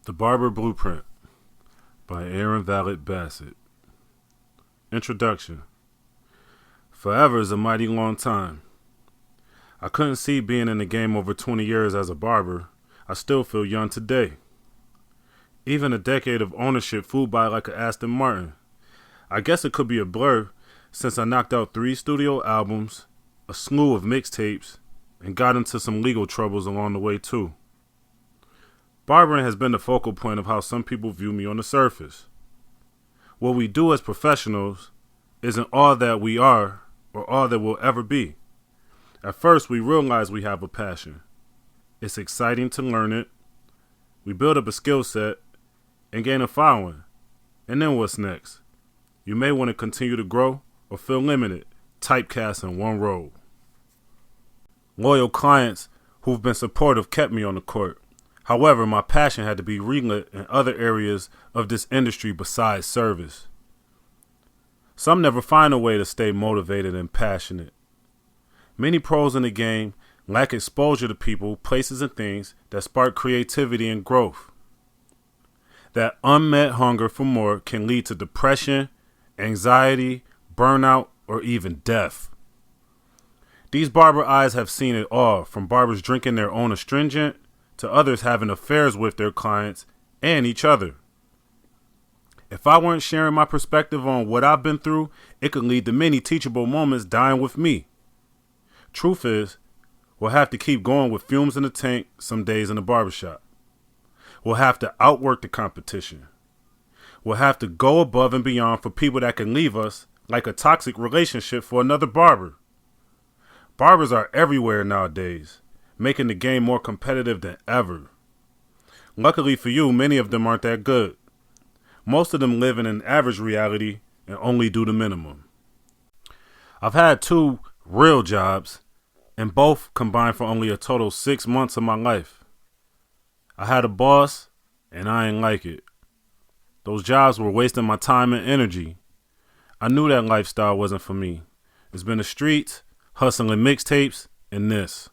The Barber Blueprint by Aaron Vallet Bassett. Introduction. Forever is a mighty long time. I couldn't see being in the game over 20 years as a barber. I still feel young today. Even a decade of ownership flew by like an Aston Martin. I guess it could be a blur since I knocked out 3 studio albums, a slew of mixtapes, and got into some legal troubles along the way too. Barbering has been the focal point of how some people view me on the surface. What we do as professionals isn't all that we are or all that we'll ever be. At first, we realize we have a passion. It's exciting to learn it. We build up a skill set and gain a following. And then what's next? You may want to continue to grow or feel limited, typecast in one role. Loyal clients who've been supportive kept me on the court. However, my passion had to be relit in other areas of this industry besides service. Some never find a way to stay motivated and passionate. Many pros in the game lack exposure to people, places, and things that spark creativity and growth. That unmet hunger for more can lead to depression, anxiety, burnout, or even death. These barber eyes have seen it all, from barbers drinking their own astringent to others having affairs with their clients and each other. If I weren't sharing my perspective on what I've been through, it could lead to many teachable moments dying with me. Truth is, we'll have to keep going with fumes in the tank some days in the barbershop. We'll have to outwork the competition. We'll have to go above and beyond for people that can leave us like a toxic relationship for another barber. Barbers are everywhere nowadays, making the game more competitive than ever. Luckily for you, many of them aren't that good. Most of them live in an average reality and only do the minimum. I've had 2 real jobs, and both combined for only a total 6 months of my life. I had a boss, and I ain't like it. Those jobs were wasting my time and energy. I knew that lifestyle wasn't for me. It's been the streets, hustling mixtapes, and this.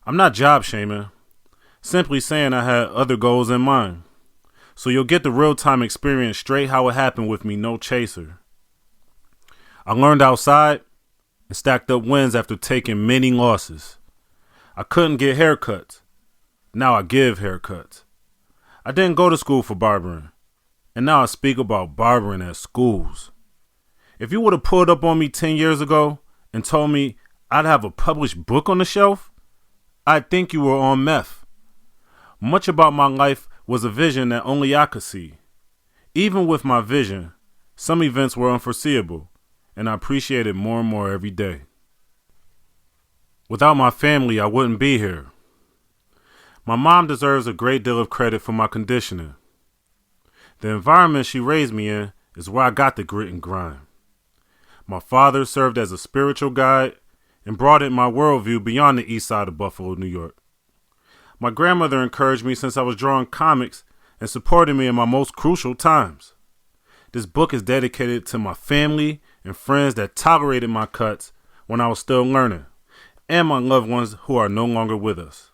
I'm not job shaming, simply saying I had other goals in mind. So you'll get the real-time experience straight how it happened with me, no chaser. I learned outside and stacked up wins after taking many losses. I couldn't get haircuts. Now I give haircuts. I didn't go to school for barbering, and now I speak about barbering at schools. If you would have pulled up on me 10 years ago and told me I'd have a published book on the shelf, I'd think you were on meth. Much about my life was a vision that only I could see. Even with my vision, some events were unforeseeable, and I appreciate it more and more every day. Without my family, I wouldn't be here. My mom deserves a great deal of credit for my conditioning. The environment she raised me in is where I got the grit and grind. My father served as a spiritual guide and broadened my worldview beyond the east side of Buffalo, New York. My grandmother encouraged me since I was drawing comics and supported me in my most crucial times. This book is dedicated to my family and friends that tolerated my cuts when I was still learning, and my loved ones who are no longer with us.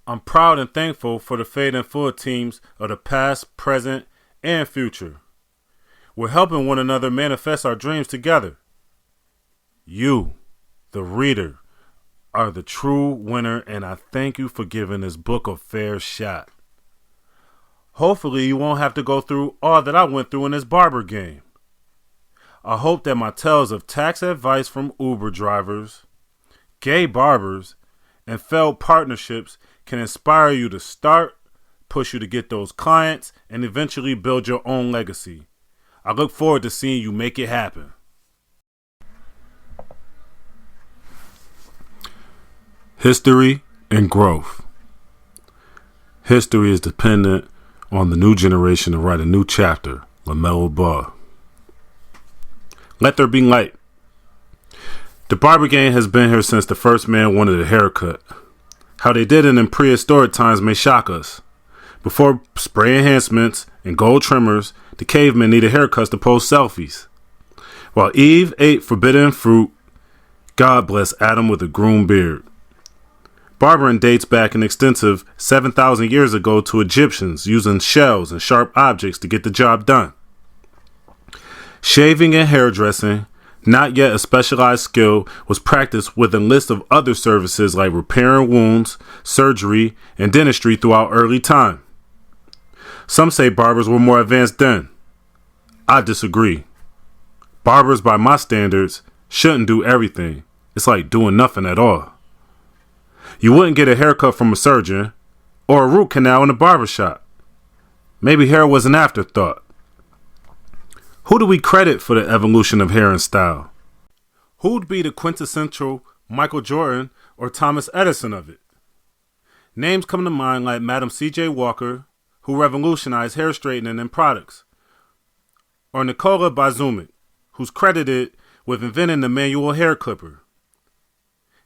I'm proud and thankful for the Fade and Full teams of the past, present, and future. We're helping one another manifest our dreams together. You, the reader, are the true winner, and I thank you for giving this book a fair shot. Hopefully you won't have to go through all that I went through in this barber game. I hope that my tales of tax advice from Uber drivers, gay barbers, and failed partnerships can inspire you to start, push you to get those clients, and eventually build your own legacy. I look forward to seeing you make it happen. History and growth. History is dependent on the new generation to write a new chapter. LaMelo Ball. Let there be light. The barber game has been here since the first man wanted a haircut. How they did it in prehistoric times may shock us. Before spray enhancements and gold trimmers, the cavemen needed haircuts to post selfies. While Eve ate forbidden fruit, God blessed Adam with a groomed beard. Barbering dates back an extensive 7,000 years ago to Egyptians using shells and sharp objects to get the job done. Shaving and hairdressing, not yet a specialized skill, was practiced with a list of other services like repairing wounds, surgery, and dentistry throughout early time. Some say barbers were more advanced then. I disagree. Barbers, by my standards, shouldn't do everything. It's like doing nothing at all. You wouldn't get a haircut from a surgeon or a root canal in a barbershop. Maybe hair was an afterthought. Who do we credit for the evolution of hair and style? Who'd be the quintessential Michael Jordan or Thomas Edison of it? Names come to mind like Madam C.J. Walker, who revolutionized hair straightening and products, or Nikola Bazumic, who's credited with inventing the manual hair clipper.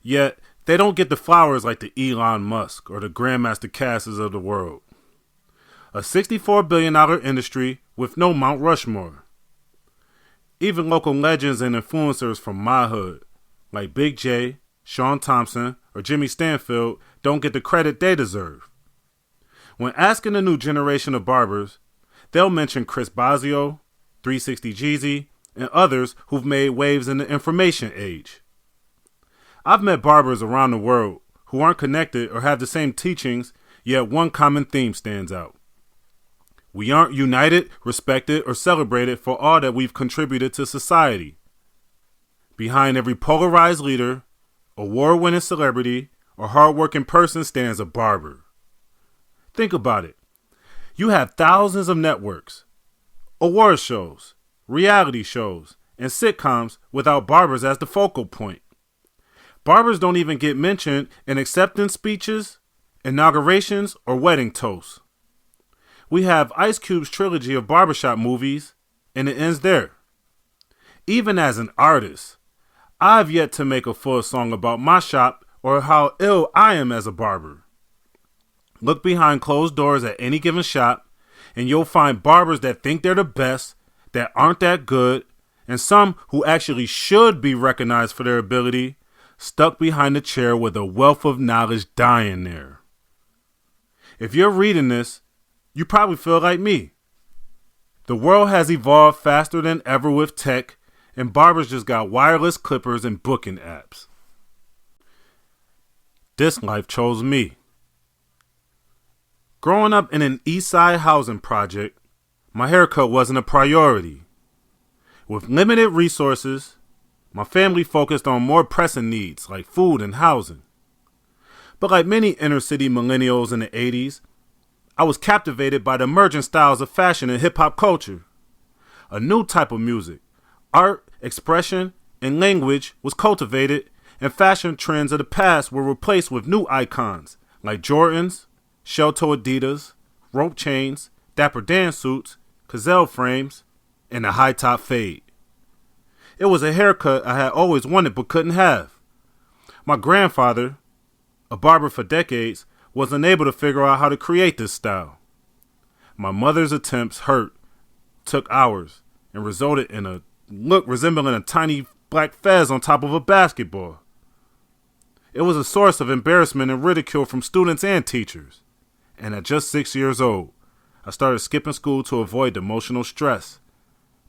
Yet, they don't get the flowers like the Elon Musk or the Grandmaster Casses of the world. A $64 billion industry with no Mount Rushmore. Even local legends and influencers from my hood, like Big J, Sean Thompson, or Jimmy Stanfield, don't get the credit they deserve. When asking the new generation of barbers, they'll mention Chris Bosio, 360 Jeezy, and others who've made waves in the information age. I've met barbers around the world who aren't connected or have the same teachings, yet one common theme stands out. We aren't united, respected, or celebrated for all that we've contributed to society. Behind every polarized leader, award-winning celebrity, or hard-working person stands a barber. Think about it. You have thousands of networks, award shows, reality shows, and sitcoms without barbers as the focal point. Barbers don't even get mentioned in acceptance speeches, inaugurations, or wedding toasts. We have Ice Cube's trilogy of barbershop movies, and it ends there. Even as an artist, I've yet to make a full song about my shop or how ill I am as a barber. Look behind closed doors at any given shop, and you'll find barbers that think they're the best, that aren't that good, and some who actually should be recognized for their ability, stuck behind the chair with a wealth of knowledge dying there. If you're reading this, you probably feel like me. The world has evolved faster than ever with tech, and barbers just got wireless clippers and booking apps. This life chose me. Growing up in an East Side housing project, my haircut wasn't a priority. With limited resources, my family focused on more pressing needs like food and housing. But like many inner city millennials in the 80s, I was captivated by the emerging styles of fashion and hip-hop culture. A new type of music, art, expression, and language was cultivated, and fashion trends of the past were replaced with new icons like Jordans, shell-toe Adidas, rope chains, Dapper Dan suits, gazelle frames, and a high-top fade. It was a haircut I had always wanted but couldn't have. My grandfather, a barber for decades, was unable to figure out how to create this style. My mother's attempts took hours, and resulted in a look resembling a tiny black fez on top of a basketball. It was a source of embarrassment and ridicule from students and teachers. And at just 6 years old, I started skipping school to avoid emotional stress.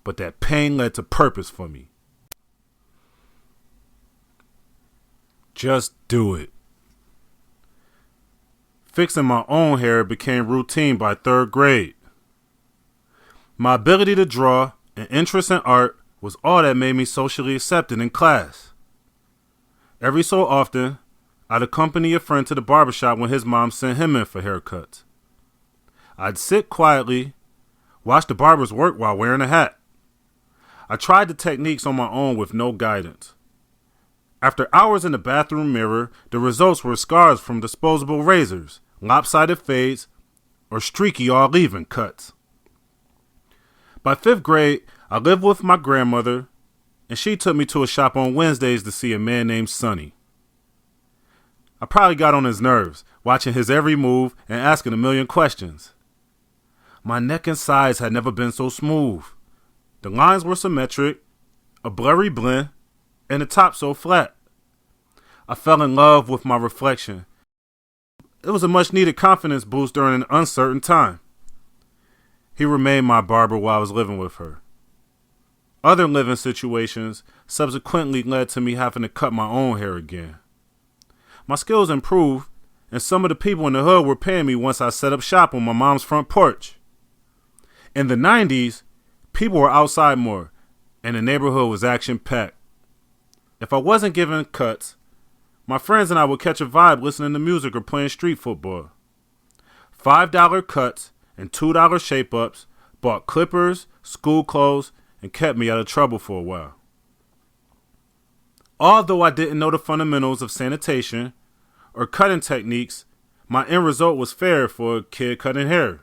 But that pain led to purpose for me. Just do it. Fixing my own hair became routine by 3rd grade. My ability to draw and interest in art was all that made me socially accepted in class. Every so often, I'd accompany a friend to the barbershop when his mom sent him in for haircuts. I'd sit quietly, watch the barbers work while wearing a hat. I tried the techniques on my own with no guidance. After hours in the bathroom mirror, the results were scars from disposable razors, lopsided fades, or streaky all-even cuts. By 5th grade, I lived with my grandmother, and she took me to a shop on Wednesdays to see a man named Sonny. I probably got on his nerves, watching his every move and asking a million questions. My neck and sides had never been so smooth. The lines were symmetric, a blurry blend, and the top so flat. I fell in love with my reflection It was a much needed confidence boost during an uncertain time. He remained my barber while I was living with her. Other living situations subsequently led to me having to cut my own hair again. My skills improved, and some of the people in the hood were paying me once I set up shop on my mom's front porch. In the 90s, people were outside more, and the neighborhood was action-packed. If I wasn't giving cuts, my friends and I would catch a vibe listening to music or playing street football. $5 cuts and $2 shape-ups bought clippers, school clothes, and kept me out of trouble for a while. Although I didn't know the fundamentals of sanitation or cutting techniques, my end result was fair for a kid cutting hair.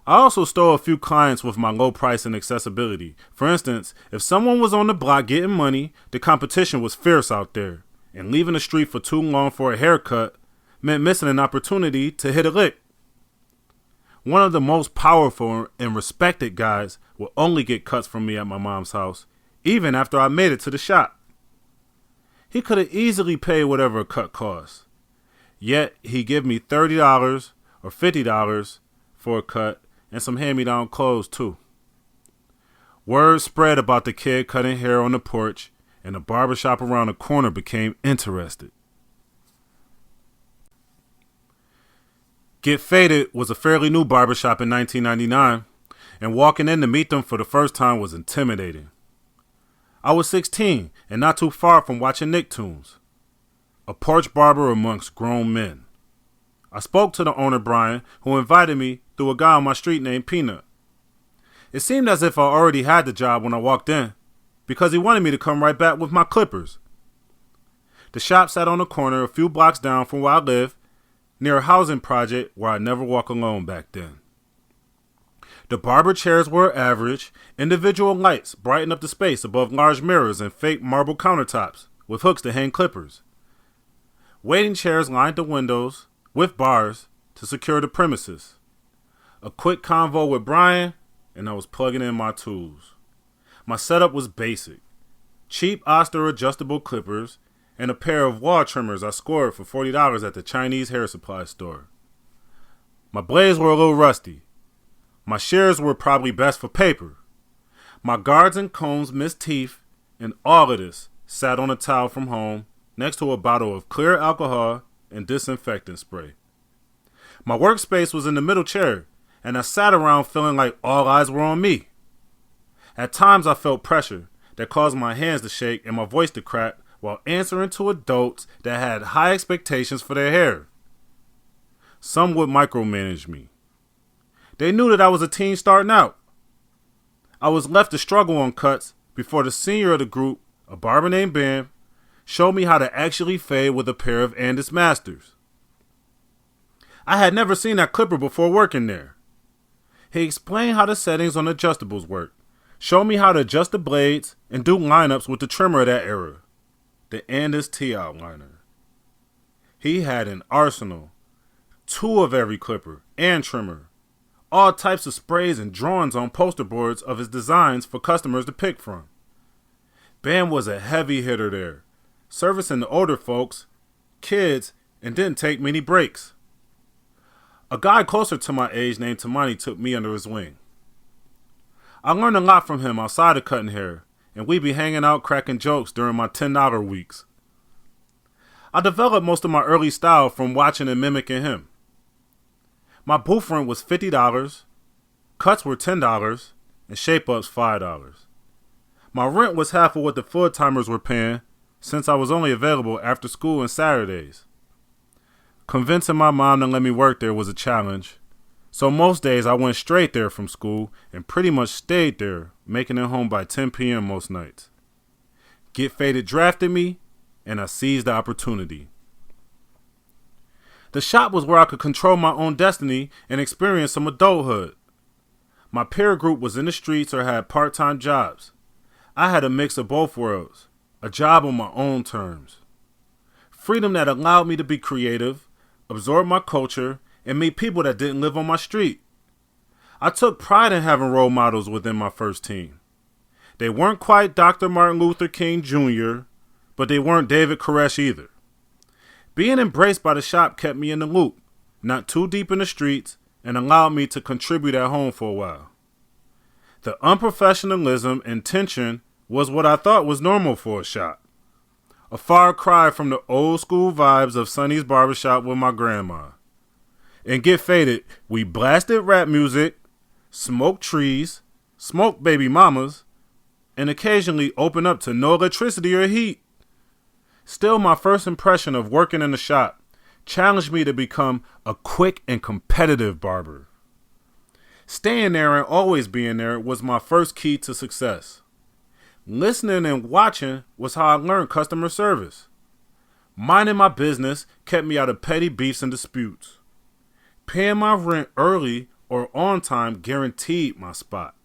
I also stole a few clients with my low price and accessibility. For instance, if someone was on the block getting money, the competition was fierce out there, and leaving the street for too long for a haircut meant missing an opportunity to hit a lick. One of the most powerful and respected guys would only get cuts from me at my mom's house, even after I made it to the shop. He could have easily paid whatever a cut cost. Yet, he'd give me $30 or $50 for a cut and some hand-me-down clothes, too. Word spread about the kid cutting hair on the porch, and the barbershop around the corner became interested. Get Faded was a fairly new barbershop in 1999, and walking in to meet them for the first time was intimidating. I was 16 and not too far from watching Nicktoons, a porch barber amongst grown men. I spoke to the owner, Brian, who invited me through a guy on my street named Peanut. It seemed as if I already had the job when I walked in, because he wanted me to come right back with my clippers. The shop sat on a corner a few blocks down from where I live, near a housing project where I'd never walk alone back then. The barber chairs were average. Individual lights brightened up the space above large mirrors and fake marble countertops with hooks to hang clippers. Waiting chairs lined the windows with bars to secure the premises. A quick convo with Brian, and I was plugging in my tools. My setup was basic. Cheap Oster adjustable clippers and a pair of wall trimmers I scored for $40 at the Chinese hair supply store. My blades were a little rusty. My shears were probably best for paper. My guards and combs missed teeth, and all of this sat on a towel from home next to a bottle of clear alcohol and disinfectant spray. My workspace was in the middle chair, and I sat around feeling like all eyes were on me. At times I felt pressure that caused my hands to shake and my voice to crack while answering to adults that had high expectations for their hair. Some would micromanage me. They knew that I was a teen starting out. I was left to struggle on cuts before the senior of the group, a barber named Bam, showed me how to actually fade with a pair of Andis Masters. I had never seen that clipper before working there. He explained how the settings on adjustables work, showed me how to adjust the blades and do lineups with the trimmer of that era, the Andis T-outliner. He had an arsenal, 2 of every clipper and trimmer, all types of sprays and drawings on poster boards of his designs for customers to pick from. Bam was a heavy hitter there, servicing the older folks, kids, and didn't take many breaks. A guy closer to my age named Tamani took me under his wing. I learned a lot from him outside of cutting hair, and we'd be hanging out cracking jokes during my $10 weeks. I developed most of my early style from watching and mimicking him. My booth rent was $50, cuts were $10, and shape-ups $5. My rent was half of what the full-timers were paying, since I was only available after school and Saturdays. Convincing my mom to let me work there was a challenge, so most days I went straight there from school and pretty much stayed there, making it home by 10 p.m. most nights. Get Faded drafted me, and I seized the opportunity. The shop was where I could control my own destiny and experience some adulthood. My peer group was in the streets or had part-time jobs. I had a mix of both worlds, a job on my own terms. Freedom that allowed me to be creative, absorb my culture, and meet people that didn't live on my street. I took pride in having role models within my first team. They weren't quite Dr. Martin Luther King Jr., but they weren't David Koresh either. Being embraced by the shop kept me in the loop, not too deep in the streets, and allowed me to contribute at home for a while. The unprofessionalism and tension was what I thought was normal for a shop. A far cry from the old school vibes of Sonny's Barbershop with my grandma. And get faded, we blasted rap music, smoked trees, smoked baby mamas, and occasionally opened up to no electricity or heat. Still, my first impression of working in the shop challenged me to become a quick and competitive barber. Staying there and always being there was my first key to success. Listening and watching was how I learned customer service. Minding my business kept me out of petty beefs and disputes. Paying my rent early or on time guaranteed my spot.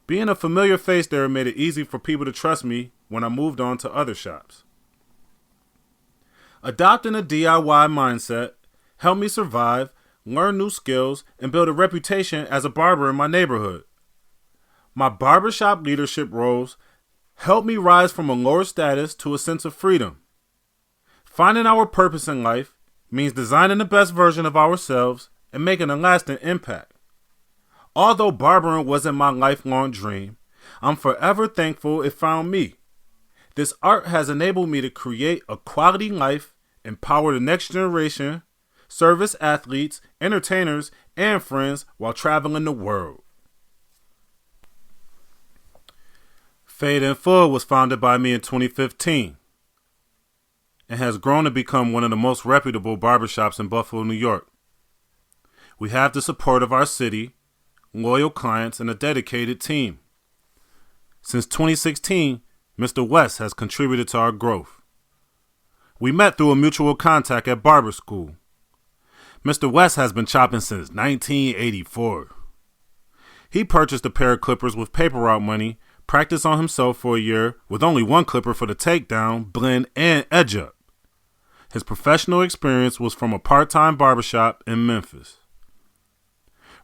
Being a familiar face there made it easy for people to trust me when I moved on to other shops. Adopting a DIY mindset helped me survive, learn new skills, and build a reputation as a barber in my neighborhood. My barbershop leadership roles helped me rise from a lower status to a sense of freedom. Finding our purpose in life means designing the best version of ourselves and making a lasting impact. Although barbering wasn't my lifelong dream, I'm forever thankful it found me. This art has enabled me to create a quality life, empower the next generation, service athletes, entertainers, and friends while traveling the world. Fade in Full was founded by me in 2015 and has grown to become one of the most reputable barbershops in Buffalo, New York. We have the support of our city, loyal clients, and a dedicated team. Since 2016, Mr. West has contributed to our growth. We met through a mutual contact at barber school. Mr. West has been chopping since 1984. He purchased a pair of clippers with paper route money, practiced on himself for a year with only one clipper for the takedown, blend, and edge up. His professional experience was from a part-time barbershop in Memphis.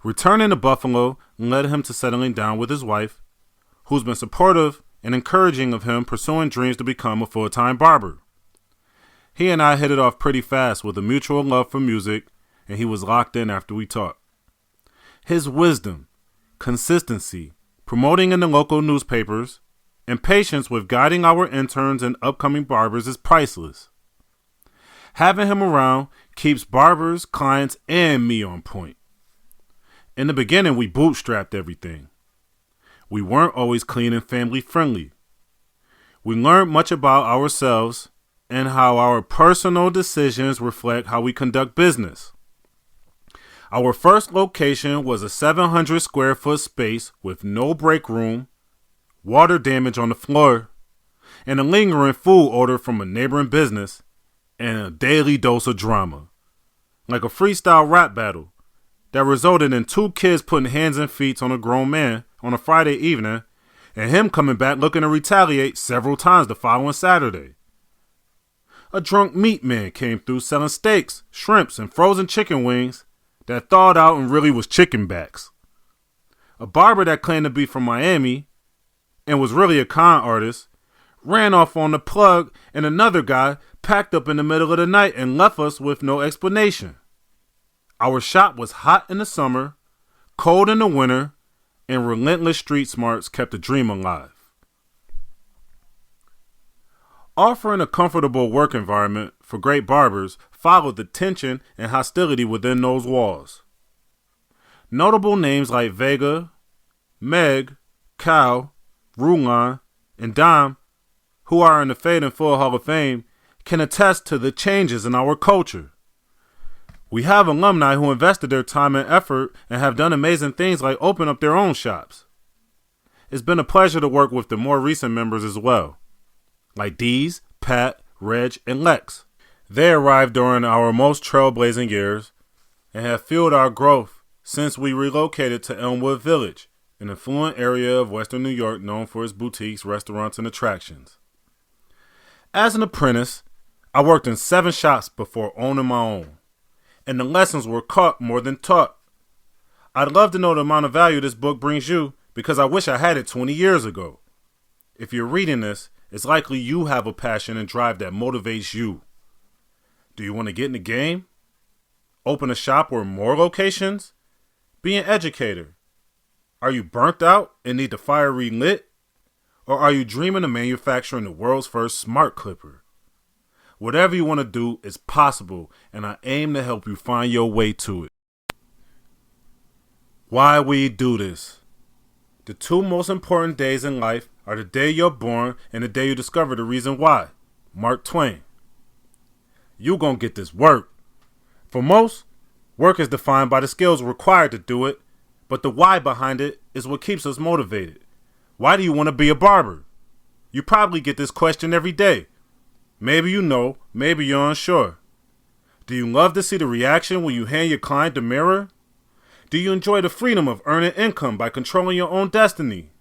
Returning to Buffalo led him to settling down with his wife, who's been supportive and encouraging of him pursuing dreams to become a full-time barber. He and I hit it off pretty fast with a mutual love for music, and he was locked in after we talked. His wisdom, consistency, promoting in the local newspapers, and patience with guiding our interns and upcoming barbers is priceless. Having him around keeps barbers, clients, and me on point. In the beginning, we bootstrapped everything. We weren't always clean and family friendly. We learned much about ourselves and how our personal decisions reflect how we conduct business. Our first location was a 700 square foot space with no break room, water damage on the floor, and a lingering food odor from a neighboring business, and a daily dose of drama. Like a freestyle rap battle that resulted in two kids putting hands and feet on a grown man on a Friday evening, and him coming back looking to retaliate several times the following Saturday. A drunk meat man came through selling steaks, shrimps, and frozen chicken wings that thawed out and really was chicken backs. A barber that claimed to be from Miami and was really a con artist ran off on the plug, and another guy packed up in the middle of the night and left us with no explanation. Our shop was hot in the summer, cold in the winter, and relentless street smarts kept the dream alive. Offering a comfortable work environment for great barbers followed the tension and hostility within those walls. Notable names like Vega, Meg, Cal, Rulon, and Dom, who are in the Fade in Full Hall of Fame, can attest to the changes in our culture. We have alumni who invested their time and effort and have done amazing things like open up their own shops. It's been a pleasure to work with the more recent members as well, like Deez, Pat, Reg, and Lex. They arrived during our most trailblazing years and have fueled our growth since we relocated to Elmwood Village, an affluent area of Western New York known for its boutiques, restaurants, and attractions. As an apprentice, I worked in 7 shops before owning my own, and the lessons were caught more than taught. I'd love to know the amount of value this book brings you because I wish I had it 20 years ago. If you're reading this, it's likely you have a passion and drive that motivates you. Do you want to get in the game? Open a shop or more locations? Be an educator. Are you burnt out and need the fire relit? Or are you dreaming of manufacturing the world's first smart clipper? Whatever you want to do is possible, and I aim to help you find your way to it. Why we do this? The two most important days in life are the day you're born and the day you discover the reason why. Mark Twain. You gonna get this work. For most, work is defined by the skills required to do it, but the why behind it is what keeps us motivated. Why do you want to be a barber? You probably get this question every day. Maybe you know, maybe you're unsure. Do you love to see the reaction when you hand your client the mirror? Do you enjoy the freedom of earning income by controlling your own destiny?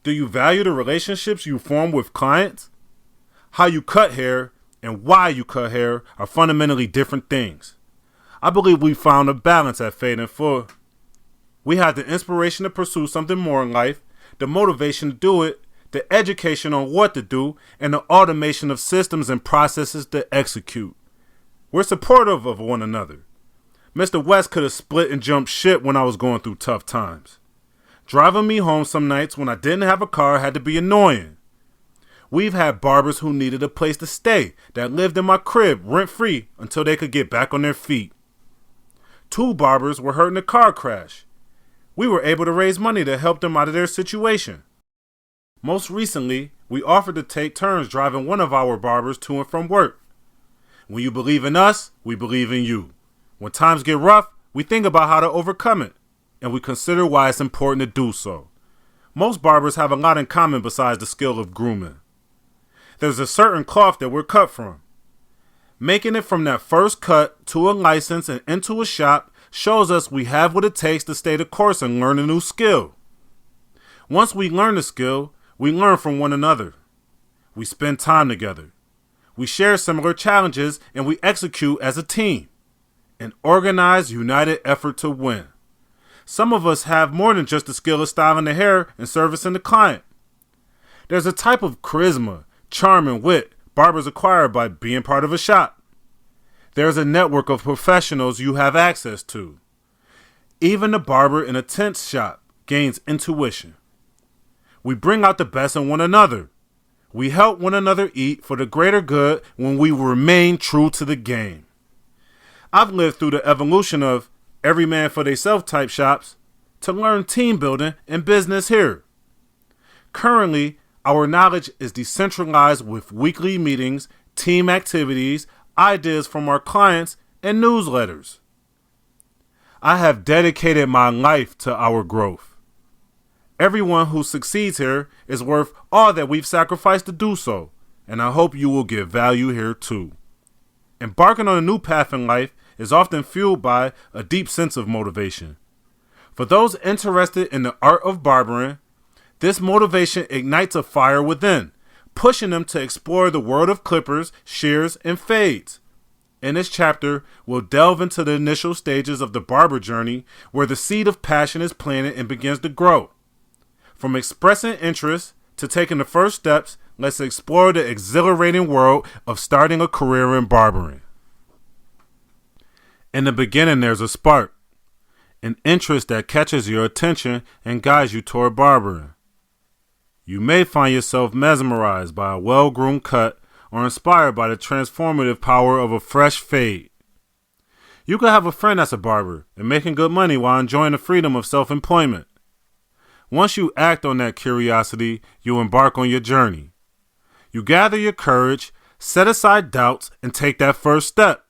Do you value the relationships you form with clients? How you cut hair and why you cut hair are fundamentally different things. I believe we found a balance at Fade and Full. We have the inspiration to pursue something more in life, the motivation to do it, the education on what to do, and the automation of systems and processes to execute. We're supportive of one another. Mr. West could have split and jumped ship when I was going through tough times. Driving me home some nights when I didn't have a car had to be annoying. We've had barbers who needed a place to stay that lived in my crib rent-free until they could get back on their feet. 2 barbers were hurt in a car crash. We were able to raise money to help them out of their situation. Most recently, we offered to take turns driving one of our barbers to and from work. When you believe in us, we believe in you. When times get rough, we think about how to overcome it, and we consider why it's important to do so. Most barbers have a lot in common besides the skill of grooming. There's a certain cloth that we're cut from. Making it from that first cut to a license and into a shop shows us we have what it takes to stay the course and learn a new skill. Once we learn the skill, we learn from one another. We spend time together. We share similar challenges and we execute as a team. An organized, united effort to win. Some of us have more than just the skill of styling the hair and servicing the client. There's a type of charisma, charm, and wit barbers acquire by being part of a shop. There's a network of professionals you have access to. Even the barber in a tent shop gains intuition. We bring out the best in one another. We help one another eat for the greater good when we remain true to the game. I've lived through the evolution of every man for theyself type shops to learn team building and business here. Currently, our knowledge is decentralized with weekly meetings, team activities, ideas from our clients, and newsletters. I have dedicated my life to our growth. Everyone who succeeds here is worth all that we've sacrificed to do so, and I hope you will get value here too. Embarking on a new path in life is often fueled by a deep sense of motivation. For those interested in the art of barbering, this motivation ignites a fire within, pushing them to explore the world of clippers, shears, and fades. In this chapter, we'll delve into the initial stages of the barber journey where the seed of passion is planted and begins to grow. From expressing interest to taking the first steps, let's explore the exhilarating world of starting a career in barbering. In the beginning, there's a spark, an interest that catches your attention and guides you toward barbering. You may find yourself mesmerized by a well-groomed cut or inspired by the transformative power of a fresh fade. You could have a friend that's a barber and making good money while enjoying the freedom of self-employment. Once you act on that curiosity, you embark on your journey. You gather your courage, set aside doubts, and take that first step.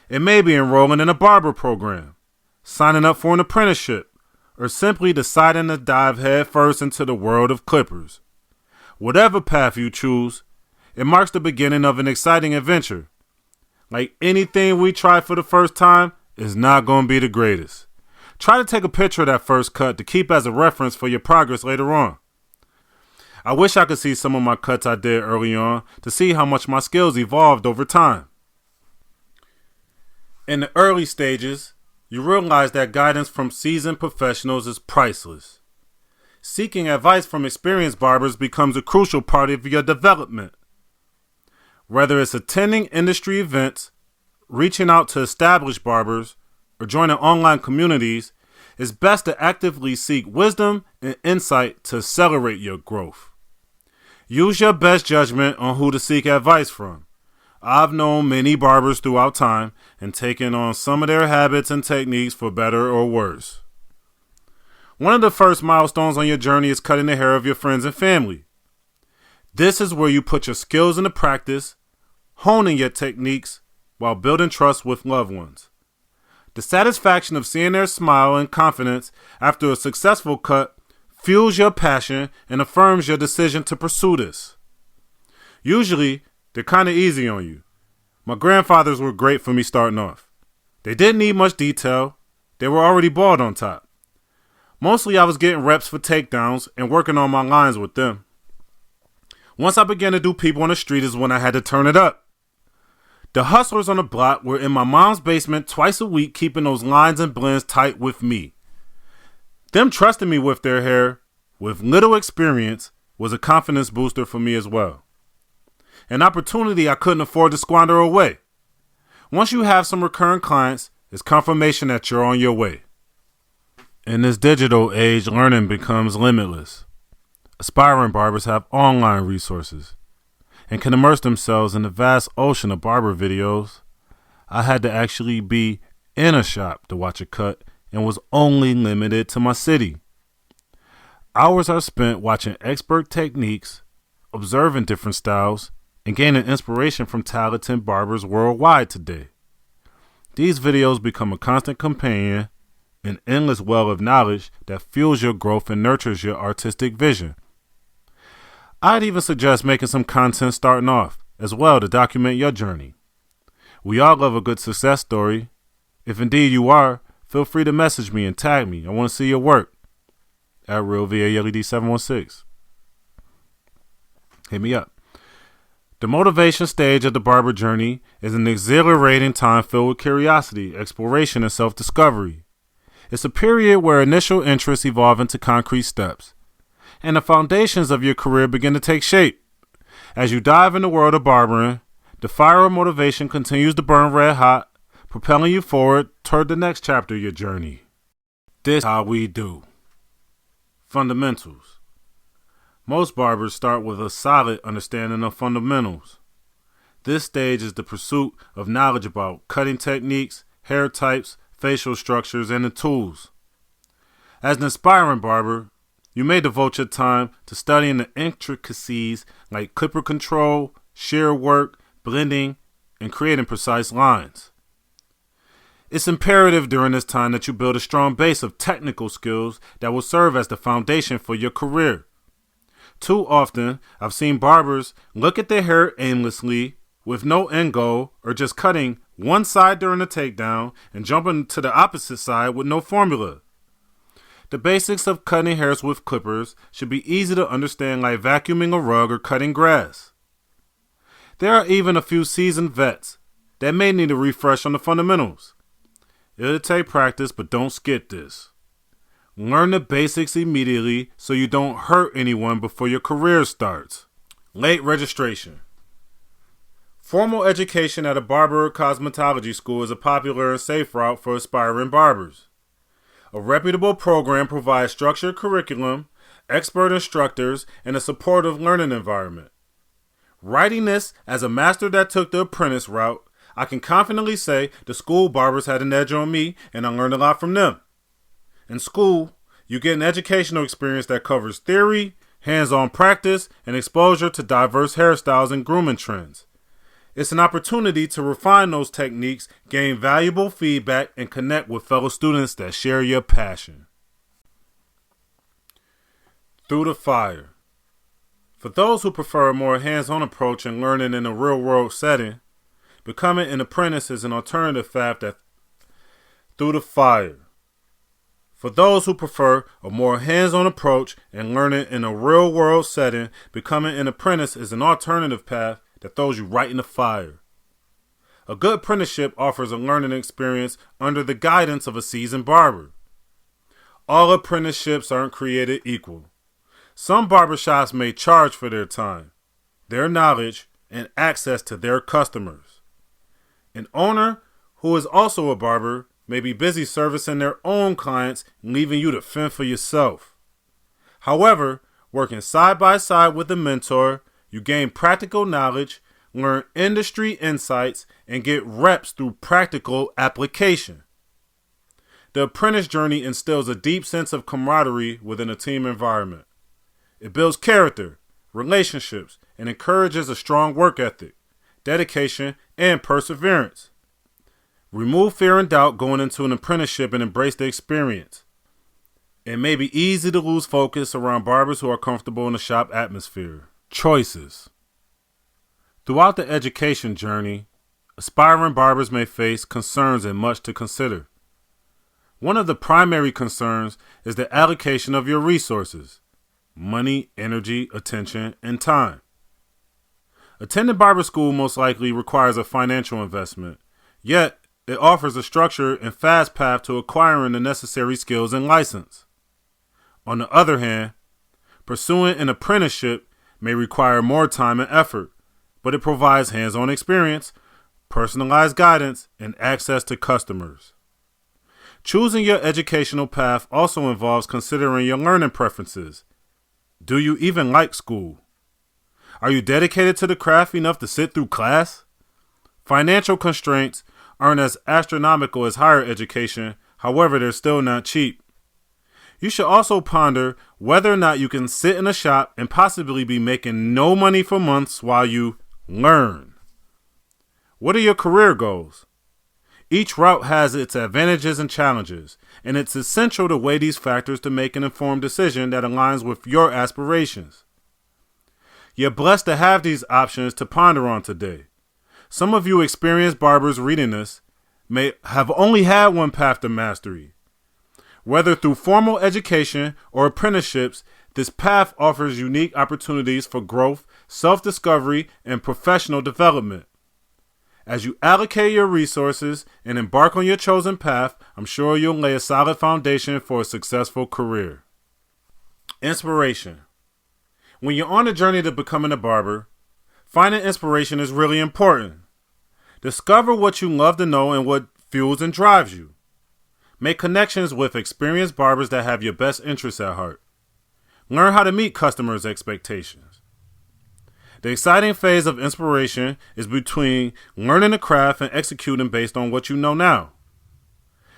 It may be enrolling in a barber program, signing up for an apprenticeship, or simply deciding to dive headfirst into the world of clippers. Whatever path you choose, it marks the beginning of an exciting adventure. Like anything we try for the first time, it's not going to be the greatest. Try to take a picture of that first cut to keep as a reference for your progress later on. I wish I could see some of my cuts I did early on to see how much my skills evolved over time. In the early stages, you realize that guidance from seasoned professionals is priceless. Seeking advice from experienced barbers becomes a crucial part of your development. Whether it's attending industry events, reaching out to established barbers, or joining online communities, it's best to actively seek wisdom and insight to accelerate your growth. Use your best judgment on who to seek advice from. I've known many barbers throughout time and taken on some of their habits and techniques for better or worse. One of the first milestones on your journey is cutting the hair of your friends and family. This is where you put your skills into practice, honing your techniques while building trust with loved ones. The satisfaction of seeing their smile and confidence after a successful cut fuels your passion and affirms your decision to pursue this. Usually, they're kind of easy on you. My grandfathers were great for me starting off. They didn't need much detail. They were already bald on top. Mostly I was getting reps for takedowns and working on my lines with them. Once I began to do people on the street is when I had to turn it up. The hustlers on the block were in my mom's basement twice a week keeping those lines and blends tight with me. Them trusting me with their hair, with little experience, was a confidence booster for me as well. An opportunity I couldn't afford to squander away. Once you have some recurring clients, it's confirmation that you're on your way. In this digital age, learning becomes limitless. Aspiring barbers have online resources and can immerse themselves in the vast ocean of barber videos. I had to actually be in a shop to watch a cut and was only limited to my city. Hours are spent watching expert techniques, observing different styles, and gaining inspiration from talented barbers worldwide today. These videos become a constant companion, an endless well of knowledge that fuels your growth and nurtures your artistic vision. I'd even suggest making some content starting off as well to document your journey. We all love a good success story. If indeed you are, feel free to message me and tag me. I want to see your work at RealVALED716. Hit me up. The motivation stage of the barber journey is an exhilarating time filled with curiosity, exploration, and self-discovery. It's a period where initial interests evolve into concrete steps, and the foundations of your career begin to take shape. As you dive in the world of barbering, the fire of motivation continues to burn red hot, propelling you forward toward the next chapter of your journey. This is how we do. Fundamentals. Most barbers start with a solid understanding of fundamentals. This stage is the pursuit of knowledge about cutting techniques, hair types, facial structures, and the tools. As an aspiring barber, you may devote your time to studying the intricacies like clipper control, shear work, blending, and creating precise lines. It's imperative during this time that you build a strong base of technical skills that will serve as the foundation for your career. Too often, I've seen barbers look at their hair aimlessly with no end goal or just cutting one side during a takedown and jumping to the opposite side with no formula. The basics of cutting hairs with clippers should be easy to understand, like vacuuming a rug or cutting grass. There are even a few seasoned vets that may need a refresh on the fundamentals. It'll take practice, but don't skip this. Learn the basics immediately so you don't hurt anyone before your career starts. Late registration. Formal education at a barber or cosmetology school is a popular and safe route for aspiring barbers. A reputable program provides structured curriculum, expert instructors, and a supportive learning environment. Writing this as a master that took the apprentice route, I can confidently say the school barbers had an edge on me, and I learned a lot from them. In school, you get an educational experience that covers theory, hands-on practice, and exposure to diverse hairstyles and grooming trends. It's an opportunity to refine those techniques, gain valuable feedback, and connect with fellow students that share your passion. Through the fire. For those who prefer a more hands-on approach and learning in a real-world setting, becoming an apprentice is an alternative path that through the fire. For those who prefer a more hands-on approach and learning in a real-world setting, becoming an apprentice is an alternative path that throws you right in the fire. A good apprenticeship offers a learning experience under the guidance of a seasoned barber. All apprenticeships aren't created equal. Some barbershops may charge for their time, their knowledge, and access to their customers. An owner who is also a barber may be busy servicing their own clients, leaving you to fend for yourself. However, working side by side with a mentor, you gain practical knowledge, learn industry insights, and get reps through practical application. The apprentice journey instills a deep sense of camaraderie within a team environment. It builds character, relationships, and encourages a strong work ethic, dedication, and perseverance. Remove fear and doubt going into an apprenticeship and embrace the experience. It may be easy to lose focus around barbers who are comfortable in the shop atmosphere. Choices. Throughout the education journey, aspiring barbers may face concerns and much to consider. One of the primary concerns is the allocation of your resources: money, energy, attention, and time. Attending barber school most likely requires a financial investment, yet it offers a structured and fast path to acquiring the necessary skills and license. On the other hand, pursuing an apprenticeship may require more time and effort, but it provides hands-on experience, personalized guidance, and access to customers. Choosing your educational path also involves considering your learning preferences. Do you even like school? Are you dedicated to the craft enough to sit through class? Financial constraints aren't as astronomical as higher education, however, they're still not cheap. You should also ponder whether or not you can sit in a shop and possibly be making no money for months while you learn. What are your career goals? Each route has its advantages and challenges, and it's essential to weigh these factors to make an informed decision that aligns with your aspirations. You're blessed to have these options to ponder on today. Some of you experienced barbers reading this may have only had one path to mastery. Whether through formal education or apprenticeships, this path offers unique opportunities for growth, self-discovery, and professional development. As you allocate your resources and embark on your chosen path, I'm sure you'll lay a solid foundation for a successful career. Inspiration. When you're on a journey to becoming a barber, finding inspiration is really important. Discover what you love to know and what fuels and drives you. Make connections with experienced barbers that have your best interests at heart. Learn how to meet customers' expectations. The exciting phase of inspiration is between learning the craft and executing based on what you know now.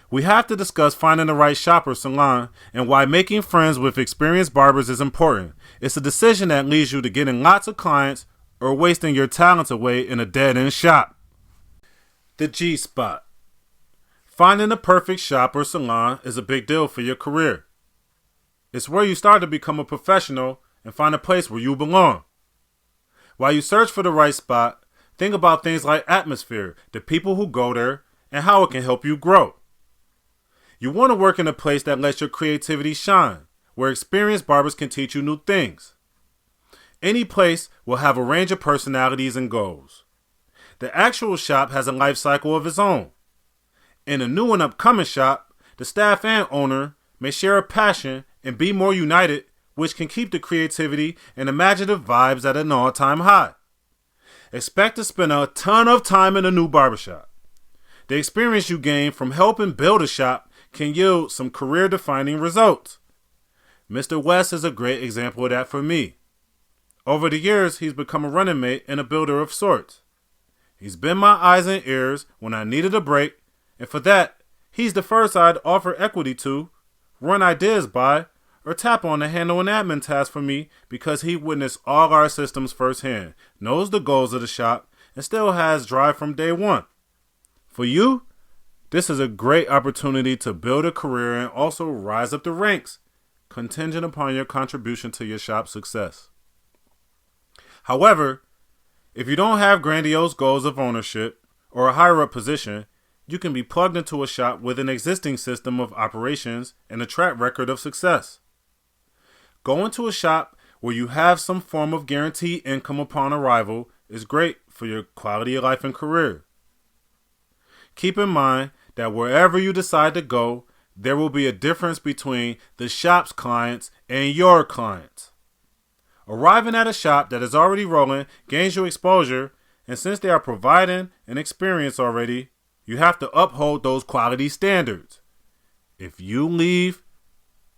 We have to discuss finding the right shop or salon and why making friends with experienced barbers is important. It's a decision that leads you to getting lots of clients or wasting your talents away in a dead-end shop. The G-spot. Finding the perfect shop or salon is a big deal for your career. It's where you start to become a professional and find a place where you belong. While you search for the right spot, think about things like atmosphere, the people who go there, and how it can help you grow. You want to work in a place that lets your creativity shine, where experienced barbers can teach you new things. Any place will have a range of personalities and goals. The actual shop has a life cycle of its own. In a new and upcoming shop, the staff and owner may share a passion and be more united, which can keep the creativity and imaginative vibes at an all-time high. Expect to spend a ton of time in a new barbershop. The experience you gain from helping build a shop can yield some career-defining results. Mr. West is a great example of that for me. Over the years, he's become a running mate and a builder of sorts. He's been my eyes and ears when I needed a break, and for that, he's the first I'd offer equity to, run ideas by, or tap on to handle an admin task for me because he witnessed all our systems firsthand, knows the goals of the shop, and still has drive from day one. For you, this is a great opportunity to build a career and also rise up the ranks, contingent upon your contribution to your shop's success. However, if you don't have grandiose goals of ownership or a higher-up position, you can be plugged into a shop with an existing system of operations and a track record of success. Going to a shop where you have some form of guaranteed income upon arrival is great for your quality of life and career. Keep in mind that wherever you decide to go, there will be a difference between the shop's clients and your clients. Arriving at a shop that is already rolling gains you exposure, and since they are providing an experience already, you have to uphold those quality standards. If you leave,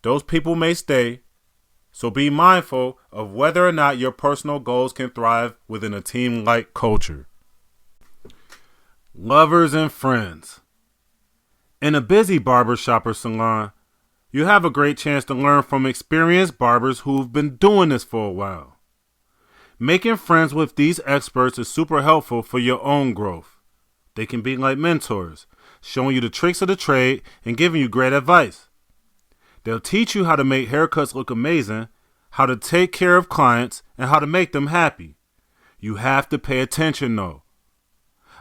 those people may stay, so be mindful of whether or not your personal goals can thrive within a team-like culture. Lovers and friends. In a busy barbershop or salon, you have a great chance to learn from experienced barbers who've been doing this for a while. Making friends with these experts is super helpful for your own growth. They can be like mentors, showing you the tricks of the trade and giving you great advice. They'll teach you how to make haircuts look amazing, how to take care of clients, and how to make them happy. You have to pay attention though.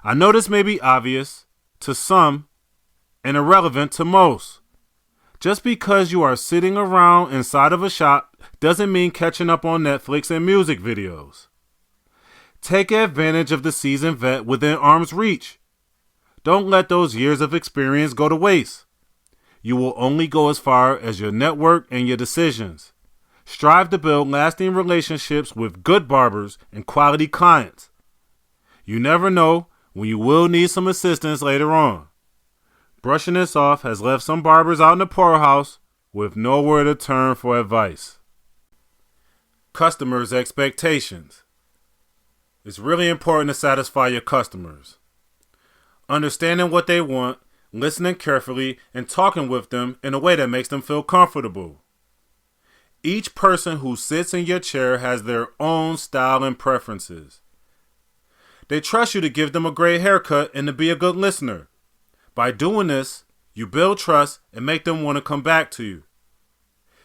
I know this may be obvious to some and irrelevant to most. Just because you are sitting around inside of a shop doesn't mean catching up on Netflix and music videos. Take advantage of the seasoned vet within arm's reach. Don't let those years of experience go to waste. You will only go as far as your network and your decisions. Strive to build lasting relationships with good barbers and quality clients. You never know when you will need some assistance later on. Brushing this off has left some barbers out in the poorhouse with nowhere to turn for advice. Customers' expectations. It's really important to satisfy your customers. Understanding what they want, listening carefully, and talking with them in a way that makes them feel comfortable. Each person who sits in your chair has their own style and preferences. They trust you to give them a great haircut and to be a good listener. By doing this, you build trust and make them want to come back to you.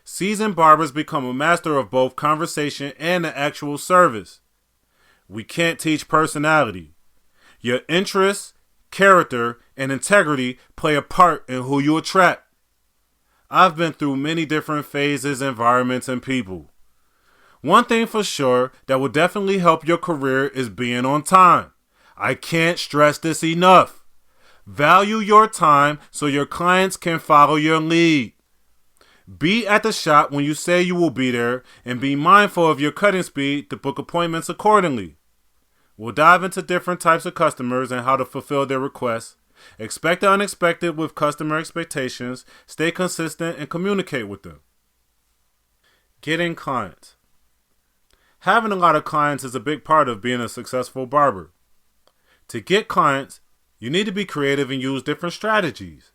Seasoned barbers become a master of both conversation and the actual service. We can't teach personality. Your interests, character, and integrity play a part in who you attract. I've been through many different phases, environments, and people. One thing for sure that will definitely help your career is being on time. I can't stress this enough. Value your time so your clients can follow your lead. Be at the shop when you say you will be there, and be mindful of your cutting speed to book appointments accordingly. We'll dive into different types of customers and how to fulfill their requests. Expect the unexpected with customer expectations. Stay consistent and communicate with them. Getting clients. Having a lot of clients is a big part of being a successful barber. To get clients, you need to be creative and use different strategies.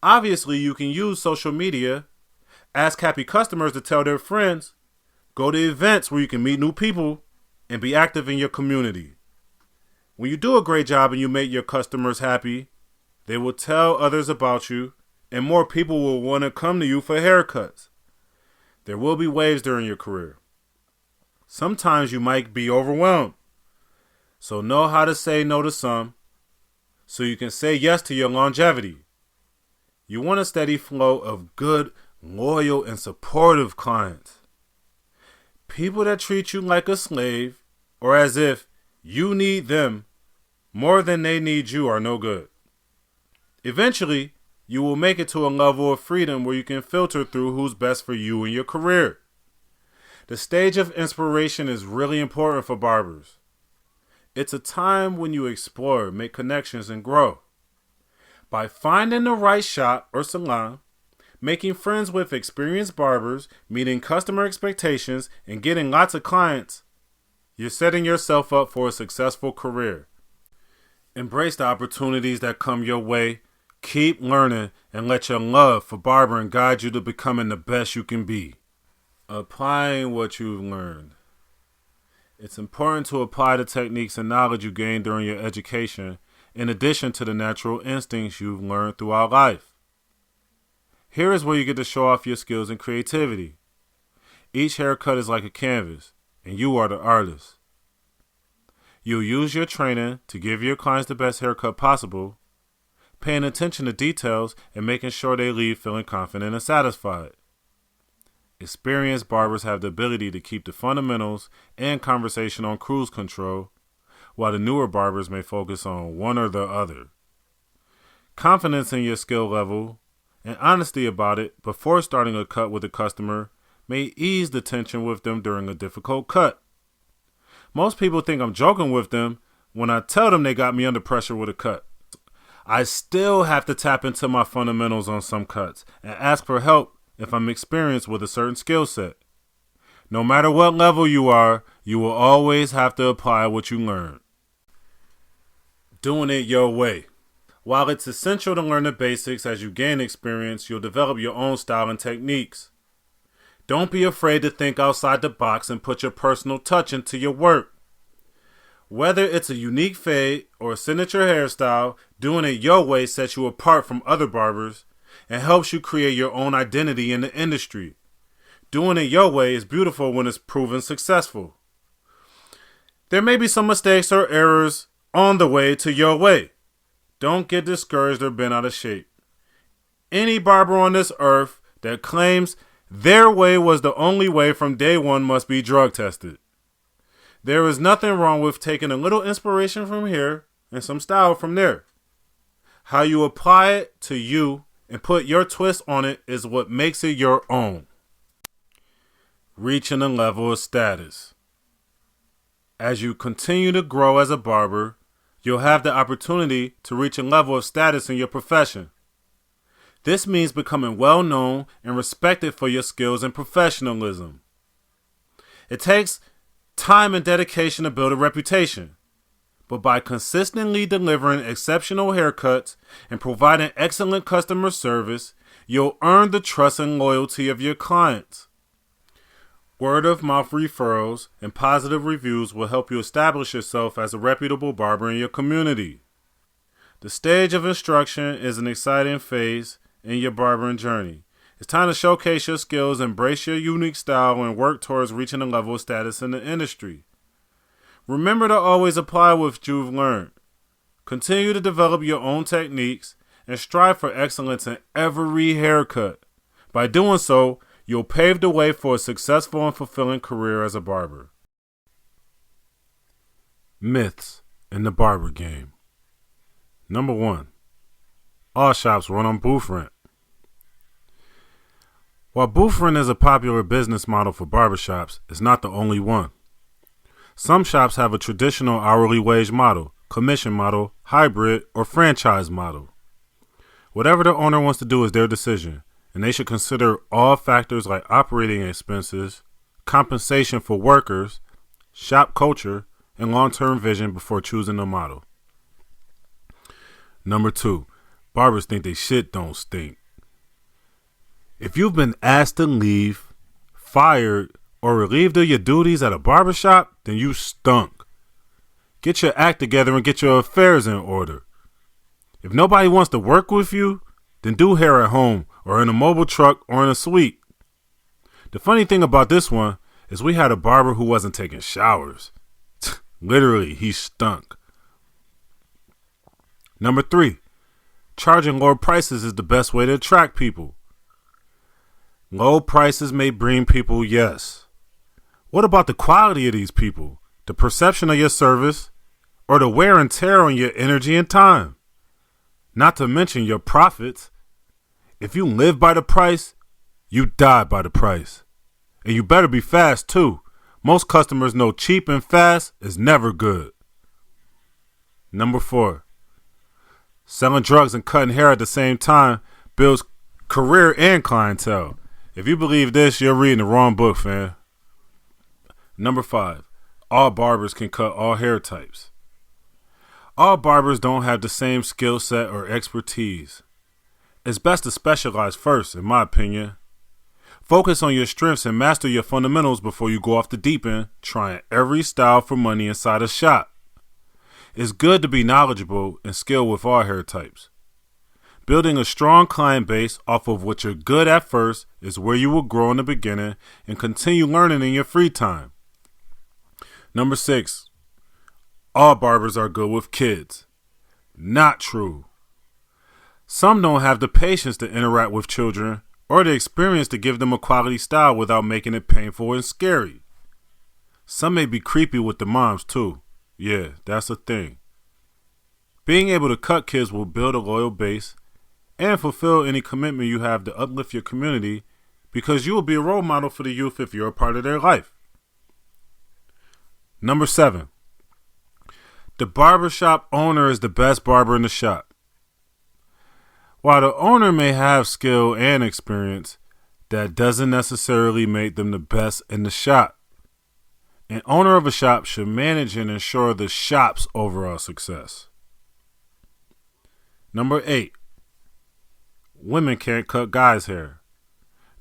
Obviously, you can use social media, ask happy customers to tell their friends, go to events where you can meet new people, and be active in your community. When you do a great job and you make your customers happy, they will tell others about you, and more people will want to come to you for haircuts. There will be waves during your career. Sometimes you might be overwhelmed, so know how to say no to some, so you can say yes to your longevity. You want a steady flow of good, loyal, and supportive clients. People that treat you like a slave or as if you need them more than they need you are no good. Eventually, you will make it to a level of freedom where you can filter through who's best for you and your career. The stage of inspiration is really important for barbers. It's a time when you explore, make connections, and grow. By finding the right shop or salon, making friends with experienced barbers, meeting customer expectations, and getting lots of clients, you're setting yourself up for a successful career. Embrace the opportunities that come your way, keep learning, and let your love for barbering guide you to becoming the best you can be. Applying what you've learned. It's important to apply the techniques and knowledge you gained during your education, in addition to the natural instincts you've learned throughout life. Here is where you get to show off your skills and creativity. Each haircut is like a canvas, and you are the artist. You'll use your training to give your clients the best haircut possible, paying attention to details and making sure they leave feeling confident and satisfied. Experienced barbers have the ability to keep the fundamentals and conversation on cruise control, while the newer barbers may focus on one or the other. Confidence in your skill level and honesty about it before starting a cut with a customer may ease the tension with them during a difficult cut. Most people think I'm joking with them when I tell them they got me under pressure with a cut. I still have to tap into my fundamentals on some cuts and ask for help if I'm experienced with a certain skill set. No matter what level you are, you will always have to apply what you learn. Doing it your way. While it's essential to learn the basics, as you gain experience, you'll develop your own style and techniques. Don't be afraid to think outside the box and put your personal touch into your work. Whether it's a unique fade or a signature hairstyle, doing it your way sets you apart from other barbers and helps you create your own identity in the industry. Doing it your way is beautiful when it's proven successful. There may be some mistakes or errors on the way to your way. Don't get discouraged or bent out of shape. Any barber on this earth that claims their way was the only way from day one must be drug tested. There is nothing wrong with taking a little inspiration from here and some style from there. How you apply it to you and put your twist on it is what makes it your own. Reaching a level of status. As you continue to grow as a barber, you'll have the opportunity to reach a level of status in your profession. This means becoming well known and respected for your skills and professionalism. It takes time and dedication to build a reputation, but by consistently delivering exceptional haircuts and providing excellent customer service, you'll earn the trust and loyalty of your clients. Word of mouth referrals and positive reviews will help you establish yourself as a reputable barber in your community. The stage of instruction is an exciting phase in your barbering journey. It's time to showcase your skills, embrace your unique style, and work towards reaching a level of status in the industry. Remember to always apply what you've learned. Continue to develop your own techniques and strive for excellence in every haircut. By doing so, you'll pave the way for a successful and fulfilling career as a barber. Myths in the barber game. Number 1. All shops run on Blueprint. While Blueprint is a popular business model for barbershops, it's not the only one. Some shops have a traditional hourly wage model, commission model, hybrid, or franchise model. Whatever the owner wants to do is their decision, and they should consider all factors like operating expenses, compensation for workers, shop culture, and long-term vision before choosing a model. Number 2, barbers think they shit don't stink. If you've been asked to leave, fired, or relieved of your duties at a barbershop, then you stunk. Get your act together and get your affairs in order. If nobody wants to work with you, then do hair at home or in a mobile truck or in a suite. The funny thing about this one is we had a barber who wasn't taking showers. Literally, he stunk. Number 3, charging lower prices is the best way to attract people. Low prices may bring people, yes. What about the quality of these people, the perception of your service, or the wear and tear on your energy and time? Not to mention your profits. If you live by the price, you die by the price. And you better be fast too. Most customers know cheap and fast is never good. Number 4, selling drugs and cutting hair at the same time builds career and clientele. If you believe this, you're reading the wrong book, fam. Number 5, all barbers can cut all hair types. All barbers don't have the same skill set or expertise. It's best to specialize first, in my opinion. Focus on your strengths and master your fundamentals before you go off the deep end, trying every style for money inside a shop. It's good to be knowledgeable and skilled with all hair types. Building a strong client base off of what you're good at first is where you will grow in the beginning and continue learning in your free time. Number 6, all barbers are good with kids. Not true. Some don't have the patience to interact with children or the experience to give them a quality style without making it painful and scary. Some may be creepy with the moms too. Yeah, that's a thing. Being able to cut kids will build a loyal base and fulfill any commitment you have to uplift your community because you will be a role model for the youth if you're a part of their life. Number 7. The barbershop owner is the best barber in the shop. While the owner may have skill and experience, that doesn't necessarily make them the best in the shop. An owner of a shop should manage and ensure the shop's overall success. Number 8. Women can't cut guys' hair.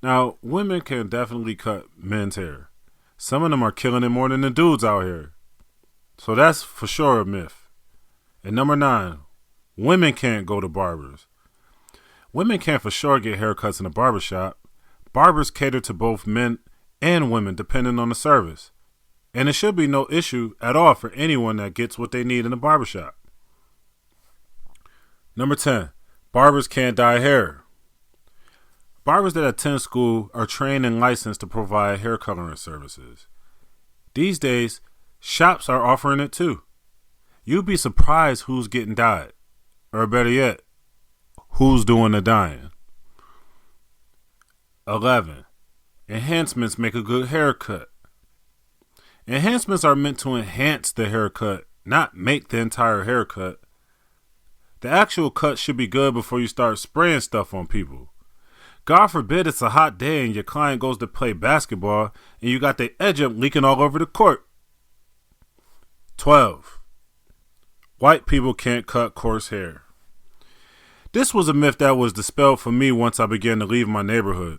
Now, women can definitely cut men's hair. Some of them are killing it more than the dudes out here. So that's for sure a myth. And number 9. Women can't go to barbers. Women can for sure get haircuts in a barbershop. Barbers cater to both men and women depending on the service. And it should be no issue at all for anyone that gets what they need in a barbershop. Number 10. Barbers can't dye hair. Barbers that attend school are trained and licensed to provide hair coloring services. These days, shops are offering it too. You'd be surprised who's getting dyed. Or better yet, who's doing the dyeing. 11. Enhancements make a good haircut. Enhancements are meant to enhance the haircut, not make the entire haircut. The actual cut should be good before you start spraying stuff on people. God forbid it's a hot day and your client goes to play basketball and you got the edge up leaking all over the court. 12. White people can't cut coarse hair. This was a myth that was dispelled for me once I began to leave my neighborhood.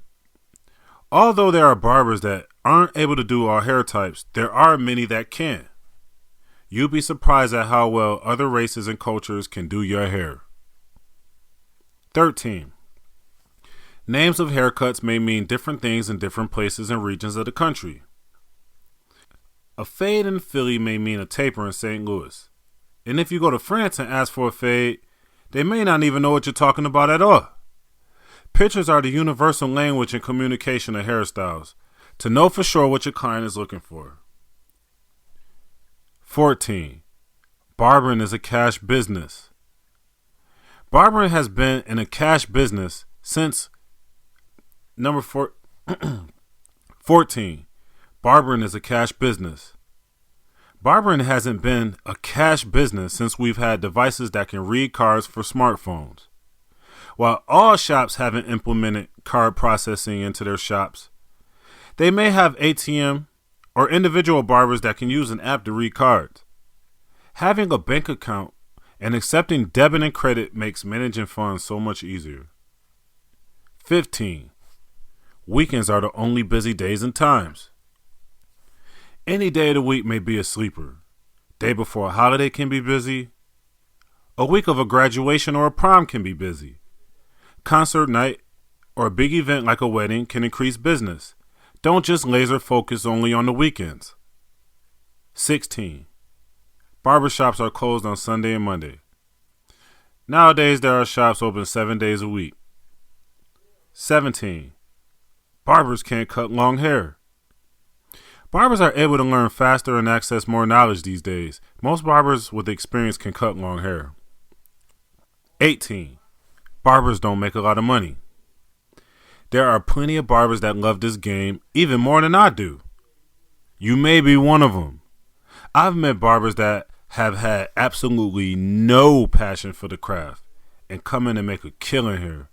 Although there are barbers that aren't able to do all hair types, there are many that can. You'd be surprised at how well other races and cultures can do your hair. 13. Names of haircuts may mean different things in different places and regions of the country. A fade in Philly may mean a taper in St. Louis. And if you go to France and ask for a fade, they may not even know what you're talking about at all. Pictures are the universal language in communication of hairstyles, to know for sure what your client is looking for. 14. Barbering is a cash business. Barbering has been in a cash business since 14. Barbering is a cash business. Barbering hasn't been a cash business since we've had devices that can read cards for smartphones. While all shops haven't implemented card processing into their shops, they may have ATM or individual barbers that can use an app to read cards. Having a bank account and accepting debit and credit makes managing funds so much easier. 15. Weekends are the only busy days and times. Any day of the week may be a sleeper. Day before a holiday can be busy. A week of a graduation or a prom can be busy. Concert night or a big event like a wedding can increase business. Don't just laser focus only on the weekends. 16. Barbershops are closed on Sunday and Monday. Nowadays, there are shops open 7 days a week. 17. Barbers can't cut long hair. Barbers are able to learn faster and access more knowledge these days. Most barbers with experience can cut long hair. 18. Barbers don't make a lot of money. There are plenty of barbers that love this game even more than I do. You may be one of them. I've met barbers that have had absolutely no passion for the craft and come in and make a killing here.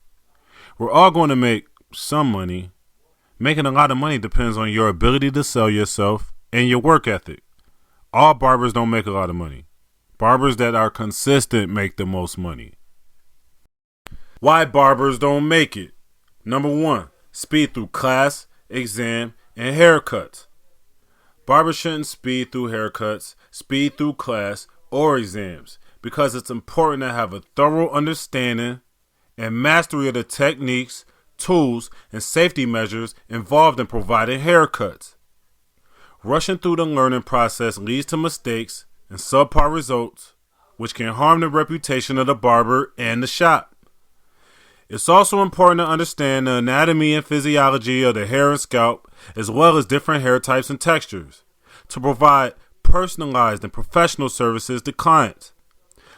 We're all going to make some money. Making a lot of money depends on your ability to sell yourself and your work ethic. All barbers don't make a lot of money. Barbers that are consistent make the most money. Why barbers don't make it? Number 1, speed through class, exam, and haircuts. Barbers shouldn't speed through haircuts, speed through class, or exams because it's important to have a thorough understanding and mastery of the techniques, tools, and safety measures involved in providing haircuts. Rushing through the learning process leads to mistakes and subpar results, which can harm the reputation of the barber and the shop. It's also important to understand the anatomy and physiology of the hair and scalp, as well as different hair types and textures, to provide personalized and professional services to clients.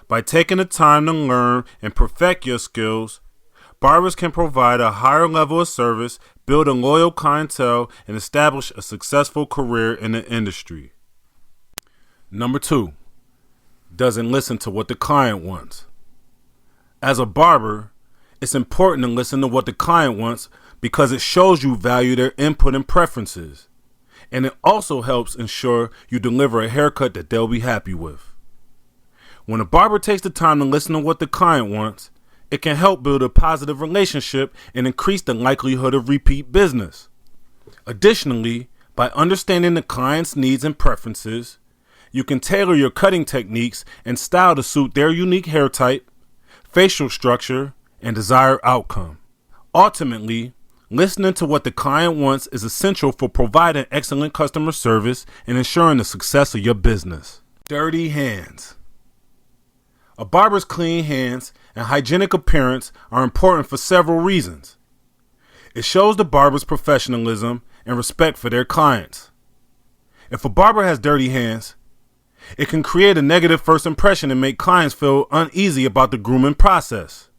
By taking the time to learn and perfect your skills, barbers can provide a higher level of service build a loyal clientele, and establish a successful career in the industry. Number 2, doesn't listen to what the client wants. As a barber, it's important to listen to what the client wants because it shows you value their input and preferences. And it also helps ensure you deliver a haircut that they'll be happy with. When a barber takes the time to listen to what the client wants, it can help build a positive relationship and increase the likelihood of repeat business. Additionally, by understanding the client's needs and preferences, you can tailor your cutting techniques and style to suit their unique hair type, facial structure, and desired outcome. Ultimately, listening to what the client wants is essential for providing excellent customer service and ensuring the success of your business. Dirty hands. A barber's clean hands and hygienic appearance are important for several reasons. It shows the barber's professionalism and respect for their clients. If a barber has dirty hands, it can create a negative first impression and make clients feel uneasy about the grooming process.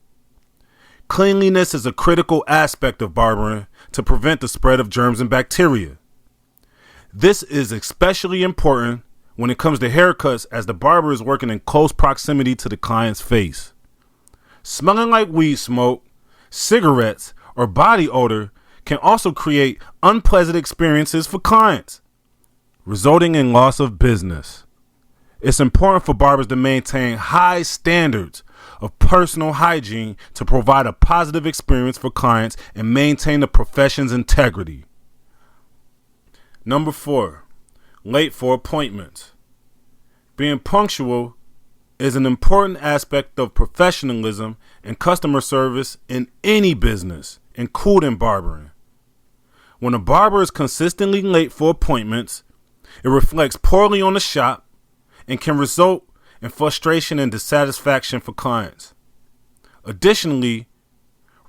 Cleanliness is a critical aspect of barbering to prevent the spread of germs and bacteria. This is especially important when it comes to haircuts, as the barber is working in close proximity to the client's face. Smelling like weed smoke, cigarettes, or body odor can also create unpleasant experiences for clients, resulting in loss of business. It's important for barbers to maintain high standards of personal hygiene to provide a positive experience for clients and maintain the profession's integrity. Number 4, late for appointments. Being punctual is an important aspect of professionalism and customer service in any business, including barbering. When a barber is consistently late for appointments, it reflects poorly on the shop and can result in frustration and dissatisfaction for clients. Additionally,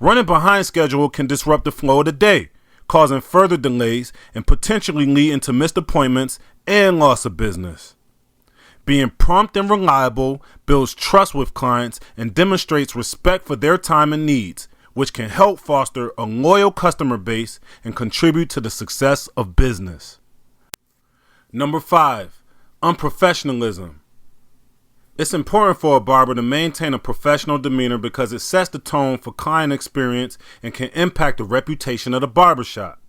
running behind schedule can disrupt the flow of the day, causing further delays and potentially leading to missed appointments and loss of business. Being prompt and reliable builds trust with clients and demonstrates respect for their time and needs, which can help foster a loyal customer base and contribute to the success of business. Number 5, unprofessionalism. It's important for a barber to maintain a professional demeanor because it sets the tone for client experience and can impact the reputation of the barbershop.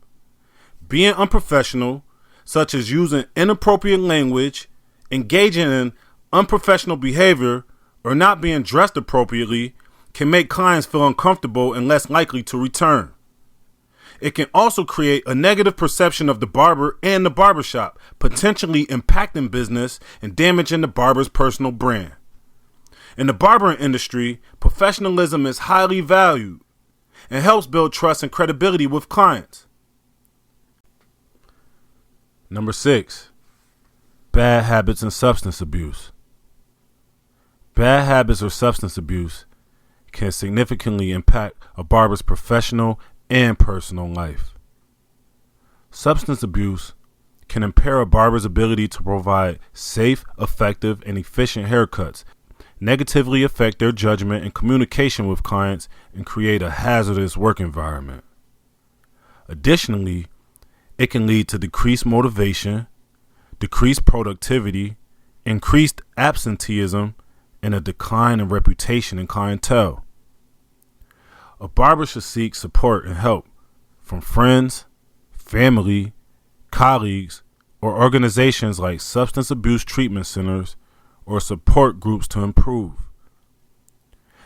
Being unprofessional, such as using inappropriate language, engaging in unprofessional behavior, or not being dressed appropriately, can make clients feel uncomfortable and less likely to return. It can also create a negative perception of the barber and the barbershop, potentially impacting business and damaging the barber's personal brand. In the barbering industry, professionalism is highly valued and helps build trust and credibility with clients. Number 6, bad habits and substance abuse. Bad habits or substance abuse can significantly impact a barber's professional and personal life. Substance abuse can impair a barber's ability to provide safe, effective, and efficient haircuts, negatively affect their judgment and communication with clients, and create a hazardous work environment. Additionally, it can lead to decreased motivation, decreased productivity, increased absenteeism, and a decline in reputation and clientele. A barber should seek support and help from friends, family, colleagues, or organizations like substance abuse treatment centers or support groups to improve.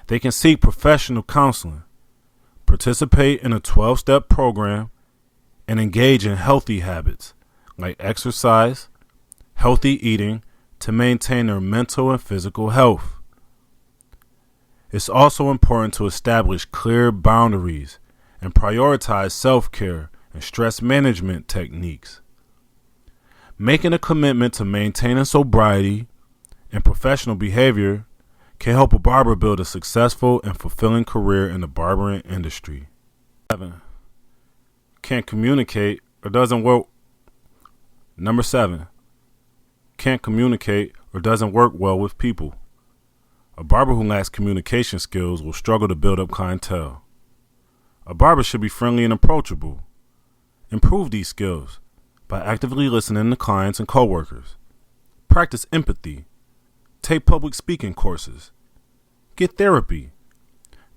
They can seek professional counseling, participate in a 12-step program, and engage in healthy habits like exercise, healthy eating to maintain their mental and physical health. It's also important to establish clear boundaries and prioritize self-care and stress management techniques. Making a commitment to maintaining sobriety and professional behavior can help a barber build a successful and fulfilling career in the barbering industry. 7, can't communicate or doesn't work. Number 7, can't communicate or doesn't work well with people. A barber who lacks communication skills will struggle to build up clientele. A barber should be friendly and approachable, Improve these skills by actively listening to clients and coworkers. Practice empathy. Take public speaking courses. Get therapy.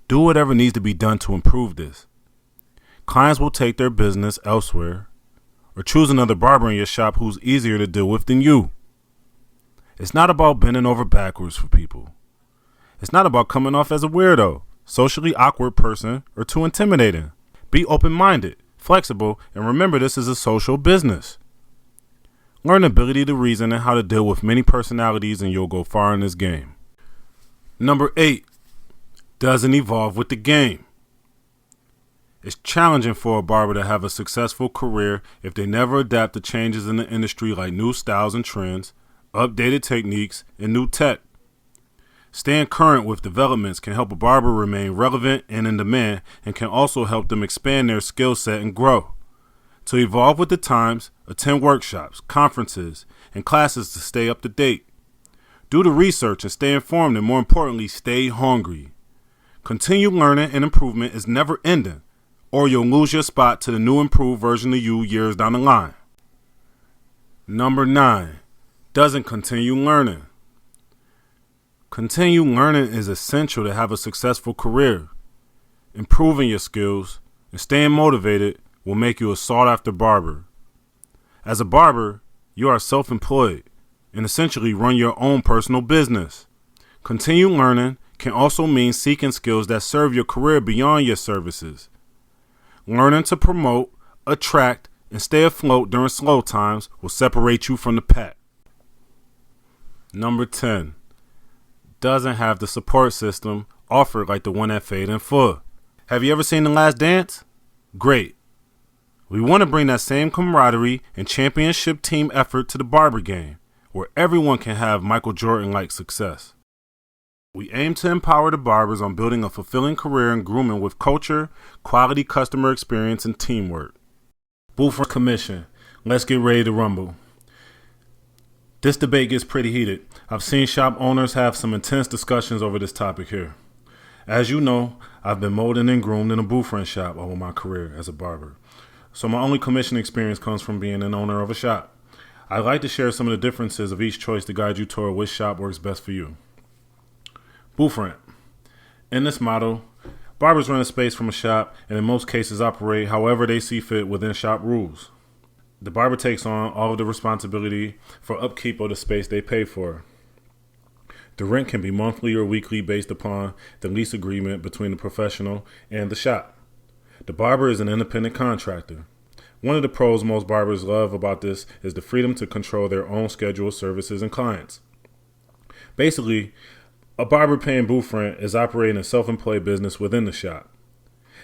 Do whatever needs to be done to improve this. Clients will take their business elsewhere or choose another barber in your shop who's easier to deal with than you. It's not about bending over backwards for people. It's not about coming off as a weirdo, socially awkward person, or too intimidating. Be open-minded, flexible, and remember this is a social business. Learn the ability to reason and how to deal with many personalities and you'll go far in this game. Number 8, doesn't evolve with the game. It's challenging for a barber to have a successful career if they never adapt to changes in the industry like new styles and trends, updated techniques, and new tech. Staying current with developments can help a barber remain relevant and in demand and can also help them expand their skill set and grow. To evolve with the times, attend workshops, conferences, and classes to stay up to date. Do the research and stay informed, and more importantly, stay hungry. Continued learning and improvement is never ending, or you'll lose your spot to the new improved version of you years down the line. Number 9, doesn't continue learning. Continue learning is essential to have a successful career. Improving your skills and staying motivated will make you a sought-after barber. As a barber, you are self-employed and essentially run your own personal business. Continue learning can also mean seeking skills that serve your career beyond your services. Learning to promote, attract, and stay afloat during slow times will separate you from the pack. Number 10, doesn't have the support system offered like the one at Fade in Full. Have you ever seen The Last Dance? Great. We want to bring that same camaraderie and championship team effort to the barber game, where everyone can have Michael Jordan-like success. We aim to empower the barbers on building a fulfilling career in grooming with culture, quality customer experience, and teamwork. Booth for commission. Let's get ready to rumble. This debate gets pretty heated. I've seen shop owners have some intense discussions over this topic here. As you know, I've been molded and groomed in a booth rent shop over my career as a barber. So my only commission experience comes from being an owner of a shop. I'd like to share some of the differences of each choice to guide you toward which shop works best for you. Booth rent. In this model, barbers rent a space from a shop and in most cases operate however they see fit within shop rules. The barber takes on all of the responsibility for upkeep of the space they pay for. The rent can be monthly or weekly based upon the lease agreement between the professional and the shop. The barber is an independent contractor. One of the pros most barbers love about this is the freedom to control their own schedule, services, and clients. Basically, a barber paying booth rent is operating a self-employed business within the shop.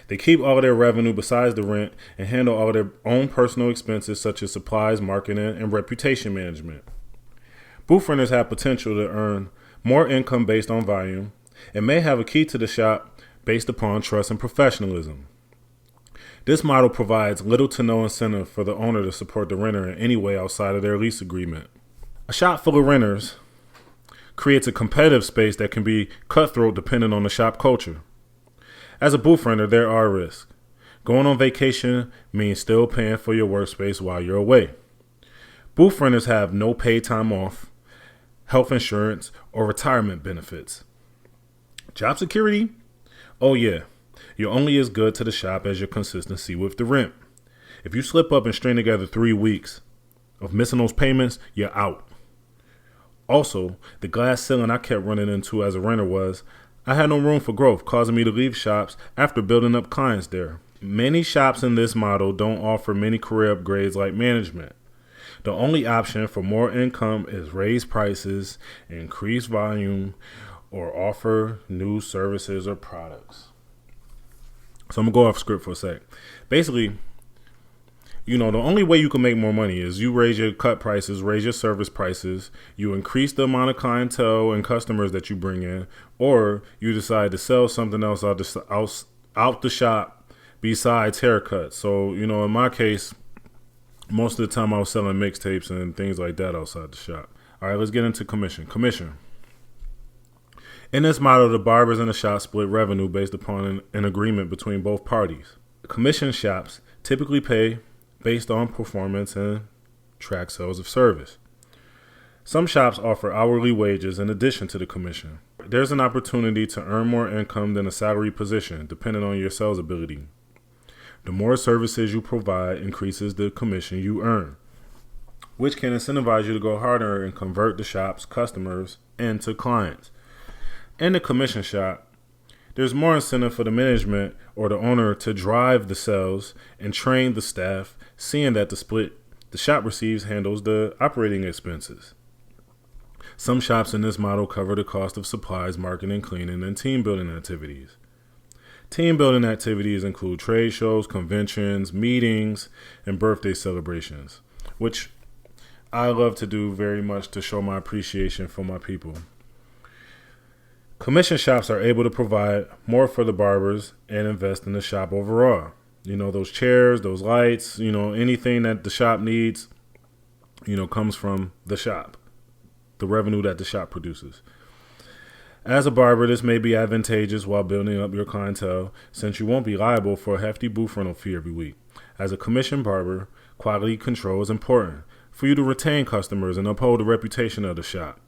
They keep all of their revenue besides the rent and handle all of their own personal expenses such as supplies, marketing, and reputation management. Booth renters have potential to earn more income based on volume and may have a key to the shop based upon trust and professionalism. This model provides little to no incentive for the owner to support the renter in any way outside of their lease agreement. A shop full of renters creates a competitive space that can be cutthroat depending on the shop culture. As a booth renter, there are risks. Going on vacation means still paying for your workspace while you're away. Booth renters have no paid time off, health insurance, or retirement benefits. Job security? Oh yeah, you're only as good to the shop as your consistency with the rent. If you slip up and string together 3 weeks of missing those payments, you're out. Also, the glass ceiling I kept running into as a renter was I had no room for growth, causing me to leave shops after building up clients there. Many shops in this model don't offer many career upgrades like management. The only option for more income is raise prices, increase volume, or offer new services or products. So I'm going to go off script for a sec. Basically, the only way you can make more money is you raise your cut prices, raise your service prices, you increase the amount of clientele and customers that you bring in, or you decide to sell something else out the shop besides haircuts. So, in my case, most of the time I was selling mixtapes and things like that outside the shop. All right, let's get into commission. Commission. In this model, the barbers and the shop split revenue based upon an agreement between both parties. Commission shops typically pay based on performance and track sales of service. Some shops offer hourly wages in addition to the commission. There's an opportunity to earn more income than a salary position, depending on your sales ability. The more services you provide increases the commission you earn, which can incentivize you to go harder and convert the shop's customers into clients. In the commission shop, there's more incentive for the management or the owner to drive the sales and train the staff, seeing that the split the shop receives handles the operating expenses. Some shops in this model cover the cost of supplies, marketing, cleaning, and team building activities. Team building activities include trade shows, conventions, meetings, and birthday celebrations, which I love to do very much to show my appreciation for my people. Commission shops are able to provide more for the barbers and invest in the shop overall. Those chairs, those lights, anything that the shop needs, comes from the shop. The revenue that the shop produces. As a barber, this may be advantageous while building up your clientele, since you won't be liable for a hefty booth rental fee every week. As a commissioned barber, quality control is important for you to retain customers and uphold the reputation of the shop.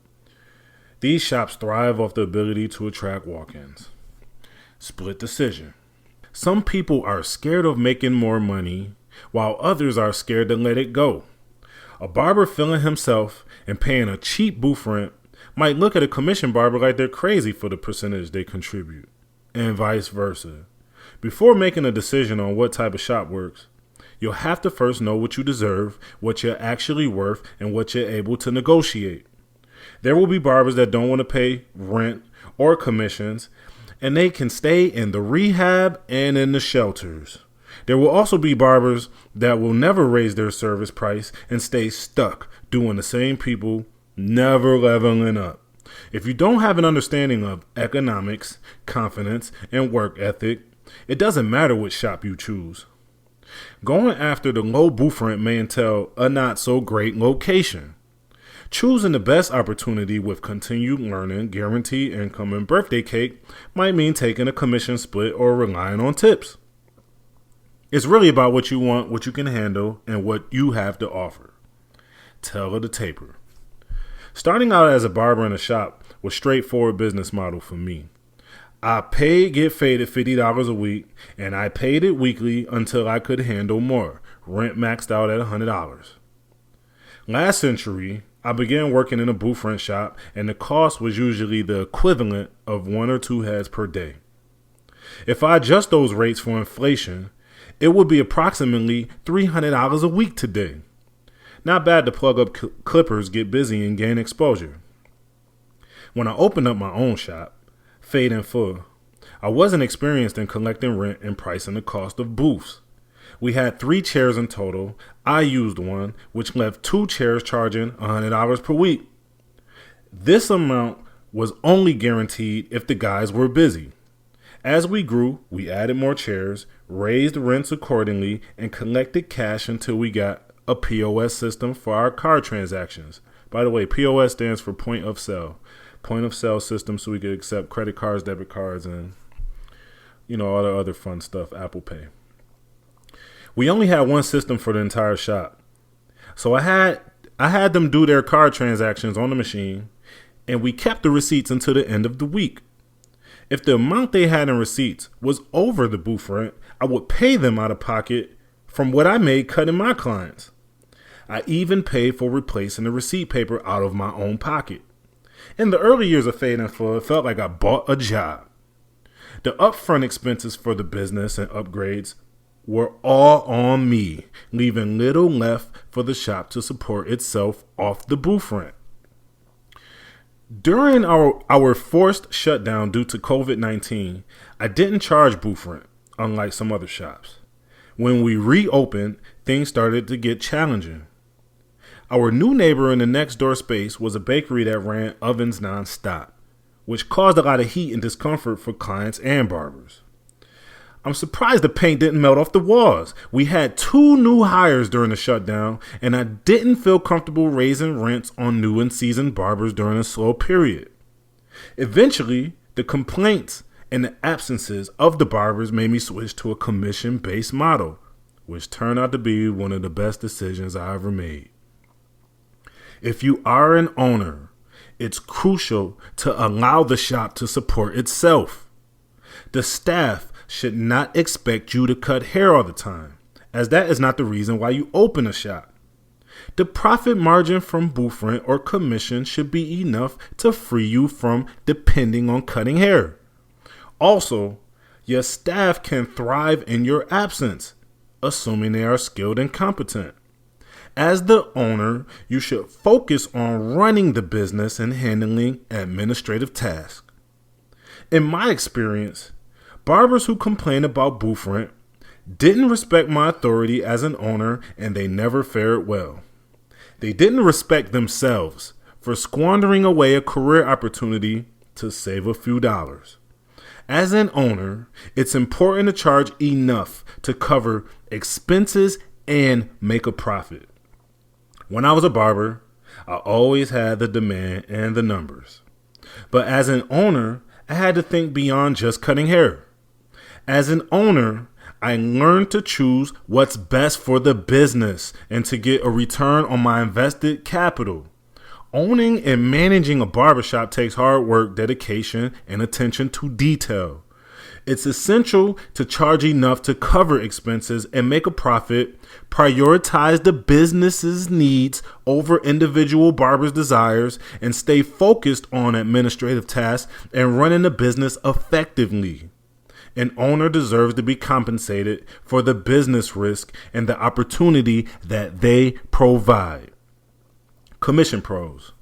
These shops thrive off the ability to attract walk-ins. Split decision. Some people are scared of making more money, while others are scared to let it go. A barber feeling himself and paying a cheap booth rent might look at a commission barber like they're crazy for the percentage they contribute, and vice versa. Before making a decision on what type of shop works, you'll have to first know what you deserve, what you're actually worth, and what you're able to negotiate. There will be barbers that don't want to pay rent or commissions, and they can stay in the rehab and in the shelters. There will also be barbers that will never raise their service price and stay stuck doing the same people, never leveling up. If you don't have an understanding of economics, confidence, and work ethic, it doesn't matter what shop you choose. Going after the low booth rent may entail a not so great location. Choosing the best opportunity with continued learning, guaranteed income, and birthday cake might mean taking a commission split or relying on tips. It's really about what you want, what you can handle, and what you have to offer. Tell of the taper. Starting out as a barber in a shop was a straightforward business model for me. I get paid at $50 a week, and I paid it weekly until I could handle more. Rent maxed out at $100. Last century, I began working in a booth rent shop, and the cost was usually the equivalent of 1 or 2 heads per day. If I adjust those rates for inflation, it would be approximately $300 a week today. Not bad to plug up clippers, get busy, and gain exposure. When I opened up my own shop, Fade and Full, I wasn't experienced in collecting rent and pricing the cost of booths. We had 3 chairs in total. I used one, which left 2 chairs charging $100 per week. This amount was only guaranteed if the guys were busy. As we grew, we added more chairs, raised rents accordingly, and collected cash until we got a POS system for our card transactions. By the way, POS stands for point of sale. Point of sale system, so we could accept credit cards, debit cards, and all the other fun stuff, Apple Pay. We only had one system for the entire shop. So I had them do their card transactions on the machine, and we kept the receipts until the end of the week. If the amount they had in receipts was over the booth rent, I would pay them out of pocket from what I made cutting my clients. I even paid for replacing the receipt paper out of my own pocket. In the early years of Fade and Full, it felt like I bought a job. The upfront expenses for the business and upgrades were all on me, leaving little left for the shop to support itself off the booth rent. During our forced shutdown due to COVID-19, I didn't charge booth rent, unlike some other shops. When we reopened, things started to get challenging. Our new neighbor in the next door space was a bakery that ran ovens nonstop, which caused a lot of heat and discomfort for clients and barbers. I'm surprised the paint didn't melt off the walls. We had 2 new hires during the shutdown, and I didn't feel comfortable raising rents on new and seasoned barbers during a slow period. Eventually, the complaints and the absences of the barbers made me switch to a commission-based model, which turned out to be one of the best decisions I ever made. If you are an owner, it's crucial to allow the shop to support itself. The staff should not expect you to cut hair all the time, as that is not the reason why you open a shop. The profit margin from blueprint or commission should be enough to free you from depending on cutting hair. Also, your staff can thrive in your absence, assuming they are skilled and competent. As the owner, you should focus on running the business and handling administrative tasks. In my experience, barbers who complain about blueprint didn't respect my authority as an owner, and they never fared well. They didn't respect themselves for squandering away a career opportunity to save a few dollars. As an owner, it's important to charge enough to cover expenses and make a profit. When I was a barber, I always had the demand and the numbers. But as an owner, I had to think beyond just cutting hair. As an owner, I learned to choose what's best for the business and to get a return on my invested capital. Owning and managing a barbershop takes hard work, dedication, and attention to detail. It's essential to charge enough to cover expenses and make a profit, prioritize the business's needs over individual barbers' desires, and stay focused on administrative tasks and running the business effectively. An owner deserves to be compensated for the business risk and the opportunity that they provide. Commission pros: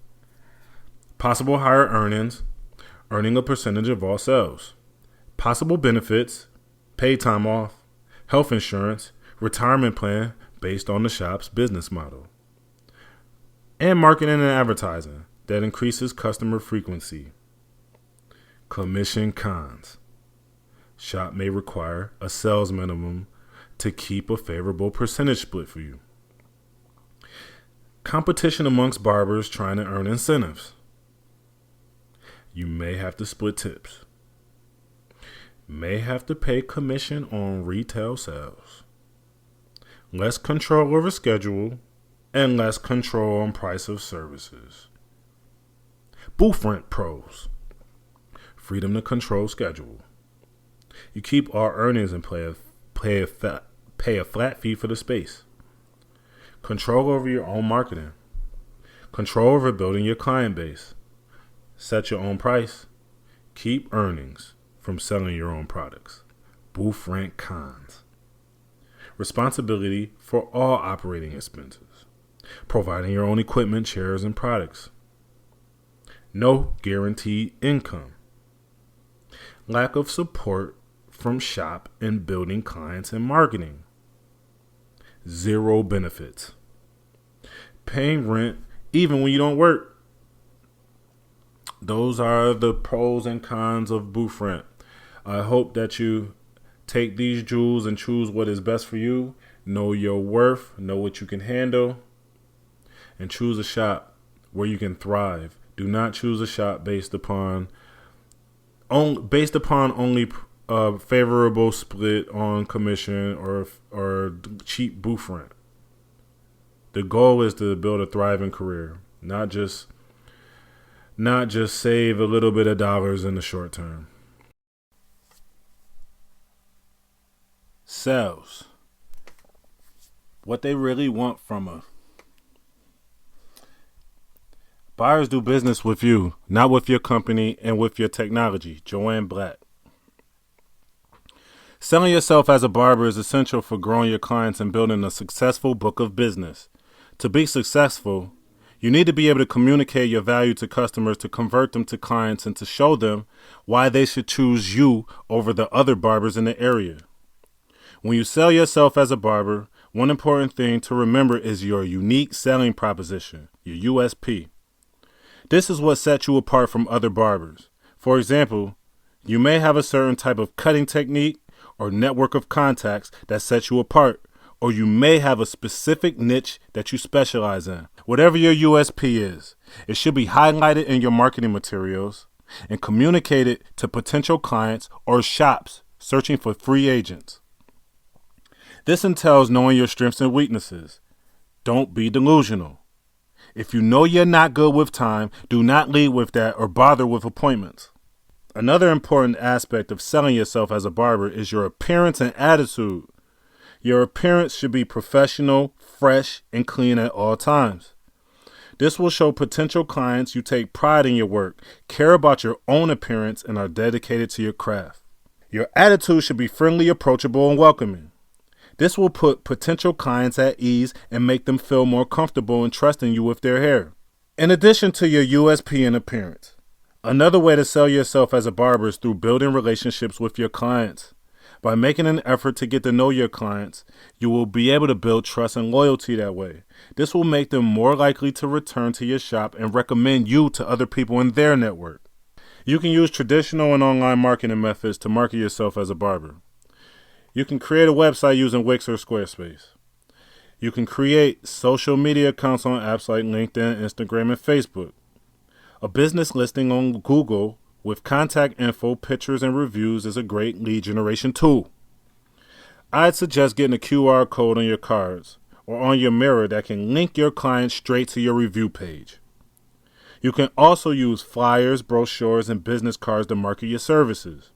possible higher earnings, earning a percentage of all sales. Possible benefits: paid time off, health insurance, retirement plan based on the shop's business model. And marketing and advertising that increases customer frequency. Commission cons: shop may require a sales minimum to keep a favorable percentage split for you. Competition amongst barbers trying to earn incentives. You may have to split tips. May have to pay commission on retail sales. Less control over schedule and less control on price of services. Blueprint pros: freedom to control schedule. You keep all earnings and pay a flat fee for the space. Control over your own marketing. Control over building your client base. Set your own price. Keep earnings from selling your own products. Blueprint cons: responsibility for all operating expenses. Providing your own equipment, chairs, and products. No guaranteed income. Lack of support from shop in building clients and marketing. Zero benefits. Paying rent even when you don't work. Those are the pros and cons of Blueprint. I hope that you take these jewels and choose what is best for you. Know your worth, know what you can handle, and choose a shop where you can thrive. Do not choose a shop based upon only favorable split on commission or cheap Blueprint. The goal is to build a thriving career, not just save a little bit of dollars in the short term. Sales: what they really want from us. Buyers do business with you, not with your company and with your technology. Joanne Black. Selling yourself as a barber is essential for growing your clients and building a successful book of business. To be successful, you need to be able to communicate your value to customers, to convert them to clients, and to show them why they should choose you over the other barbers in the area. When you sell yourself as a barber, one important thing to remember is your unique selling proposition, your USP. This is what sets you apart from other barbers. For example, you may have a certain type of cutting technique or network of contacts that sets you apart, or you may have a specific niche that you specialize in. Whatever your USP is, it should be highlighted in your marketing materials and communicated to potential clients or shops searching for free agents. This entails knowing your strengths and weaknesses. Don't be delusional. If you know you're not good with time, do not lead with that or bother with appointments. Another important aspect of selling yourself as a barber is your appearance and attitude. Your appearance should be professional, fresh, and clean at all times. This will show potential clients you take pride in your work, care about your own appearance, and are dedicated to your craft. Your attitude should be friendly, approachable, and welcoming. This will put potential clients at ease and make them feel more comfortable in trusting you with their hair. In addition to your USP and appearance, another way to sell yourself as a barber is through building relationships with your clients. By making an effort to get to know your clients, you will be able to build trust and loyalty that way. This will make them more likely to return to your shop and recommend you to other people in their network. You can use traditional and online marketing methods to market yourself as a barber. You can create a website using Wix or Squarespace. You can create social media accounts on apps like LinkedIn, Instagram, and Facebook. A business listing on Google with contact info, pictures, and reviews is a great lead generation tool. I'd suggest getting a QR code on your cards or on your mirror that can link your client straight to your review page. You can also use flyers, brochures, and business cards to market your services.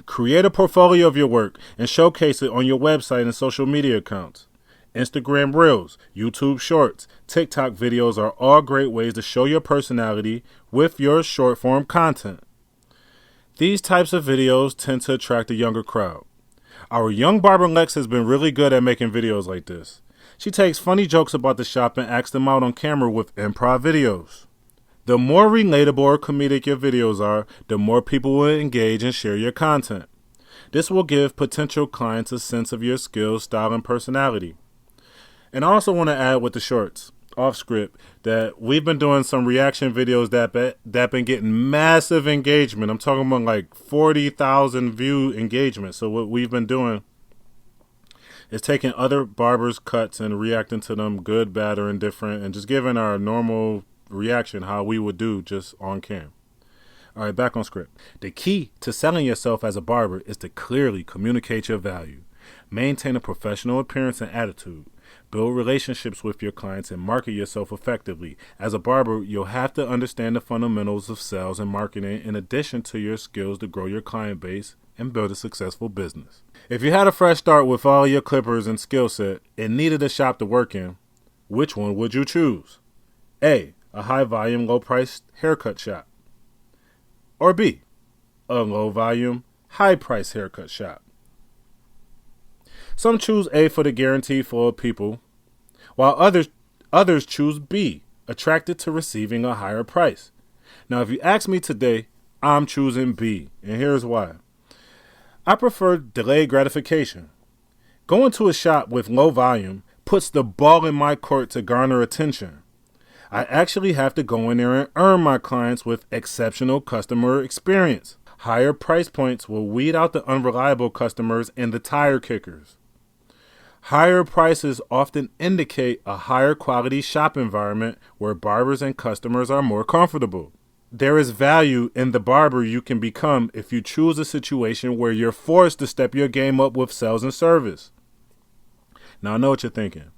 Create a portfolio of your work and showcase it on your website and social media accounts. Instagram Reels, YouTube Shorts, TikTok videos are all great ways to show your personality with your short-form content. These types of videos tend to attract a younger crowd. Our young barber Lex has been really good at making videos like this. She takes funny jokes about the shop and acts them out on camera with improv videos. The more relatable or comedic your videos are, the more people will engage and share your content. This will give potential clients a sense of your skills, style, and personality. And I also want to add with the shorts, off script, that we've been doing some reaction videos that been getting massive engagement. I'm talking about like 40,000 view engagement. So what we've been doing is taking other barbers' cuts and reacting to them, good, bad, or indifferent, and just giving our normal reaction how we would do just on cam. All right, back on script. The key to selling yourself as a barber is to clearly communicate your value. Maintain a professional appearance and attitude. Build relationships with your clients and market yourself effectively. As a barber, you'll have to understand the fundamentals of sales and marketing in addition to your skills to grow your client base and build a successful business. If you had a fresh start with all your clippers and skill set and needed a shop to work in, which one would you choose? A high volume, low price haircut shop. Or B, a low volume, high price haircut shop. Some choose A for the guaranteed flow of people, while others choose B, attracted to receiving a higher price. Now, if you ask me today, I'm choosing B, and here's why. I prefer delayed gratification. Going to a shop with low volume puts the ball in my court to garner attention. I actually have to go in there and earn my clients with exceptional customer experience. Higher price points will weed out the unreliable customers and the tire kickers. Higher prices often indicate a higher quality shop environment where barbers and customers are more comfortable. There is value in the barber you can become if you choose a situation where you're forced to step your game up with sales and service. Now I know what you're thinking.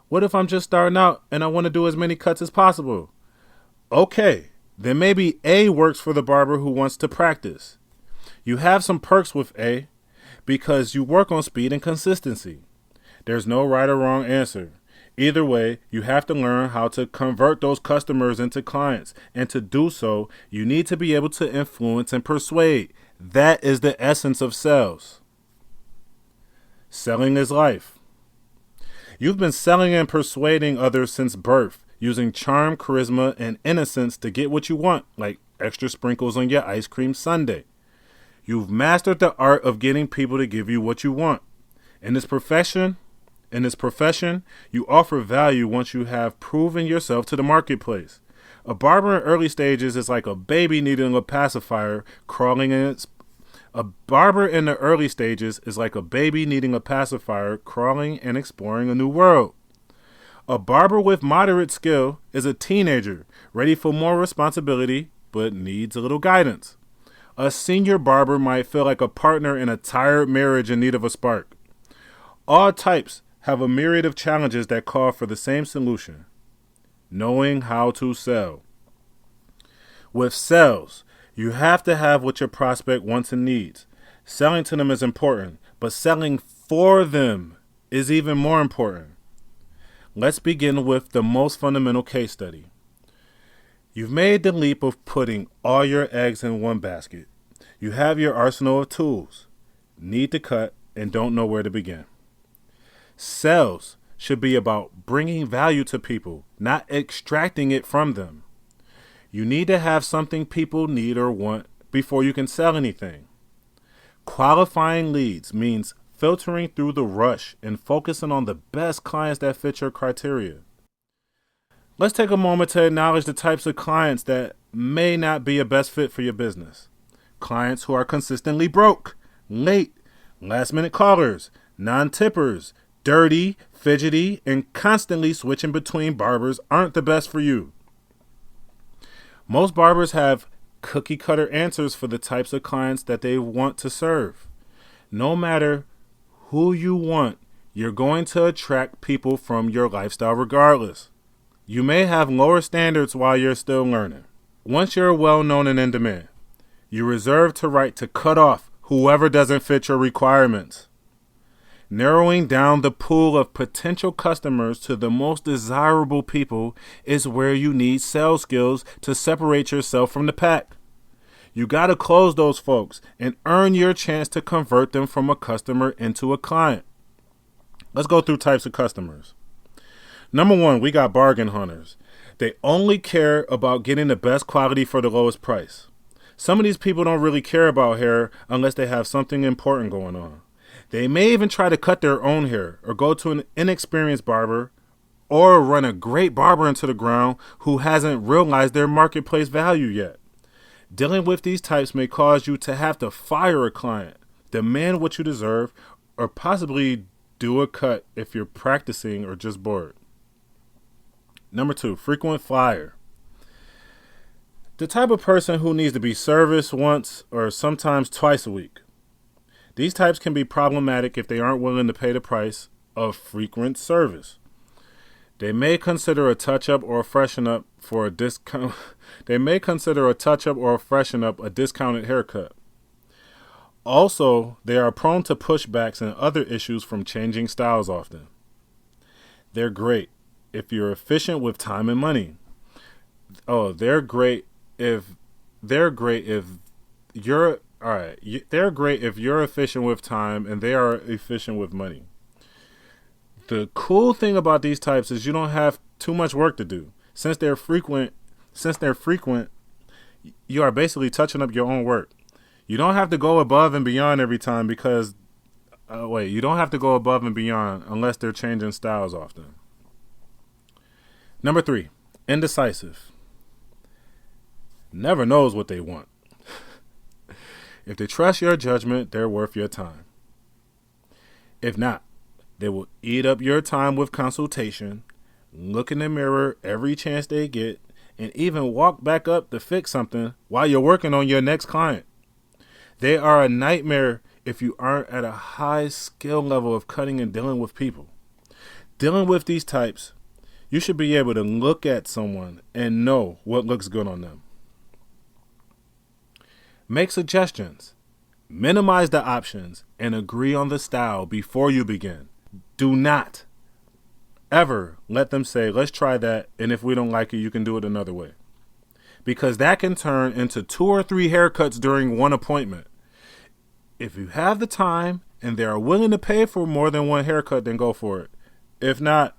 What if I'm just starting out and I want to do as many cuts as possible? Okay, then maybe A works for the barber who wants to practice. You have some perks with A because you work on speed and consistency. There's no right or wrong answer. Either way, you have to learn how to convert those customers into clients. And to do so, you need to be able to influence and persuade. That is the essence of sales. Selling is life. You've been selling and persuading others since birth, using charm, charisma, and innocence to get what you want, like extra sprinkles on your ice cream sundae. You've mastered the art of getting people to give you what you want. In this profession, you offer value once you have proven yourself to the marketplace. A barber in early stages is like a baby needing a pacifier crawling in its A barber in the early stages is like a baby needing a pacifier, crawling and exploring a new world. A barber with moderate skill is a teenager, ready for more responsibility, but needs a little guidance. A senior barber might feel like a partner in a tired marriage in need of a spark. All types have a myriad of challenges that call for the same solution: knowing how to sell. With sales, you have to have what your prospect wants and needs. Selling to them is important, but selling for them is even more important. Let's begin with the most fundamental case study. You've made the leap of putting all your eggs in one basket. You have your arsenal of tools, need to cut, and don't know where to begin. Sales should be about bringing value to people, not extracting it from them. You need to have something people need or want before you can sell anything. Qualifying leads means filtering through the rush and focusing on the best clients that fit your criteria. Let's take a moment to acknowledge the types of clients that may not be a best fit for your business. Clients who are consistently broke, late, last-minute callers, non-tippers, dirty, fidgety, and constantly switching between barbers aren't the best for you. Most barbers have cookie-cutter answers for the types of clients that they want to serve. No matter who you want, you're going to attract people from your lifestyle regardless. You may have lower standards while you're still learning. Once you're well known and in demand, you reserve the right to cut off whoever doesn't fit your requirements. Narrowing down the pool of potential customers to the most desirable people is where you need sales skills to separate yourself from the pack. You got to close those folks and earn your chance to convert them from a customer into a client. Let's go through types of customers. Number one, we got bargain hunters. They only care about getting the best quality for the lowest price. Some of these people don't really care about hair unless they have something important going on. They may even try to cut their own hair or go to an inexperienced barber or run a great barber into the ground who hasn't realized their marketplace value yet. Dealing with these types may cause you to have to fire a client, demand what you deserve, or possibly do a cut if you're practicing or just bored. Number two, frequent flyer. The type of person who needs to be serviced once or sometimes twice a week. These types can be problematic if they aren't willing to pay the price of frequent service. They may consider a touch-up or a freshen up for a discount. They may consider a touch-up or a freshen up a discounted haircut. Also, they are prone to pushbacks and other issues from changing styles often. They're great if you're efficient with time and money. They're great if you're efficient with time and they are efficient with money. The cool thing about these types is you don't have too much work to do. Since they're frequent, you are basically touching up your own work. You don't have to go above and beyond every time you don't have to go above and beyond unless they're changing styles often. Number three, indecisive. Never knows what they want. If they trust your judgment, they're worth your time. If not, they will eat up your time with consultation, look in the mirror every chance they get, and even walk back up to fix something while you're working on your next client. They are a nightmare if you aren't at a high skill level of cutting and dealing with people. Dealing with these types, you should be able to look at someone and know what looks good on them. Make suggestions, minimize the options, and agree on the style before you begin. Do not ever let them say, let's try that, and if we don't like it, you can do it another way. Because that can turn into 2 or 3 haircuts during one appointment. If you have the time and they are willing to pay for more than one haircut, then go for it. If not,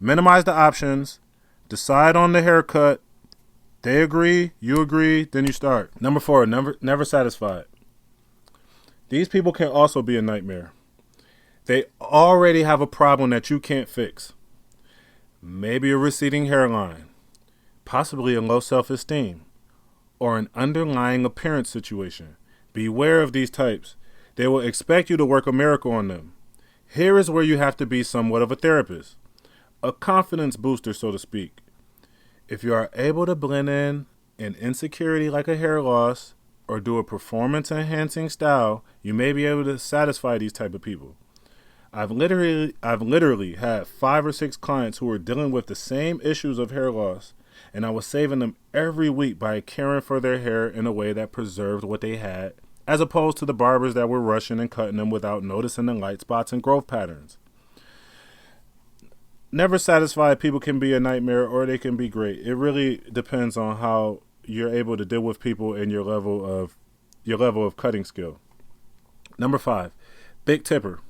minimize the options, decide on the haircut. They agree, you agree, then you start. Number 4, never satisfied. These people can also be a nightmare. They already have a problem that you can't fix. Maybe a receding hairline, possibly a low self-esteem, or an underlying appearance situation. Beware of these types. They will expect you to work a miracle on them. Here is where you have to be somewhat of a therapist, a confidence booster, so to speak. If you are able to blend in an insecurity like a hair loss or do a performance-enhancing style, you may be able to satisfy these type of people. I've literally had 5 or 6 clients who were dealing with the same issues of hair loss, and I was saving them every week by caring for their hair in a way that preserved what they had, as opposed to the barbers that were rushing and cutting them without noticing the light spots and growth patterns. Never satisfied people can be a nightmare or they can be great. It really depends on how you're able to deal with people and your level of cutting skill. Number 5, big tipper.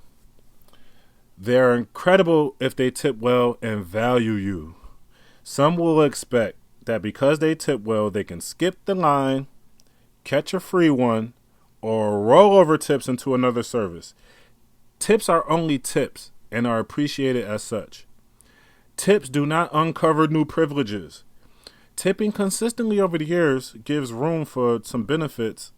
They're incredible if they tip well and value you. Some will expect that because they tip well, they can skip the line, catch a free one, or roll over tips into another service. Tips are only tips and are appreciated as such. Tips do not uncover new privileges. Tipping consistently over the years gives room for some benefits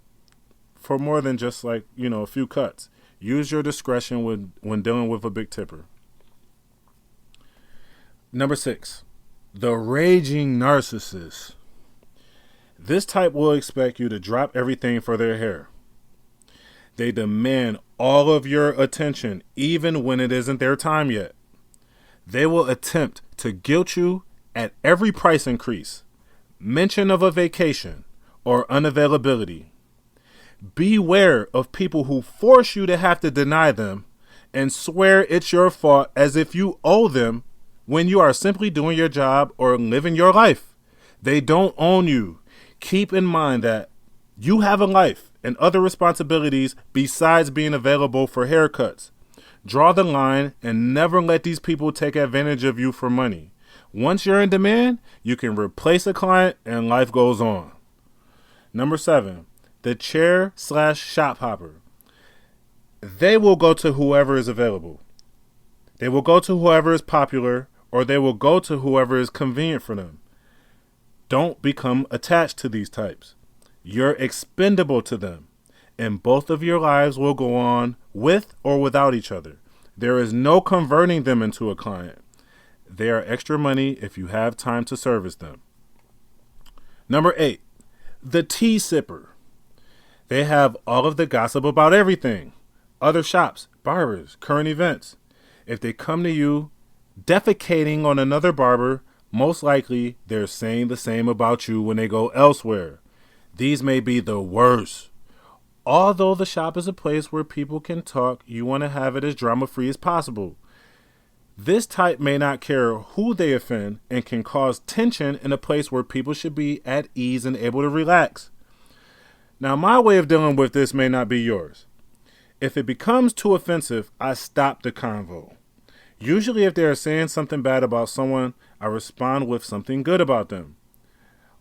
for more than just a few cuts. Use your discretion when dealing with a big tipper. Number 6, the raging narcissist. This type will expect you to drop everything for their hair. They demand all of your attention, even when it isn't their time yet. They will attempt to guilt you at every price increase, mention of a vacation, or unavailability. Beware of people who force you to have to deny them and swear it's your fault as if you owe them when you are simply doing your job or living your life. They don't own you. Keep in mind that you have a life and other responsibilities besides being available for haircuts. Draw the line and never let these people take advantage of you for money. Once you're in demand, you can replace a client and life goes on. Number 7, the chair/shop hopper. They will go to whoever is available. They will go to whoever is popular, or they will go to whoever is convenient for them. Don't become attached to these types. You're expendable to them, and both of your lives will go on with or without each other. There is no converting them into a client. They are extra money if you have time to service them. Number 8, the tea sipper. They have all of the gossip about everything. Other shops, barbers, current events. If they come to you defecating on another barber, most likely they're saying the same about you when they go elsewhere. These may be the worst. Although the shop is a place where people can talk, you want to have it as drama-free as possible. This type may not care who they offend and can cause tension in a place where people should be at ease and able to relax. Now, my way of dealing with this may not be yours. If it becomes too offensive, I stop the convo. Usually if they are saying something bad about someone, I respond with something good about them.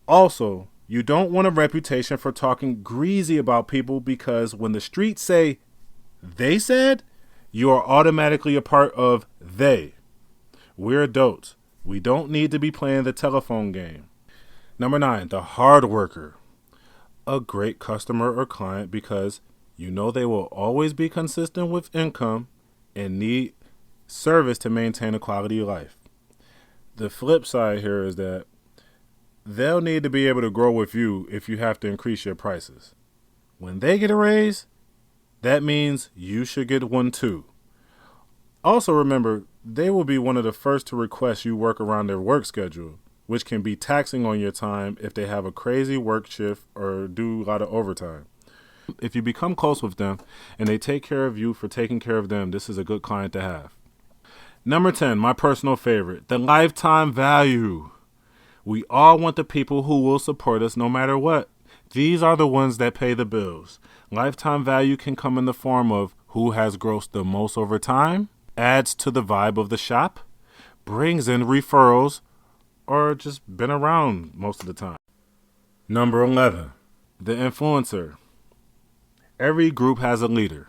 Also, you don't want a reputation for talking greasy about people because when the streets say, they said, you are automatically a part of they. We're adults. We don't need to be playing the telephone game. Number 9, the hard worker. A great customer or client because you know they will always be consistent with income and need service to maintain a quality of life. The flip side here is that they'll need to be able to grow with you if you have to increase your prices. When they get a raise, that means you should get one too. Also remember, they will be one of the first to request you work around their work schedule, which can be taxing on your time if they have a crazy work shift or do a lot of overtime. If you become close with them and they take care of you for taking care of them, this is a good client to have. Number 10, my personal favorite, the lifetime value. We all want the people who will support us no matter what. These are the ones that pay the bills. Lifetime value can come in the form of who has grossed the most over time, adds to the vibe of the shop, brings in referrals, or just been around most of the time. Number 11, the influencer. Every group has a leader.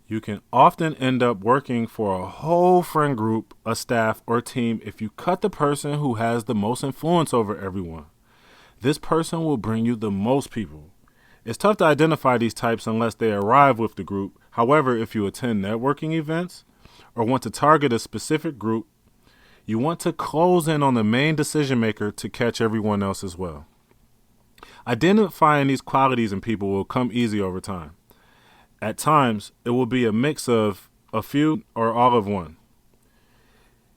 You can often end up working for a whole friend group, a staff, or team if you cut the person who has the most influence over everyone. This person will bring you the most people. It's tough to identify these types unless they arrive with the group. However, if you attend networking events or want to target a specific group, you want to close in on the main decision maker to catch everyone else as well. Identifying these qualities in people will come easy over time. At times, it will be a mix of a few, or all of one.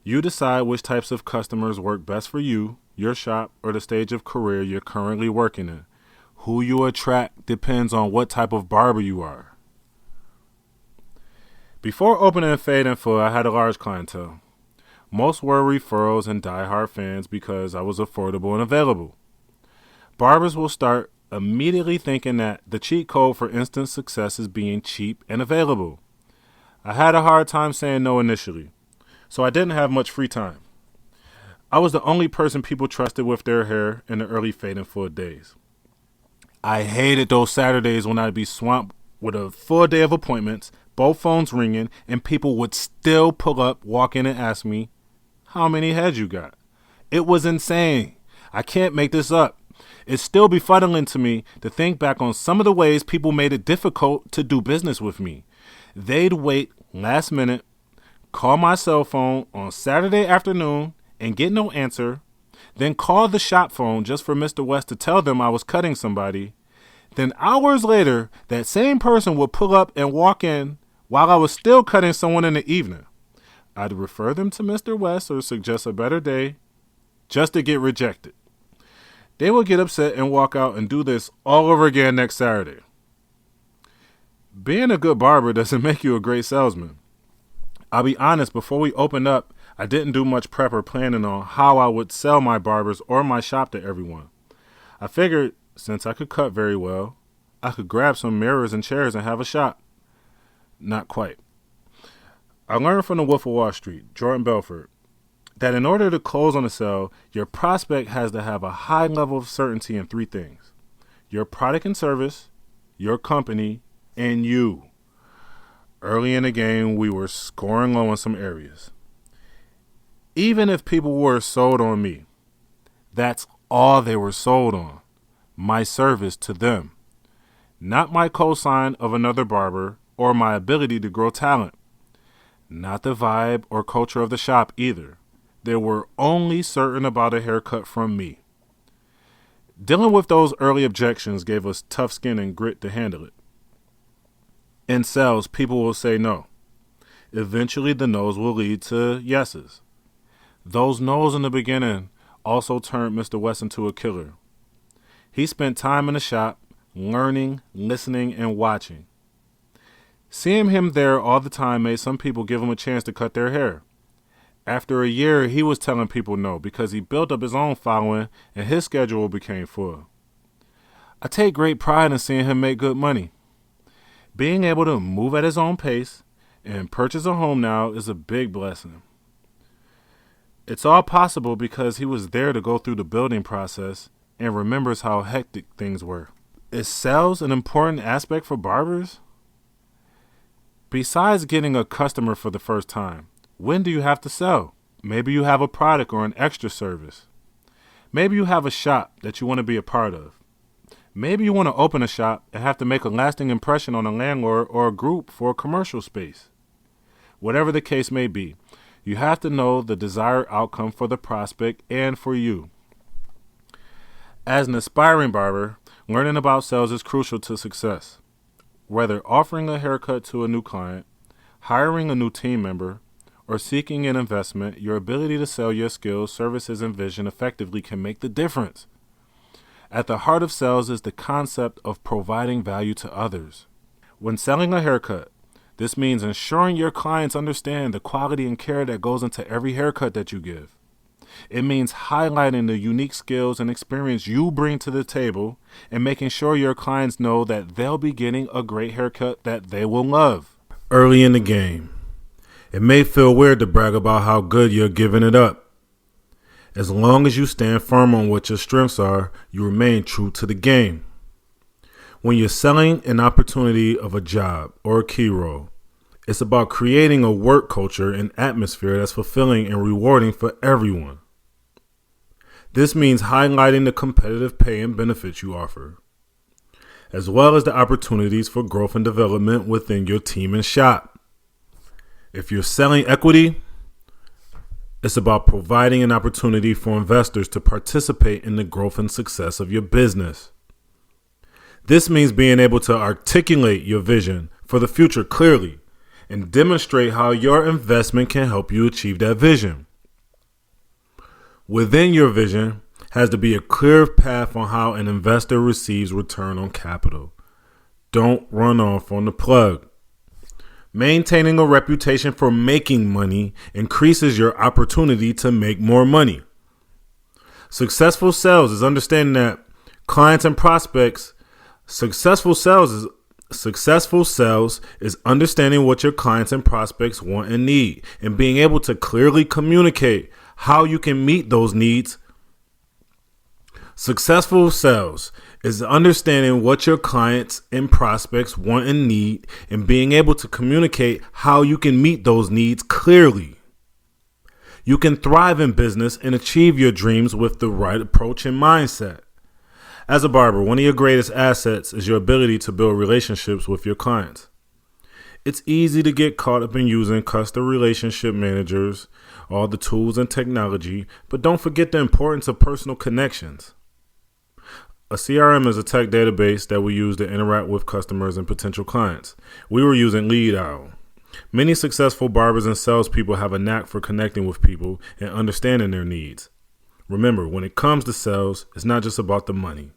You decide which types of customers work best for you, your shop, or the stage of career you're currently working in. Who you attract depends on what type of barber you are. Before opening Fade and Full, I had a large clientele. Most were referrals and diehard fans because I was affordable and available. Barbers will start immediately thinking that the cheat code for instant success is being cheap and available. I had a hard time saying no initially, so I didn't have much free time. I was the only person people trusted with their hair in the early Fade and Full days. I hated those Saturdays when I'd be swamped with a full day of appointments, both phones ringing, and people would still pull up, walk in, and ask me, "How many heads you got?" It was insane. I can't make this up. It's still befuddling to me to think back on some of the ways people made it difficult to do business with me. They'd wait last minute, call my cell phone on Saturday afternoon and get no answer, then call the shop phone just for Mr. West to tell them I was cutting somebody. Then hours later, that same person would pull up and walk in while I was still cutting someone in the evening. I'd refer them to Mr. West or suggest a better day just to get rejected. They would get upset and walk out and do this all over again next Saturday. Being a good barber doesn't make you a great salesman. I'll be honest, before we opened up, I didn't do much prep or planning on how I would sell my barbers or my shop to everyone. I figured since I could cut very well, I could grab some mirrors and chairs and have a shop. Not quite. I learned from the Wolf of Wall Street, Jordan Belfort, that in order to close on a sale, your prospect has to have a high level of certainty in three things: your product and service, your company, and you. Early in the game, we were scoring low in some areas. Even if people were sold on me, that's all they were sold on: my service to them, not my cosign of another barber or my ability to grow talent, not the vibe or culture of the shop either. They were only certain about a haircut from me. Dealing with those early objections gave us tough skin and grit to handle it. In sales, people will say no. Eventually, the no's will lead to yeses. Those no's in the beginning also turned Mr. West into a killer. He spent time in the shop, learning, listening, and watching. Seeing him there all the time made some people give him a chance to cut their hair. After a year, he was telling people no because he built up his own following and his schedule became full. I take great pride in seeing him make good money. Being able to move at his own pace and purchase a home now is a big blessing. It's all possible because he was there to go through the building process and remembers how hectic things were. Is sales an important aspect for barbers? Besides getting a customer for the first time, when do you have to sell? Maybe you have a product or an extra service. Maybe you have a shop that you want to be a part of. Maybe you want to open a shop and have to make a lasting impression on a landlord or a group for a commercial space. Whatever the case may be, you have to know the desired outcome for the prospect and for you. As an aspiring barber, learning about sales is crucial to success. Whether offering a haircut to a new client, hiring a new team member, or seeking an investment, your ability to sell your skills, services, and vision effectively can make the difference. At the heart of sales is the concept of providing value to others. When selling a haircut, this means ensuring your clients understand the quality and care that goes into every haircut that you give. It means highlighting the unique skills and experience you bring to the table and making sure your clients know that they'll be getting a great haircut that they will love. Early in the game, it may feel weird to brag about how good you're giving it up. As long as you stand firm on what your strengths are, you remain true to the game. When you're selling an opportunity of a job or a key role, it's about creating a work culture and atmosphere that's fulfilling and rewarding for everyone. This means highlighting the competitive pay and benefits you offer, as well as the opportunities for growth and development within your team and shop. If you're selling equity, it's about providing an opportunity for investors to participate in the growth and success of your business. This means being able to articulate your vision for the future clearly and demonstrate how your investment can help you achieve that vision. Within your vision has to be a clear path on how an investor receives return on capital. Don't run off on the plug. Maintaining a reputation for making money increases your opportunity to make more money. Successful sales is understanding that clients and prospects. Successful sales is understanding what your clients and prospects want and need, and being able to clearly communicate how you can meet those needs. Successful sales is understanding what your clients and prospects want and need, and being able to communicate how you can meet those needs clearly. You can thrive in business and achieve your dreams with the right approach and mindset. As a barber, one of your greatest assets is your ability to build relationships with your clients. It's easy to get caught up in using custom relationship managers, all the tools and technology, but don't forget the importance of personal connections. A CRM is a tech database that we use to interact with customers and potential clients. We were using Lead Owl. Many successful barbers and salespeople have a knack for connecting with people and understanding their needs. Remember, when it comes to sales, it's not just about the money.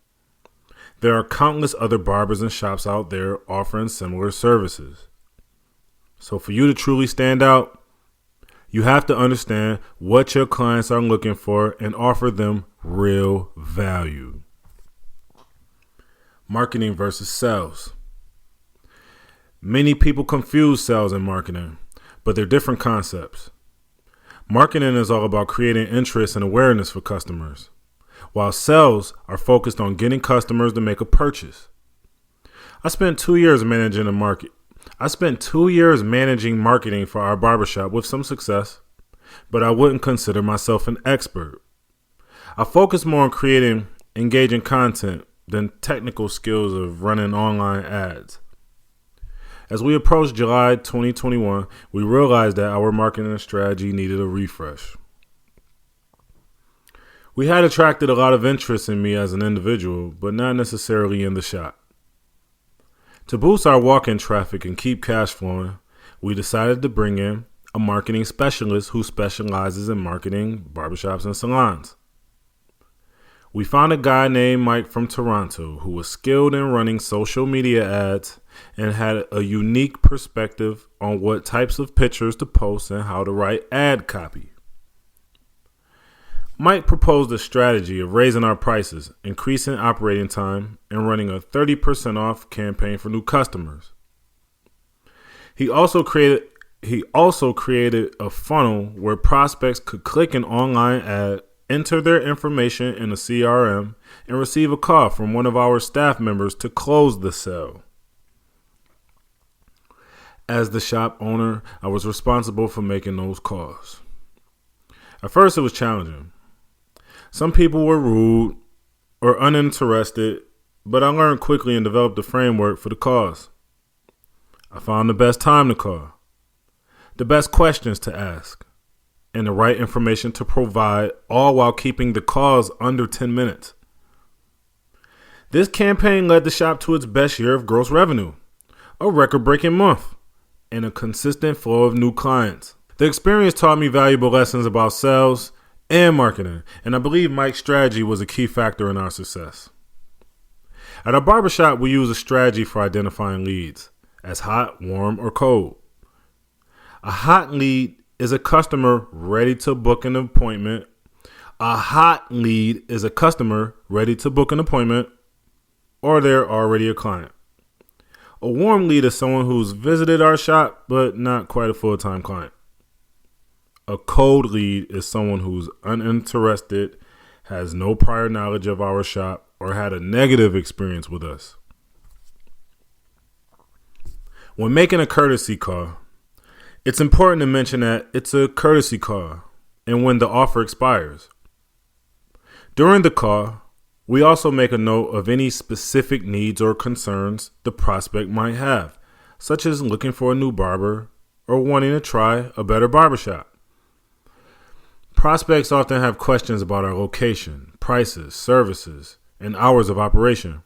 There are countless other barbers and shops out there offering similar services. So for you to truly stand out, you have to understand what your clients are looking for and offer them real value. Marketing versus sales. Many people confuse sales and marketing, but they're different concepts. Marketing is all about creating interest and awareness for customers, while sales are focused on getting customers to make a purchase. I spent 2 years managing marketing for our barbershop with some success, but I wouldn't consider myself an expert. I focus more on creating engaging content than technical skills of running online ads. As we approached July 2021, we realized that our marketing strategy needed a refresh. We had attracted a lot of interest in me as an individual, but not necessarily in the shop. To boost our walk-in traffic and keep cash flowing, we decided to bring in a marketing specialist who specializes in marketing barbershops and salons. We found a guy named Mike from Toronto who was skilled in running social media ads and had a unique perspective on what types of pictures to post and how to write ad copy. Mike proposed a strategy of raising our prices, increasing operating time, and running a 30% off campaign for new customers. He also created a funnel where prospects could click an online ad, enter their information in a CRM, and receive a call from one of our staff members to close the sale. As the shop owner, I was responsible for making those calls. At first, it was challenging. Some people were rude or uninterested, but I learned quickly and developed a framework for the calls. I found the best time to call, the best questions to ask, and the right information to provide, all while keeping the calls under 10 minutes. This campaign led the shop to its best year of gross revenue, a record-breaking month, and a consistent flow of new clients. The experience taught me valuable lessons about sales and marketing, and I believe Mike's strategy was a key factor in our success. At our barbershop, we use a strategy for identifying leads as hot, warm, or cold. A hot lead is a customer ready to book an appointment. A hot lead is a customer ready to book an appointment, or they're already a client. A warm lead is someone who's visited our shop, but not quite a full-time client. A cold lead is someone who's uninterested, has no prior knowledge of our shop, or had a negative experience with us. When making a courtesy call, it's important to mention that it's a courtesy call and when the offer expires. During the call, we also make a note of any specific needs or concerns the prospect might have, such as looking for a new barber or wanting to try a better barbershop. Prospects often have questions about our location, prices, services, and hours of operation.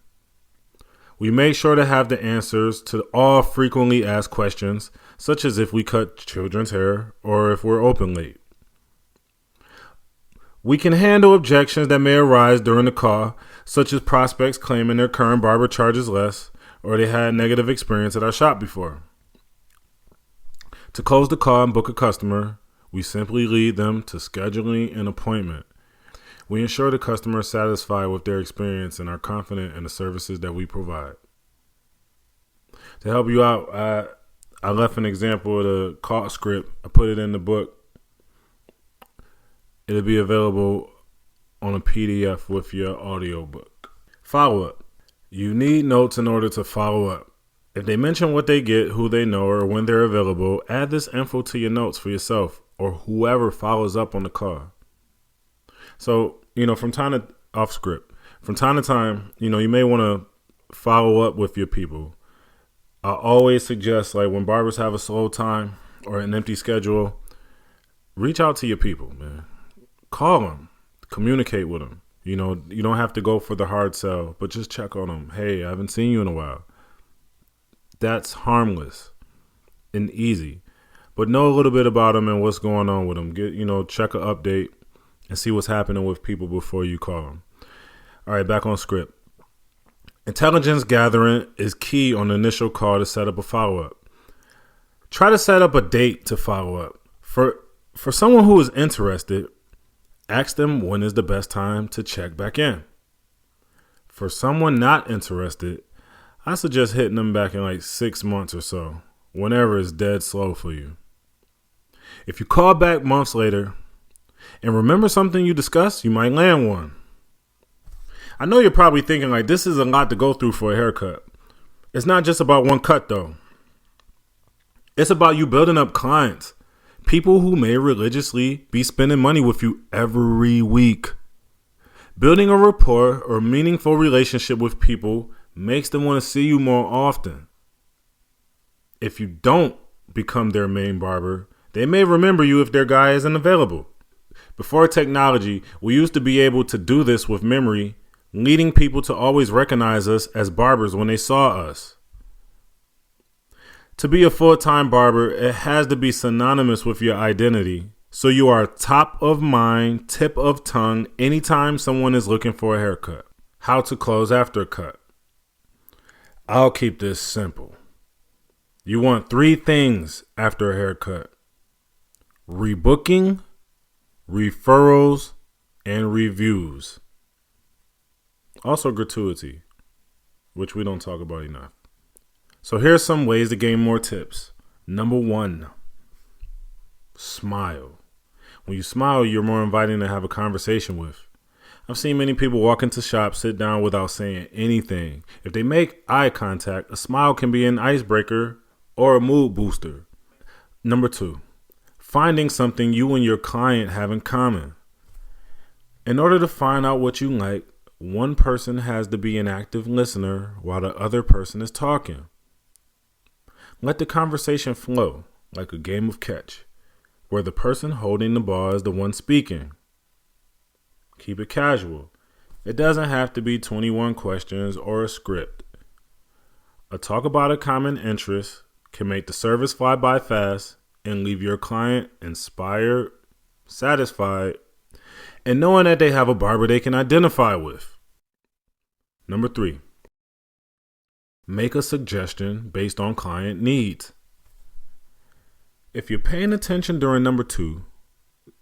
We make sure to have the answers to all frequently asked questions such as if we cut children's hair or if we're open late. We can handle objections that may arise during the call, such as prospects claiming their current barber charges less or they had negative experience at our shop before. To close the call and book a customer, we simply lead them to scheduling an appointment. We ensure the customer is satisfied with their experience and are confident in the services that we provide. To help you out, I left an example of the call script. I put it in the book. It'll be available on a PDF with your audiobook. Follow-up. You need notes in order to follow up. If they mention what they get, who they know, or when they're available, add this info to your notes for yourself or whoever follows up on the call. So, from time to time, you may want to follow up with your people. I always suggest, like, when barbers have a slow time or an empty schedule, reach out to your people, man. Call them, communicate with them. You don't have to go for the hard sell, but just check on them. Hey, I haven't seen you in a while. That's harmless and easy, but know a little bit about them and what's going on with them. Check an update and see what's happening with people before you call them. All right, back on script. Intelligence gathering is key on the initial call to set up a follow-up. Try to set up a date to follow up. For someone who is interested, ask them when is the best time to check back in. For someone not interested, I suggest hitting them back in like 6 months or so, whenever it's dead slow for you. If you call back months later and remember something you discussed, you might land one. I know you're probably thinking like this is a lot to go through for a haircut. It's not just about one cut though. It's about you building up clients, people who may religiously be spending money with you every week. Building a rapport or meaningful relationship with people makes them want to see you more often. If you don't become their main barber, they may remember you if their guy isn't available. Before technology, we used to be able to do this with memory, leading people to always recognize us as barbers when they saw us. To be a full-time barber, it has to be synonymous with your identity, so you are top of mind, tip of tongue anytime someone is looking for a haircut. How to close after a cut. I'll keep this simple. You want 3 things after a haircut: rebooking, referrals, and reviews. Also gratuity, which we don't talk about enough. So here's some ways to gain more tips. Number 1, smile. When you smile, you're more inviting to have a conversation with. I've seen many people walk into shops, sit down without saying anything. If they make eye contact, a smile can be an icebreaker or a mood booster. Number 2, finding something you and your client have in common. In order to find out what you like, one person has to be an active listener while the other person is talking. Let the conversation flow like a game of catch, where the person holding the ball is the one speaking. Keep it casual. It doesn't have to be 21 questions or a script. A talk about a common interest can make the service fly by fast and leave your client inspired, satisfied, and knowing that they have a barber they can identify with. Number 3, make a suggestion based on client needs. If you're paying attention during number 2,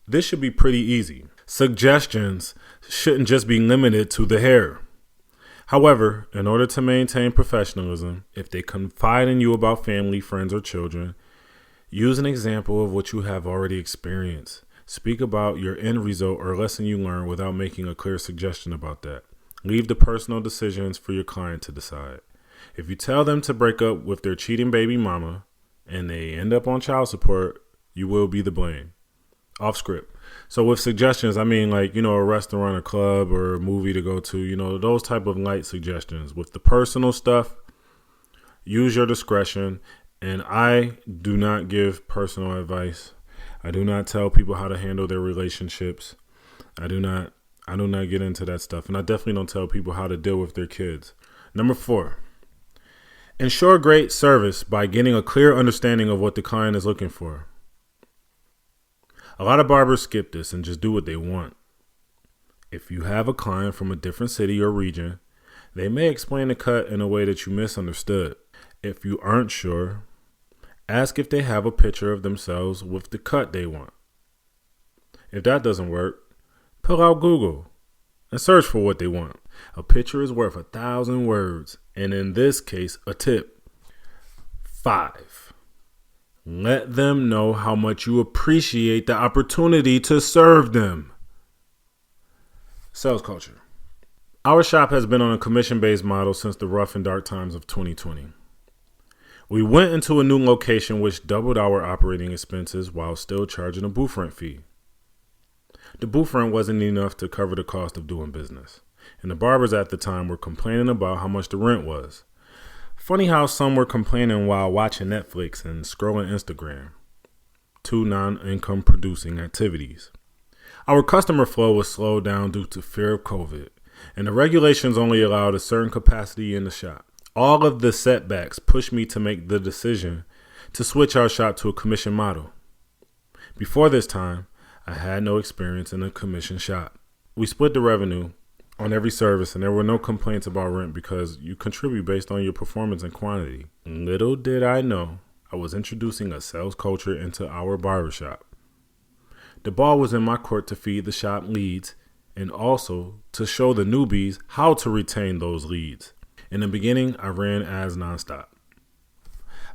this should be pretty easy. Suggestions shouldn't just be limited to the hair. However, in order to maintain professionalism, if they confide in you about family, friends, or children, use an example of what you have already experienced. Speak about your end result or lesson you learned without making a clear suggestion about that. Leave the personal decisions for your client to decide. If you tell them to break up with their cheating baby mama and they end up on child support, you will be the blame. Off script. So with suggestions, I mean like, a restaurant, a club, or a movie to go to, those type of light suggestions. With the personal stuff, use your discretion. And I do not give personal advice. I do not tell people how to handle their relationships. I do not get into that stuff. And I definitely don't tell people how to deal with their kids. Number 4, Ensure great service by getting a clear understanding of what the client is looking for. A lot of barbers skip this and just do what they want. If you have a client from a different city or region, they may explain the cut in a way that you misunderstood. If you aren't sure, ask if they have a picture of themselves with the cut they want. If that doesn't work, pull out Google and search for what they want. A picture is worth 1,000 words, and in this case, a tip. 5. Let them know how much you appreciate the opportunity to serve them. Sales culture. Our shop has been on a commission-based model since the rough and dark times of 2020. We went into a new location which doubled our operating expenses while still charging a booth rent fee. The booth rent wasn't enough to cover the cost of doing business, and the barbers at the time were complaining about how much the rent was. Funny how some were complaining while watching Netflix and scrolling Instagram. 2 non-income producing activities. Our customer flow was slowed down due to fear of COVID, and the regulations only allowed a certain capacity in the shop. All of the setbacks pushed me to make the decision to switch our shop to a commission model. Before this time, I had no experience in a commission shop. We split the revenue on every service, and there were no complaints about rent because you contribute based on your performance and quantity. Little did I know, I was introducing a sales culture into our barbershop. The ball was in my court to feed the shop leads and also to show the newbies how to retain those leads. In the beginning, I ran ads nonstop.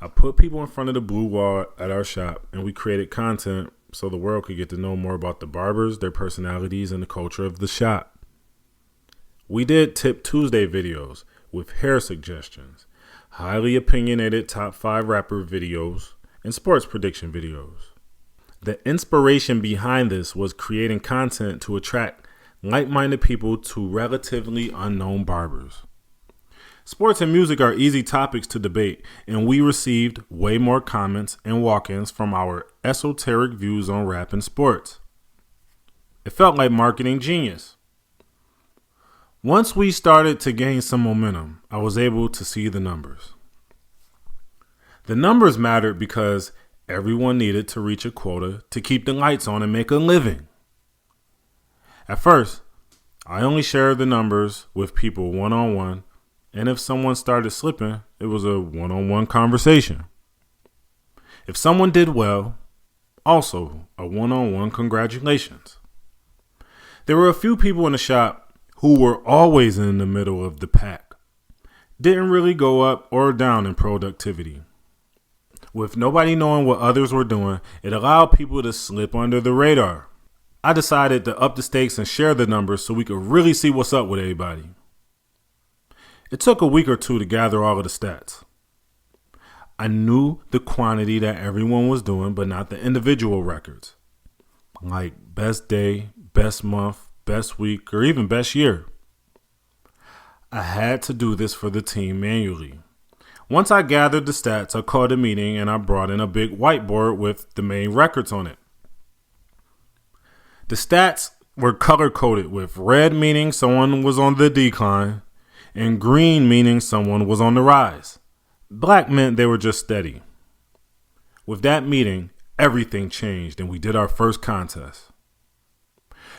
I put people in front of the blue wall at our shop, and we created content so the world could get to know more about the barbers, their personalities, and the culture of the shop. We did Tip Tuesday videos with hair suggestions, highly opinionated top 5 rapper videos, and sports prediction videos. The inspiration behind this was creating content to attract like-minded people to relatively unknown barbers. Sports and music are easy topics to debate, and we received way more comments and walk-ins from our esoteric views on rap and sports. It felt like marketing genius. Once we started to gain some momentum, I was able to see the numbers. The numbers mattered because everyone needed to reach a quota to keep the lights on and make a living. At first, I only shared the numbers with people one-on-one, and if someone started slipping, it was a one-on-one conversation. If someone did well, also a one-on-one congratulations. There were a few people in the shop who were always in the middle of the pack, didn't really go up or down in productivity. With nobody knowing what others were doing, it allowed people to slip under the radar. I decided to up the stakes and share the numbers so we could really see what's up with everybody. It took a week or two to gather all of the stats. I knew the quantity that everyone was doing, but not the individual records, like best day, best month, best week, or even best year. I had to do this for the team manually. Once I gathered the stats, I called a meeting and I brought in a big whiteboard with the main records on it. The stats were color-coded with red meaning someone was on the decline and green meaning someone was on the rise. Black meant they were just steady. With that meeting, everything changed and we did our first contest.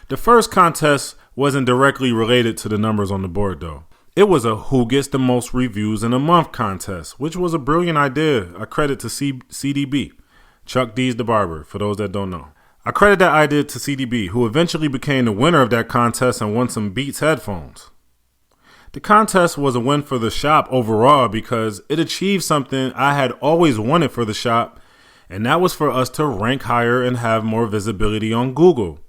The first contest wasn't directly related to the numbers on the board though. It was a who gets the most reviews in a month contest, which was a brilliant idea. I credit to CDB, Chuck D's the Barber, for those that don't know. I credit that idea to CDB, who eventually became the winner of that contest and won some Beats headphones. The contest was a win for the shop overall because it achieved something I had always wanted for the shop, and that was for us to rank higher and have more visibility on Google.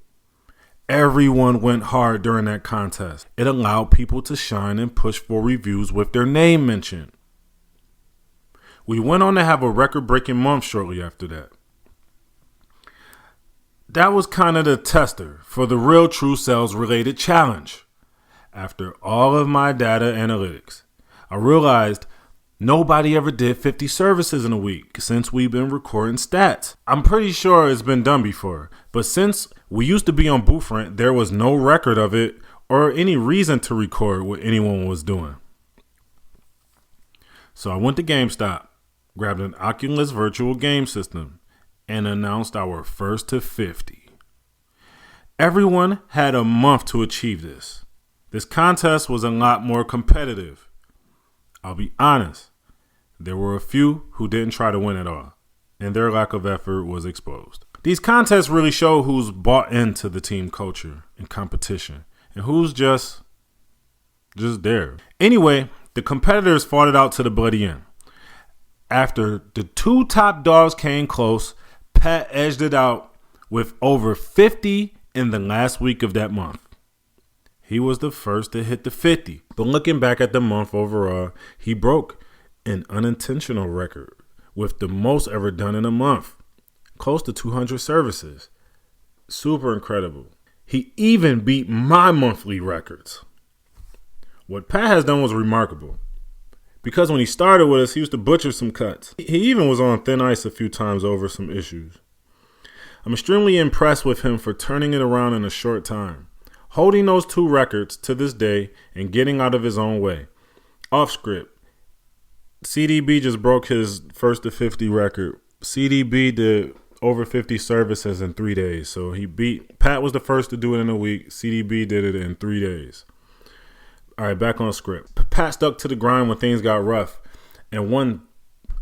Everyone went hard during that contest. It allowed people to shine and push for reviews with their name mentioned. We went on to have a record-breaking month shortly after that. That was kind of the tester for the real true sales-related challenge. After all of my data analytics, I realized nobody ever did 50 services in a week since we've been recording stats. I'm pretty sure it's been done before, but since we used to be on booth rent, there was no record of it or any reason to record what anyone was doing. So I went to GameStop, grabbed an Oculus virtual game system, and announced our first to 50. Everyone had a month to achieve this. This contest was a lot more competitive. I'll be honest, there were a few who didn't try to win at all, and their lack of effort was exposed. These contests really show who's bought into the team culture and competition, and who's just there. Anyway, the competitors fought it out to the bloody end. After the two top dogs came close, Pat edged it out with over 50 in the last week of that month. He was the first to hit the 50. But looking back at the month overall, he broke an unintentional record with the most ever done in a month. Close to 200 services. Super incredible. He even beat my monthly records. What Pat has done was remarkable. Because when he started with us, he used to butcher some cuts. He even was on thin ice a few times over some issues. I'm extremely impressed with him for turning it around in a short time, holding those two records to this day and getting out of his own way. Off script, CDB just broke his first to 50 record. CDB did over 50 services in 3 days. So Pat was the first to do it in a week. CDB did it in 3 days. All right, back on script. Pat stuck to the grind when things got rough and won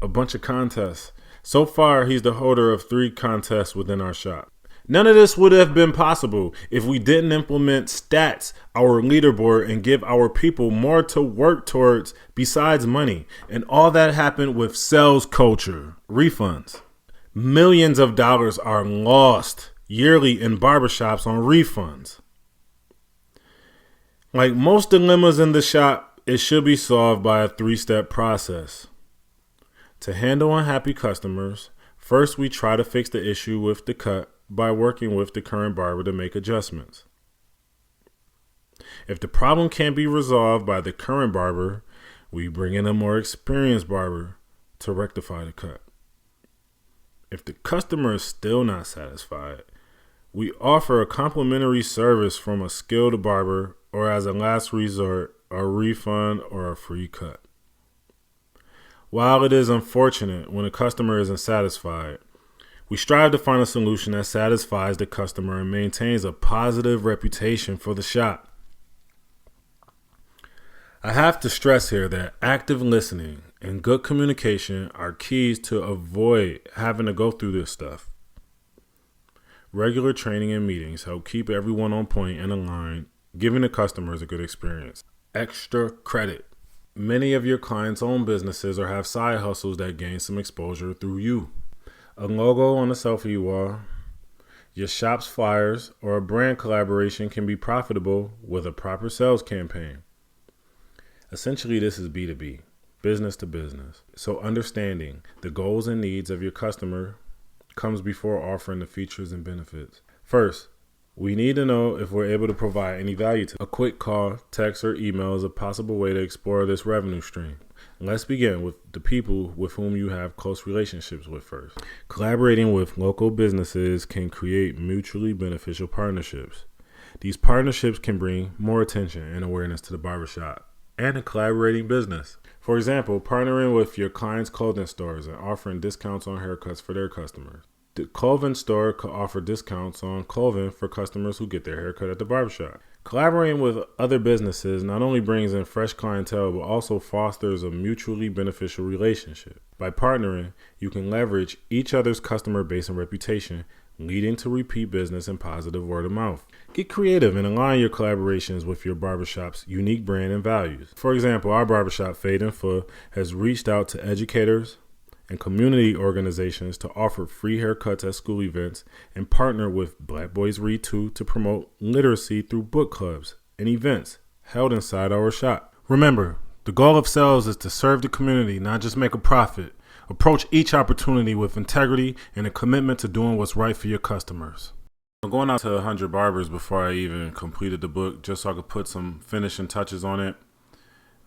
a bunch of contests. So far, he's the holder of 3 contests within our shop. None of this would have been possible if we didn't implement stats, our leaderboard, and give our people more to work towards besides money. And all that happened with sales culture, refunds. Millions of dollars are lost yearly in barbershops on refunds. Like most dilemmas in the shop, it should be solved by a 3-step process. To handle unhappy customers, first we try to fix the issue with the cut by working with the current barber to make adjustments. If the problem can't be resolved by the current barber, we bring in a more experienced barber to rectify the cut. If the customer is still not satisfied, we offer a complimentary service from a skilled barber, or as a last resort, a refund or a free cut. While it is unfortunate when a customer isn't satisfied, we strive to find a solution that satisfies the customer and maintains a positive reputation for the shop. I have to stress here that active listening and good communication are keys to avoid having to go through this stuff. Regular training and meetings help keep everyone on point and aligned, giving the customers a good experience. Extra credit. Many of your clients own businesses or have side hustles that gain some exposure through you. A logo on a selfie wall, your shop's flyers, or a brand collaboration can be profitable with a proper sales campaign. Essentially, this is B2B, business to business. So understanding the goals and needs of your customer comes before offering the features and benefits. First, we need to know if we're able to provide any value to them. A quick call, text, or email is a possible way to explore this revenue stream. Let's begin with the people with whom you have close relationships with first. Collaborating with local businesses can create mutually beneficial partnerships. These partnerships can bring more attention and awareness to the barbershop and a collaborating business. For example, partnering with your client's clothing stores and offering discounts on haircuts for their customers. The clothing store could offer discounts on clothing for customers who get their haircut at the barbershop. Collaborating with other businesses not only brings in fresh clientele, but also fosters a mutually beneficial relationship. By partnering, you can leverage each other's customer base and reputation, leading to repeat business and positive word of mouth. Get creative and align your collaborations with your barbershop's unique brand and values. For example, our barbershop, Fade and Full, has reached out to educators and community organizations to offer free haircuts at school events and partner with Black Boys Read Too to promote literacy through book clubs and events held inside our shop. Remember, the goal of sales is to serve the community, not just make a profit. Approach each opportunity with integrity and a commitment to doing what's right for your customers. I'm going out to 100 barbers before I even completed the book, just so I could put some finishing touches on it.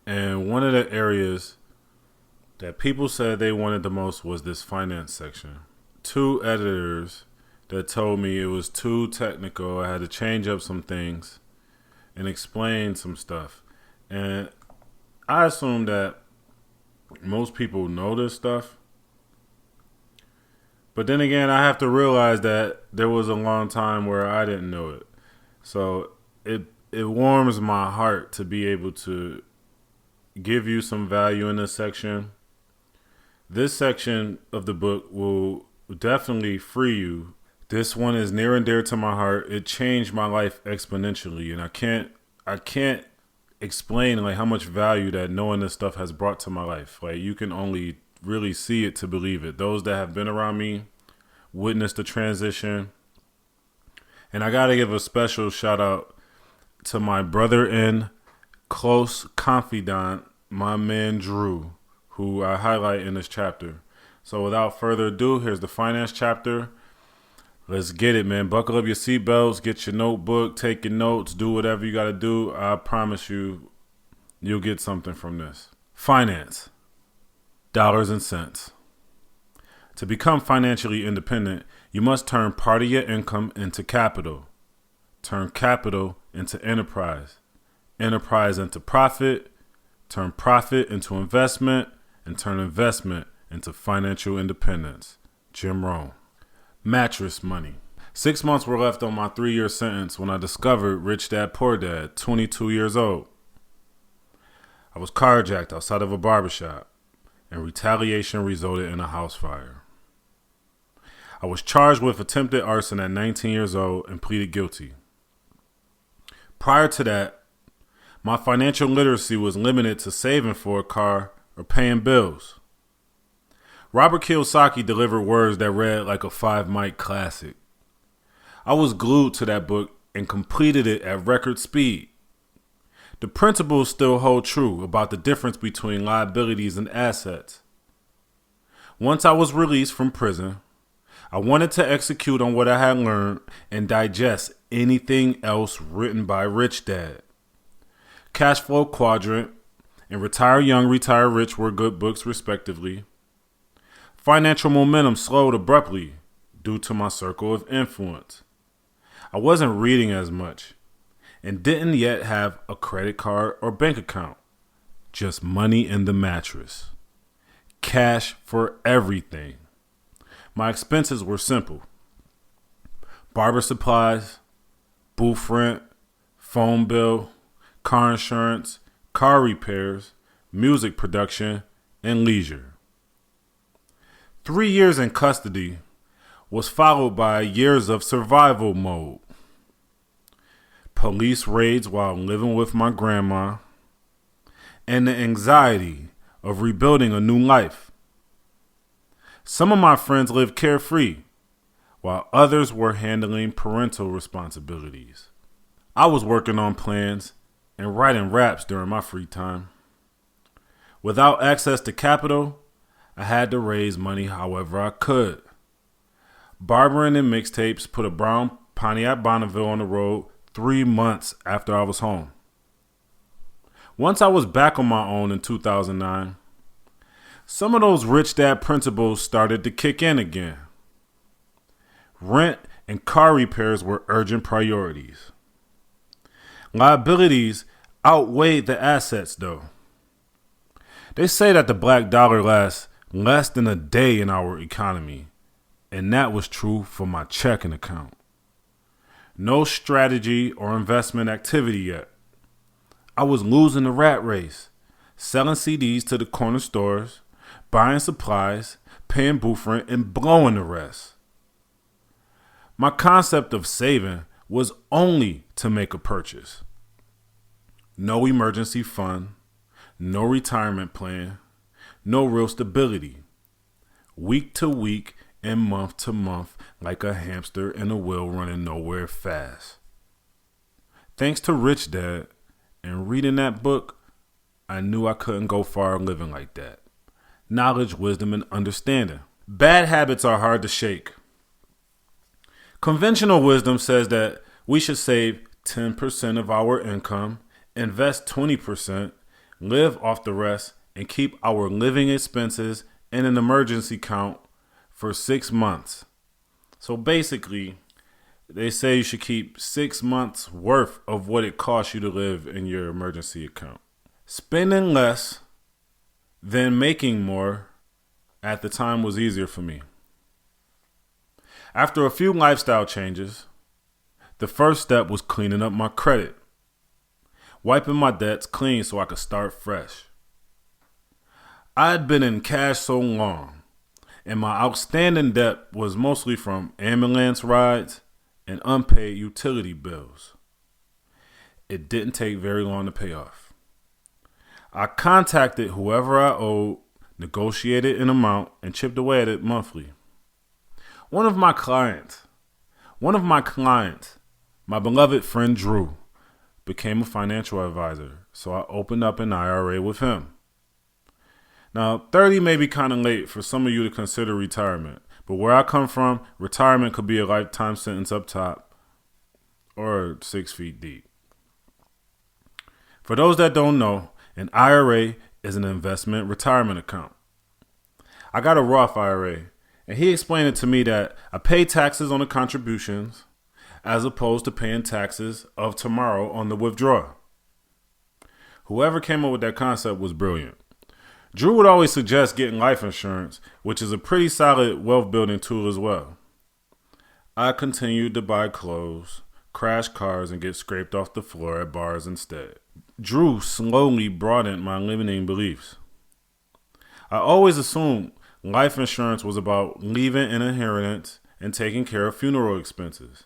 And one of the areas that people said they wanted the most was this finance section. 2 editors that told me it was too technical. I had to change up some things and explain some stuff. And I assumed that Most people know this stuff. But then again, I have to realize that there was a long time where I didn't know it. So it warms my heart to be able to give you some value in this section. This section of the book will definitely free you. This one is near and dear to my heart. It changed my life exponentially, and I can't explain like how much value that knowing this stuff has brought to my life. Like, you can only really see it to believe it. Those that have been around me witnessed the transition. And I got to give a special shout out to my brother and close confidant, my man Drew, who I highlight in this chapter. So without further ado, here's the finance chapter. Let's get it, man. Buckle up your seatbelts, get your notebook, take your notes, do whatever you got to do. I promise you, you'll get something from this. Finance. Dollars and cents. To become financially independent, you must turn part of your income into capital. Turn capital into enterprise. Enterprise into profit. Turn profit into investment. And turn investment into financial independence. Jim Rohn. Mattress money. 6 months were left on my 3-year sentence when I discovered Rich Dad Poor Dad, 22 years old. I was carjacked outside of a barbershop, and retaliation resulted in a house fire. I was charged with attempted arson at 19 years old and pleaded guilty. Prior to that, my financial literacy was limited to saving for a car or paying bills. Robert Kiyosaki delivered words that read like a 5-mic classic. I was glued to that book and completed it at record speed. The principles still hold true about the difference between liabilities and assets. Once I was released from prison, I wanted to execute on what I had learned and digest anything else written by Rich Dad. Cash Flow Quadrant and Retire Young, Retire Rich were good books respectively. Financial momentum slowed abruptly due to my circle of influence. I wasn't reading as much and didn't yet have a credit card or bank account. Just money in the mattress. Cash for everything. My expenses were simple. Barber supplies, booth rent, phone bill, car insurance, car repairs, music production, and leisure. 3 years in custody was followed by years of survival mode. Police raids while living with my grandma, and the anxiety of rebuilding a new life. Some of my friends lived carefree, while others were handling parental responsibilities. I was working on plans and writing raps during my free time. Without access to capital, I had to raise money however I could. Barbering and mixtapes put a brown Pontiac Bonneville on the road 3 months after I was home. Once I was back on my own in 2009, some of those Rich Dad principles started to kick in again. Rent and car repairs were urgent priorities. Liabilities outweighed the assets, though. They say that the black dollar lasts less than a day in our economy, and that was true for my checking account. No strategy or investment activity yet. I was losing the rat race, selling CDs to the corner stores, buying supplies, paying booth rent, and blowing the rest. My concept of saving was only to make a purchase. No emergency fund, no retirement plan, no real stability. Week to week and month to month, like a hamster in a wheel running nowhere fast. Thanks to Rich Dad and reading that book, I knew I couldn't go far living like that. Knowledge, wisdom, and understanding. Bad habits are hard to shake. Conventional wisdom says that we should save 10% of our income, invest 20%, live off the rest, and keep our living expenses in an emergency account for 6 months. So basically, they say you should keep 6 months worth of what it costs you to live in your emergency account. Spending less then making more at the time was easier for me. After a few lifestyle changes, the first step was cleaning up my credit, wiping my debts clean so I could start fresh. I had been in cash so long, and my outstanding debt was mostly from ambulance rides and unpaid utility bills. It didn't take very long to pay off. I contacted whoever I owed, negotiated an amount, and chipped away at it monthly. One of my clients, my beloved friend Drew, became a financial advisor, so I opened up an IRA with him. Now, 30 may be kind of late for some of you to consider retirement, but where I come from, retirement could be a lifetime sentence up top or 6 feet deep. For those that don't know, an IRA is an investment retirement account. I got a Roth IRA, and he explained it to me that I pay taxes on the contributions as opposed to paying taxes of tomorrow on the withdrawal. Whoever came up with that concept was brilliant. Drew would always suggest getting life insurance, which is a pretty solid wealth building tool as well. I continued to buy clothes, crash cars, and get scraped off the floor at bars instead. Drew slowly broadened my limiting beliefs. I always assumed life insurance was about leaving an inheritance and taking care of funeral expenses.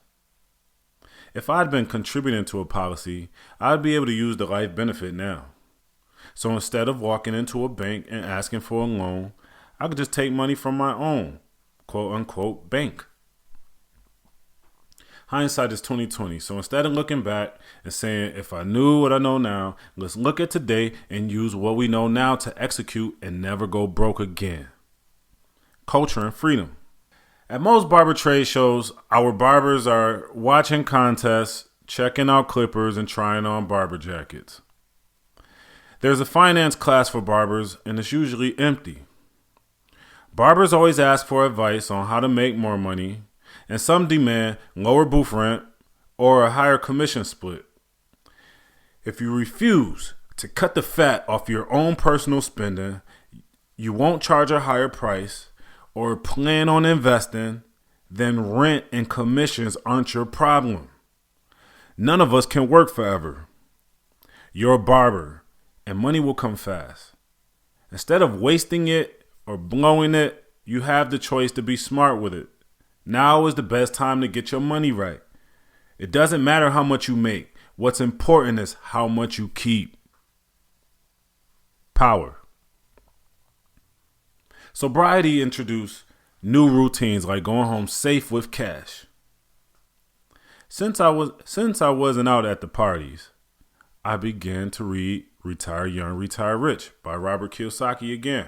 If I'd been contributing to a policy, I'd be able to use the life benefit now. So instead of walking into a bank and asking for a loan, I could just take money from my own, quote unquote, bank. Hindsight is 20/20. So instead of looking back and saying, if I knew what I know now, let's look at today and use what we know now to execute and never go broke again. Culture and freedom. At most barber trade shows, our barbers are watching contests, checking out clippers, and trying on barber jackets. There's a finance class for barbers, and it's usually empty. Barbers always ask for advice on how to make more money, and some demand lower booth rent or a higher commission split. If you refuse to cut the fat off your own personal spending, you won't charge a higher price or plan on investing, then rent and commissions aren't your problem. None of us can work forever. You're a barber, and money will come fast. Instead of wasting it or blowing it, you have the choice to be smart with it. Now is the best time to get your money right. It doesn't matter how much you make. What's important is how much you keep. Power. Sobriety introduced new routines like going home safe with cash. Since I wasn't out at the parties, I began to read Retire Young, Retire Rich by Robert Kiyosaki again.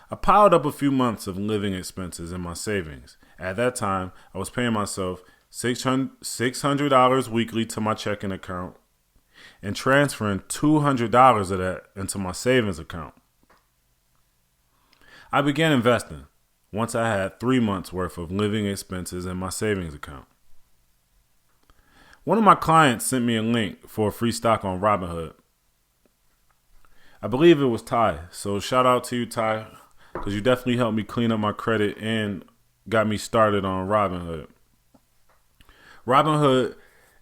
I piled up a few months of living expenses in my savings. At that time, I was paying myself $600 weekly to my checking account and transferring $200 of that into my savings account. I began investing once I had 3 months worth of living expenses in my savings account. One of my clients sent me a link for a free stock on Robinhood. I believe it was Ty, so shout out to you, Ty, because you definitely helped me clean up my credit and got me started on Robinhood. Robinhood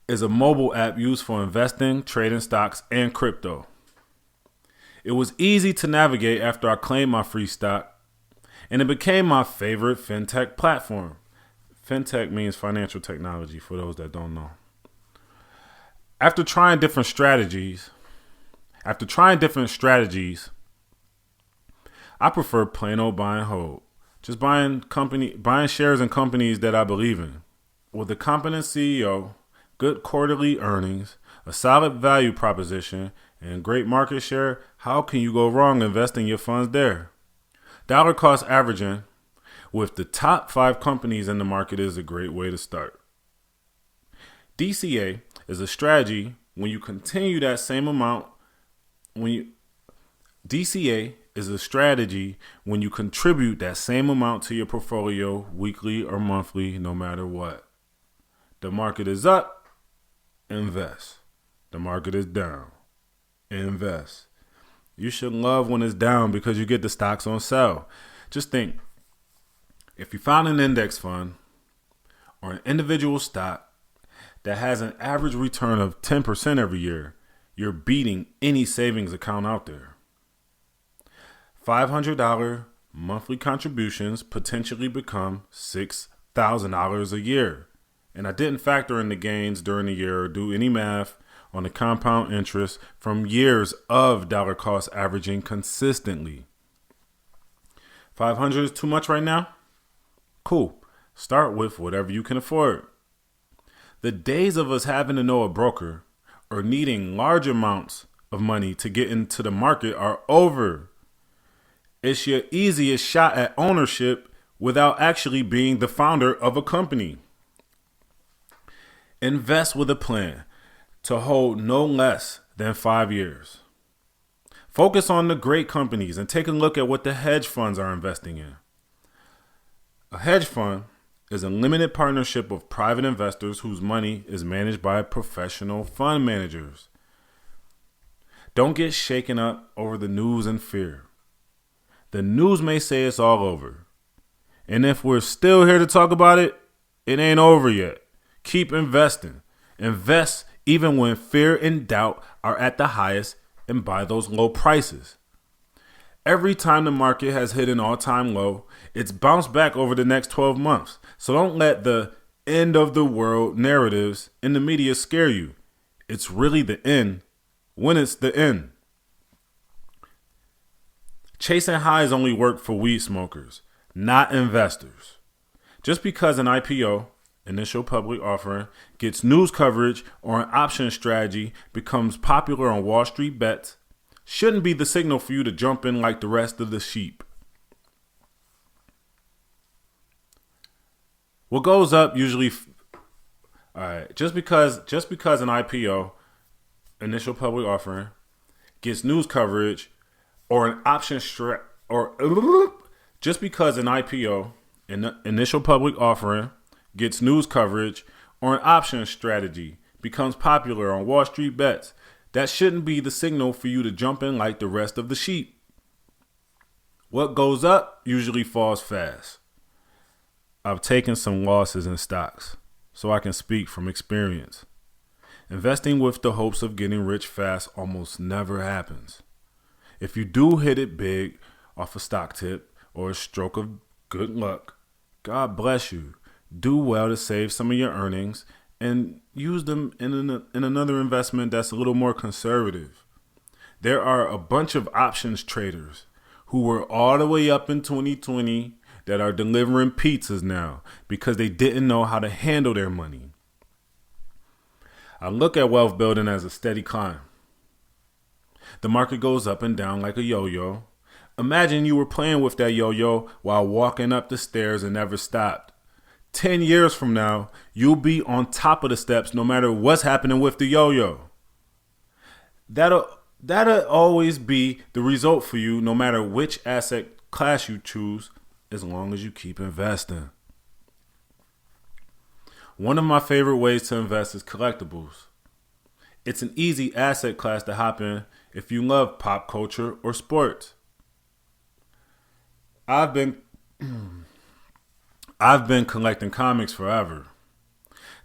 is a mobile app used for investing, trading stocks, and crypto. It was easy to navigate after I claimed my free stock, and it became my favorite fintech platform. Fintech means financial technology for those that don't know. After trying different strategies, I prefer plain old buy and hold. Just buying shares in companies that I believe in. With a competent CEO, good quarterly earnings, a solid value proposition, and great market share, how can you go wrong investing your funds there? Dollar cost averaging with the top 5 companies in the market is a great way to start. DCA is a strategy when you contribute that same amount to your portfolio weekly or monthly, no matter what. The market is up, invest. The market is down, invest. You should love when it's down because you get the stocks on sale. Just think, if you found an index fund or an individual stock that has an average return of 10% every year, you're beating any savings account out there. $500 monthly contributions potentially become $6,000 a year. And I didn't factor in the gains during the year or do any math on the compound interest from years of dollar cost averaging consistently. 500 is too much right now? Cool. Start with whatever you can afford. The days of us having to know a broker or needing large amounts of money to get into the market are over. It's your easiest shot at ownership without actually being the founder of a company. Invest with a plan to hold no less than 5 years. Focus on the great companies and take a look at what the hedge funds are investing in. A hedge fund is a limited partnership of private investors whose money is managed by professional fund managers. Don't get shaken up over the news and fear. The news may say it's all over. And if we're still here to talk about it, it ain't over yet. Keep investing. Invest even when fear and doubt are at the highest and buy those low prices. Every time the market has hit an all-time low, it's bounced back over the next 12 months. So don't let the end of the world narratives in the media scare you. It's really the end when it's the end. Chasing highs only work for weed smokers, not investors. Just because an IPO, initial public offering, gets news coverage or an option strategy becomes popular on Wall Street bets, shouldn't be the signal for you to jump in like the rest of the sheep. What goes up usually, just because an IPO, initial public offering, gets news coverage or an option just because an IPO, initial public offering, gets news coverage or an option strategy becomes popular on Wall Street bets, that shouldn't be the signal for you to jump in like the rest of the sheep. What goes up usually falls fast. I've taken some losses in stocks, so I can speak from experience. Investing with the hopes of getting rich fast almost never happens. If you do hit it big off a stock tip or a stroke of good luck, God bless you. Do well to save some of your earnings and use them in another investment that's a little more conservative. There are a bunch of options traders who were all the way up in 2020 that are delivering pizzas now because they didn't know how to handle their money. I look at wealth building as a steady climb. The market goes up and down like a yo-yo. Imagine you were playing with that yo-yo while walking up the stairs and never stopped. 10 years from now, you'll be on top of the steps no matter what's happening with the yo-yo. That'll always be the result for you no matter which asset class you choose, as long as you keep investing. One of my favorite ways to invest is collectibles. It's an easy asset class to hop in if you love pop culture or sports. I've been collecting comics forever.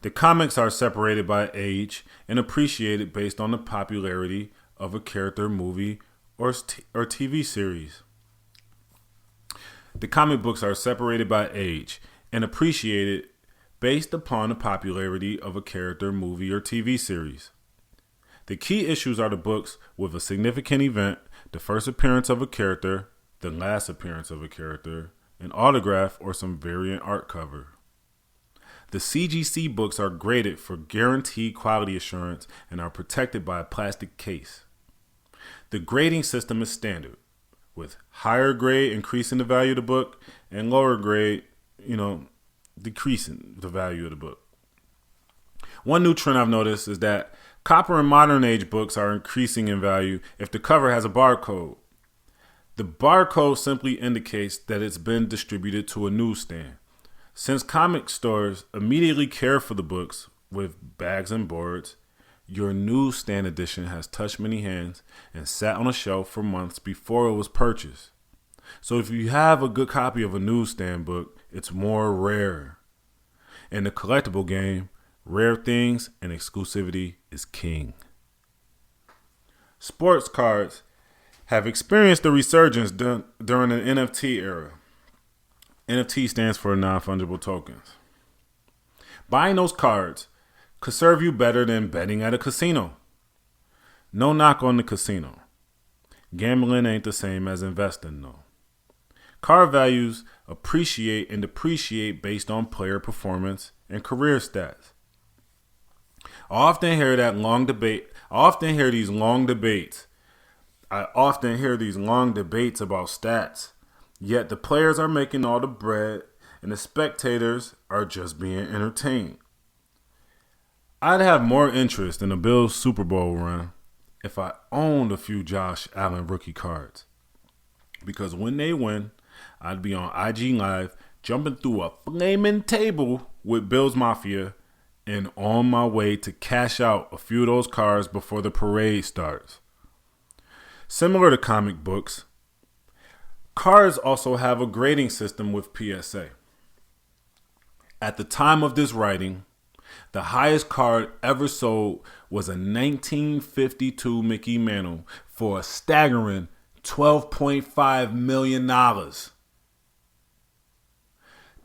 The comics are separated by age and appreciated based on the popularity of a character, movie, or TV series. The comic books are separated by age and appreciated based upon the popularity of a character, movie, or TV series. The key issues are the books with a significant event, the first appearance of a character, the last appearance of a character, an autograph, or some variant art cover. The CGC books are graded for guaranteed quality assurance and are protected by a plastic case. The grading system is standard, with higher grade increasing the value of the book and lower grade, decreasing the value of the book. One new trend I've noticed is that copper and modern age books are increasing in value if the cover has a barcode. The barcode simply indicates that it's been distributed to a newsstand. Since comic stores immediately care for the books with bags and boards, your newsstand edition has touched many hands and sat on a shelf for months before it was purchased. So if you have a good copy of a newsstand book, it's more rare. In the collectible game, rare things and exclusivity is king. Sports cards have experienced a resurgence during the NFT era. NFT stands for non-fungible tokens. Buying those cards could serve you better than betting at a casino. No knock on the casino. Gambling ain't the same as investing, though. Card values appreciate and depreciate based on player performance and career stats. I often hear these long debates about stats, yet the players are making all the bread and the spectators are just being entertained. I'd have more interest in a Bills Super Bowl run if I owned a few Josh Allen rookie cards. Because when they win, I'd be on IG Live jumping through a flaming table with Bills Mafia and on my way to cash out a few of those cards before the parade starts. Similar to comic books, cards also have a grading system with PSA. At the time of this writing, the highest card ever sold was a 1952 Mickey Mantle for a staggering $12.5 million. The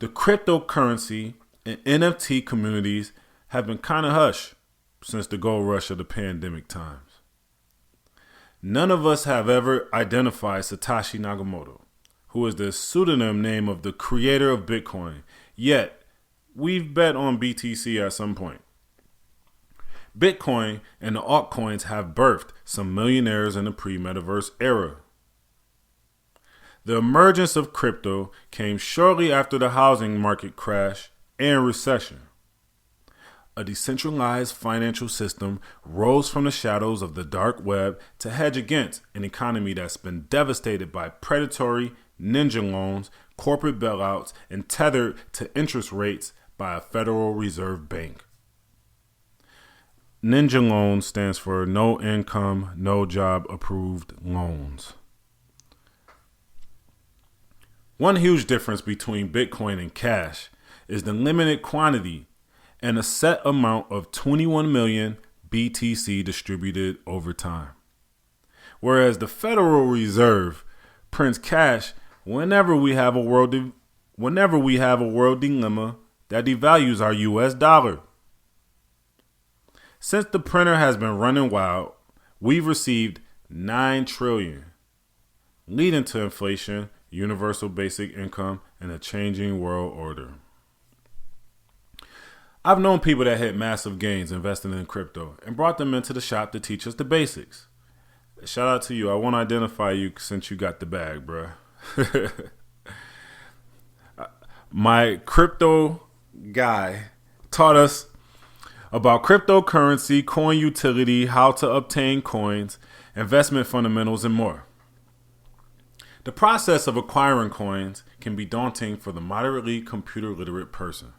cryptocurrency and NFT communities have been kind of hush since the gold rush of the pandemic times. None of us have ever identified Satoshi Nakamoto, who is the pseudonym name of the creator of Bitcoin, yet we've bet on BTC at some point. Bitcoin and the altcoins have birthed some millionaires in the pre-metaverse era. The emergence of crypto came shortly after the housing market crash and recession. A decentralized financial system rose from the shadows of the dark web to hedge against an economy that's been devastated by predatory ninja loans, corporate bailouts, and tethered to interest rates by a Federal Reserve Bank. Ninja loan stands for no income, no job approved loans. One huge difference between Bitcoin and cash is the limited quantity and a set amount of 21 million BTC distributed over time. Whereas the Federal Reserve prints cash whenever we have a world dilemma that devalues our US dollar. Since the printer has been running wild, we've received 9 trillion, leading to inflation, universal basic income, and a changing world order. I've known people that hit massive gains investing in crypto and brought them into the shop to teach us the basics. Shout out to you. I won't identify you since you got the bag, bruh. My crypto guy taught us about cryptocurrency, coin utility, how to obtain coins, investment fundamentals, and more. The process of acquiring coins can be daunting for the moderately computer literate person.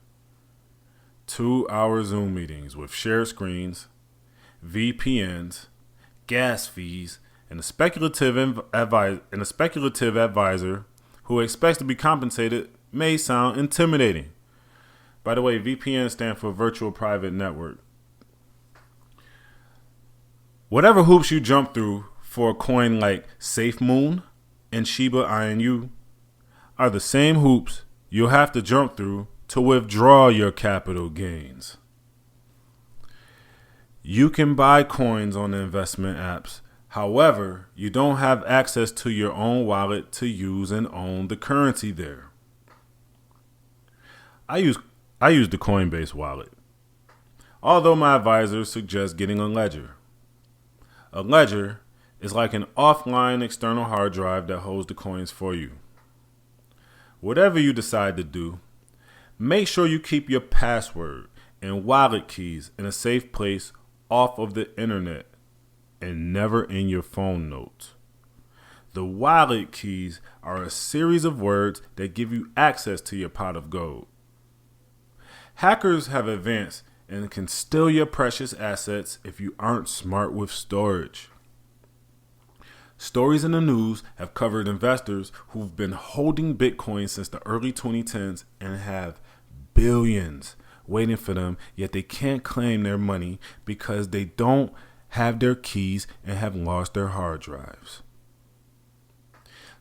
2-hour Zoom meetings with shared screens, VPNs, gas fees, and a speculative advisor who expects to be compensated may sound intimidating. By the way, VPN stands for Virtual Private Network. Whatever hoops you jump through for a coin like SafeMoon and Shiba Inu are the same hoops you'll have to jump through to withdraw your capital gains. You can buy coins on the investment apps. However, you don't have access to your own wallet to use and own the currency there. I use the Coinbase wallet, although my advisor suggests getting a ledger. A ledger is like an offline external hard drive that holds the coins for you. Whatever you decide to do, make sure you keep your password and wallet keys in a safe place off of the internet and never in your phone notes. The wallet keys are a series of words that give you access to your pot of gold. Hackers have advanced and can steal your precious assets if you aren't smart with storage. Stories in the news have covered investors who've been holding Bitcoin since the early 2010s and have billions waiting for them, yet they can't claim their money because they don't have their keys and have lost their hard drives.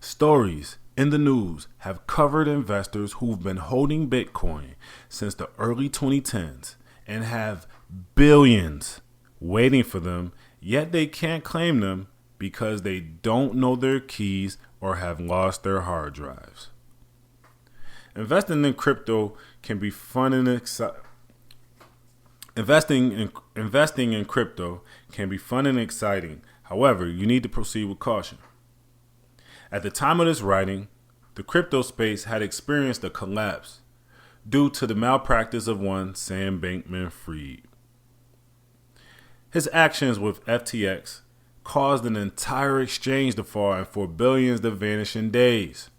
Stories in the news have covered investors who've been holding Bitcoin since the early 2010s and have billions waiting for them, yet they can't claim them because they don't know their keys or have lost their hard drives. Investing in crypto can be fun and exciting. Investing in crypto can be fun and exciting. However, you need to proceed with caution. At the time of this writing, the crypto space had experienced a collapse due to the malpractice of one Sam Bankman-Fried. His actions with FTX caused an entire exchange to fall and for billions to vanish in days.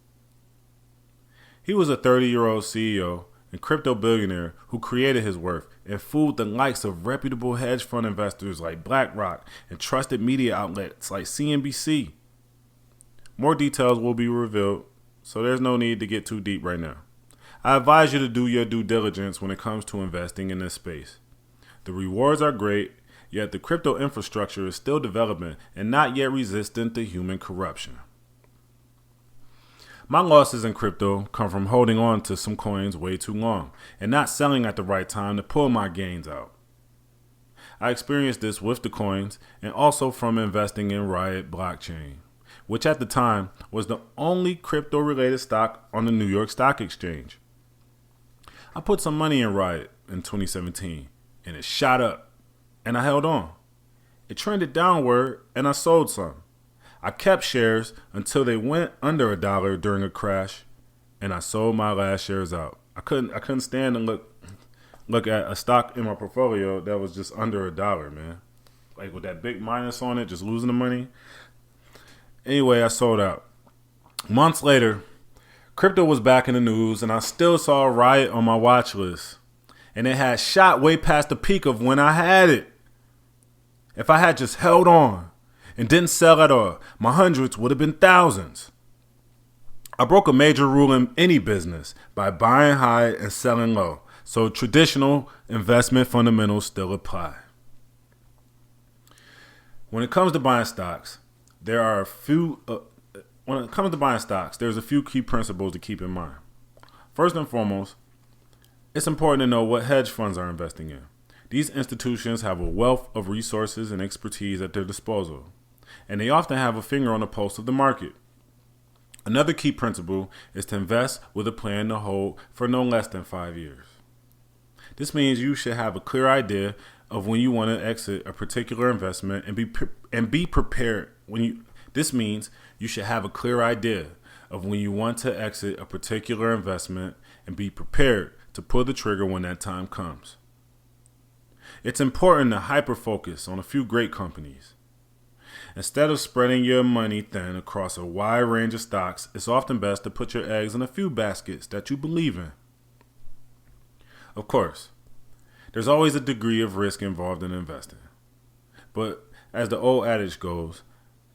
He was a 30-year-old CEO and crypto billionaire who created his worth and fooled the likes of reputable hedge fund investors like BlackRock and trusted media outlets like CNBC. More details will be revealed, so there's no need to get too deep right now. I advise you to do your due diligence when it comes to investing in this space. The rewards are great, yet the crypto infrastructure is still developing and not yet resistant to human corruption. My losses in crypto come from holding on to some coins way too long and not selling at the right time to pull my gains out. I experienced this with the coins and also from investing in Riot Blockchain, which at the time was the only crypto-related stock on the New York Stock Exchange. I put some money in Riot in 2017 and it shot up and I held on. It trended downward and I sold some. I kept shares until they went under $1 during a crash, and I sold my last shares out. I couldn't stand to look at a stock in my portfolio that was just under $1, man. Like with that big minus on it, just losing the money. Anyway, I sold out. Months later, crypto was back in the news, and I still saw Riot on my watch list, and it had shot way past the peak of when I had it. If I had just held on and didn't sell at all, my hundreds would have been thousands. I broke a major rule in any business by buying high and selling low, so traditional investment fundamentals still apply. When it comes to buying stocks, there's a few key principles to keep in mind. First and foremost, it's important to know what hedge funds are investing in. These institutions have a wealth of resources and expertise at their disposal, and they often have a finger on the pulse of the market. Another key principle is to invest with a plan to hold for no less than 5 years. This means you should have a clear idea of when you want to exit a particular investment and be prepared This means you should have a clear idea of when you want to exit a particular investment and be prepared to pull the trigger when that time comes. It's important to hyper-focus on a few great companies. Instead of spreading your money thin across a wide range of stocks, it's often best to put your eggs in a few baskets that you believe in. Of course, there's always a degree of risk involved in investing. But as the old adage goes,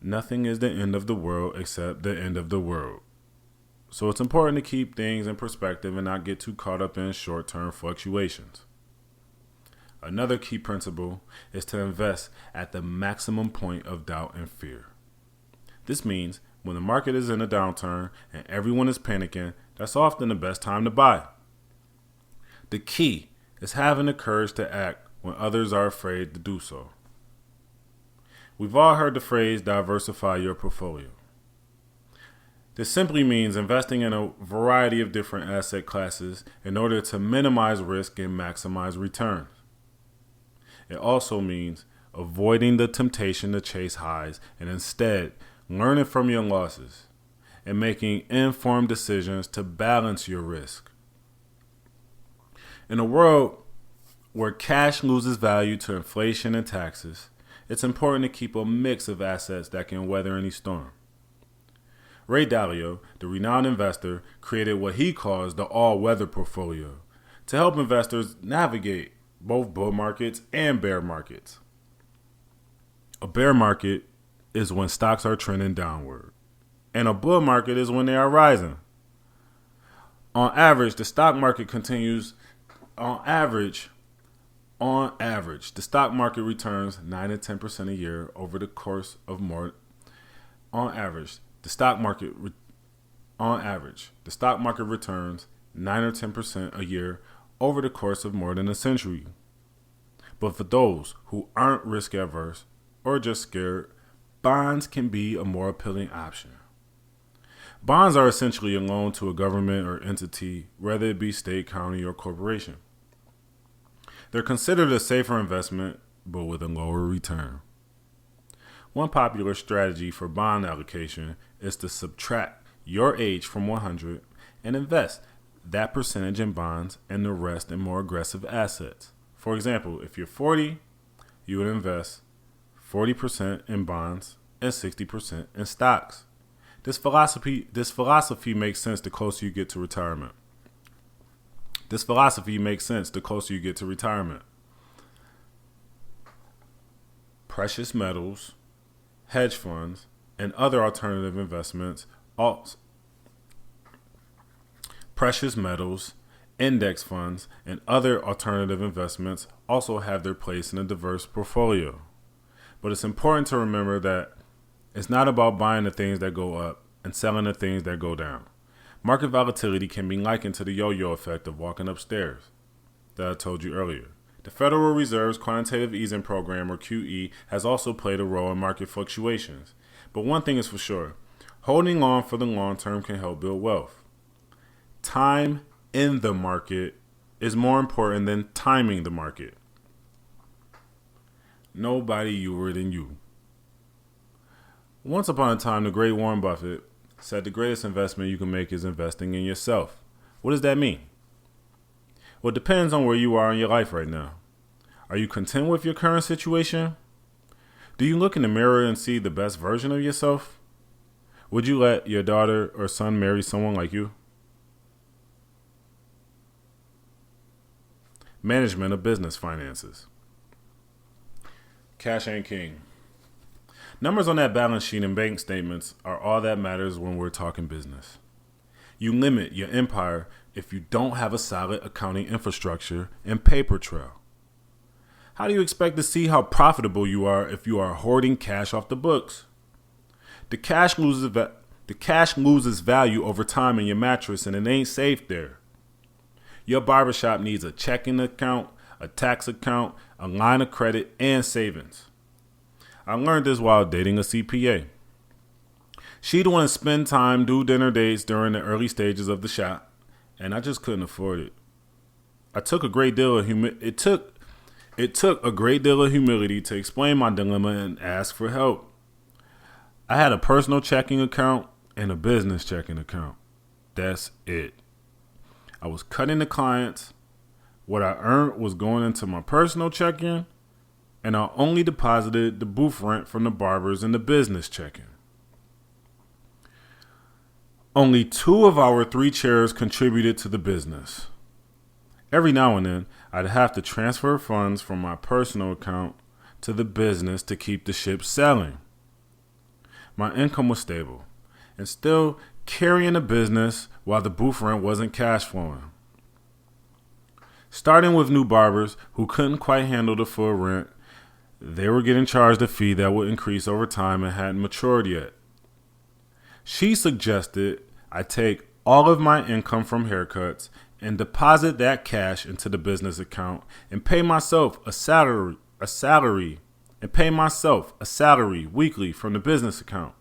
nothing is the end of the world except the end of the world. So it's important to keep things in perspective and not get too caught up in short-term fluctuations. Another key principle is to invest at the maximum point of doubt and fear. This means when the market is in a downturn and everyone is panicking, that's often the best time to buy. The key is having the courage to act when others are afraid to do so. We've all heard the phrase diversify your portfolio. This simply means investing in a variety of different asset classes in order to minimize risk and maximize returns. It also means avoiding the temptation to chase highs and instead learning from your losses and making informed decisions to balance your risk. In a world where cash loses value to inflation and taxes, it's important to keep a mix of assets that can weather any storm. Ray Dalio, the renowned investor, created what he calls the all-weather portfolio to help investors navigate both bull markets and bear markets. A bear market is when stocks are trending downward, and a bull market is when they are rising. On average, the stock market the stock market returns 9 to 10% a year over the course of more. On average, the stock market returns 9 or 10% a year over the course of more than a century. But for those who aren't risk averse or just scared, bonds can be a more appealing option. Bonds are essentially a loan to a government or entity, whether it be state, county, or corporation. They're considered a safer investment, but with a lower return. One popular strategy for bond allocation is to subtract your age from 100 and invest that percentage in bonds and the rest in more aggressive assets. For example, if you're 40, you would invest 40% in bonds and 60% in stocks. This philosophy makes sense the closer you get to retirement. Precious metals, hedge funds, and other alternative investments index funds, and other alternative investments also have their place in a diverse portfolio. But it's important to remember that it's not about buying the things that go up and selling the things that go down. Market volatility can be likened to the yo-yo effect of walking upstairs that I told you earlier. The Federal Reserve's quantitative easing program, or QE, has also played a role in market fluctuations. But one thing is for sure, holding on for the long term can help build wealth. Time in the market is more important than timing the market. Nobody youer than you. Once upon a time, the great Warren Buffett said the greatest investment you can make is investing in yourself. What does that mean? Well, it depends on where you are in your life right now. Are you content with your current situation? Do you look in the mirror and see the best version of yourself? Would you let your daughter or son marry someone like you? Management of business finances. Cash ain't king. Numbers on that balance sheet and bank statements are all that matters when we're talking business. You limit your empire if you don't have a solid accounting infrastructure and paper trail. How do you expect to see how profitable you are if you are hoarding cash off the books? The cash loses value over time in your mattress, and it ain't safe there. Your barbershop needs a checking account, a tax account, a line of credit, and savings. I learned this while dating a CPA. She'd want to spend time, do dinner dates during the early stages of the shop, and I just couldn't afford it. It took a great deal of humility to explain my dilemma and ask for help. I had a personal checking account and a business checking account. That's it. I was cutting the clients. What I earned was going into my personal checking, and I only deposited the booth rent from the barbers in the business checking. Only 2 of our 3 chairs contributed to the business. Every now and then, I'd have to transfer funds from my personal account to the business to keep the ship sailing. My income was stable and still carrying a business while the booth rent wasn't cash flowing. Starting with new barbers who couldn't quite handle the full rent, they were getting charged a fee that would increase over time and hadn't matured yet. She suggested I take all of my income from haircuts and deposit that cash into the business account and pay myself a salary weekly from the business account.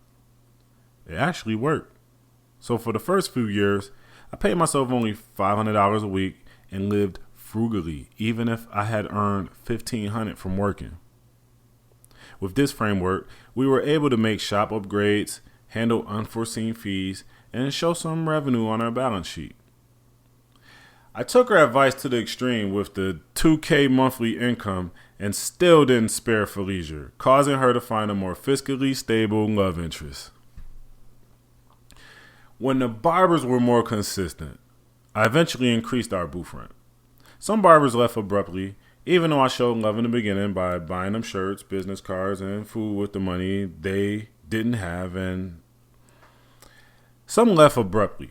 It actually worked. So for the first few years, I paid myself only $500 a week and lived frugally, even if I had earned $1,500 from working. With this framework, we were able to make shop upgrades, handle unforeseen fees, and show some revenue on our balance sheet. I took her advice to the extreme with the $2,000 monthly income and still didn't spare for leisure, causing her to find a more fiscally stable love interest. When the barbers were more consistent, I eventually increased our booth rent. Some barbers left abruptly, Even though I showed love in the beginning by buying them shirts, business cards, and food with the money they didn't have, and some left abruptly.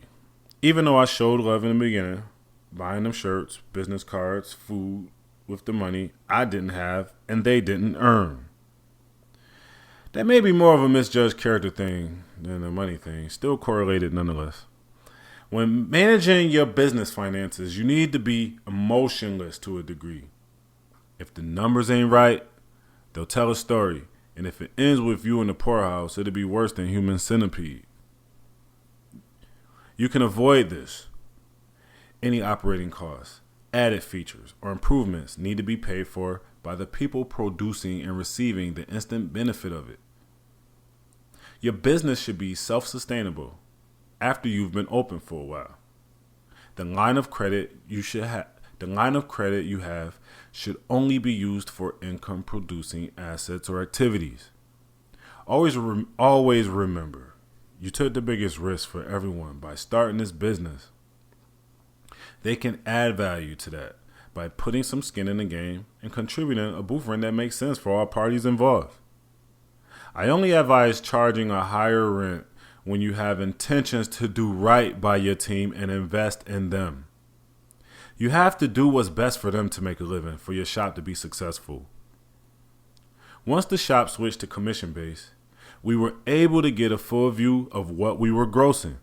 Even though I showed love in the beginning, buying them shirts, business cards, food with the money I didn't have and they didn't earn. That may be more of a misjudged character thing than a money thing, still correlated nonetheless. When managing your business finances, you need to be emotionless to a degree. If the numbers ain't right, they'll tell a story. And if it ends with you in the poorhouse, it'll be worse than human centipede. You can avoid this. Any operating costs, added features, or improvements need to be paid for by the people producing and receiving the instant benefit of it. Your business should be self-sustainable after you've been open for a while. The line of credit you have should only be used for income-producing assets or activities. Always remember, you took the biggest risk for everyone by starting this business. They can add value to that by putting some skin in the game and contributing a blueprint that makes sense for all parties involved. I only advise charging a higher rent when you have intentions to do right by your team and invest in them. You have to do what's best for them to make a living, for your shop to be successful. Once the shop switched to commission-based, we were able to get a full view of what we were grossing.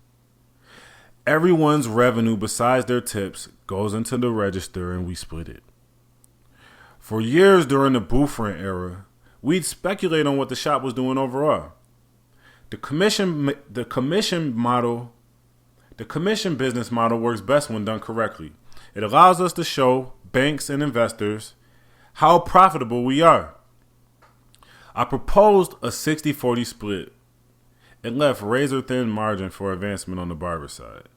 Everyone's revenue besides their tips goes into the register and we split it. For years during the blueprint era, we'd speculate on what the shop was doing overall. The commission business model works best when done correctly. It allows us to show banks and investors how profitable we are. I proposed a 60-40 split. It left razor-thin margin for advancement on the barber side.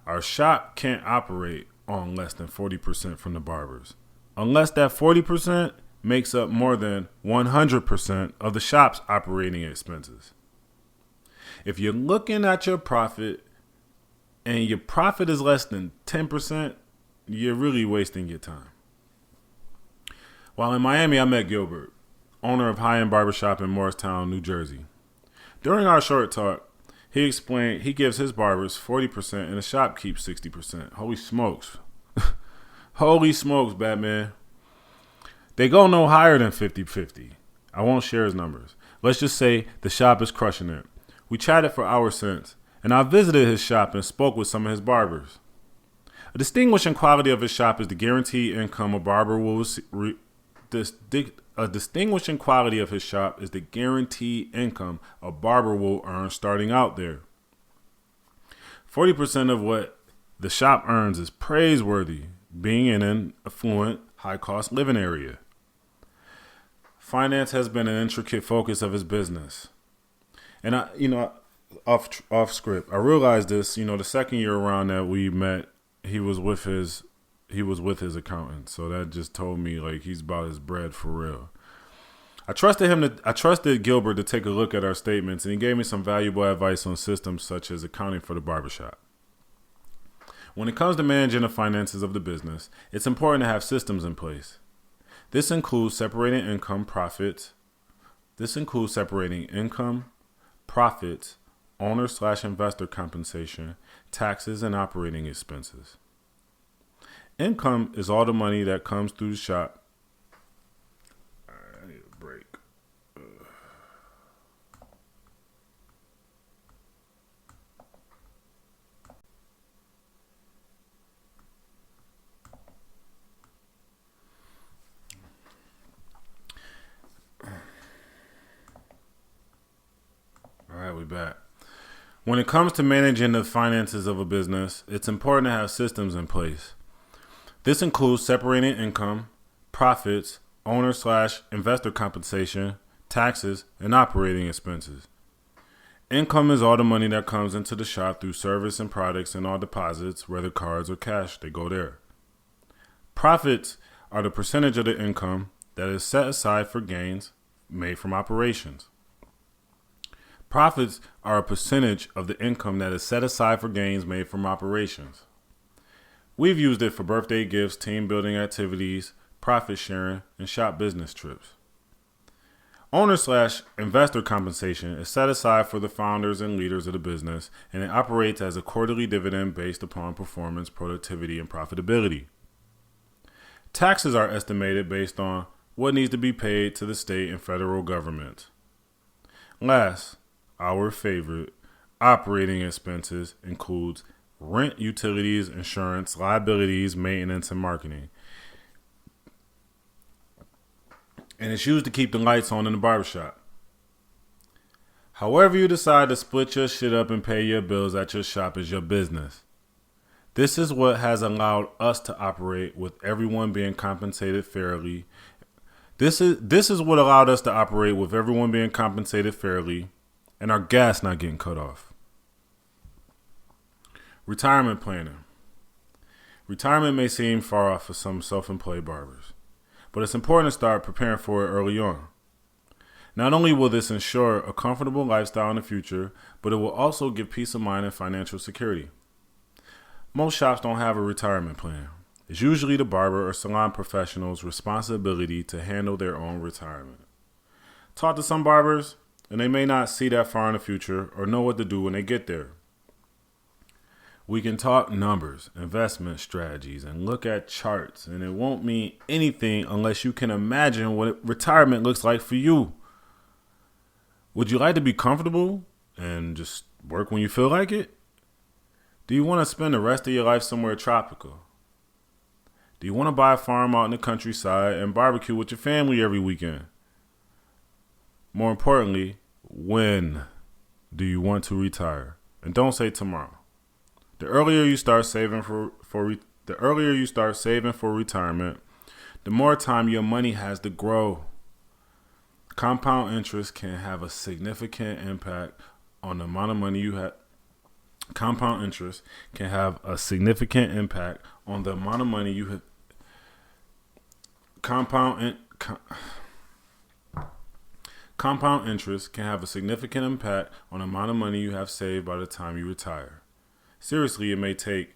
Our shop can't operate on less than 40% from the barbers, unless that 40% makes up more than 100% of the shop's operating expenses. If you're looking at your profit and your profit is less than 10%, you're really wasting your time. While in Miami, I met Gilbert, owner of high-end Barbershop in Morristown, New Jersey. During our short talk, he explained he gives his barbers 40% and the shop keeps 60%. Holy smokes. Holy smokes, Batman. They go no higher than 50-50. I won't share his numbers. Let's just say the shop is crushing it. We chatted for hours since, and I visited his shop and spoke with some of his barbers. A distinguishing quality of his shop is the guaranteed income a barber will A distinguishing quality of his shop is the guaranteed income a barber will earn starting out there. 40% of what the shop earns is praiseworthy, being in an affluent, high-cost living area. Finance has been an intricate focus of his business. And off script, I realized this, the second year around that we met, he was with his accountant. So that just told me like he's about his bread for real. I trusted Gilbert to take a look at our statements, and he gave me some valuable advice on systems such as accounting for the barbershop. When it comes to managing the finances of the business, it's important to have systems in place. This includes separating income, profits, owner/investor compensation, taxes, and operating expenses. Income is all the money that comes through the shop. I need a break. All right, we back. When it comes to managing the finances of a business, it's important to have systems in place. This includes separating income, profits, owner/investor compensation, taxes, and operating expenses. Income is all the money that comes into the shop through service and products, and all deposits, whether cards or cash, they go there. Profits are the percentage of the income that is set aside for gains made from operations. Profits are a percentage of the income that is set aside for gains made from operations. We've used it for birthday gifts, team building activities, profit sharing, and shop business trips. Owner/investor compensation is set aside for the founders and leaders of the business, and it operates as a quarterly dividend based upon performance, productivity, and profitability. Taxes are estimated based on what needs to be paid to the state and federal government. Last, our favorite, operating expenses includes rent, utilities, insurance, liabilities, maintenance, and marketing. And it's used to keep the lights on in the barbershop. However you decide to split your shit up and pay your bills at your shop is your business. This is what has allowed us to operate with everyone being compensated fairly. This is what allowed us to operate with everyone being compensated fairly and our gas not getting cut off. Retirement planning. Retirement may seem far off for some self-employed barbers, but it's important to start preparing for it early on. Not only will this ensure a comfortable lifestyle in the future, but it will also give peace of mind and financial security. Most shops don't have a retirement plan. It's usually the barber or salon professional's responsibility to handle their own retirement. Talk to some barbers, and they may not see that far in the future or know what to do when they get there. We can talk numbers, investment strategies, and look at charts, and it won't mean anything unless you can imagine what retirement looks like for you. Would you like to be comfortable and just work when you feel like it? Do you want to spend the rest of your life somewhere tropical? Do you want to buy a farm out in the countryside and barbecue with your family every weekend? More importantly, when do you want to retire? And don't say tomorrow. The earlier you start saving for retirement, the more time your money has to grow. Compound interest can have a significant impact on the amount of money you have. Compound interest can have a significant impact on the amount of money you have. Compound interest can have a significant impact on the amount of money you have saved by the time you retire. Seriously, it may take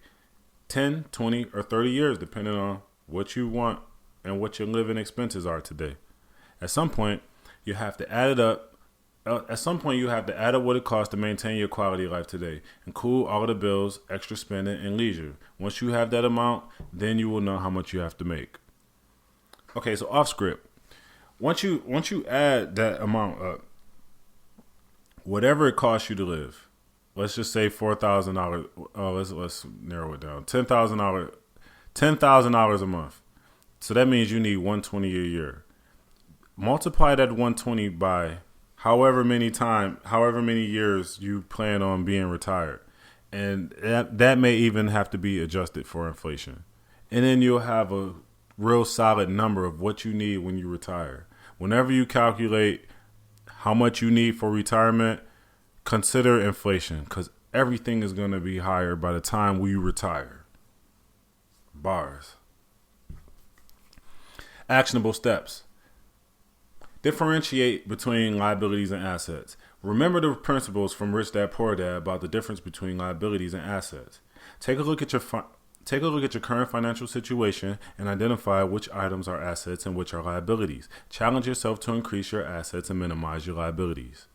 10, 20, or 30 years depending on what you want and what your living expenses are today. At some point, you have to add it up. At some point, you have to add up what it costs to maintain your quality of life today, include all of the bills, extra spending, and leisure. Once you have that amount, then you will know how much you have to make. Okay, so off script. Once you add that amount up, whatever it costs you to live, let's just say $4,000. Oh, let's narrow it down. $10,000 a month. So that means you need $120 a year. Multiply that $120 by however many years you plan on being retired, and that may even have to be adjusted for inflation. And then you'll have a real solid number of what you need when you retire. Whenever you calculate how much you need for retirement, consider inflation, because everything is going to be higher by the time we retire. Bars. Actionable steps. Differentiate between liabilities and assets. Remember the principles from Rich Dad Poor Dad about the difference between liabilities and assets. Take a look at your current financial situation and identify which items are assets and which are liabilities. Challenge yourself to increase your assets and minimize your liabilities.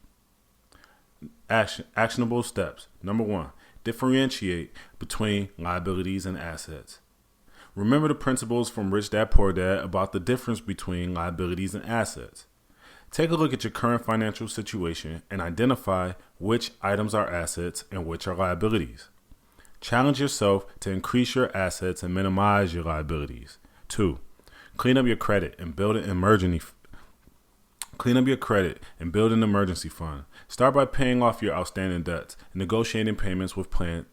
Actionable steps. Number 1, differentiate between liabilities and assets. Remember the principles from Rich Dad Poor Dad about the difference between liabilities and assets. Take a look at your current financial situation and identify which items are assets and which are liabilities. Challenge yourself to increase your assets and minimize your liabilities. 2, clean up your credit and build an emergency fund. Start by paying off your outstanding debts and negotiating payments with payment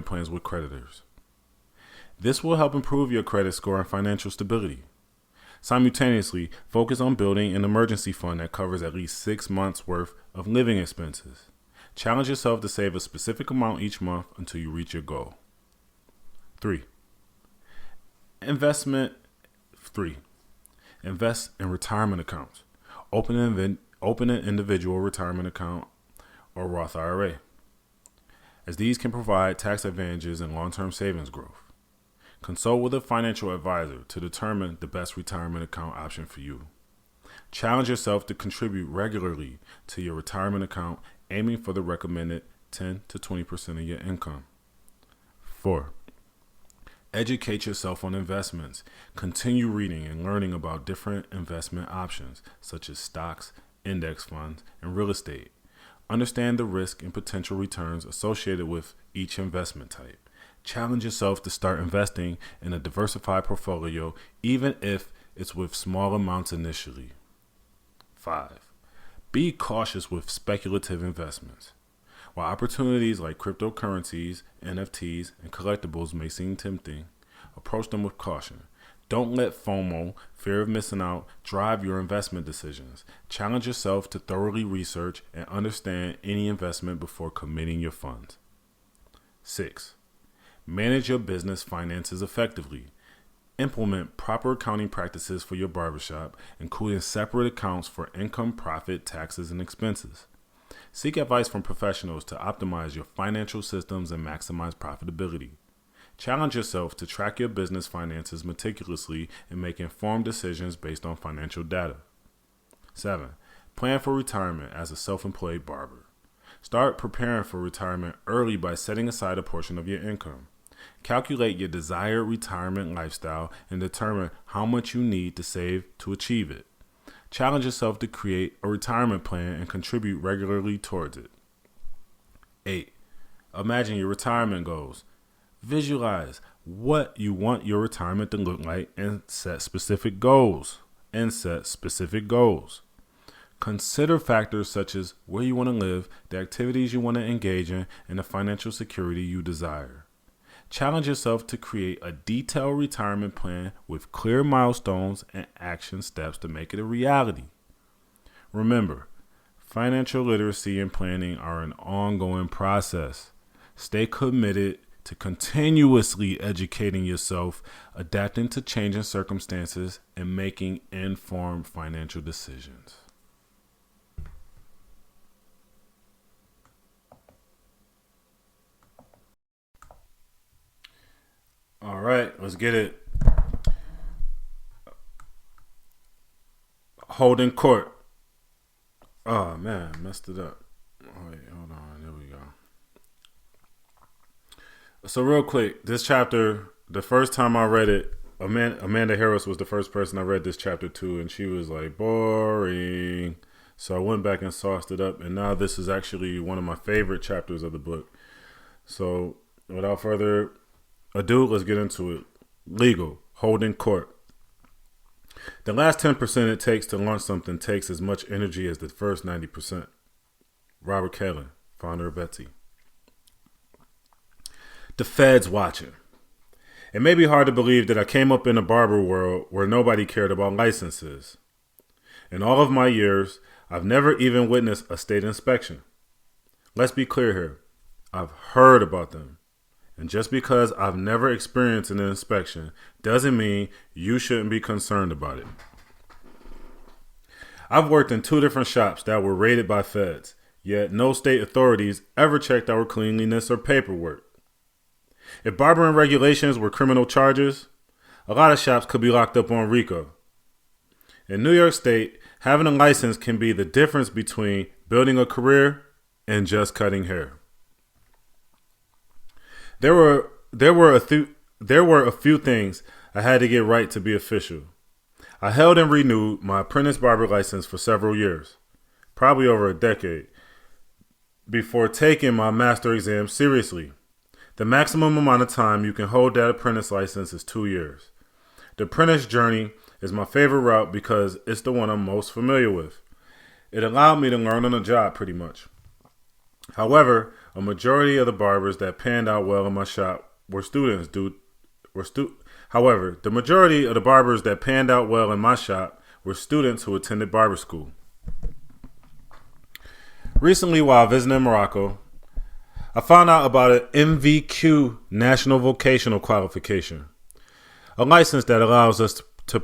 plans with creditors. This will help improve your credit score and financial stability. Simultaneously, focus on building an emergency fund that covers at least 6 months' worth of living expenses. Challenge yourself to save a specific amount each month until you reach your goal. 3, invest in retirement accounts. Open an individual retirement account or Roth IRA. as these can provide tax advantages and long-term savings growth. Consult with a financial advisor to determine the best retirement account option for you. Challenge yourself to contribute regularly to your retirement account, aiming for the recommended 10 to 20% of your income. 4. Educate yourself on investments. Continue reading and learning about different investment options, such as stocks, index funds, and real estate. Understand the risk and potential returns associated with each investment type. Challenge yourself to start investing in a diversified portfolio, even if it's with small amounts initially. 5. Be cautious with speculative investments. While opportunities like cryptocurrencies, NFTs, and collectibles may seem tempting, approach them with caution. Don't let FOMO, fear of missing out, drive your investment decisions. Challenge yourself to thoroughly research and understand any investment before committing your funds. 6. Manage your business finances effectively. Implement proper accounting practices for your barbershop, including separate accounts for income, profit, taxes, and expenses. Seek advice from professionals to optimize your financial systems and maximize profitability. Challenge yourself to track your business finances meticulously and make informed decisions based on financial data. 7. Plan for retirement as a self-employed barber. Start preparing for retirement early by setting aside a portion of your income. Calculate your desired retirement lifestyle and determine how much you need to save to achieve it. Challenge yourself to create a retirement plan and contribute regularly towards it. 8. Imagine your retirement goals. Visualize what you want your retirement to look like and set specific goals. Consider factors such as where you want to live, the activities you want to engage in, and the financial security you desire. Challenge yourself to create a detailed retirement plan with clear milestones and action steps to make it a reality. Remember, financial literacy and planning are an ongoing process. Stay committed to continuously educating yourself, adapting to changing circumstances, and making informed financial decisions. All right, let's get it. Holding court. Oh, man, messed it up. Oh, wait, hold on. There we go. So real quick, this chapter, the first time I read it, Amanda Harris was the first person I read this chapter to, and she was like, boring. So I went back and sauced it up, and now this is actually one of my favorite chapters of the book. So without further ado, let's get into it. Legal, holding court. The last 10% it takes to launch something takes as much energy as the first 90%. Robert Kalin, founder of Etsy. The Fed's watching. It may be hard to believe that I came up in a barber world where nobody cared about licenses. In all of my years, I've never even witnessed a state inspection. Let's be clear here. I've heard about them. And just because I've never experienced an inspection doesn't mean you shouldn't be concerned about it. I've worked in 2 different shops that were raided by feds, yet no state authorities ever checked our cleanliness or paperwork. If barbering regulations were criminal charges, a lot of shops could be locked up on RICO. In New York State, having a license can be the difference between building a career and just cutting hair. There were a few things I had to get right to be official. I held and renewed my apprentice barber license for several years, probably over a decade, before taking my master exam seriously. The maximum amount of time you can hold that apprentice license is 2 years. The apprentice journey is my favorite route because it's the one I'm most familiar with. It allowed me to learn on the job pretty much. However, a majority of the barbers that panned out well in my shop were students. However, the majority of the barbers that panned out well in my shop were students who attended barber school. Recently, while visiting Morocco, I found out about an MVQ National Vocational Qualification, a license that allows us to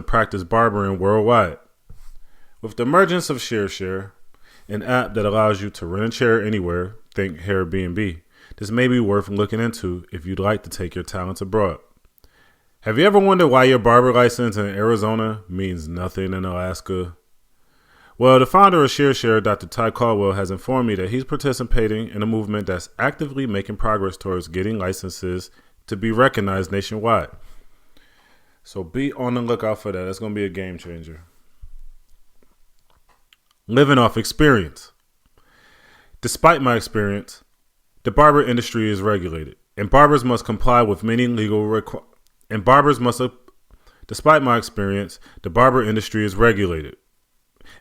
practice barbering worldwide. With the emergence of ShareShare, an app that allows you to rent a chair anywhere, think Airbnb. This may be worth looking into if you'd like to take your talents abroad. Have you ever wondered why your barber license in Arizona means nothing in Alaska? Well, the founder of ShareShare, Dr. Ty Caldwell, has informed me that he's participating in a movement that's actively making progress towards getting licenses to be recognized nationwide. So be on the lookout for that. That's going to be a game changer. Living off experience. Despite my experience, the barber industry is regulated, and barbers must comply with many legal requirements. Despite my experience, the barber industry is regulated,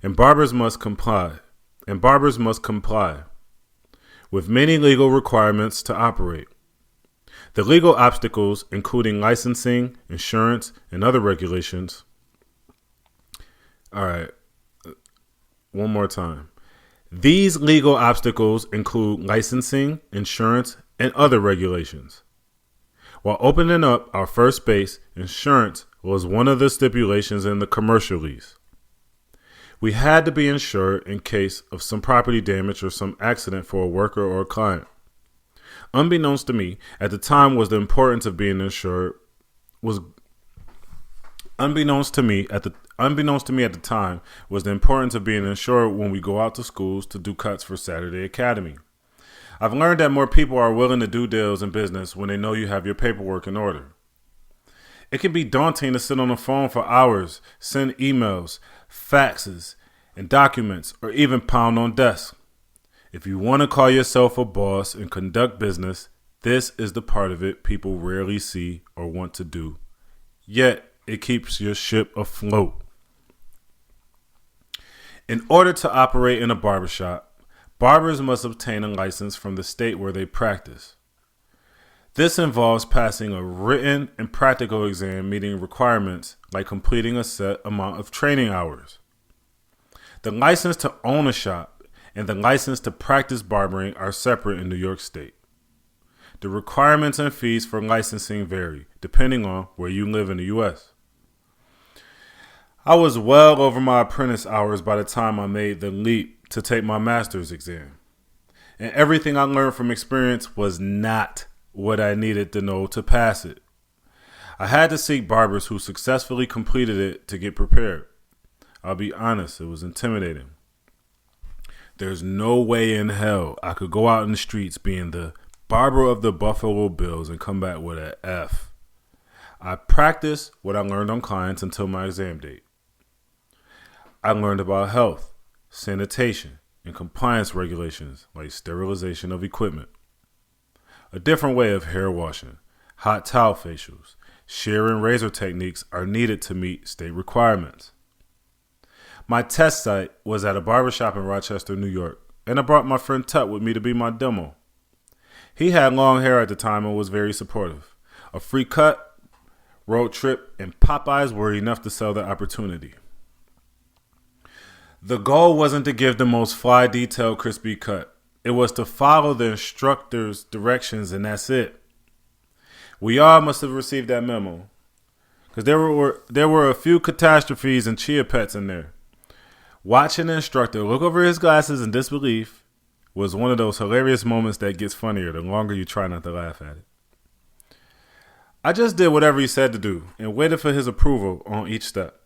and barbers must comply with many legal requirements to operate. The legal obstacles, including licensing, insurance, and other regulations. All right, one more time. These legal obstacles include licensing, insurance, and other regulations. While opening up our first space, insurance was one of the stipulations in the commercial lease. We had to be insured in case of some property damage or some accident for a worker or a client. Unbeknownst to me at the time was the importance of being insured Unbeknownst to me at the time was the importance of being insured when we go out to schools to do cuts for Saturday Academy. I've learned that more people are willing to do deals in business when they know you have your paperwork in order. It can be daunting to sit on the phone for hours, send emails, faxes, and documents, or even pound on desks. If you want to call yourself a boss and conduct business, this is the part of it people rarely see or want to do. Yet, it keeps your ship afloat. In order to operate in a barbershop, barbers must obtain a license from the state where they practice. This involves passing a written and practical exam meeting requirements like completing a set amount of training hours. The license to own a shop and the license to practice barbering are separate in New York State. The requirements and fees for licensing vary depending on where you live in the U.S. I was well over my apprentice hours by the time I made the leap to take my master's exam. And everything I learned from experience was not what I needed to know to pass it. I had to seek barbers who successfully completed it to get prepared. I'll be honest, it was intimidating. There's no way in hell I could go out in the streets being the barber of the Buffalo Bills and come back with an F. I practiced what I learned on clients until my exam date. I learned about health, sanitation, and compliance regulations like sterilization of equipment. A different way of hair washing, hot towel facials, shear and razor techniques are needed to meet state requirements. My test site was at a barbershop in Rochester, New York, and I brought my friend Tut with me to be my demo. He had long hair at the time and was very supportive. A free cut, road trip, and Popeyes were enough to sell the opportunity. The goal wasn't to give the most fly, detailed, crispy cut. It was to follow the instructor's directions, and that's it. We all must have received that memo, because there were a few catastrophes and chia pets in there. Watching the instructor look over his glasses in disbelief was one of those hilarious moments that gets funnier the longer you try not to laugh at it. I just did whatever he said to do and waited for his approval on each step.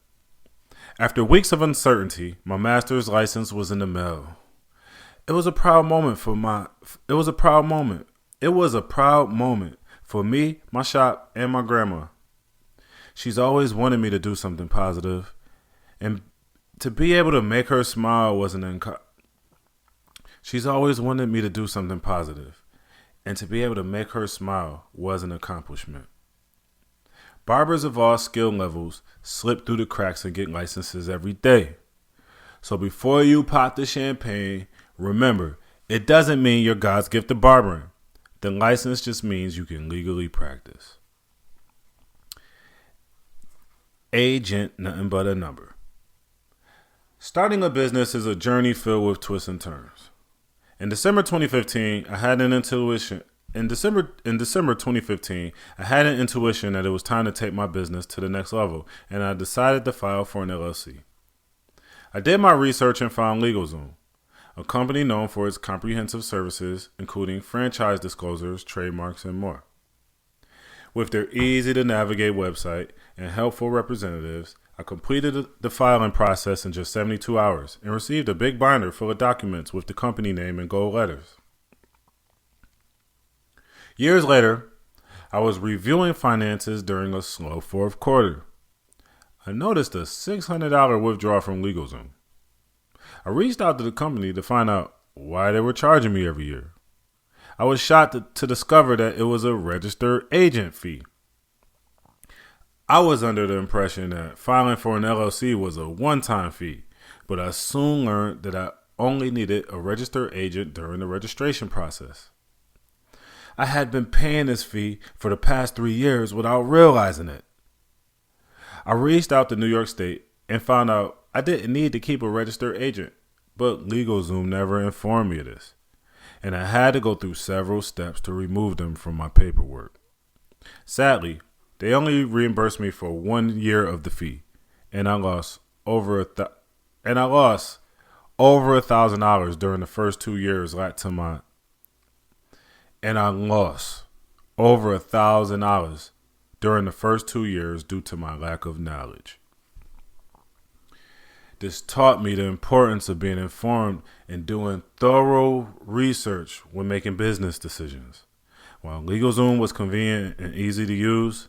After weeks of uncertainty, my master's license was in the mail. It was a proud moment for me, my shop, and my grandma. She's always wanted me to do something positive, and to be able to make her smile was She's always wanted me to do something positive, and to be able to make her smile was an accomplishment. Barbers of all skill levels slip through the cracks and get licenses every day. So before you pop the champagne, remember, it doesn't mean you're God's gift to barbering. The license just means you can legally practice. Agent, nothing but a number. Starting a business is a journey filled with twists and turns. In December 2015, I had an intuition. In December 2015, I had an intuition that it was time to take my business to the next level, and I decided to file for an LLC. I did my research and found LegalZoom, a company known for its comprehensive services, including franchise disclosures, trademarks, and more. With their easy-to-navigate website and helpful representatives, I completed the filing process in just 72 hours and received a big binder full of documents with the company name in gold letters. Years later, I was reviewing finances during a slow fourth quarter. I noticed a $600 withdrawal from LegalZoom. I reached out to the company to find out why they were charging me every year. I was shocked to discover that it was a registered agent fee. I was under the impression that filing for an LLC was a one-time fee, but I soon learned that I only needed a registered agent during the registration process. I had been paying this fee for the past 3 years without realizing it. I reached out to New York State and found out I didn't need to keep a registered agent, but LegalZoom never informed me of this, and I had to go through several steps to remove them from my paperwork. Sadly, they only reimbursed me for 1 year of the fee, and I lost over $1,000 during the first 2 years due to my lack of knowledge. This taught me the importance of being informed and doing thorough research when making business decisions. While LegalZoom was convenient and easy to use,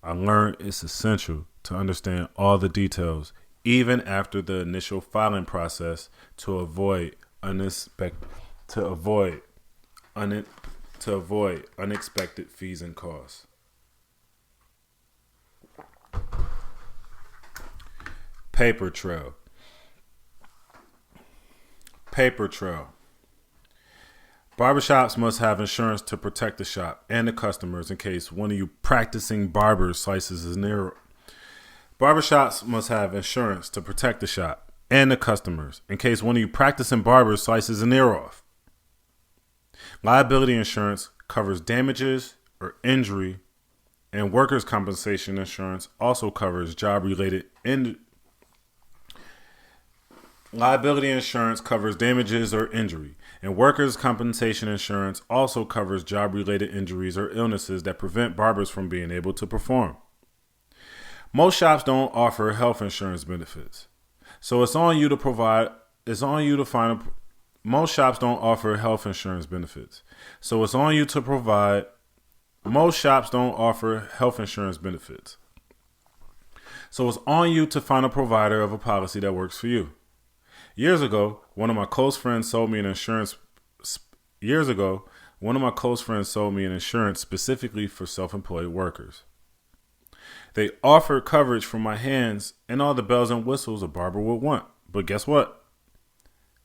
I learned it's essential to understand all the details, even after the initial filing process, to avoid unexpected fees and costs. Paper trail. Barbershops must have insurance to protect the shop and the customers in case one of you practicing barbers slices his ear. Barbershops must have insurance to protect the shop and the customers in case one of you practicing barbers slices an ear off. Liability insurance covers damages or injury, and workers' compensation insurance also covers job-related injury. Liability insurance covers damages or injury, and workers' compensation insurance also covers job-related injuries or illnesses that prevent barbers from being able to perform. Most shops don't offer health insurance benefits, so it's on you to find. Most shops don't offer health insurance benefits, so it's on you to provide. Most shops don't offer health insurance benefits, so it's on you to find a provider of a policy that works for you. Years ago, one of my close friends sold me an insurance specifically for self-employed workers. They offered coverage for my hands and all the bells and whistles a barber would want. But guess what?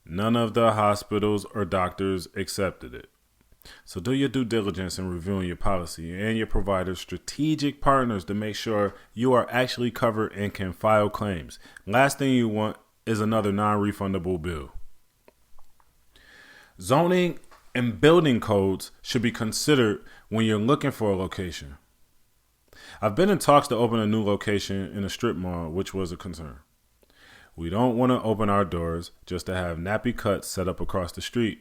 None of the hospitals or doctors accepted it. So do your due diligence in reviewing your policy and your provider's strategic partners to make sure you are actually covered and can file claims. Last thing you want is another non-refundable bill. Zoning and building codes should be considered when you're looking for a location. I've been in talks to open a new location in a strip mall, which was a concern. We don't want to open our doors just to have nappy cuts set up across the street.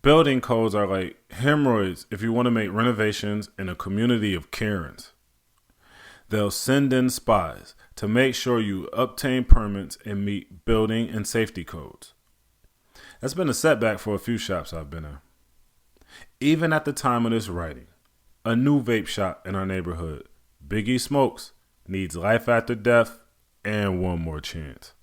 Building codes are like hemorrhoids if you want to make renovations in a community of Karens. They'll send in spies to make sure you obtain permits and meet building and safety codes. That's been a setback for a few shops I've been in. Even at the time of this writing, a new vape shop in our neighborhood, Biggie Smokes, needs life after death and one more chance.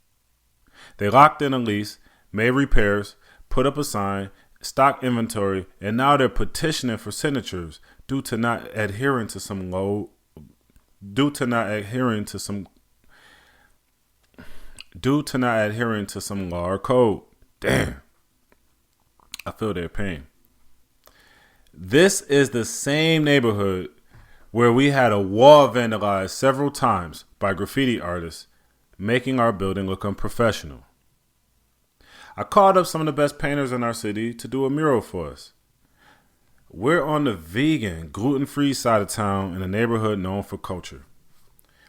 They locked in a lease, made repairs, put up a sign, stocked inventory, and now they're petitioning for signatures due to not adhering to some law or code. Damn. I feel their pain. This is the same neighborhood where we had a wall vandalized several times by graffiti artists, making our building look unprofessional. I called up some of the best painters in our city to do a mural for us. We're on the vegan, gluten-free side of town in a neighborhood known for culture.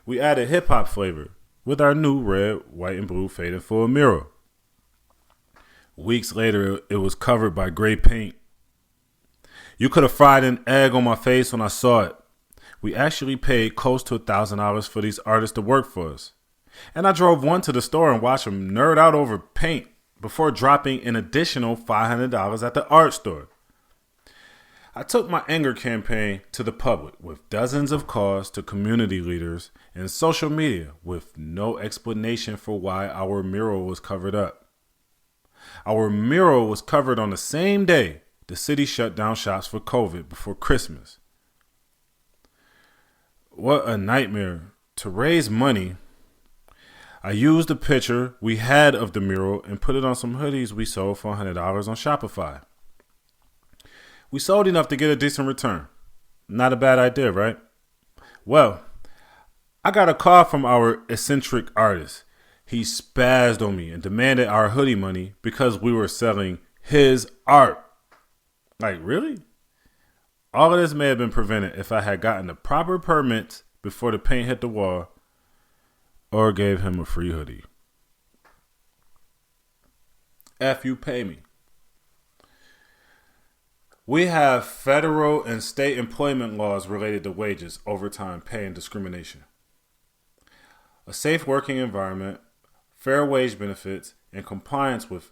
We added hip-hop flavor with our new red, white, and blue faded full mural. Weeks later, it was covered by gray paint. You could have fried an egg on my face when I saw it. We actually paid close to $1,000 for these artists to work for us. And I drove one to the store and watched them nerd out over paint before dropping an additional $500 at the art store. I took my anger campaign to the public with dozens of calls to community leaders and social media with no explanation for why our mural was covered up. Our mural was covered on the same day the city shut down shops for COVID before Christmas. What a nightmare. To raise money, I used a picture we had of the mural and put it on some hoodies we sold for $100 on Shopify. We sold enough to get a decent return. Not a bad idea, right? Well, I got a call from our eccentric artist. He spazzed on me and demanded our hoodie money because we were selling his art. Like, really? All of this may have been prevented if I had gotten the proper permits before the paint hit the wall or gave him a free hoodie. F you pay me. We have federal and state employment laws related to wages, overtime, pay, and discrimination. A safe working environment, fair wage benefits, and compliance with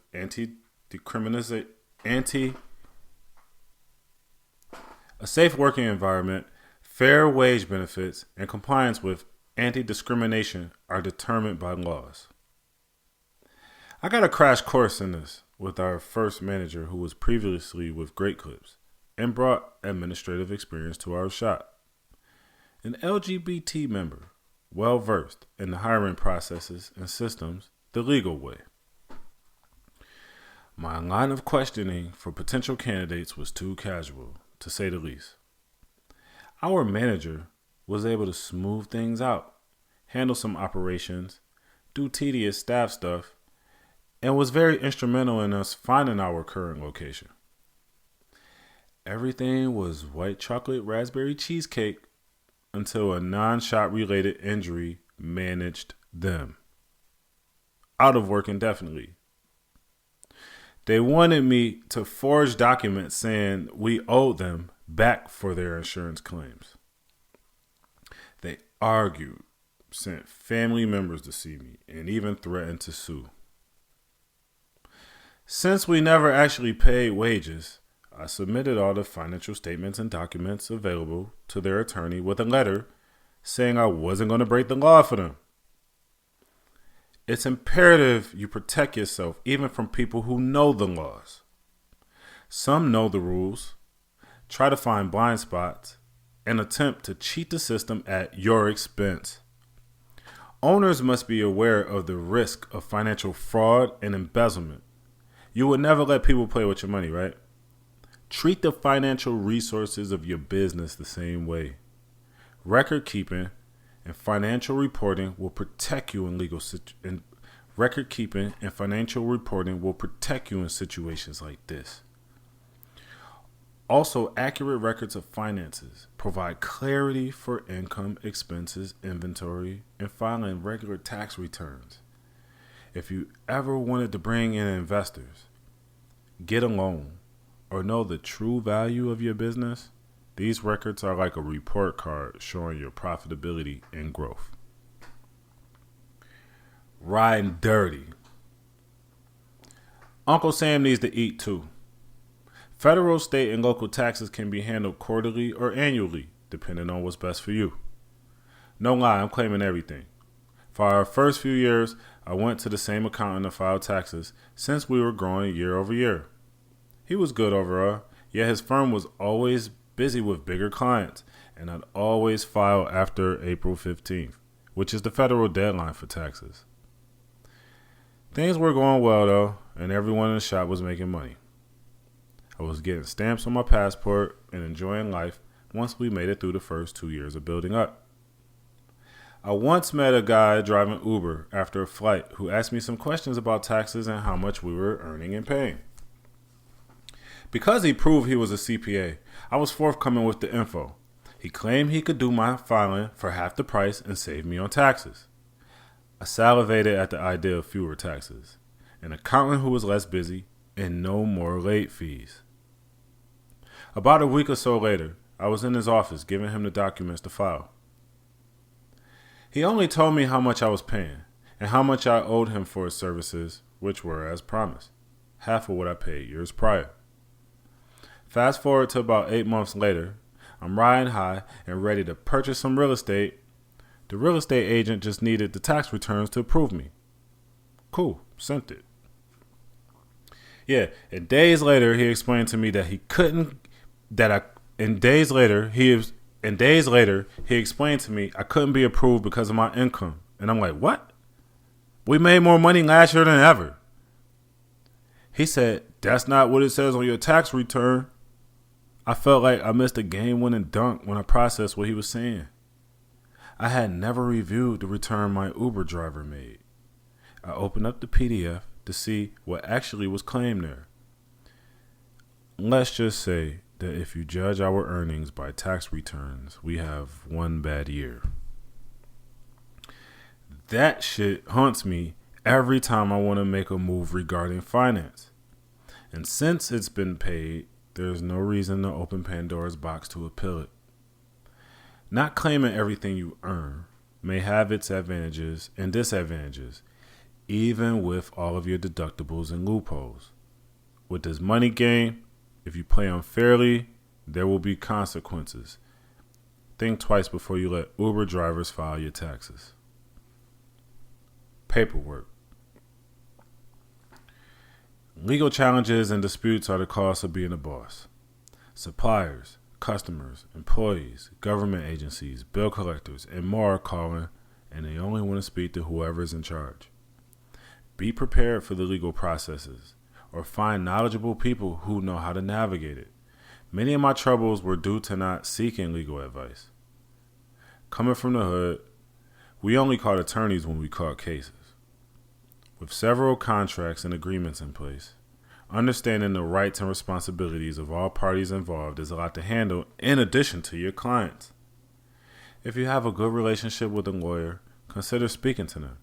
a safe working environment, fair wage benefits, and compliance with anti-discrimination are determined by laws. I got a crash course in this with our first manager who was previously with Great Clips and brought administrative experience to our shop. An LGBT member, well versed in the hiring processes and systems the legal way. My line of questioning for potential candidates was too casual, to say the least. Our manager was able to smooth things out, handle some operations, do tedious staff stuff, and was very instrumental in us finding our current location. Everything was white chocolate raspberry cheesecake until a non-shot related injury managed them. Out of work indefinitely. They wanted me to forge documents saying we owed them back for their insurance claims. They argued, sent family members to see me, and even threatened to sue. Since we never actually paid wages, I submitted all the financial statements and documents available to their attorney with a letter saying I wasn't going to break the law for them. It's imperative you protect yourself even from people who know the laws. Some know the rules, try to find blind spots, and attempt to cheat the system at your expense. Owners must be aware of the risk of financial fraud and embezzlement. You would never let people play with your money, right? Treat the financial resources of your business the same way. Record keeping and financial reporting will protect you in record keeping and financial reporting will protect you in situations like this. Also, accurate records of finances provide clarity for income, expenses, inventory, and filing regular tax returns. If you ever wanted to bring in investors, get a loan, or know the true value of your business, these records are like a report card showing your profitability and growth. Riding dirty. Uncle Sam needs to eat too. Federal, state, and local taxes can be handled quarterly or annually, depending on what's best for you. No lie, I'm claiming everything. For our first few years, I went to the same accountant to file taxes since we were growing year over year. He was good overall, yet his firm was always busy with bigger clients, and I'd always file after April 15th, which is the federal deadline for taxes. Things were going well though, and everyone in the shop was making money. I was getting stamps on my passport and enjoying life once we made it through the first 2 years of building up. I once met a guy driving Uber after a flight who asked me some questions about taxes and how much we were earning and paying. Because he proved he was a CPA, I was forthcoming with the info. He claimed he could do my filing for half the price and save me on taxes. I salivated at the idea of fewer taxes. An accountant who was less busy, and no more late fees. About a week or so later, I was in his office giving him the documents to file. He only told me how much I was paying and how much I owed him for his services, which were, as promised, half of what I paid years prior. Fast forward to about 8 months later, I'm riding high and ready to purchase some real estate. The real estate agent just needed the tax returns to approve me. Cool, sent it. Yeah, and days later he explained to me that he couldn't. Days later he explained to me I couldn't be approved because of my income, and I'm like, what? We made more money last year than ever. He said, that's not what it says on your tax return. I felt like I missed a game-winning dunk when I processed what he was saying. I had never reviewed the return my Uber driver made. I opened up the PDF to see what actually was claimed there. Let's just say that if you judge our earnings by tax returns, we have one bad year. That shit haunts me every time I want to make a move regarding finance. And since it's been paid, there's no reason to open Pandora's box to appeal it. Not claiming everything you earn may have its advantages and disadvantages, even with all of your deductibles and loopholes. With this money game, if you play unfairly, there will be consequences. Think twice before you let Uber drivers file your taxes. Paperwork. Legal challenges and disputes are the cost of being a boss. Suppliers, customers, employees, government agencies, bill collectors, and more are calling, and they only want to speak to whoever is in charge. Be prepared for the legal processes, or find knowledgeable people who know how to navigate it. Many of my troubles were due to not seeking legal advice. Coming from the hood, we only caught attorneys when we caught cases. With several contracts and agreements in place, understanding the rights and responsibilities of all parties involved is a lot to handle in addition to your clients. If you have a good relationship with a lawyer, consider speaking to them,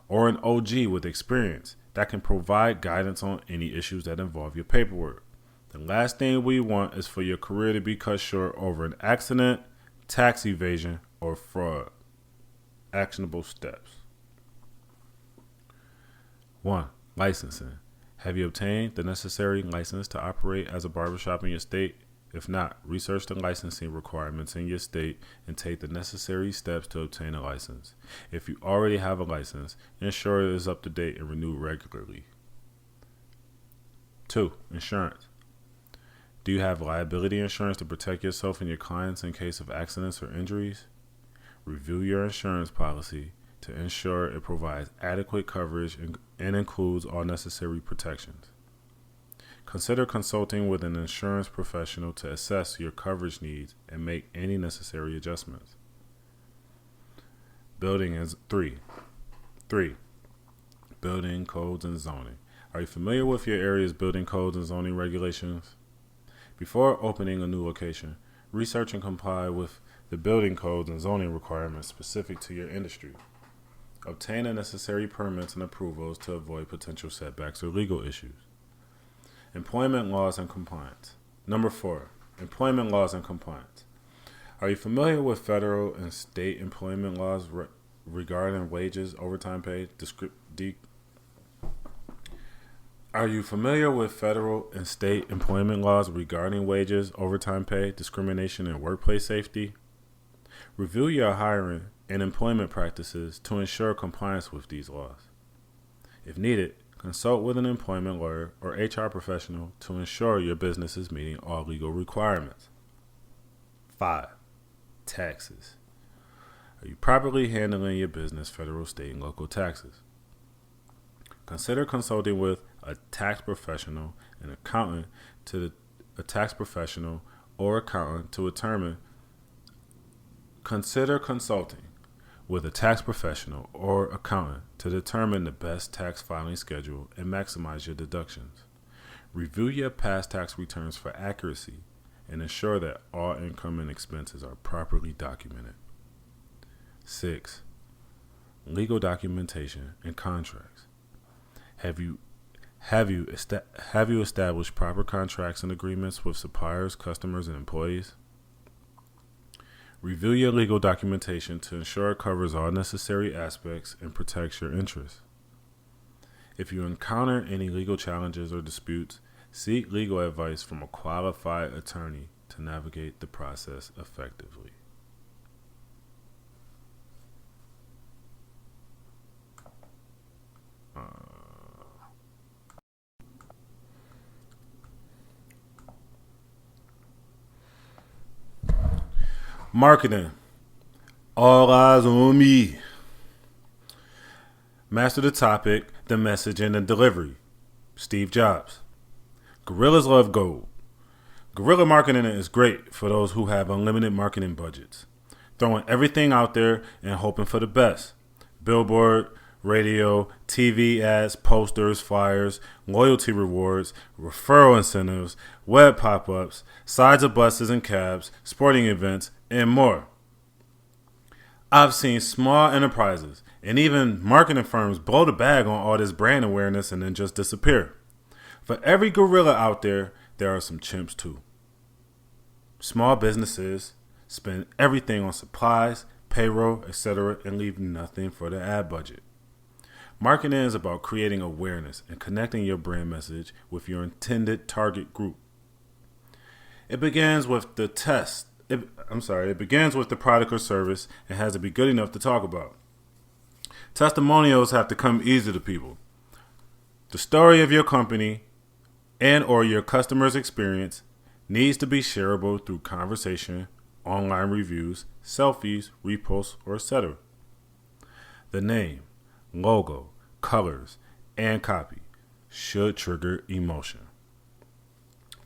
or an OG with experience that can provide guidance on any issues that involve your paperwork. The last thing we want is for your career to be cut short over an accident, tax evasion, or fraud. Actionable steps. 1. Licensing. Have you obtained the necessary license to operate as a barbershop in your state? If not, research the licensing requirements in your state and take the necessary steps to obtain a license. If you already have a license, ensure it is up to date and renewed regularly. 2. Insurance. Do you have liability insurance to protect yourself and your clients in case of accidents or injuries? Review your insurance policy to ensure it provides adequate coverage and includes all necessary protections. Consider consulting with an insurance professional to assess your coverage needs and make any necessary adjustments. Building is 3. Building codes and zoning. Are you familiar with your area's building codes and zoning regulations? Before opening a new location, research and comply with the building codes and zoning requirements specific to your industry. Obtain the necessary permits and approvals to avoid potential setbacks or legal issues. Employment laws and compliance. Number 4, employment laws and compliance. Are you familiar with federal and state employment laws regarding wages, overtime pay, Are you familiar with federal and state employment laws regarding wages, overtime pay, discrimination, and workplace safety? Review your hiring and employment practices to ensure compliance with these laws. If needed, consult with an employment lawyer or HR professional to ensure your business is meeting all legal requirements. 5. Taxes. Are you properly handling your business, federal, state, and local taxes? Consider consulting with a tax professional, an accountant a tax professional or accountant to determine. Consider consulting with a tax professional or accountant to determine the best tax filing schedule and maximize your deductions. Review your past tax returns for accuracy and ensure that all income and expenses are properly documented. 6. Legal documentation and contracts. Have you established proper contracts and agreements with suppliers, customers, and employees? Review your legal documentation to ensure it covers all necessary aspects and protects your interests. If you encounter any legal challenges or disputes, seek legal advice from a qualified attorney to navigate the process effectively. Marketing. All eyes on me. Master the topic, the message, and the delivery. Steve Jobs. Gorillas love gold. Guerrilla marketing is great for those who have unlimited marketing budgets. Throwing everything out there and hoping for the best. Billboard, radio, TV ads, posters, flyers, loyalty rewards, referral incentives, web pop-ups, sides of buses and cabs, sporting events, and more. I've seen small enterprises and even marketing firms blow the bag on all this brand awareness and then just disappear. For every gorilla out there, there are some chimps too. Small businesses spend everything on supplies, payroll, etc., and leave nothing for the ad budget. Marketing is about creating awareness and connecting your brand message with your intended target group. It begins with the product or service and has to be good enough to talk about. Testimonials have to come easy to people. The story of your company and or your customer's experience needs to be shareable through conversation, online reviews, selfies, reposts, or etc. The name, logo, colors, and copy should trigger emotion.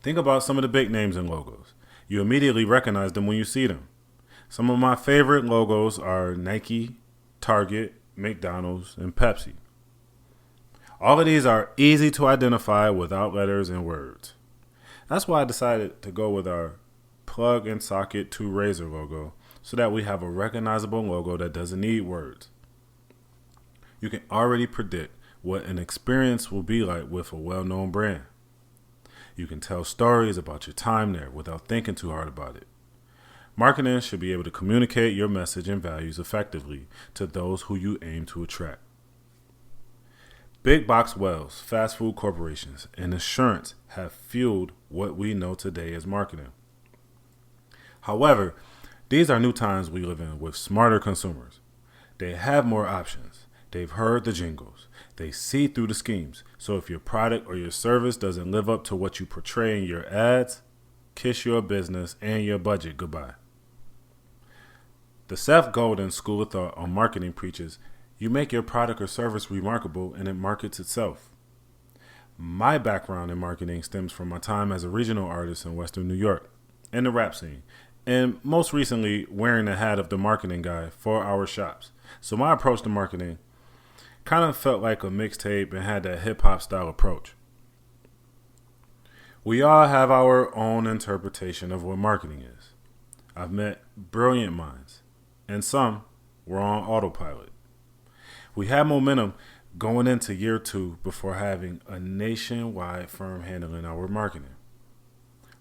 Think about some of the big names and logos. You immediately recognize them when you see them. Some of my favorite logos are Nike, Target, McDonald's, and Pepsi. All of these are easy to identify without letters and words. That's why I decided to go with our plug and socket to razor logo so that we have a recognizable logo that doesn't need words. You can already predict what an experience will be like with a well-known brand. You can tell stories about your time there without thinking too hard about it. Marketing should be able to communicate your message and values effectively to those who you aim to attract. Big box wells, fast food corporations, and insurance have fueled what we know today as marketing. However, these are new times we live in with smarter consumers. They have more options. They've heard the jingles. They see through the schemes. So if your product or your service doesn't live up to what you portray in your ads, kiss your business and your budget goodbye. The Seth Godin School of Thought on marketing preaches, you make your product or service remarkable and it markets itself. My background in marketing stems from my time as a regional artist in Western New York and the rap scene, and most recently wearing the hat of the marketing guy for our shops. So my approach to marketing kind of felt like a mixtape and had that hip-hop style approach. We all have our own interpretation of what marketing is. I've met brilliant minds, and some were on autopilot. We had momentum going into year 2 before having a nationwide firm handling our marketing.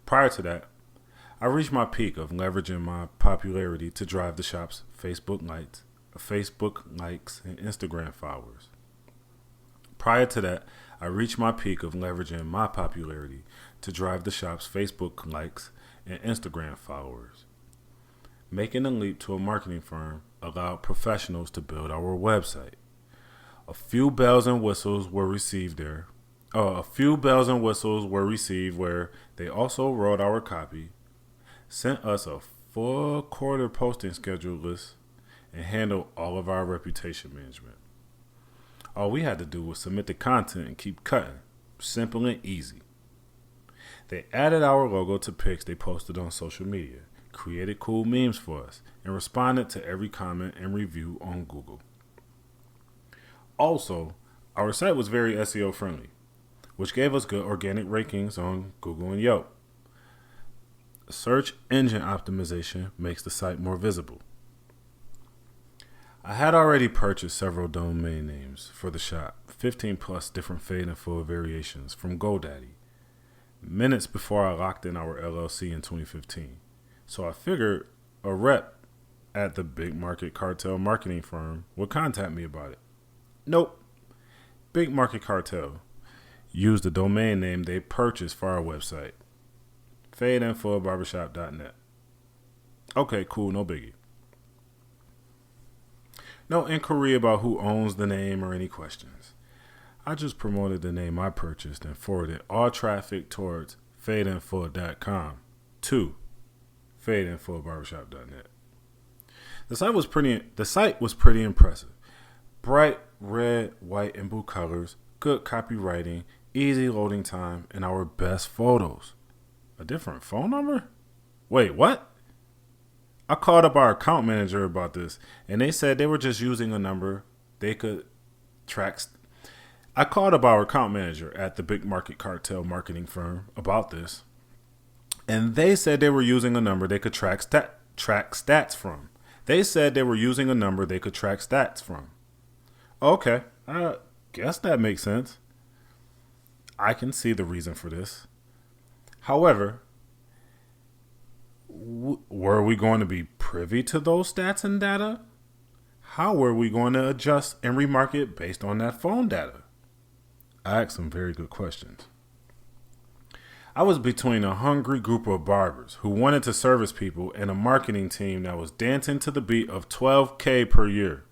Prior to that, I reached my peak of leveraging my popularity to drive the shop's Facebook likes, and Instagram followers. Prior to that, I reached my peak of leveraging my popularity to drive the shop's Facebook likes and Instagram followers. Making the leap to a marketing firm allowed professionals to build our website. A few bells and whistles were received where they also wrote our copy, sent us a full quarter posting schedule list, and handled all of our reputation management. All we had to do was submit the content and keep cutting. Simple and easy. They added our logo to pics they posted on social media, created cool memes for us, and responded to every comment and review on Google. Also, our site was very SEO friendly, which gave us good organic rankings on Google and Yelp. Search engine optimization makes the site more visible. I had already purchased several domain names for the shop, 15 plus different fade and full variations from GoDaddy, minutes before I locked in our LLC in 2015. So I figured a rep at the big market cartel marketing firm would contact me about it. Nope. Big Market Cartel used the domain name they purchased for our website, fadeandfullbarbershop.net. Okay, cool, no biggie. No inquiry about who owns the name or any questions. I just promoted the name I purchased and forwarded all traffic towards fadeandfull.com to fadeandfullbarbershop.net. The site was pretty impressive. Bright red, white, and blue colors, good copywriting, easy loading time, and our best photos. A different phone number? Wait, what? I called up our account manager about this, and they said they were just using a number they could track. I called up our account manager at the big market cartel marketing firm about this, and they said they were using a number they could track stats from. They said they were using a number they could track stats from. Okay, I guess that makes sense. I can see the reason for this. However, were we going to be privy to those stats and data? How were we going to adjust and remarket based on that phone data? I asked some very good questions. I was between a hungry group of barbers who wanted to service people and a marketing team that was dancing to the beat of $12K per year.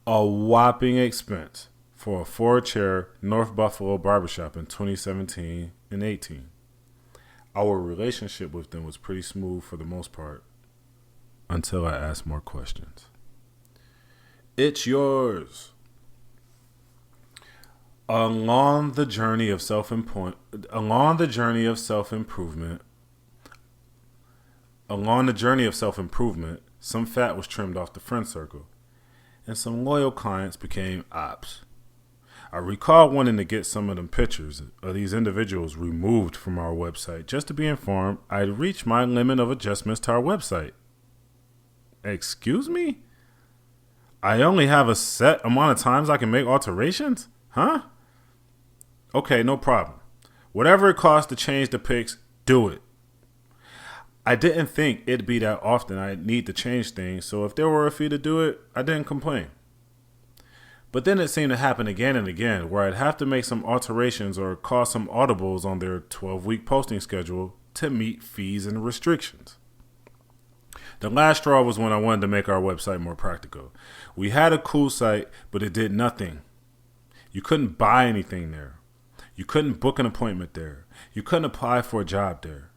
A whopping expense for a 4-chair North Buffalo barbershop in 2017 and 18. Our relationship with them was pretty smooth for the most part until I asked more questions. It's yours. Along the journey of self-improvement, some fat was trimmed off the friend circle, and some loyal clients became ops. I recall wanting to get some of them pictures of these individuals removed from our website just to be informed I'd reached my limit of adjustments to our website. Excuse me? I only have a set amount of times I can make alterations? Huh? Okay, no problem. Whatever it costs to change the pics, do it. I didn't think it'd be that often I'd need to change things, so if there were a fee to do it, I didn't complain. But then it seemed to happen again and again, where I'd have to make some alterations or call some audibles on their 12-week posting schedule to meet fees and restrictions. The last straw was when I wanted to make our website more practical. We had a cool site, but it did nothing. You couldn't buy anything there. You couldn't book an appointment there. You couldn't apply for a job there.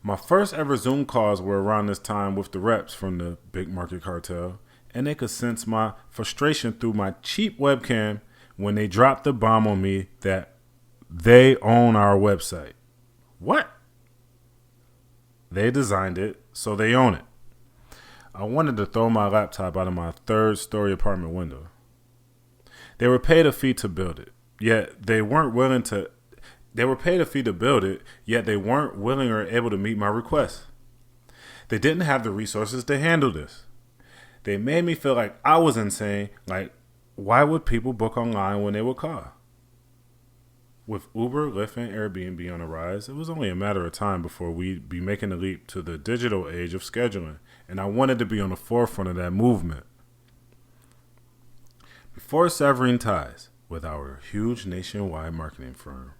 My first ever Zoom calls were around this time with the reps from the big market cartel, and they could sense my frustration through my cheap webcam when they dropped the bomb on me that they own our website. What? They designed it, so they own it. I wanted to throw my laptop out of my 3rd-story apartment window. They were paid a fee to build it, yet they weren't willing to. They were paid a fee to build it, yet they weren't willing or able to meet my requests. They didn't have the resources to handle this. They made me feel like I was insane. Like, why would people book online when they would call? With Uber, Lyft, and Airbnb on the rise, it was only a matter of time before we'd be making the leap to the digital age of scheduling, and I wanted to be on the forefront of that movement. Before severing ties with our huge nationwide marketing firm,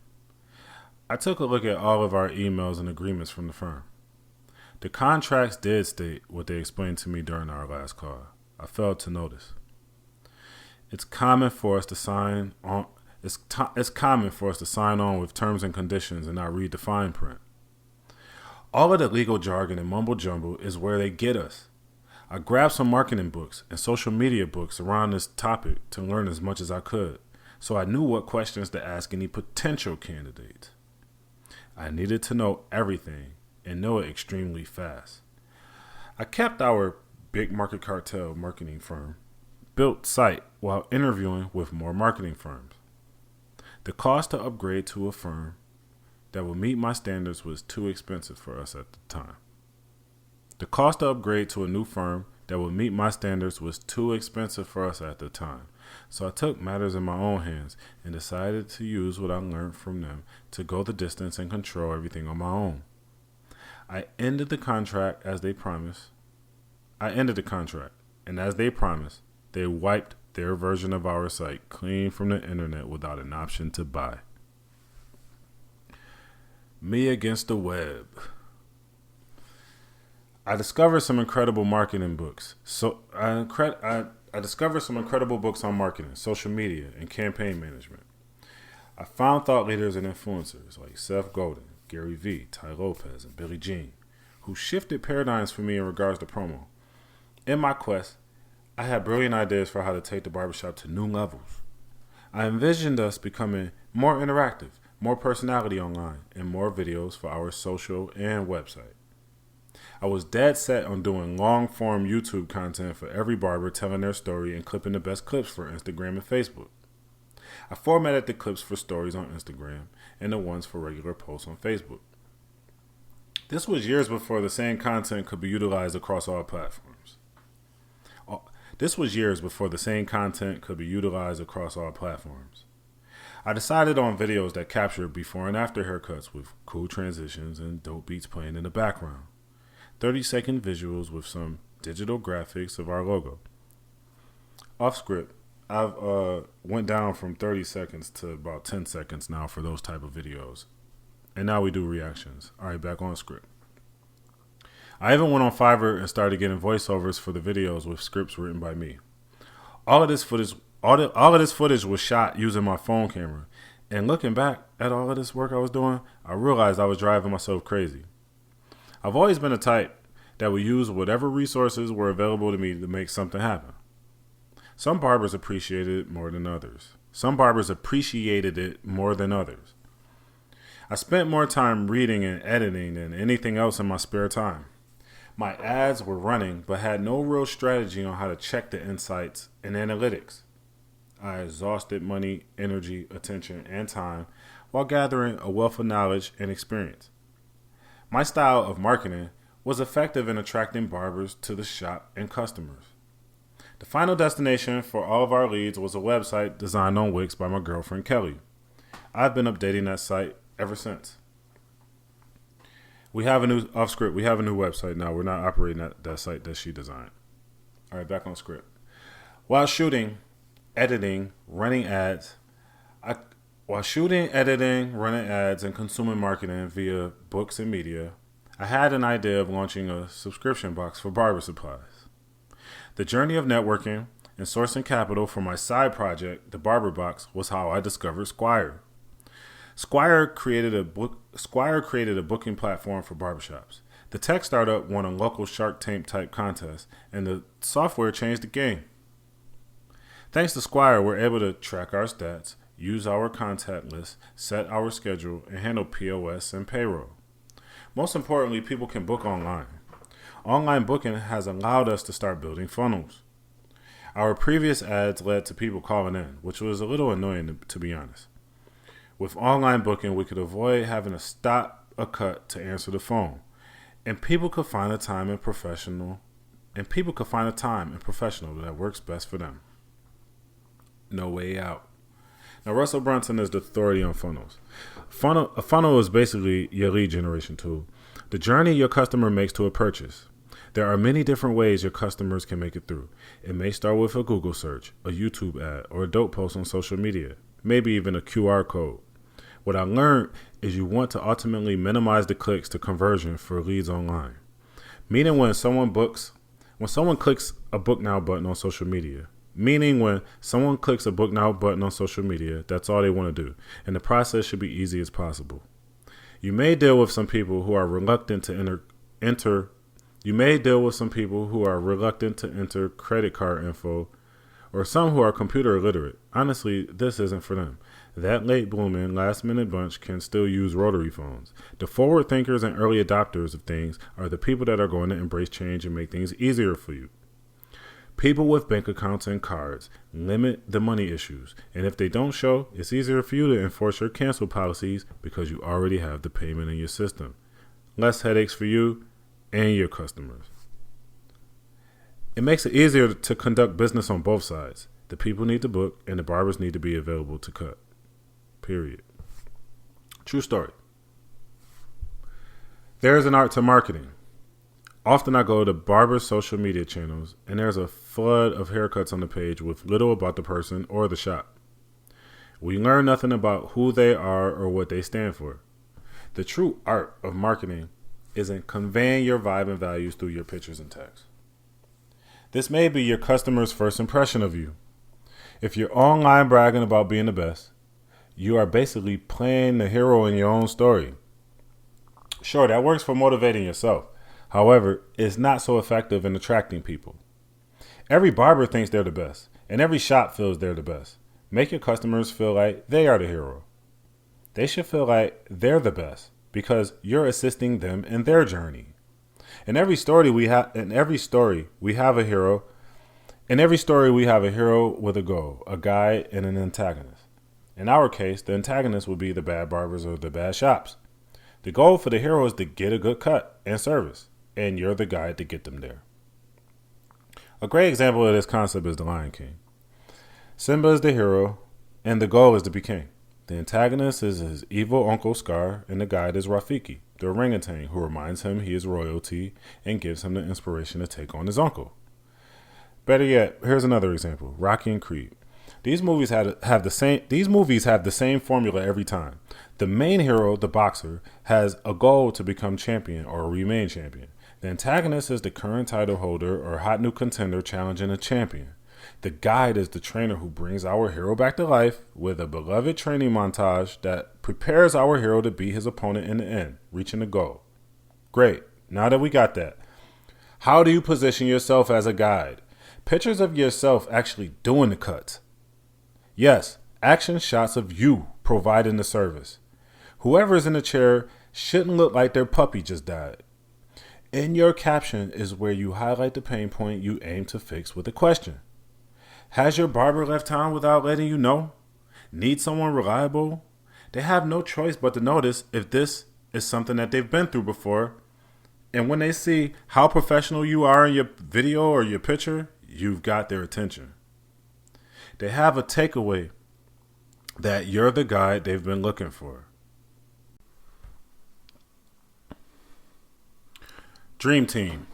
I took a look at all of our emails and agreements from the firm. The contracts did state what they explained to me during our last call. I failed to notice. It's common for us to sign on. It's common for us to sign on with terms and conditions and not read the fine print. All of the legal jargon and mumbo jumbo is where they get us. I grabbed some marketing books and social media books around this topic to learn as much as I could, so I knew what questions to ask any potential candidates. I needed to know everything and know it extremely fast. I kept our big market cartel marketing firm built site while interviewing with more marketing firms. The cost to upgrade to a firm that would meet my standards was too expensive for us at the time. The cost to upgrade to a new firm that would meet my standards was too expensive for us at the time. So I took matters in my own hands and decided to use what I learned from them to go the distance and control everything on my own. I ended the contract, and as they promised, they wiped their version of our site clean from the internet without an option to buy. Me against the web. I discovered some incredible marketing books. I discovered some incredible books on marketing, social media, and campaign management. I found thought leaders and influencers like Seth Godin, Gary Vee, Ty Lopez, and Billie Jean, who shifted paradigms for me in regards to promo. In my quest, I had brilliant ideas for how to take the barbershop to new levels. I envisioned us becoming more interactive, more personality online, and more videos for our social and website. I was dead set on doing long-form YouTube content for every barber telling their story and clipping the best clips for Instagram and Facebook. I formatted the clips for stories on Instagram and the ones for regular posts on Facebook. This was years before the same content could be utilized across all platforms. I decided on videos that captured before and after haircuts with cool transitions and dope beats playing in the background. 30-second visuals with some digital graphics of our logo. Off script, I've went down from 30 seconds to about 10 seconds now for those type of videos. And now we do reactions. All right, back on script. I even went on Fiverr and started getting voiceovers for the videos with scripts written by me. All of this footage was shot using my phone camera. And looking back at all of this work I was doing, I realized I was driving myself crazy. I've always been a type that would use whatever resources were available to me to make something happen. Some barbers appreciated it more than others. I spent more time reading and editing than anything else in my spare time. My ads were running, but had no real strategy on how to check the insights and analytics. I exhausted money, energy, attention, and time while gathering a wealth of knowledge and experience. My style of marketing was effective in attracting barbers to the shop and customers. The final destination for all of our leads was a website designed on Wix by my girlfriend Kelly. I've been updating that site ever since. We have a new website now. We're not operating that site that she designed. All right, back on script. While shooting, editing, running ads, and consuming marketing via books and media, I had an idea of launching a subscription box for barber supplies. The journey of networking and sourcing capital for my side project, the Barber Box, was how I discovered Squire. Squire created a booking platform for barbershops. The tech startup won a local Shark Tank type contest, and the software changed the game. Thanks to Squire, we're able to track our stats, use our contact list, set our schedule, and handle POS and payroll. Most importantly, people can book online. Online booking has allowed us to start building funnels. Our previous ads led to people calling in, which was a little annoying to be honest. With online booking, we could avoid having to stop a cut to answer the phone, and people could find a time and professional that works best for them. No way out. Now, Russell Brunson is the authority on funnels. A funnel is basically your lead generation tool, the journey your customer makes to a purchase. There are many different ways your customers can make it through. It may start with a Google search, a YouTube ad, or a dope post on social media, maybe even a QR code. What I learned is you want to ultimately minimize the clicks to conversion for leads online. Meaning when someone clicks a book now button on social media, that's all they want to do, and the process should be easy as possible. You may deal with some people who are reluctant to enter credit card info, or some who are computer illiterate. Honestly, this isn't for them. That late blooming, last minute bunch can still use rotary phones. The forward thinkers and early adopters of things are the people that are going to embrace change and make things easier for you. People with bank accounts and cards limit the money issues, and if they don't show, it's easier for you to enforce your cancel policies because you already have the payment in your system. Less headaches for you and your customers. It makes it easier to conduct business on both sides. The people need to book, and the barbers need to be available to cut. Period. True story. There is an art to marketing. Often I go to barbers' social media channels, and there's a flood of haircuts on the page with little about the person or the shop. We learn nothing about who they are or what they stand for. The true art of marketing is in conveying your vibe and values through your pictures and text. This may be your customer's first impression of you. If you're online bragging about being the best, you are basically playing the hero in your own story. Sure, that works for motivating yourself. However, it's not so effective in attracting people. Every barber thinks they're the best, and every shop feels they're the best. Make your customers feel like they are the hero. They should feel like they're the best because you're assisting them in their journey. In every story we have a hero. In every story we have a hero with a goal, a guide, and an antagonist. In our case, the antagonist would be the bad barbers or the bad shops. The goal for the hero is to get a good cut and service, and you're the guide to get them there. A great example of this concept is The Lion King. Simba is the hero, and the goal is to be king. The antagonist is his evil uncle Scar, and the guide is Rafiki, the orangutan, who reminds him he is royalty and gives him the inspiration to take on his uncle. Better yet, here's another example: Rocky and Creed. These movies have the same formula every time. The main hero, the boxer, has a goal to become champion or remain champion. The antagonist is the current title holder or hot new contender challenging a champion. The guide is the trainer who brings our hero back to life with a beloved training montage that prepares our hero to beat his opponent in the end, reaching the goal. Great. Now that we got that, how do you position yourself as a guide? Pictures of yourself actually doing the cuts. Yes, action shots of you providing the service. Whoever is in the chair shouldn't look like their puppy just died. In your caption is where you highlight the pain point you aim to fix with a question. Has your barber left town without letting you know? Need someone reliable? They have no choice but to notice if this is something that they've been through before. And when they see how professional you are in your video or your picture, you've got their attention. They have a takeaway that you're the guide they've been looking for. Dream Team.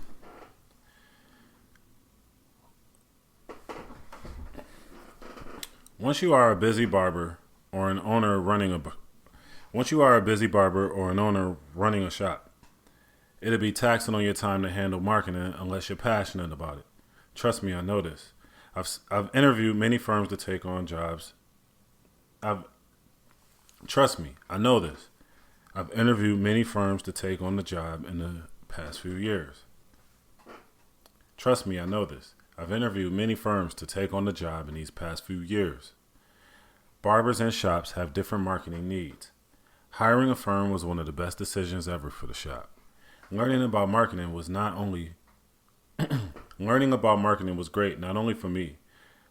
Once you are a busy barber or an owner running a shop, it'll be taxing on your time to handle marketing unless you're passionate about it. Trust me, I know this. I've interviewed many firms to take on jobs. Trust me, I know this. I've interviewed many firms to take on the job in the past few years. Trust me, I know this. I've interviewed many firms to take on the job in these past few years. Barbers and shops have different marketing needs. Hiring a firm was one of the best decisions ever for the shop. Learning about marketing was great, not only for me,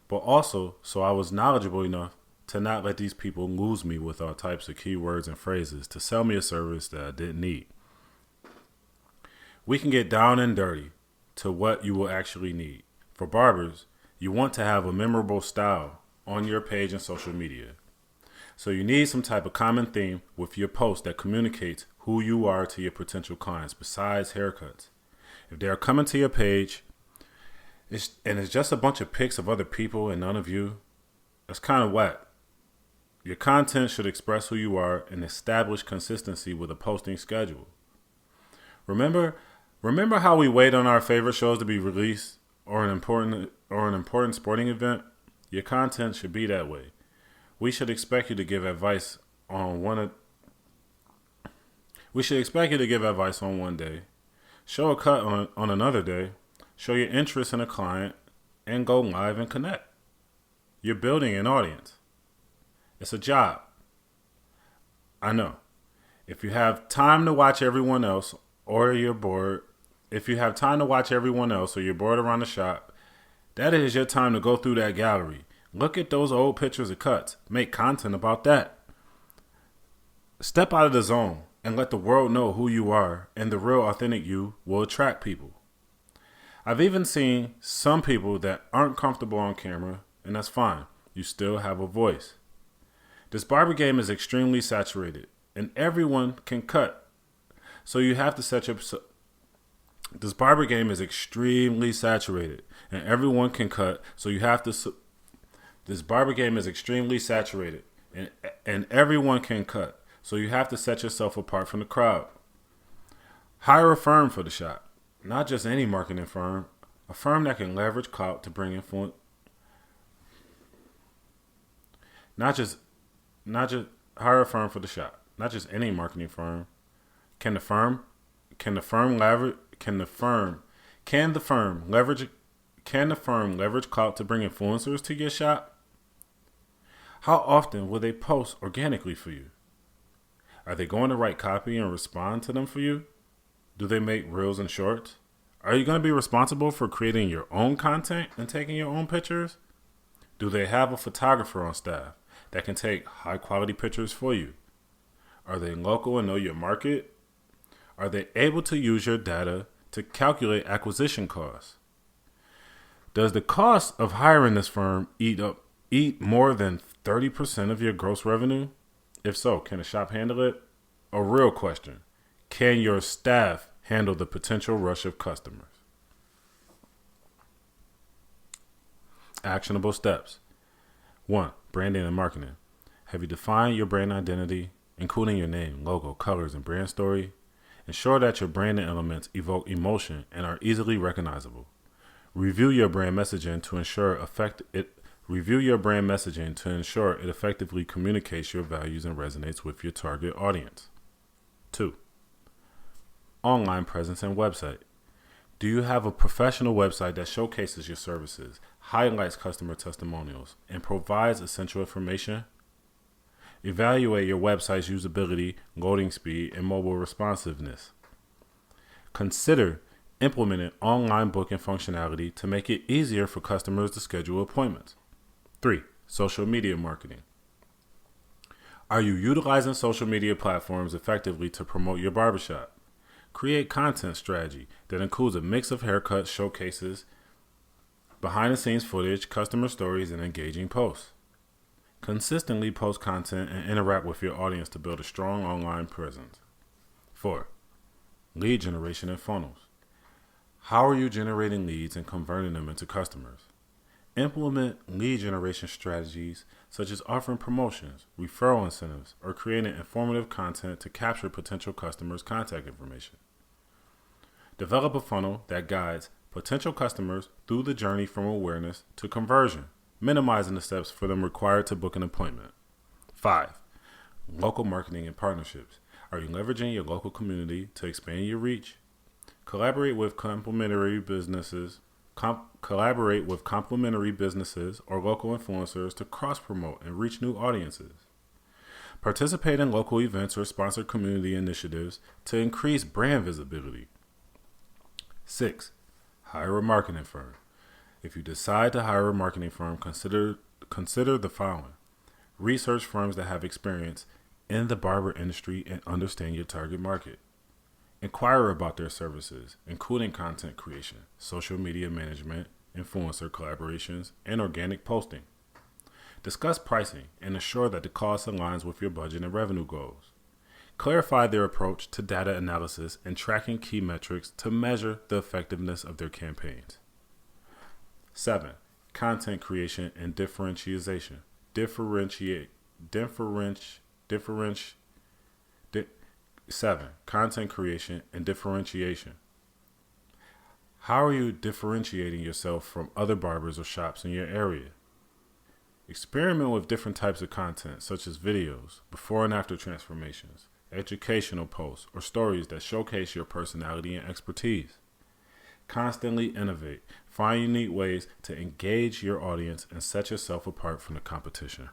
but also so I was knowledgeable enough to not let these people lose me with all types of keywords and phrases to sell me a service that I didn't need. We can get down and dirty to what you will actually need. For barbers, you want to have a memorable style on your page and social media. So you need some type of common theme with your post that communicates who you are to your potential clients besides haircuts. If they are coming to your page and it's just a bunch of pics of other people and none of you, that's kind of whack. Your content should express who you are and establish consistency with a posting schedule. Remember how we wait on our favorite shows to be released or an important sporting event? Your content should be that way. We should expect you to give advice on one day, show a cut on another day, show your interest in a client, and go live and connect. You're building an audience. It's a job. I know. If you have time to watch everyone else or you're bored around the shop, that is your time to go through that gallery. Look at those old pictures of cuts. Make content about that. Step out of the zone and let the world know who you are, and the real authentic you will attract people. I've even seen some people that aren't comfortable on camera, and that's fine. You still have a voice. This barber game is extremely saturated, and everyone can cut. So you have to set your... This barber game is extremely saturated, and everyone can cut. So you have to... This barber game is extremely saturated, and everyone can cut. So you have to set yourself apart from the crowd. Hire a firm for the shop. Not just any marketing firm. A firm that can leverage clout to bring influence. Not just hire a firm for the shop. Not just any marketing firm. Can the firm leverage clout to bring influencers to your shop? How often will they post organically for you? Are they going to write copy and respond to them for you? Do they make reels and shorts? Are you going to be responsible for creating your own content and taking your own pictures? Do they have a photographer on staff that can take high quality pictures for you? Are they local and know your market? Are they able to use your data to calculate acquisition costs? Does the cost of hiring this firm eat more than 30% of your gross revenue? If so, can the shop handle it? A real question. Can your staff handle the potential rush of customers? Actionable steps. 1. Branding and marketing. Have you defined your brand identity, including your name, logo, colors, and brand story? Ensure that your branding elements evoke emotion and are easily recognizable. Review your brand messaging to ensure it effectively communicates your values and resonates with your target audience. 2. Online presence and website. Do you have a professional website that showcases your services, highlights customer testimonials, and provides essential information? Evaluate your website's usability, loading speed, and mobile responsiveness. Consider implementing online booking functionality to make it easier for customers to schedule appointments. 3. Social media marketing. Are you utilizing social media platforms effectively to promote your barbershop? Create content strategy that includes a mix of haircuts, showcases, behind-the-scenes footage, customer stories, and engaging posts. Consistently post content and interact with your audience to build a strong online presence. 4. Lead generation and funnels. How are you generating leads and converting them into customers? Implement lead generation strategies such as offering promotions, referral incentives, or creating informative content to capture potential customers' contact information. Develop a funnel that guides potential customers through the journey from awareness to conversion, minimizing the steps for them required to book an appointment. 5. Local marketing and partnerships. Are you leveraging your local community to expand your reach? Collaborate with complementary businesses or local influencers to cross-promote and reach new audiences. Participate in local events or sponsor community initiatives to increase brand visibility. 6. Hire a marketing firm. If you decide to hire a marketing firm, consider the following. Research firms that have experience in the barber industry and understand your target market. Inquire about their services, including content creation, social media management, influencer collaborations, and organic posting. Discuss pricing and ensure that the cost aligns with your budget and revenue goals. Clarify their approach to data analysis and tracking key metrics to measure the effectiveness of their campaigns. 7. Content creation and differentiation. 7. Content creation and differentiation. How are you differentiating yourself from other barbers or shops in your area? Experiment with different types of content, such as videos, before and after transformations, educational posts, or stories that showcase your personality and expertise. Constantly innovate. Find unique ways to engage your audience and set yourself apart from the competition.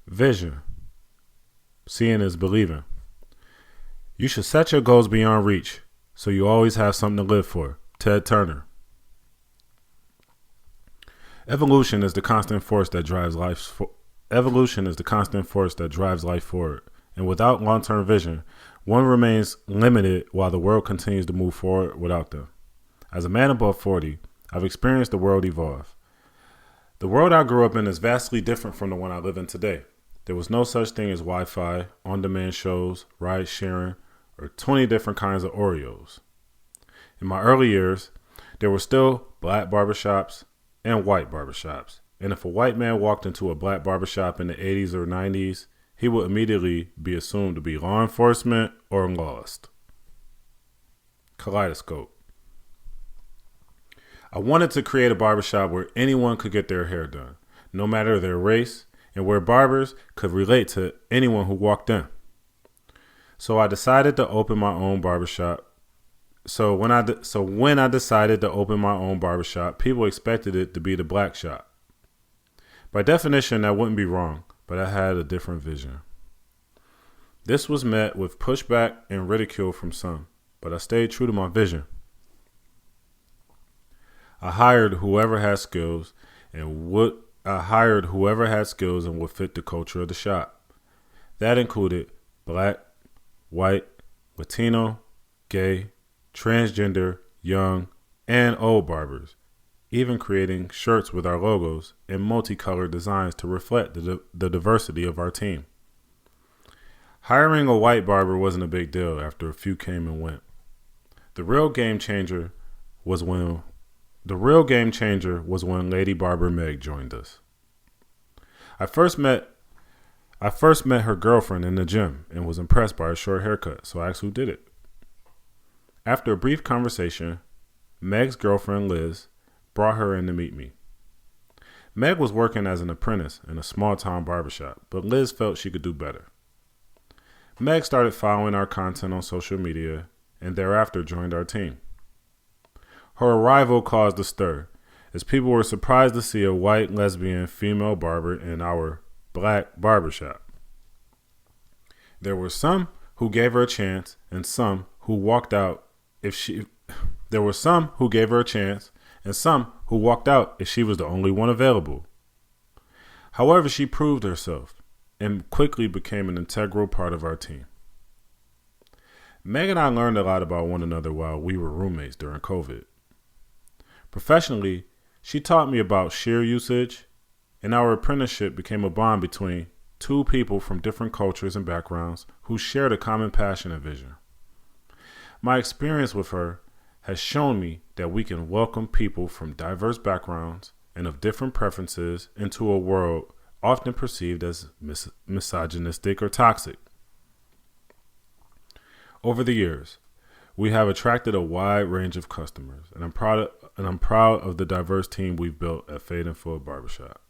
Vision. Seeing is believing. You should set your goals beyond reach, so you always have something to live for. Ted Turner. Evolution is the constant force that drives Evolution is the constant force that drives life forward, and without long-term vision, one remains limited while the world continues to move forward without them. As a man above 40, I've experienced the world evolve. The world I grew up in is vastly different from the one I live in today. There was no such thing as Wi-Fi, on-demand shows, ride-sharing, or 20 different kinds of Oreos. In my early years, there were still black barbershops and white barbershops. And if a white man walked into a black barbershop in the 80s or 90s, he would immediately be assumed to be law enforcement or lost. Kaleidoscope. I wanted to create a barbershop where anyone could get their hair done, no matter their race, and where barbers could relate to anyone who walked in. So I decided to open my own barbershop. So when I decided to open my own barbershop, people expected it to be the black shop. By definition, that wouldn't be wrong, but I had a different vision. This was met with pushback and ridicule from some, but I stayed true to my vision. I hired whoever had skills and would fit the culture of the shop. That included black, white, Latino, gay, transgender, young, and old barbers, even creating shirts with our logos and multicolored designs to reflect the diversity of our team. Hiring a white barber wasn't a big deal after a few came and went. The real game changer was when Lady Barber Meg joined us. I first met her girlfriend in the gym and was impressed by her short haircut, so I asked who did it. After a brief conversation, Meg's girlfriend Liz brought her in to meet me. Meg was working as an apprentice in a small-town barbershop, but Liz felt she could do better. Meg started following our content on social media and thereafter joined our team. Her arrival caused a stir, as people were surprised to see a white lesbian female barber in our black barbershop. There were some who gave her a chance and some who walked out if she was the only one available. However, she proved herself and quickly became an integral part of our team. Meg and I learned a lot about one another while we were roommates during COVID. Professionally, she taught me about shear usage, and our apprenticeship became a bond between two people from different cultures and backgrounds who shared a common passion and vision. My experience with her has shown me that we can welcome people from diverse backgrounds and of different preferences into a world often perceived as misogynistic or toxic. Over the years, we have attracted a wide range of customers, and I'm proud of the diverse team we've built at Fade and Full Barbershop.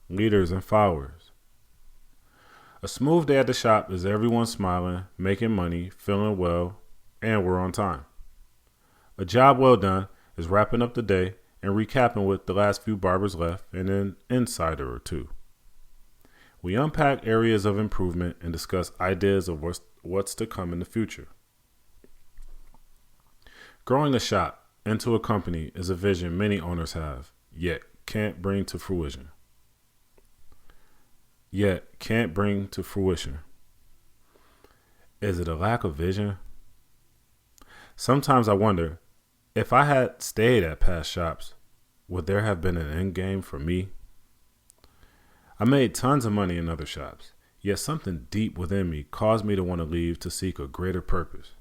Leaders and followers. A smooth day at the shop is everyone smiling, making money, feeling well, and we're on time. A job well done is wrapping up the day and recapping with the last few barbers left and an insider or two. We unpack areas of improvement and discuss ideas of what's to come in the future. Growing a shop into a company is a vision many owners have, yet can't bring to fruition. Is it a lack of vision? Sometimes I wonder, if I had stayed at past shops, would there have been an end game for me? I made tons of money in other shops, yet something deep within me caused me to want to leave to seek a greater purpose.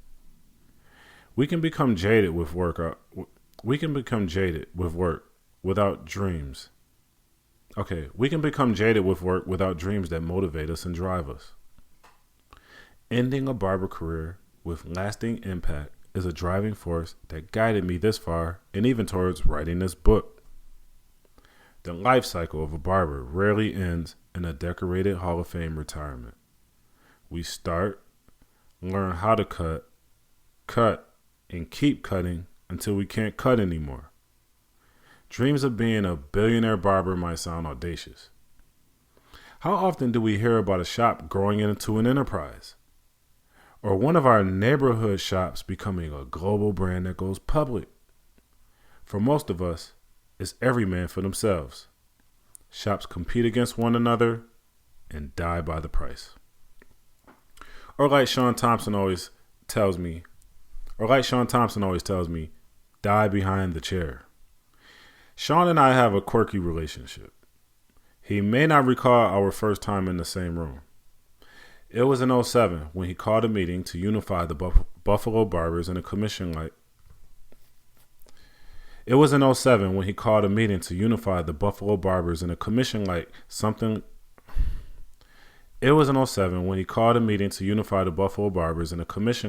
We can become jaded with work without dreams. We can become jaded with work without dreams that motivate us and drive us. Ending a barber career with lasting impact is a driving force that guided me this far and even towards writing this book. The life cycle of a barber rarely ends in a decorated Hall of Fame retirement. We start, learn how to cut, and keep cutting until we can't cut anymore. Dreams of being a billionaire barber might sound audacious. How often do we hear about a shop growing into an enterprise? Or one of our neighborhood shops becoming a global brand that goes public? For most of us, is every man for themselves. Shops compete against one another and die by the price. Or like Sean Thompson always tells me, die behind the chair. Sean and I have a quirky relationship. He may not recall our first time in the same room. It was in '07 when he called a meeting to unify the Buffalo Barbers in a commission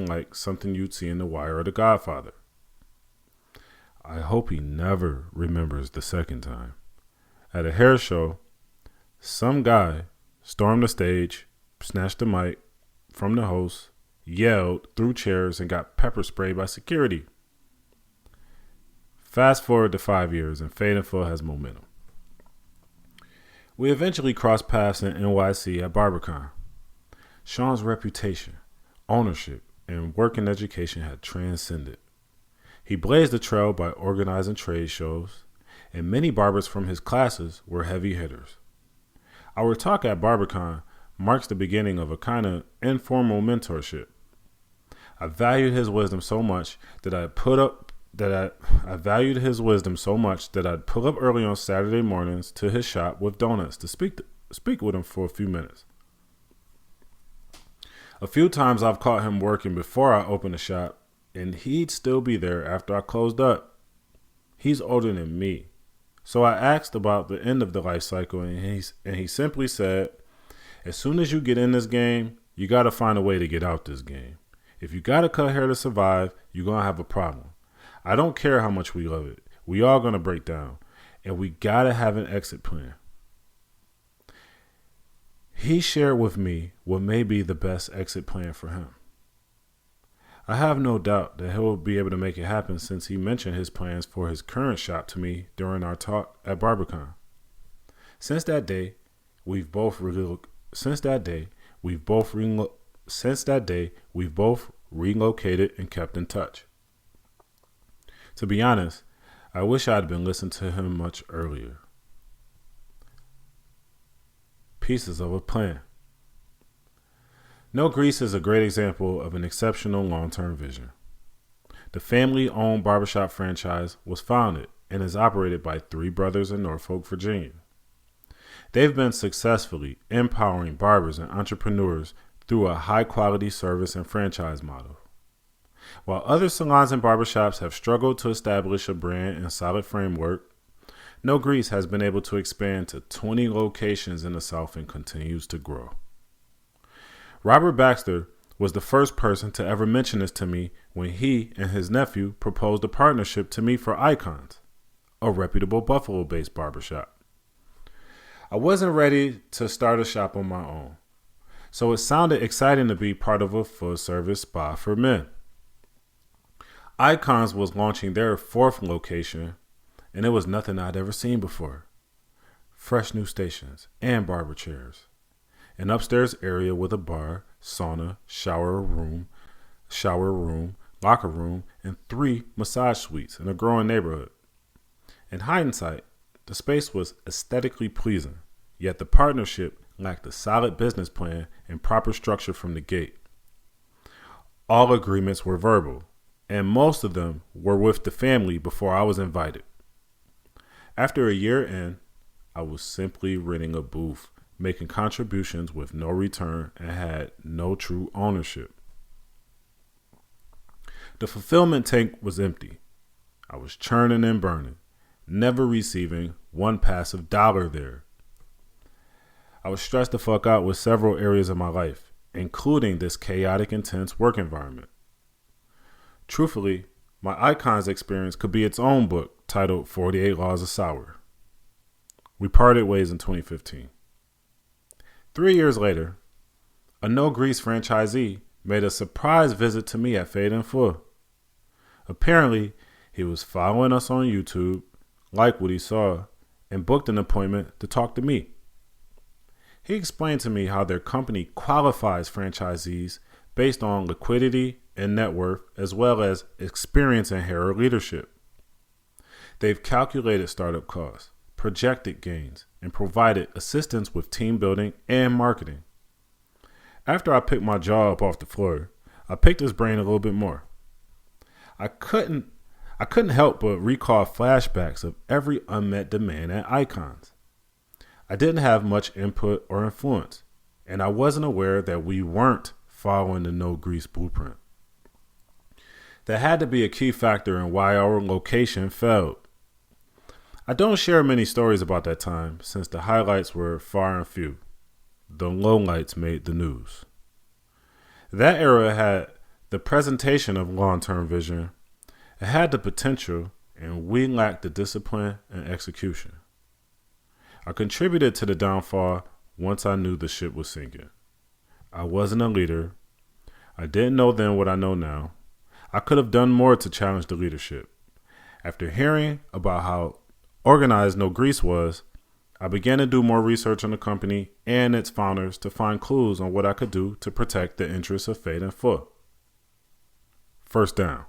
like something you'd see in The Wire or The Godfather. I hope he never remembers the second time. At a hair show, some guy stormed the stage, snatched the mic from the host, yelled, threw chairs, and got pepper sprayed by security. Fast forward to 5 years, and Fade and Full has momentum. We eventually crossed paths in NYC at BarberCon. Sean's reputation, ownership, and work in education had transcended. He blazed the trail by organizing trade shows, and many barbers from his classes were heavy hitters. Our talk at BarberCon marks the beginning of a kind of informal mentorship. I valued his wisdom so much that I'd pull up early on Saturday mornings to his shop with donuts to speak with him for a few minutes. A few times I've caught him working before I opened the shop, and he'd still be there after I closed up. He's older than me, so I asked about the end of the life cycle, and he simply said, as soon as you get in this game, you got to find a way to get out this game. If you got to cut hair to survive, you're going to have a problem. I don't care how much we love it. We all going to break down, and we got to have an exit plan. He shared with me what may be the best exit plan for him. I have no doubt that he'll be able to make it happen since he mentioned his plans for his current shop to me during our talk at BarberCon. Since that day, we've both relocated and kept in touch. To be honest, I wish I had been listening to him much earlier. Pieces of a plan. No Grease is a great example of an exceptional long-term vision. The family-owned barbershop franchise was founded and is operated by three brothers in Norfolk, Virginia. They've been successfully empowering barbers and entrepreneurs through a high-quality service and franchise model. While other salons and barbershops have struggled to establish a brand and solid framework, No Grease has been able to expand to 20 locations in the South and continues to grow. Robert Baxter was the first person to ever mention this to me when he and his nephew proposed a partnership to me for Icons, a reputable Buffalo-based barbershop. I wasn't ready to start a shop on my own, so it sounded exciting to be part of a full-service spa for men. Icons was launching their 4th location, and it was nothing I'd ever seen before. Fresh new stations and barber chairs. An upstairs area with a bar, sauna, shower room, locker room, and 3 massage suites in a growing neighborhood. In hindsight, the space was aesthetically pleasing, yet the partnership lacked a solid business plan and proper structure from the gate. All agreements were verbal, and most of them were with the family before I was invited. After a year in, I was simply renting a booth, making contributions with no return, and had no true ownership. The fulfillment tank was empty. I was churning and burning, never receiving one passive dollar there. I was stressed the fuck out with several areas of my life, including this chaotic, intense work environment. Truthfully, my Icons experience could be its own book titled 48 Laws of Sour. We parted ways in 2015. 3 years later, a No Grease franchisee made a surprise visit to me at Fade and Full. Apparently, he was following us on YouTube, liked what he saw, and booked an appointment to talk to me. He explained to me how their company qualifies franchisees based on liquidity and net worth, as well as experience and hair leadership. They've calculated startup costs, projected gains, and provided assistance with team building and marketing. After I picked my jaw up off the floor, I picked his brain a little bit more. I couldn't help but recall flashbacks of every unmet demand at Icons. I didn't have much input or influence, and I wasn't aware that we weren't following the no grease blueprint. That had to be a key factor in why our location failed. I don't share many stories about that time since the highlights were far and few. The lowlights made the news. That era had the presentation of long-term vision. It had the potential, and we lacked the discipline and execution. I contributed to the downfall once I knew the ship was sinking. I wasn't a leader. I didn't know then what I know now. I could have done more to challenge the leadership. After hearing about how organized No Grease was, I began to do more research on the company and its founders to find clues on what I could do to protect the interests of Fade and Foot. First down.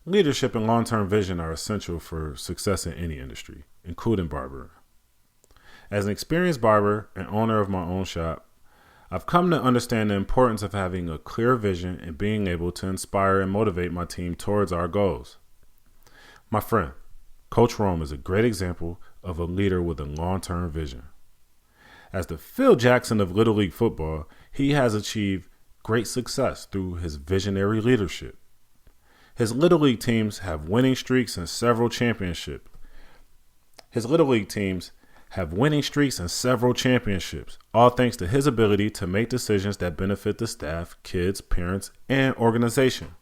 Leadership and long-term vision are essential for success in any industry, including barbering. As an experienced barber and owner of my own shop, I've come to understand the importance of having a clear vision and being able to inspire and motivate my team towards our goals. My friend, Coach Rome is a great example of a leader with a long-term vision. As the Phil Jackson of Little League football, he has achieved great success through his visionary leadership. His Little League teams have winning streaks and several championships. All thanks to his ability to make decisions that benefit the staff, kids, parents, and organization.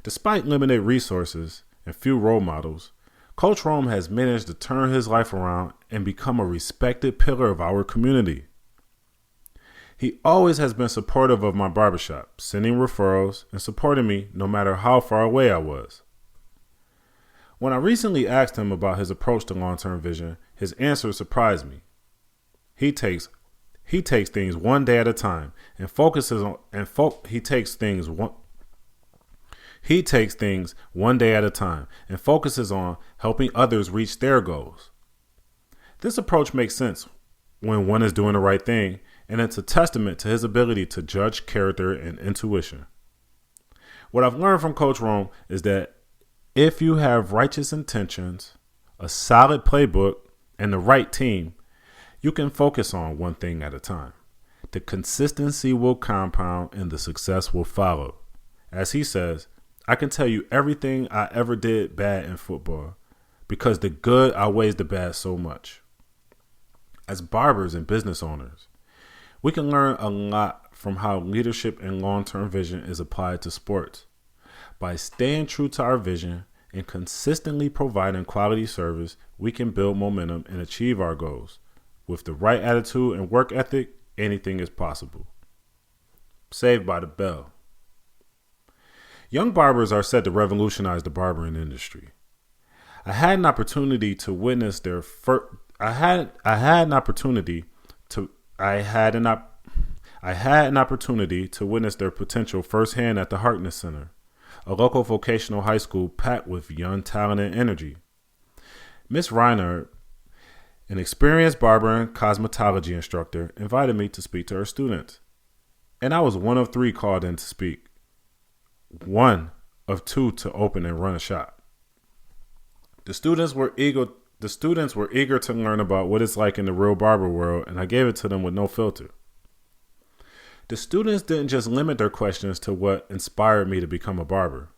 Despite limited resources and few role models, Coach Rome has managed to turn his life around and become a respected pillar of our community. He always has been supportive of my barbershop, sending referrals and supporting me no matter how far away I was. When I recently asked him about his approach to long-term vision, his answer surprised me. He takes things one day at a time and focuses on helping others reach their goals. This approach makes sense when one is doing the right thing, and it's a testament to his ability to judge character and intuition. What I've learned from Coach Rome is that if you have righteous intentions, a solid playbook, and the right team, you can focus on one thing at a time. The consistency will compound and the success will follow. As he says, I can tell you everything I ever did bad in football because the good outweighs the bad so much. As barbers and business owners, we can learn a lot from how leadership and long-term vision is applied to sports. By staying true to our vision and consistently providing quality service, we can build momentum and achieve our goals. With the right attitude and work ethic, anything is possible. Saved by the Bell. Young barbers are set to revolutionize the barbering industry. I had an opportunity to witness their potential firsthand at the Harkness Center, a local vocational high school packed with young talent and energy. Miss Reinhardt, an experienced barber and cosmetology instructor, invited me to speak to her students, and I was one of 3 called in to speak. One of 2 to open and run a shop. The students were eager to learn about what it's like in the real barber world, and I gave it to them with no filter. The students didn't just limit their questions to what inspired me to become a barber.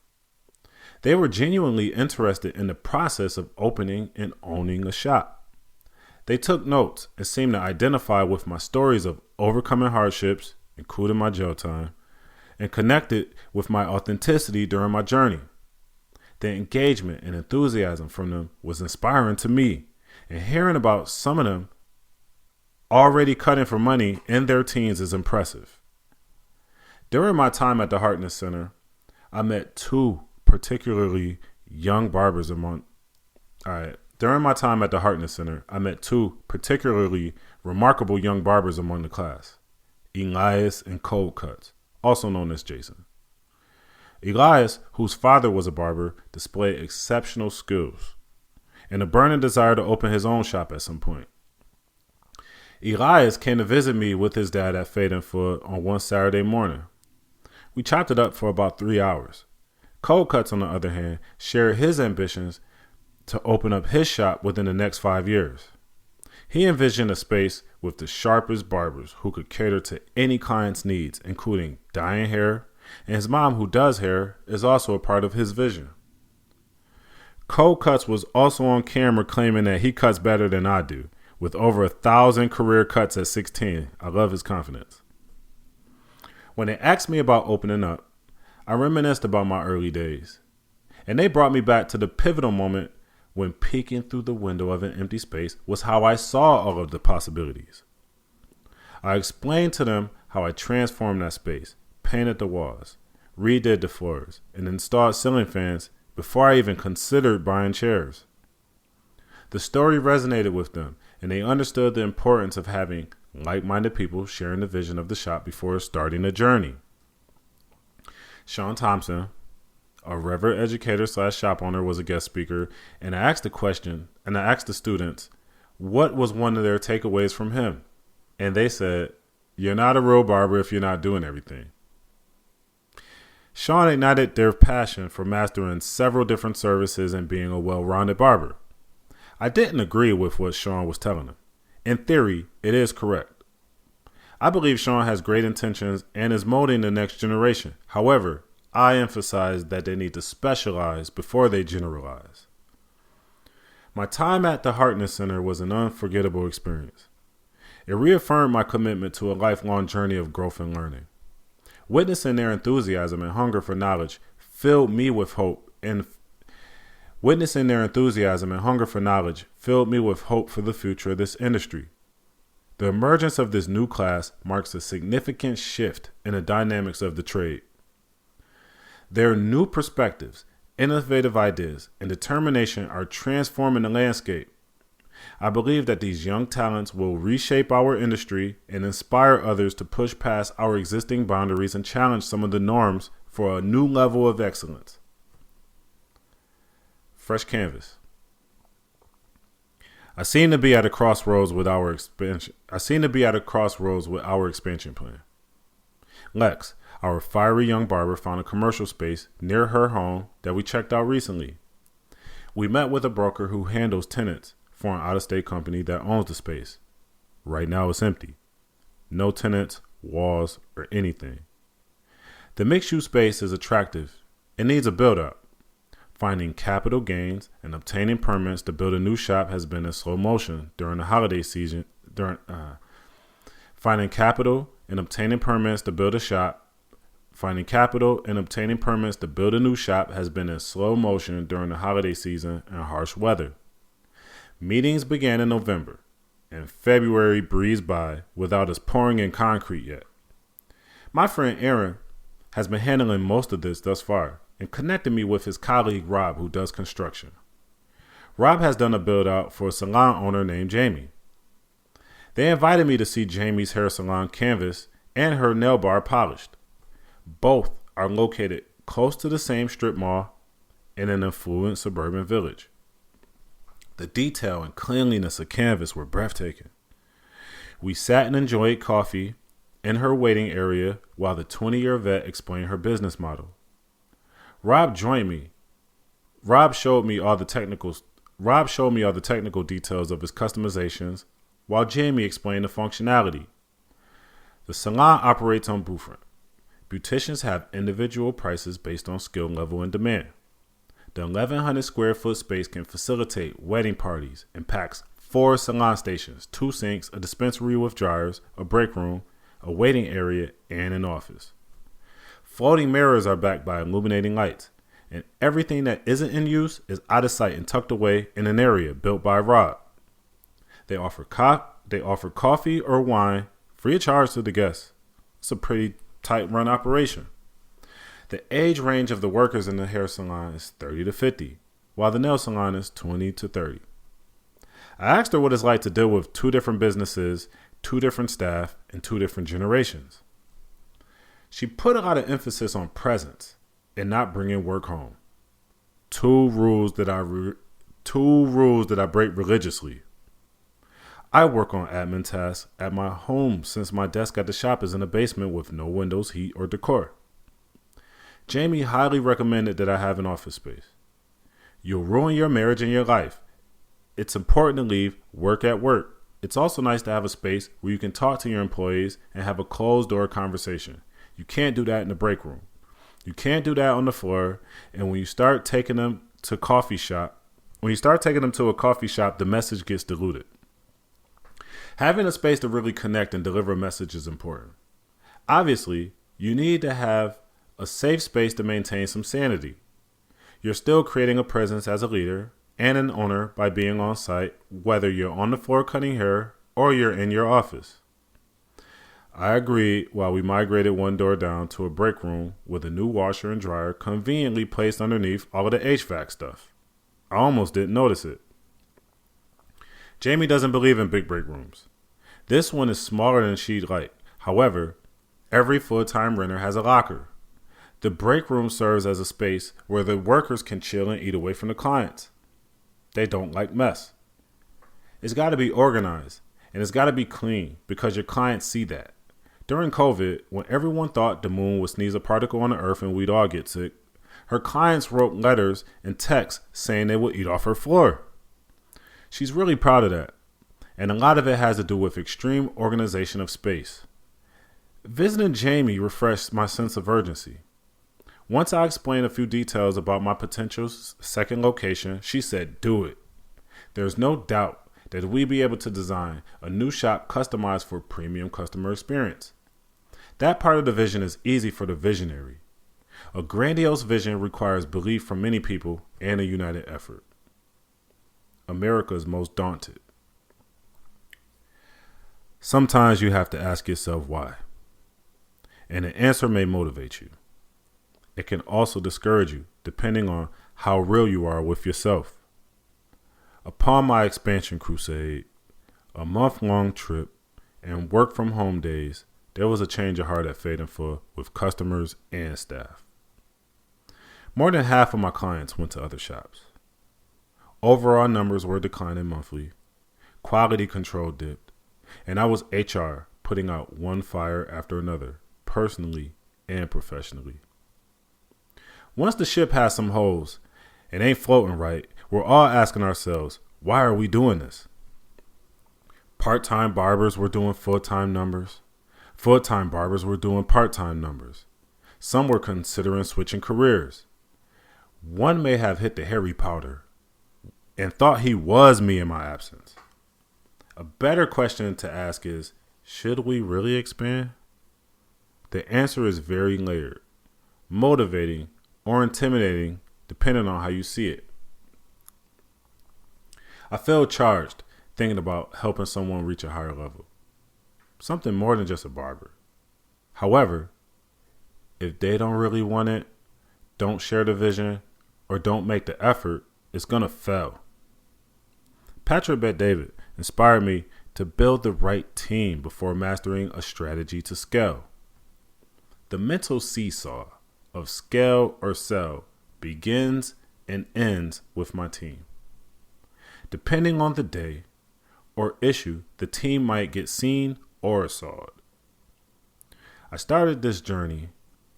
They were genuinely interested in the process of opening and owning a shop. They took notes and seemed to identify with my stories of overcoming hardships, including my jail time, and connected with my authenticity during my journey. The engagement and enthusiasm from them was inspiring to me, and hearing about some of them already cutting for money in their teens is impressive. During my time at the Harkness Center, I met 2 particularly young barbers remarkable young barbers among the class, Elias and Cold Cuts, also known as Jason. Elias, whose father was a barber, displayed exceptional skills and a burning desire to open his own shop at some point. Elias came to visit me with his dad at Fade & Foot on one Saturday morning. We chopped it up for about 3 hours. Cold Cuts, on the other hand, shared his ambitions to open up his shop within the next 5 years. He envisioned a space with the sharpest barbers who could cater to any client's needs, including dyeing hair, and his mom, who does hair, is also a part of his vision. Cold Cuts was also on camera claiming that he cuts better than I do, with over 1,000 career cuts at 16. I love his confidence. When they asked me about opening up, I reminisced about my early days, and they brought me back to the pivotal moment when peeking through the window of an empty space was how I saw all of the possibilities. I explained to them how I transformed that space, painted the walls, redid the floors, and installed ceiling fans before I even considered buying chairs. The story resonated with them, and they understood the importance of having like-minded people sharing the vision of the shop before starting a journey. Sean Thompson, a reverend educator / shop owner, was a guest speaker, and I asked the students what was one of their takeaways from him. And they said, "You're not a real barber if you're not doing everything." Sean ignited their passion for mastering several different services and being a well-rounded barber. I didn't agree with what Sean was telling them. In theory, it is correct. I believe Sean has great intentions and is molding the next generation. However, I emphasize that they need to specialize before they generalize. My time at the Hartness Center was an unforgettable experience. It reaffirmed my commitment to a lifelong journey of growth and learning. Witnessing their enthusiasm and hunger for knowledge filled me with hope for the future of this industry. The emergence of this new class marks a significant shift in the dynamics of the trade. Their new perspectives, innovative ideas, and determination are transforming the landscape. I believe that these young talents will reshape our industry and inspire others to push past our existing boundaries and challenge some of the norms for a new level of excellence. Fresh canvas. I seem to be at a crossroads with our expansion plan. Lex, our fiery young barber, found a commercial space near her home that we checked out recently. We met with a broker who handles tenants for an out-of-state company that owns the space. Right now it's empty. No tenants, walls, or anything. The mixed-use space is attractive. It needs a build-up. Finding capital gains and obtaining permits to build a new shop has been in slow motion during the holiday season. Finding capital and obtaining permits to build a new shop has been in slow motion during the holiday season and harsh weather. Meetings began in November, and February breezed by without us pouring in concrete yet. My friend Aaron has been handling most of this thus far and connected me with his colleague Rob, who does construction. Rob has done a build-out for a salon owner named Jamie. They invited me to see Jamie's hair salon canvas and her nail bar polished. Both are located close to the same strip mall in an affluent suburban village. The detail and cleanliness of canvas were breathtaking. We sat and enjoyed coffee in her waiting area while the 20-year vet explained her business model. Rob joined me. Rob showed me all the technical details of his customizations, while Jamie explained the functionality. The salon operates on Blueprint. Beauticians have individual prices based on skill level and demand. The 1,100 square foot space can facilitate wedding parties and packs 4 salon stations, 2 sinks, a dispensary with dryers, a break room, a waiting area, and an office. Floating mirrors are backed by illuminating lights, and everything that isn't in use is out of sight and tucked away in an area built by Rob. They offer coffee or wine free of charge to the guests. It's a pretty tight run operation. The age range of the workers in the hair salon is 30 to 50, while the nail salon is 20 to 30. I asked her what it's like to deal with 2 different businesses, 2 different staff, and 2 different generations. She put a lot of emphasis on presence. and not bringing work home. Two rules that I break religiously. I work on admin tasks at my home since my desk at the shop is in a basement with no windows, heat, or decor. Jamie highly recommended that I have an office space. You'll ruin your marriage and your life. It's important to leave work at work. It's also nice to have a space where you can talk to your employees and have a closed door conversation. You can't do that in the break room. You can't do that on the floor. And when you start taking them to a coffee shop, the message gets diluted. Having a space to really connect and deliver a message is important. Obviously, you need to have a safe space to maintain some sanity. You're still creating a presence as a leader and an owner by being on site, whether you're on the floor cutting hair or you're in your office. I agreed while we migrated one door down to a break room with a new washer and dryer conveniently placed underneath all of the HVAC stuff. I almost didn't notice it. Jamie doesn't believe in big break rooms. This one is smaller than she'd like. However, every full-time renter has a locker. The break room serves as a space where the workers can chill and eat away from the clients. They don't like mess. It's got to be organized, and it's got to be clean because your clients see that. During COVID, when everyone thought the moon would sneeze a particle on the earth and we'd all get sick, her clients wrote letters and texts saying they would eat off her floor. She's really proud of that, and a lot of it has to do with extreme organization of space. Visiting Jamie refreshed my sense of urgency. Once I explained a few details about my potential second location, she said, "Do it." There's no doubt that we'll be able to design a new shop customized for premium customer experience. That part of the vision is easy for the visionary. A grandiose vision requires belief from many people and a united effort. America is most daunted. Sometimes you have to ask yourself why, and the answer may motivate you. It can also discourage you, depending on how real you are with yourself. Upon my expansion crusade, a month-long trip, and work-from-home days, there was a change of heart at Fade and Full with customers and staff. More than half of my clients went to other shops. Overall numbers were declining monthly. Quality control dipped. And I was HR putting out one fire after another, personally and professionally. Once the ship has some holes and ain't floating right, we're all asking ourselves, why are we doing this? Part-time barbers were doing full-time numbers. Full-time barbers were doing part-time numbers. Some were considering switching careers. One may have hit the hairy powder and thought he was me in my absence. A better question to ask is, should we really expand? The answer is very layered, motivating, or intimidating, depending on how you see it. I feel charged thinking about helping someone reach a higher level. Something more than just a barber. However, if they don't really want it, don't share the vision, or don't make the effort, it's going to fail. Patrick Bet-David inspired me to build the right team before mastering a strategy to scale. The mental seesaw of scale or sell begins and ends with my team. Depending on the day or issue, the team might get seen or sawed. I started this journey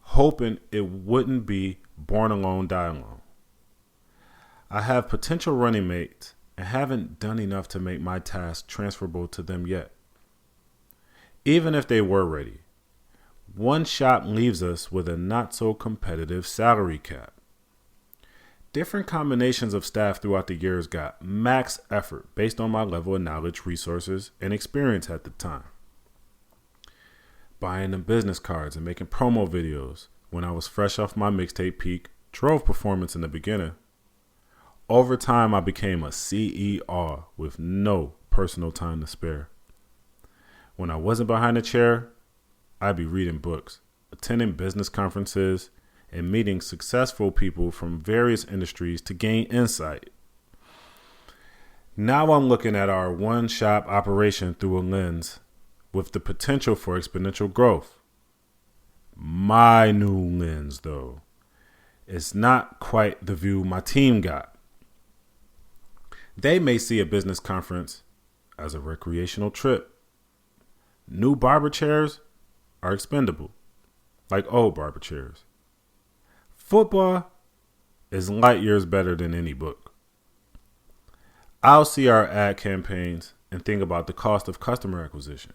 hoping it wouldn't be born alone, die alone. I have potential running mates and haven't done enough to make my task transferable to them yet. Even if they were ready, one shop leaves us with a not so competitive salary cap. Different combinations of staff throughout the years got max effort based on my level of knowledge, resources, and experience at the time. Buying them business cards and making promo videos when I was fresh off my mixtape peak drove performance in the beginning. Over time, I became a CER with no personal time to spare. When I wasn't behind a chair, I'd be reading books, attending business conferences, and meeting successful people from various industries to gain insight. Now I'm looking at our one-shop operation through a lens with the potential for exponential growth. My new lens, though, It's not quite the view my team got. They may see a business conference as a recreational trip. New barber chairs are expendable, like old barber chairs. Football is light years better than any book. I'll see our ad campaigns and think about the cost of customer acquisition.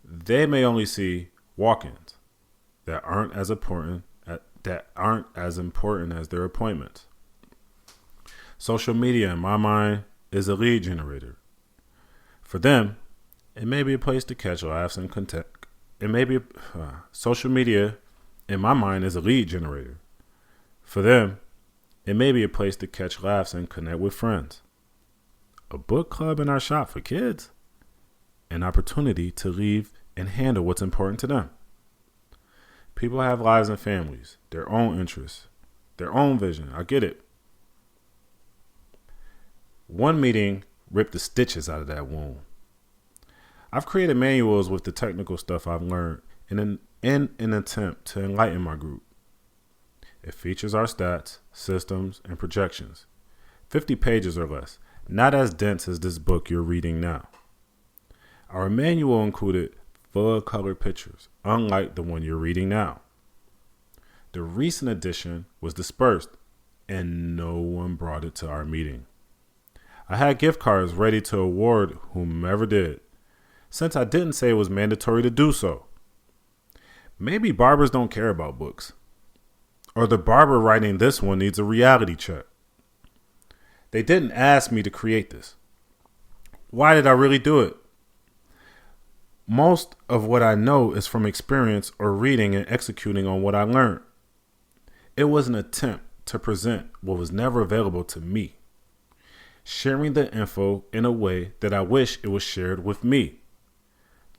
They may only see walk-ins that aren't as important as their appointments. Social media, in my mind, is a lead generator. For them, it may be a place to catch laughs and content. Social media, in my mind, is a lead generator. For them, it may be a place to catch laughs and connect with friends. A book club in our shop for kids, an opportunity to leave and handle what's important to them. People have lives and families, their own interests, their own vision. I get it. One meeting ripped the stitches out of that wound. I've created manuals with the technical stuff I've learned in an attempt to enlighten my group. It features our stats, systems, and projections. 50 pages or less, not as dense as this book you're reading now. Our manual included full color pictures, unlike the one you're reading now. The recent edition was dispersed, and no one brought it to our meeting. I had gift cards ready to award whomever did, since I didn't say it was mandatory to do so. Maybe barbers don't care about books, or the barber writing this one needs a reality check. They didn't ask me to create this. Why did I really do it? Most of what I know is from experience or reading and executing on what I learned. It was an attempt to present what was never available to me, sharing the info in a way that I wish it was shared with me.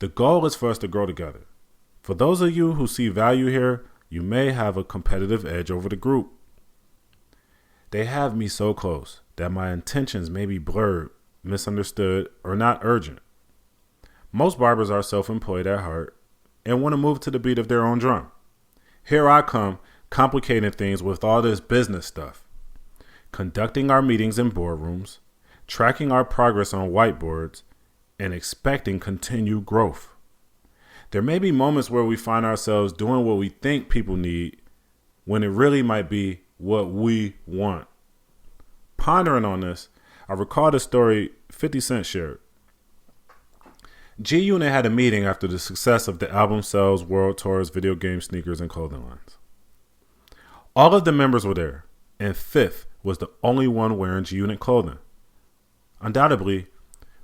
The goal is for us to grow together. For those of you who see value here, you may have a competitive edge over the group. They have me so close that my intentions may be blurred, misunderstood, or not urgent. Most barbers are self-employed at heart and want to move to the beat of their own drum. Here I come, complicating things with all this business stuff, conducting our meetings in boardrooms, tracking our progress on whiteboards, and expecting continued growth. There may be moments where we find ourselves doing what we think people need when it really might be what we want. Pondering on this, I recall the story 50 Cent shared. G-Unit had a meeting after the success of the album sales, world tours, video games, sneakers, and clothing lines. All of the members were there, and Fifth was the only one wearing G-Unit clothing. Undoubtedly,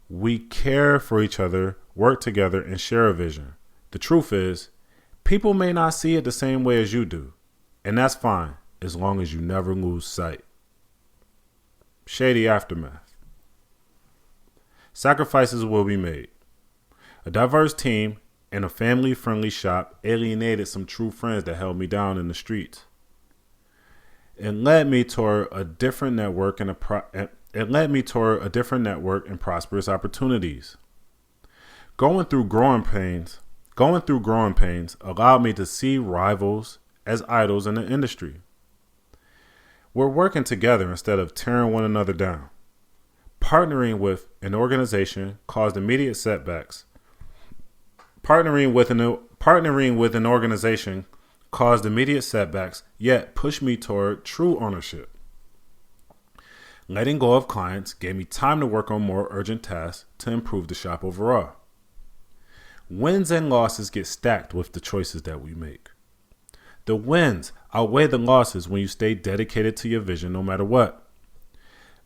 we care for each other, work together, and share a vision. The truth is, people may not see it the same way as you do, and that's fine, as long as you never lose sight. Shady aftermath. Sacrifices will be made. A diverse team and a family-friendly shop alienated some true friends that held me down in the streets. It led me toward a different network and prosperous opportunities. Going through growing pains allowed me to see rivals as idols in the industry. We're working together instead of tearing one another down. Partnering with an organization caused immediate setbacks. Yet pushed me toward true ownership. Letting go of clients gave me time to work on more urgent tasks to improve the shop overall. Wins and losses get stacked with the choices that we make. The wins outweigh the losses when you stay dedicated to your vision no matter what.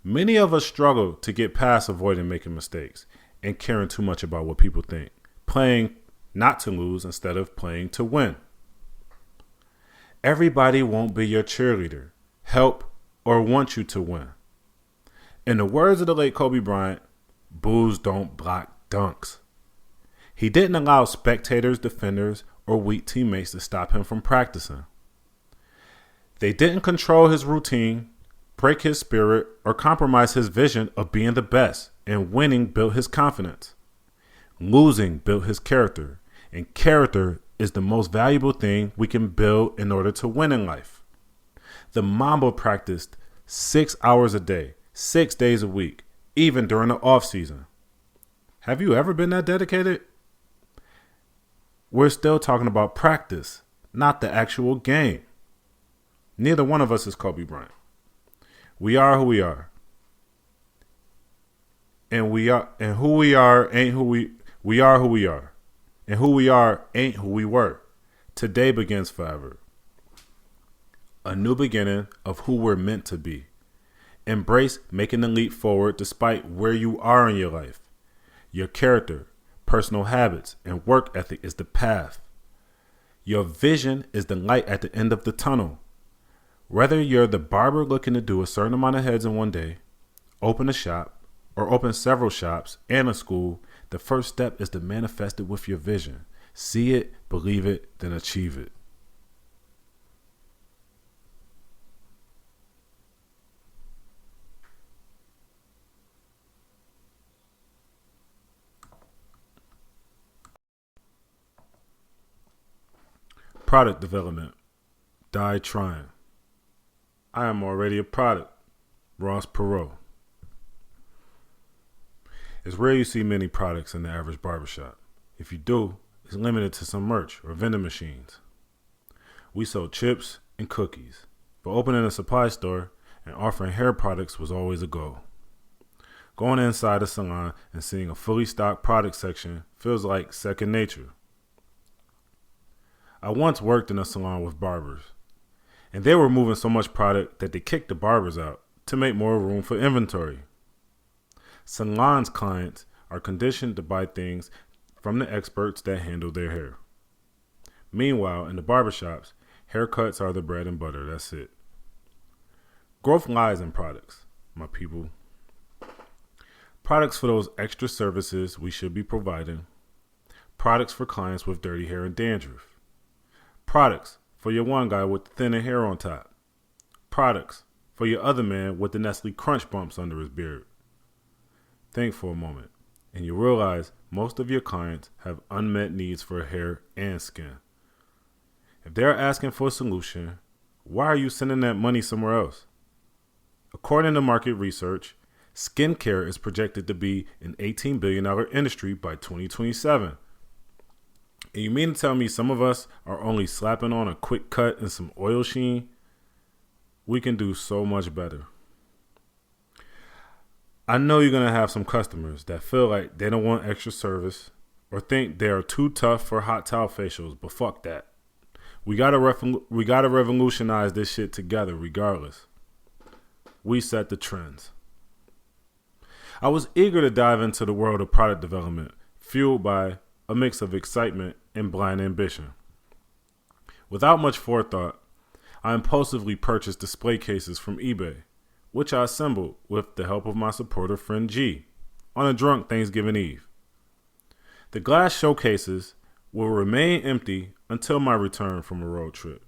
Many of us struggle to get past avoiding making mistakes and caring too much about what people think, playing not to lose instead of playing to win. Everybody won't be your cheerleader, help, or want you to win. In the words of the late Kobe Bryant, boos don't block dunks. He didn't allow spectators, defenders, or weak teammates to stop him from practicing. They didn't control his routine, break his spirit, or compromise his vision of being the best, and winning built his confidence. Losing built his character, and character is the most valuable thing we can build in order to win in life. The Mamba practiced 6 hours a day, 6 days a week, even during the off season. Have you ever been that dedicated? We're still talking about practice, not the actual game. Neither one of us is Kobe Bryant. We are who we are. And who we are ain't who we are who we are. And who we are ain't who we were. Today begins forever. A new beginning of who we're meant to be. Embrace making the leap forward despite where you are in your life. Your character, personal habits, and work ethic is the path. Your vision is the light at the end of the tunnel. Whether you're the barber looking to do a certain amount of heads in one day, open a shop, or open several shops and a school, the first step is to manifest it with your vision. See it, believe it, then achieve it. Product development. Die trying. I am already a product. Ross Perot. It's rare you see many products in the average barbershop. If you do, it's limited to some merch or vending machines. We sold chips and cookies, but opening a supply store and offering hair products was always a goal. Going inside a salon and seeing a fully stocked product section feels like second nature. I once worked in a salon with barbers, and they were moving so much product that they kicked the barbers out to make more room for inventory. Salons clients are conditioned to buy things from the experts that handle their hair. Meanwhile, in the barbershops, haircuts are the bread and butter. That's it. Growth lies in products, my people. Products for those extra services we should be providing. Products for clients with dirty hair and dandruff. Products for your one guy with thinner hair on top. Products for your other man with the Nestle Crunch bumps under his beard. Think for a moment, and you realize most of your clients have unmet needs for hair and skin. If they're asking for a solution, why are you sending that money somewhere else? According to market research, skincare is projected to be an $18 billion industry by 2027. And you mean to tell me some of us are only slapping on a quick cut and some oil sheen? We can do so much better. I know you're going to have some customers that feel like they don't want extra service or think they are too tough for hot towel facials, but fuck that. We gotta revolutionize this shit together regardless. We set the trends. I was eager to dive into the world of product development, fueled by a mix of excitement and blind ambition. Without much forethought, I impulsively purchased display cases from eBay, which I assembled with the help of my supporter friend G on a drunk Thanksgiving Eve. The glass showcases will remain empty until my return from a road trip.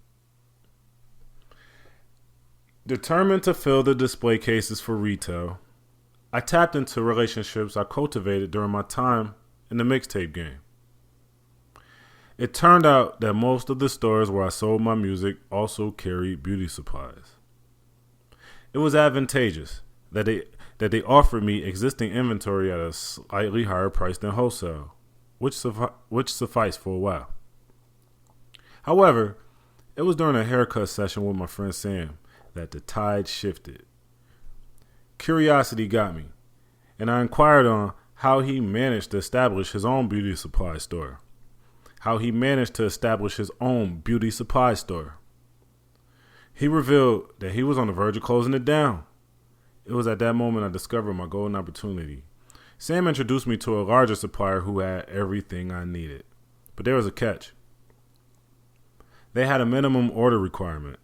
Determined to fill the display cases for retail, I tapped into relationships I cultivated during my time in the mixtape game. It turned out that most of the stores where I sold my music also carried beauty supplies. It was advantageous that they offered me existing inventory at a slightly higher price than wholesale, which sufficed for a while. However, it was during a haircut session with my friend Sam that the tide shifted. Curiosity got me, and I inquired on how he managed to establish his own beauty supply store. He revealed that he was on the verge of closing it down. It was at that moment I discovered my golden opportunity. Sam introduced me to a larger supplier who had everything I needed. But there was a catch. They had a minimum order requirement,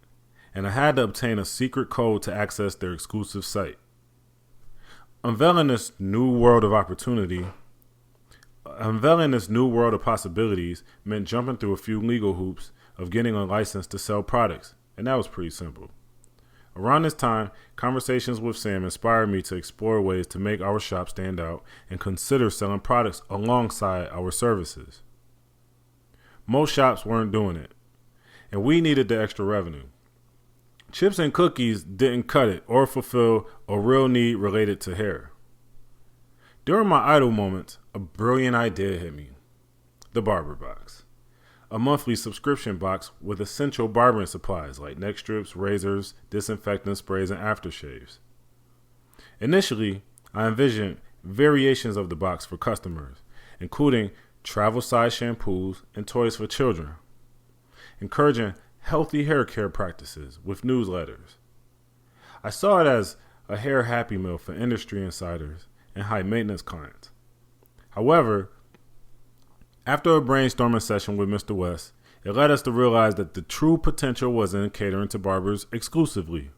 and I had to obtain a secret code to access their exclusive site. Unveiling this new world of possibilities meant jumping through a few legal hoops of getting a license to sell products, and that was pretty simple. Around this time, conversations with Sam inspired me to explore ways to make our shop stand out and consider selling products alongside our services. Most shops weren't doing it, and we needed the extra revenue. Chips and cookies didn't cut it or fulfill a real need related to hair. During my idle moments, a brilliant idea hit me. The Barber Box. A monthly subscription box with essential barbering supplies like neck strips, razors, disinfectant sprays, and aftershaves. Initially, I envisioned variations of the box for customers, including travel-size shampoos and toys for children, encouraging healthy hair care practices with newsletters. I saw it as a hair happy meal for industry insiders and high-maintenance clients. However, after a brainstorming session with Mr. West, it led us to realize that the true potential was in catering to barbers exclusively.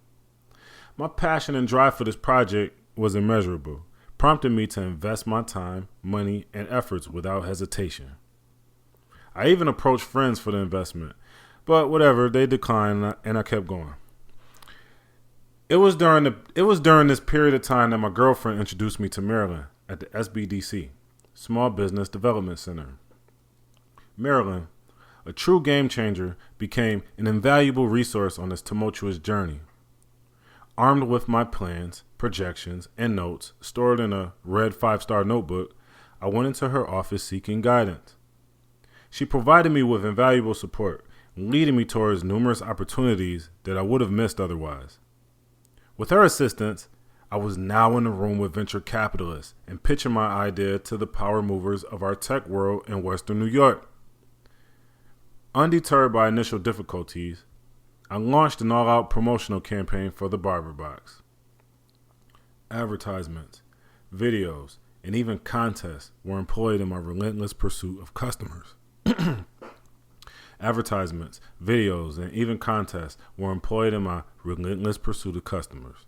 My passion and drive for this project was immeasurable, prompting me to invest my time, money, and efforts without hesitation. I even approached friends for the investment, but whatever, they declined and I kept going. It was during this period of time that my girlfriend introduced me to Maryland at the SBDC, Small Business Development Center. Maryland, a true game changer, became an invaluable resource on this tumultuous journey. Armed with my plans, projections, and notes stored in a red 5-star notebook, I went into her office seeking guidance. She provided me with invaluable support, leading me towards numerous opportunities that I would have missed otherwise. With her assistance, I was now in the room with venture capitalists and pitching my idea to the power movers of our tech world in Western New York. Undeterred by initial difficulties, I launched an all-out promotional campaign for the Barber Box. Advertisements, videos, and even contests were employed in my relentless pursuit of customers. Advertisements, videos, and even contests were employed in my relentless pursuit of customers.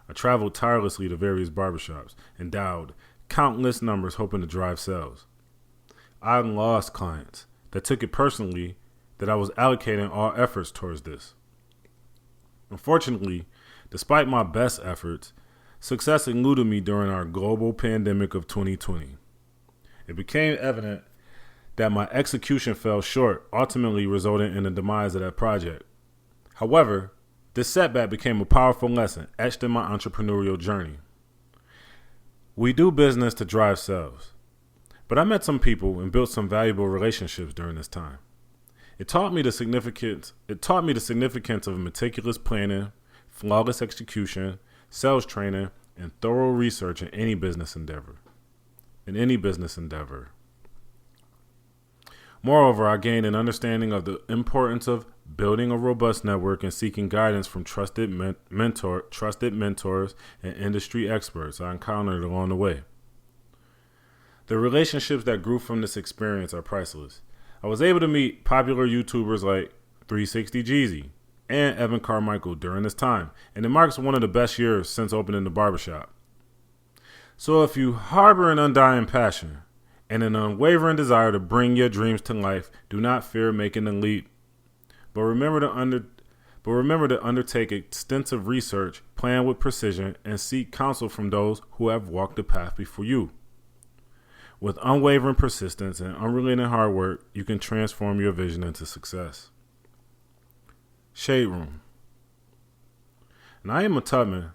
I traveled tirelessly to various barbershops and dialed countless numbers hoping to drive sales. I lost clients that took it personally that I was allocating all efforts towards this. Unfortunately, despite my best efforts, success eluded me during our global pandemic of 2020. It became evident that my execution fell short, ultimately resulting in the demise of that project. However, this setback became a powerful lesson etched in my entrepreneurial journey. We do business to drive sales. But I met some people and built some valuable relationships during this time. It taught me the significance of meticulous planning, flawless execution, sales training, and thorough research in any business endeavor. Moreover, I gained an understanding of the importance of building a robust network and seeking guidance from trusted mentors and industry experts I encountered along the way. The relationships that grew from this experience are priceless. I was able to meet popular YouTubers like 360 Jeezy and Evan Carmichael during this time, and it marks one of the best years since opening the barbershop. So if you harbor an undying passion and an unwavering desire to bring your dreams to life, do not fear making the leap. But remember to undertake extensive research, plan with precision, and seek counsel from those who have walked the path before you. With unwavering persistence and unrelenting hard work, you can transform your vision into success. Shade Room. Naima Tubman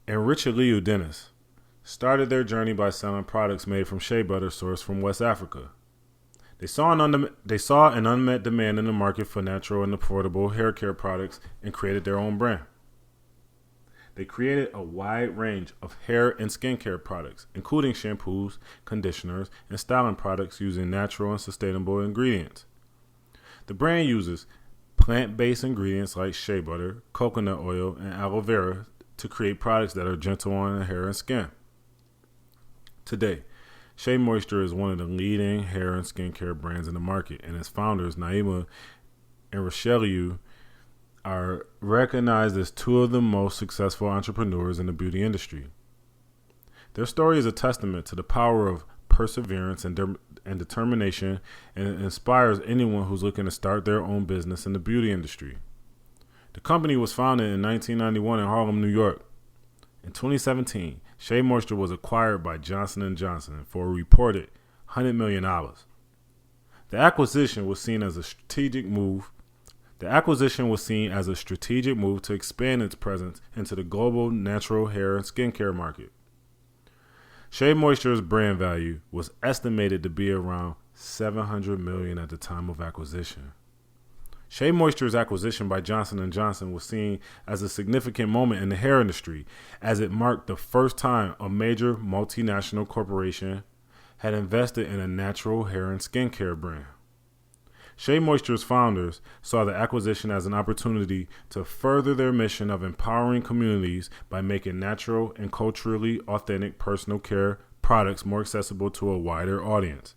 and Richard Liu Dennis started their journey by selling products made from shea butter sourced from West Africa. They saw an unmet demand in the market for natural and affordable hair care products and created their own brand. They created a wide range of hair and skincare products, including shampoos, conditioners, and styling products using natural and sustainable ingredients. The brand uses plant-based ingredients like shea butter, coconut oil, and aloe vera to create products that are gentle on the hair and skin. Today, Shea Moisture is one of the leading hair and skincare brands in the market, and its founders, Naima and Richelieu, are recognized as two of the most successful entrepreneurs in the beauty industry. Their story is a testament to the power of perseverance and determination, and it inspires anyone who's looking to start their own business in the beauty industry. The company was founded in 1991 in Harlem, New York. In 2017, Shea Moisture was acquired by Johnson & Johnson for a reported $100 million. The acquisition was seen as a strategic move The acquisition was seen as a strategic move to expand its presence into the global natural hair and skincare market. Shea Moisture's brand value was estimated to be around $700 million at the time of acquisition. Shea Moisture's acquisition by Johnson & Johnson was seen as a significant moment in the hair industry, as it marked the first time a major multinational corporation had invested in a natural hair and skincare brand. Shea Moisture's founders saw the acquisition as an opportunity to further their mission of empowering communities by making natural and culturally authentic personal care products more accessible to a wider audience.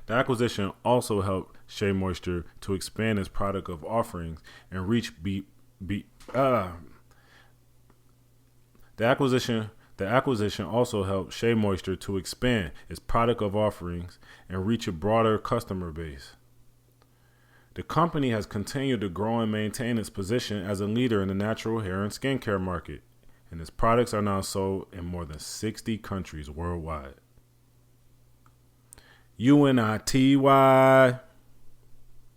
The acquisition also helped Shea Moisture to expand its product of offerings and reach The acquisition also helped Shea Moisture to expand its product of offerings and reach a broader customer base. The company has continued to grow and maintain its position as a leader in the natural hair and skincare market, and its products are now sold in more than 60 countries worldwide. UNITY.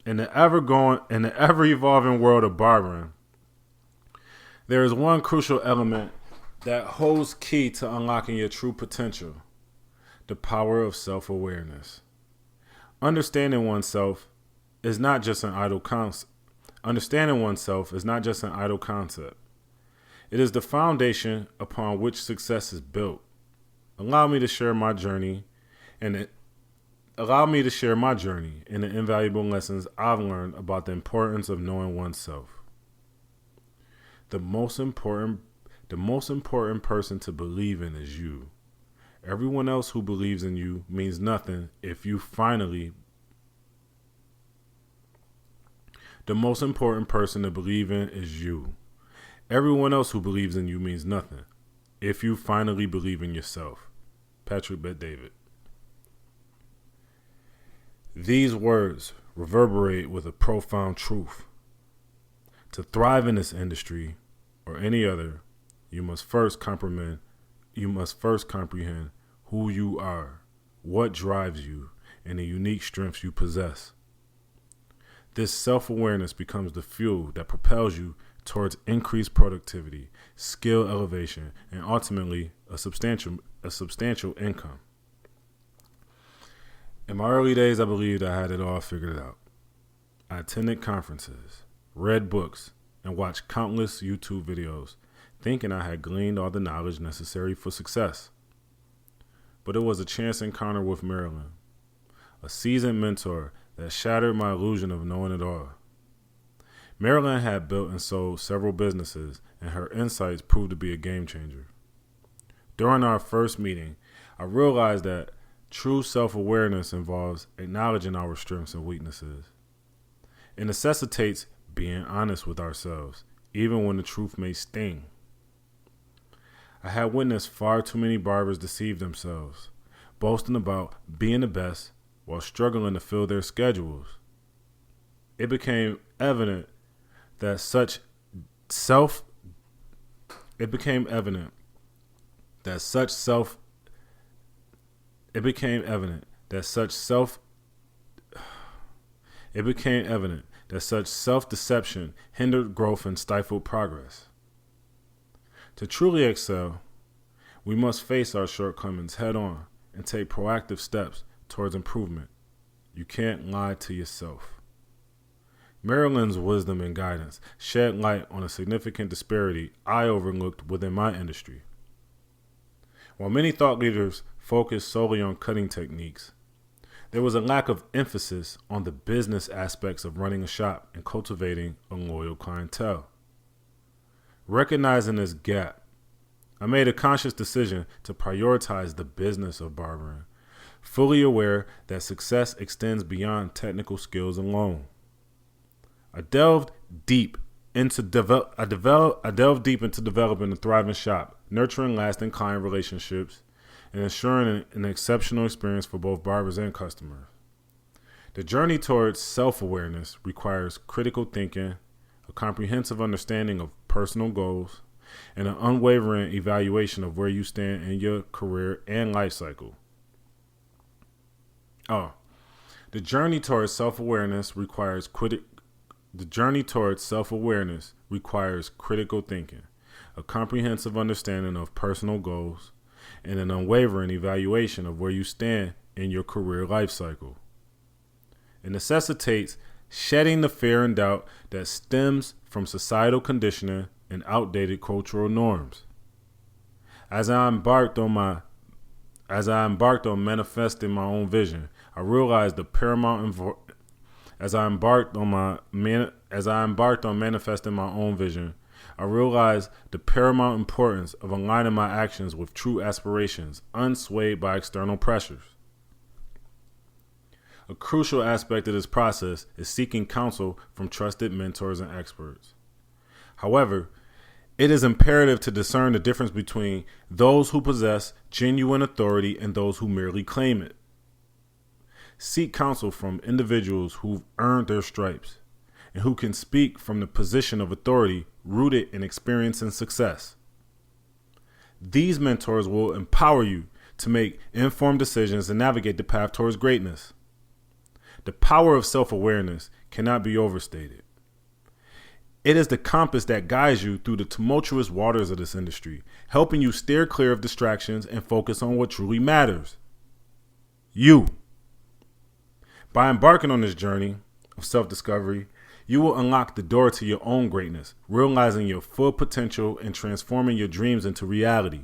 In the ever-evolving world of barbering, there is one crucial element that holds key to unlocking your true potential: the power of self-awareness. Understanding oneself is not just an idle concept. It is the foundation upon which success is built. Allow me to share my journey and the invaluable lessons I've learned about the importance of knowing oneself. The most important person to believe in is you. Everyone else who believes in you means nothing if you finally The most important person to believe in is you. Everyone else who believes in you means nothing if you finally believe in yourself. Patrick Bet-David. These words reverberate with a profound truth. To thrive in this industry or any other, you must first comprehend who you are, what drives you, and the unique strengths you possess. This self-awareness becomes the fuel that propels you towards increased productivity, skill elevation, and ultimately a substantial income. In my early days, I believed I had it all figured out. I attended conferences, read books, and watched countless YouTube videos, thinking I had gleaned all the knowledge necessary for success. But it was a chance encounter with Marilyn, a seasoned mentor that shattered my illusion of knowing it all. Marilyn had built and sold several businesses, and her insights proved to be a game changer. During our first meeting, I realized that true self-awareness involves acknowledging our strengths and weaknesses. It necessitates being honest with ourselves, even when the truth may sting. I had witnessed far too many barbers deceive themselves, boasting about being the best while struggling to fill their schedules. It became evident that such self It became evident that such self-deception hindered growth and stifled progress. To truly excel, we must face our shortcomings head on and take proactive steps towards improvement. You can't lie to yourself. Marilyn's wisdom and guidance shed light on a significant disparity I overlooked within my industry. While many thought leaders focused solely on cutting techniques, there was a lack of emphasis on the business aspects of running a shop and cultivating a loyal clientele. Recognizing this gap, I made a conscious decision to prioritize the business of barbering, fully aware that success extends beyond technical skills alone. I delved deep into developing a thriving shop, nurturing lasting client relationships, and ensuring an exceptional experience for both barbers and customers. The journey towards self-awareness requires critical thinking, a comprehensive understanding of personal goals, and an unwavering evaluation of where you stand in your career and life cycle. The journey towards self-awareness requires The journey towards self-awareness requires critical thinking, a comprehensive understanding of personal goals, and an unwavering evaluation of where you stand in your career life cycle. It necessitates shedding the fear and doubt that stems from societal conditioning and outdated cultural norms. As I embarked on manifesting my own vision, I realized the paramount as I embarked on manifesting my own vision, I realized the paramount importance of aligning my actions with true aspirations, unswayed by external pressures. A crucial aspect of this process is seeking counsel from trusted mentors and experts. However, it is imperative to discern the difference between those who possess genuine authority and those who merely claim it. Seek counsel from individuals who've earned their stripes and who can speak from the position of authority rooted in experience and success. These mentors will empower you to make informed decisions and navigate the path towards greatness. The power of self-awareness cannot be overstated. It is the compass that guides you through the tumultuous waters of this industry, helping you steer clear of distractions and focus on what truly matters. You. By embarking on this journey of self-discovery, you will unlock the door to your own greatness, realizing your full potential and transforming your dreams into reality.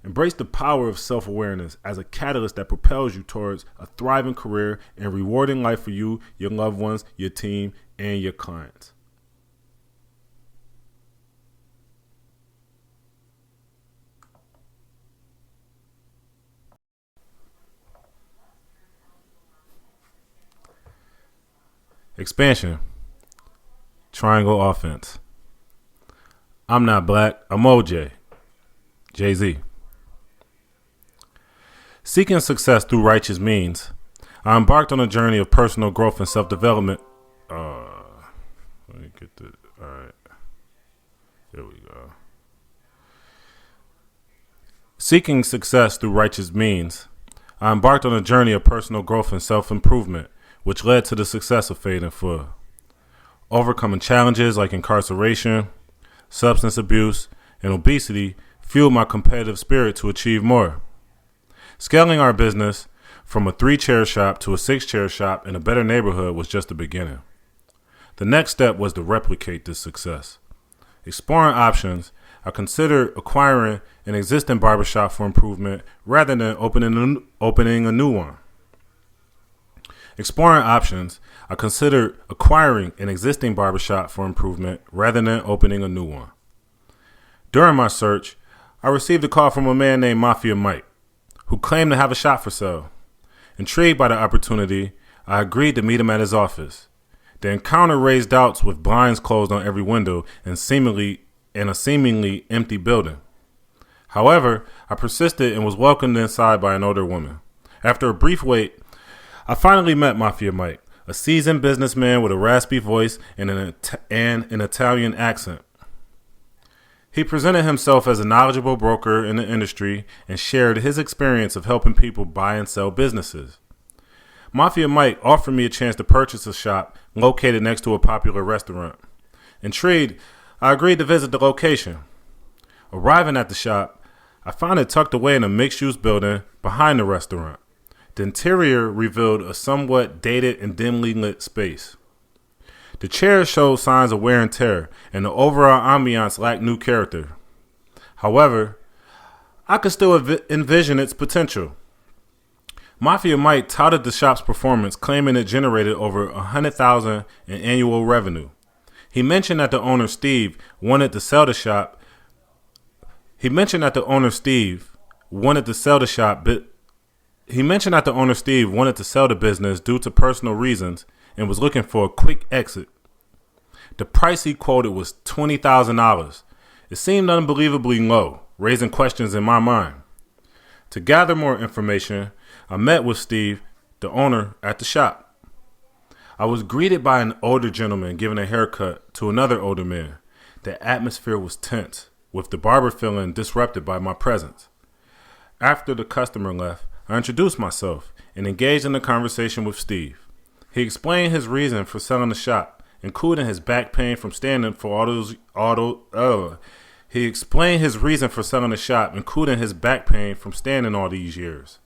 Embrace the power of self-awareness as a catalyst that propels you towards a thriving career and rewarding life for you, your loved ones, your team, and your clients. Expansion. Triangle offense. I'm not black, I'm OJ. Jay-Z. Seeking success through righteous means, I embarked on a journey of personal growth and self-development. Let me get the. All right. Here we go. Seeking success through righteous means, I embarked on a journey of personal growth and self-improvement, which led to the success of Fade and Full. Overcoming challenges like incarceration, substance abuse, and obesity fueled my competitive spirit to achieve more. Scaling our business from a 3-chair shop to a 6-chair shop in a better neighborhood was just the beginning. The next step was to replicate this success. Exploring options, I considered acquiring an existing barbershop for improvement rather than opening a new one. Exploring options, I considered acquiring an existing barbershop for improvement rather than opening a new one. During my search, I received a call from a man named Mafia Mike, who claimed to have a shop for sale. Intrigued by the opportunity, I agreed to meet him at his office. The encounter raised doubts with blinds closed on every window and a seemingly empty building. However, I persisted and was welcomed inside by an older woman. After a brief wait, I finally met Mafia Mike, a seasoned businessman with a raspy voice and an Italian accent. He presented himself as a knowledgeable broker in the industry and shared his experience of helping people buy and sell businesses. Mafia Mike offered me a chance to purchase a shop located next to a popular restaurant. Intrigued, I agreed to visit the location. Arriving at the shop, I found it tucked away in a mixed-use building behind the restaurant. The interior revealed a somewhat dated and dimly lit space. The chairs showed signs of wear and tear, and the overall ambiance lacked new character. However, I could still envision its potential. Mafia Mike touted the shop's performance, claiming it generated over $100,000 in annual revenue. He mentioned that the owner Steve wanted to sell the shop. He mentioned that the owner Steve wanted to sell the business due to personal reasons and was looking for a quick exit. The price he quoted was $20,000. It seemed unbelievably low, raising questions in my mind. To gather more information, I met with Steve, the owner, at the shop. I was greeted by an older gentleman giving a haircut to another older man. The atmosphere was tense, with the barber feeling disrupted by my presence. After the customer left, I introduced myself and engaged in a conversation with Steve. He explained his reason for selling the shop including his back pain from standing for He explained his reason for selling the shop, including his back pain from standing all these years.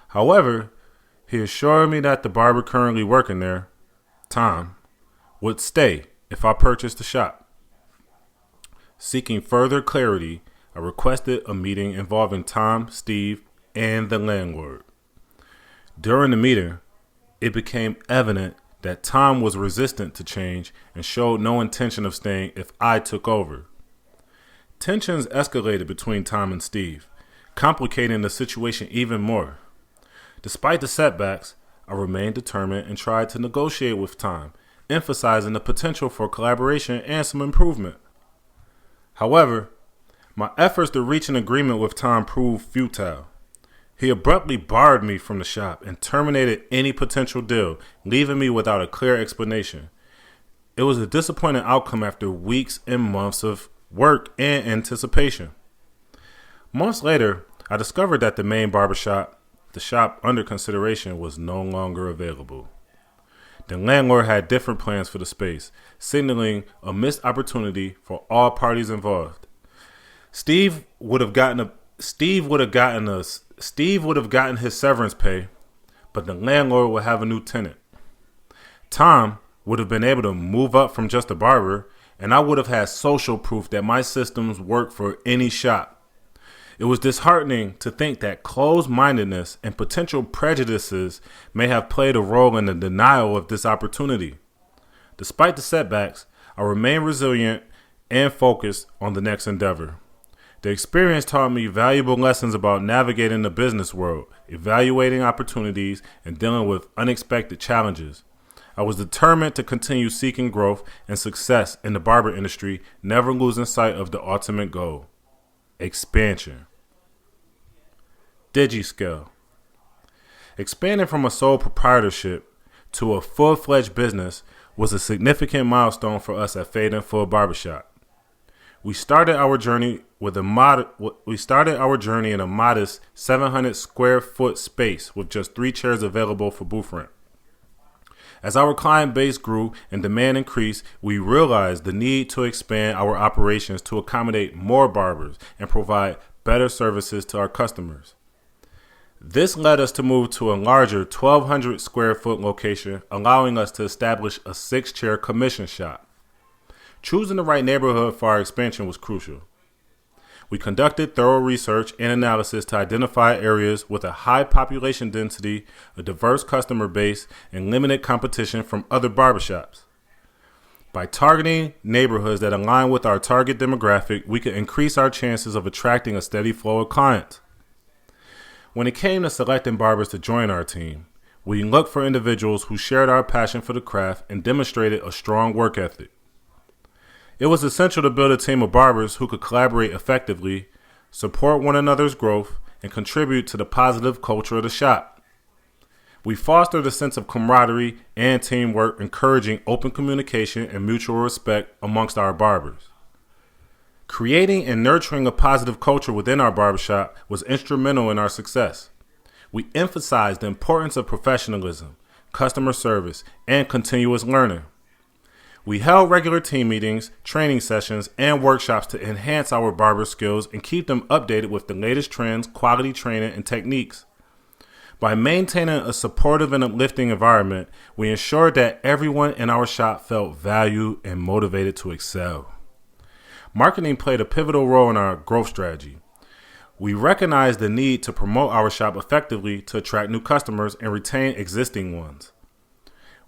However, he assured me that the barber currently working there, Tom, would stay if I purchased the shop. Seeking further clarity, I requested a meeting involving Tom, Steve, and the landlord. During the meeting, it became evident that Tom was resistant to change and showed no intention of staying if I took over. Tensions escalated between Tom and Steve, complicating the situation even more. Despite the setbacks, I remained determined and tried to negotiate with Tom, emphasizing the potential for collaboration and some improvement. However, my efforts to reach an agreement with Tom proved futile. He abruptly barred me from the shop and terminated any potential deal, leaving me without a clear explanation. It was a disappointing outcome after weeks and months of work and anticipation. Months later, I discovered that the main barbershop, the shop under consideration, was no longer available. The landlord had different plans for the space, signaling a missed opportunity for all parties involved. Steve would have gotten his severance pay, but the landlord would have a new tenant. Tom would have been able to move up from just a barber, and I would have had social proof that my systems work for any shop. It was disheartening to think that closed-mindedness and potential prejudices may have played a role in the denial of this opportunity. Despite the setbacks, I remained resilient and focused on the next endeavor. The experience taught me valuable lessons about navigating the business world, evaluating opportunities, and dealing with unexpected challenges. I was determined to continue seeking growth and success in the barber industry, never losing sight of the ultimate goal: expansion. DigiScale. Expanding from a sole proprietorship to a full-fledged business was a significant milestone for us at Fade and Full Barbershop. We started our journey in a modest 700 square foot space with just 3 chairs available for Blueprint. As our client base grew and demand increased, we realized the need to expand our operations to accommodate more barbers and provide better services to our customers. This led us to move to a larger 1,200 square foot location, allowing us to establish a 6-chair commission shop. Choosing the right neighborhood for our expansion was crucial. We conducted thorough research and analysis to identify areas with a high population density, a diverse customer base, and limited competition from other barbershops. By targeting neighborhoods that align with our target demographic, we could increase our chances of attracting a steady flow of clients. When it came to selecting barbers to join our team, we looked for individuals who shared our passion for the craft and demonstrated a strong work ethic. It was essential to build a team of barbers who could collaborate effectively, support one another's growth, and contribute to the positive culture of the shop. We fostered a sense of camaraderie and teamwork, encouraging open communication and mutual respect amongst our barbers. Creating and nurturing a positive culture within our barbershop was instrumental in our success. We emphasized the importance of professionalism, customer service, and continuous learning. We held regular team meetings, training sessions, and workshops to enhance our barber skills and keep them updated with the latest trends, quality training, and techniques. By maintaining a supportive and uplifting environment, we ensured that everyone in our shop felt valued and motivated to excel. Marketing played a pivotal role in our growth strategy. We recognized the need to promote our shop effectively to attract new customers and retain existing ones.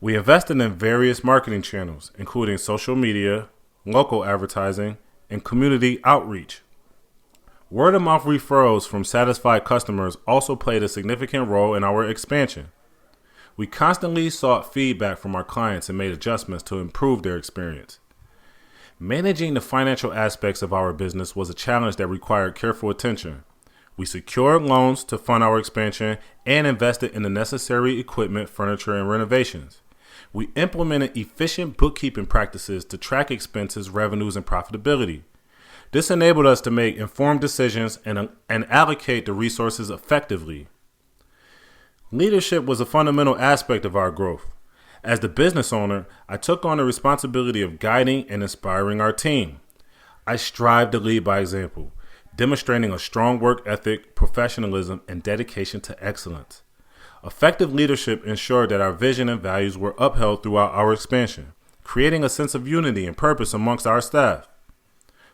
We invested in various marketing channels, including social media, local advertising, and community outreach. Word-of-mouth referrals from satisfied customers also played a significant role in our expansion. We constantly sought feedback from our clients and made adjustments to improve their experience. Managing the financial aspects of our business was a challenge that required careful attention. We secured loans to fund our expansion and invested in the necessary equipment, furniture, and renovations. We implemented efficient bookkeeping practices to track expenses, revenues, and profitability. This enabled us to make informed decisions and allocate the resources effectively. Leadership was a fundamental aspect of our growth. As the business owner, I took on the responsibility of guiding and inspiring our team. I strive to lead by example, demonstrating a strong work ethic, professionalism, and dedication to excellence. Effective leadership ensured that our vision and values were upheld throughout our expansion, creating a sense of unity and purpose amongst our staff.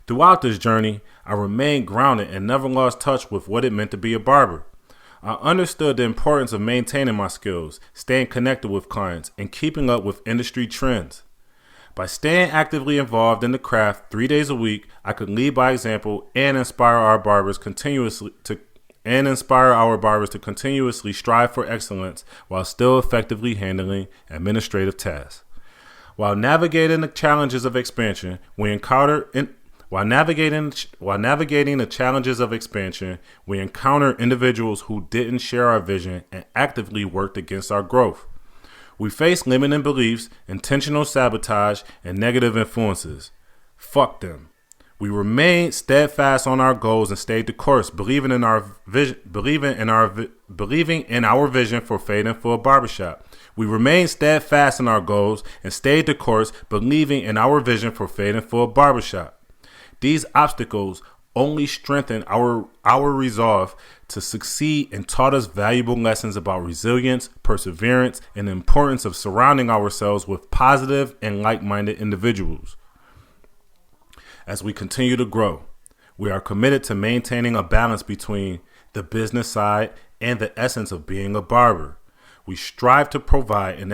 Throughout this journey, I remained grounded and never lost touch with what it meant to be a barber. I understood the importance of maintaining my skills, staying connected with clients, and keeping up with industry trends. By staying actively involved in the craft 3 days a week, I could lead by example and inspire our barbers to continuously strive for excellence while still effectively handling administrative tasks. While navigating the challenges of expansion, we encounter individuals who didn't share our vision and actively worked against our growth. We faced limiting beliefs, intentional sabotage, and negative influences. Fuck them. We remained steadfast on our goals and stayed the course, believing in our vision for Fade and Full Barbershop. We remained steadfast in our goals and stayed the course, believing in our vision for Fade and Full Barbershop. These obstacles only strengthened our resolve to succeed and taught us valuable lessons about resilience, perseverance, and the importance of surrounding ourselves with positive and like-minded individuals. As we continue to grow, we are committed to maintaining a balance between the business side and the essence of being a barber. We strive to provide an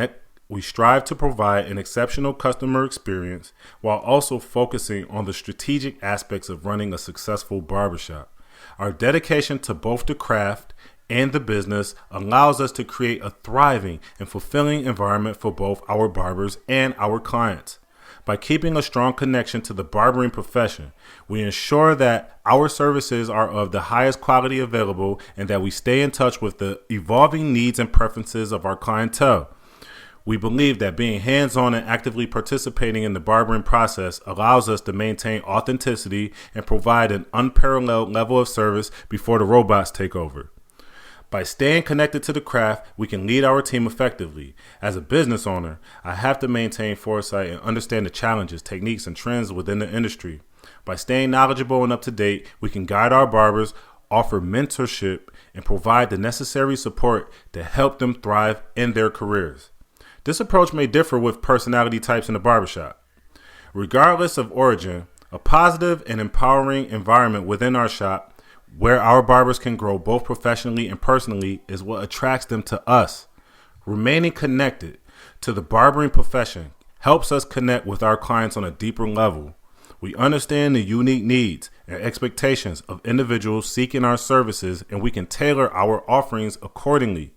exceptional customer experience while also focusing on the strategic aspects of running a successful barbershop. Our dedication to both the craft and the business allows us to create a thriving and fulfilling environment for both our barbers and our clients. By keeping a strong connection to the barbering profession, we ensure that our services are of the highest quality available and that we stay in touch with the evolving needs and preferences of our clientele. We believe that being hands-on and actively participating in the barbering process allows us to maintain authenticity and provide an unparalleled level of service before the robots take over. By staying connected to the craft, we can lead our team effectively. As a business owner, I have to maintain foresight and understand the challenges, techniques, and trends within the industry. By staying knowledgeable and up to date, we can guide our barbers, offer mentorship, and provide the necessary support to help them thrive in their careers. This approach may differ with personality types in the barbershop. Regardless of origin, a positive and empowering environment within our shop where our barbers can grow both professionally and personally is what attracts them to us. Remaining connected to the barbering profession helps us connect with our clients on a deeper level. We understand the unique needs and expectations of individuals seeking our services, and we can tailor our offerings accordingly.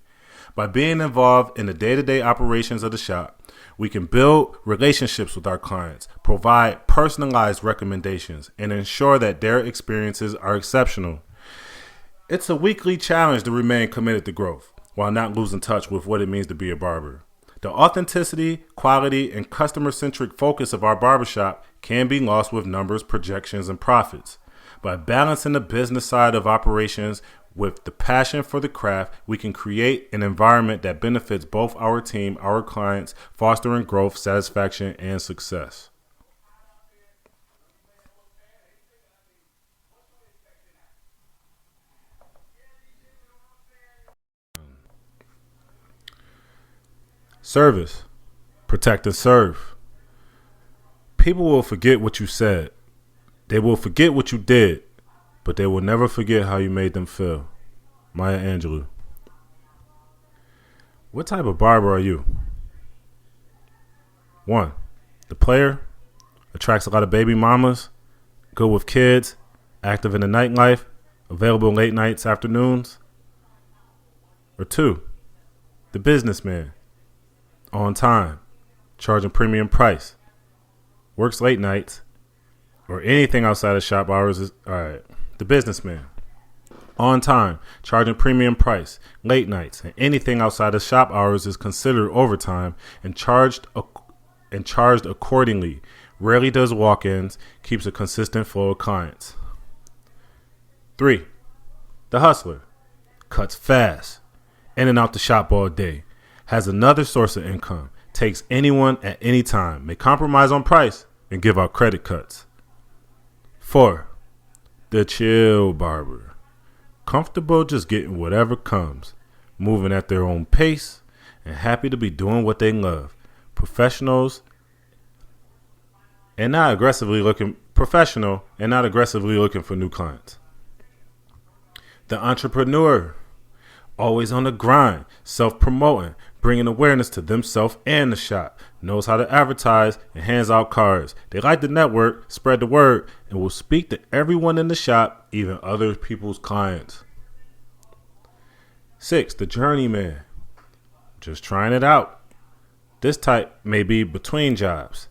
By being involved in the day-to-day operations of the shop, we can build relationships with our clients, provide personalized recommendations, and ensure that their experiences are exceptional. It's a weekly challenge to remain committed to growth while not losing touch with what it means to be a barber. The authenticity, quality, and customer-centric focus of our barbershop can be lost with numbers, projections, and profits. By balancing the business side of operations with the passion for the craft, we can create an environment that benefits both our team, our clients, fostering growth, satisfaction, and success. Service. Protect and serve. People will forget what you said. They will forget what you did, but they will never forget how you made them feel. Maya Angelou. What type of barber are you? 1. The player, attracts a lot of baby mamas, good with kids, active in the nightlife, available late nights, afternoons. Or 2. The businessman, on time, charging premium price, works late nights, or anything outside of shop hours is alright. The businessman, on time, charging premium price, late nights, and anything outside of shop hours is considered overtime and charged accordingly. Rarely does walk-ins, keeps a consistent flow of clients. 3. The hustler, cuts fast, in and out the shop all day, has another source of income, takes anyone at any time, may compromise on price, and give out credit cuts. 4. The chill barber. Comfortable just getting whatever comes, moving at their own pace, and happy to be doing what they love. Professional and not aggressively looking for new clients. The entrepreneur, always on the grind, self-promoting, bringing awareness to themselves and the shop, knows how to advertise and hands out cards. They like to network, spread the word, and will speak to everyone in the shop, even other people's clients. 6. The journeyman, just trying it out. This type may be between jobs.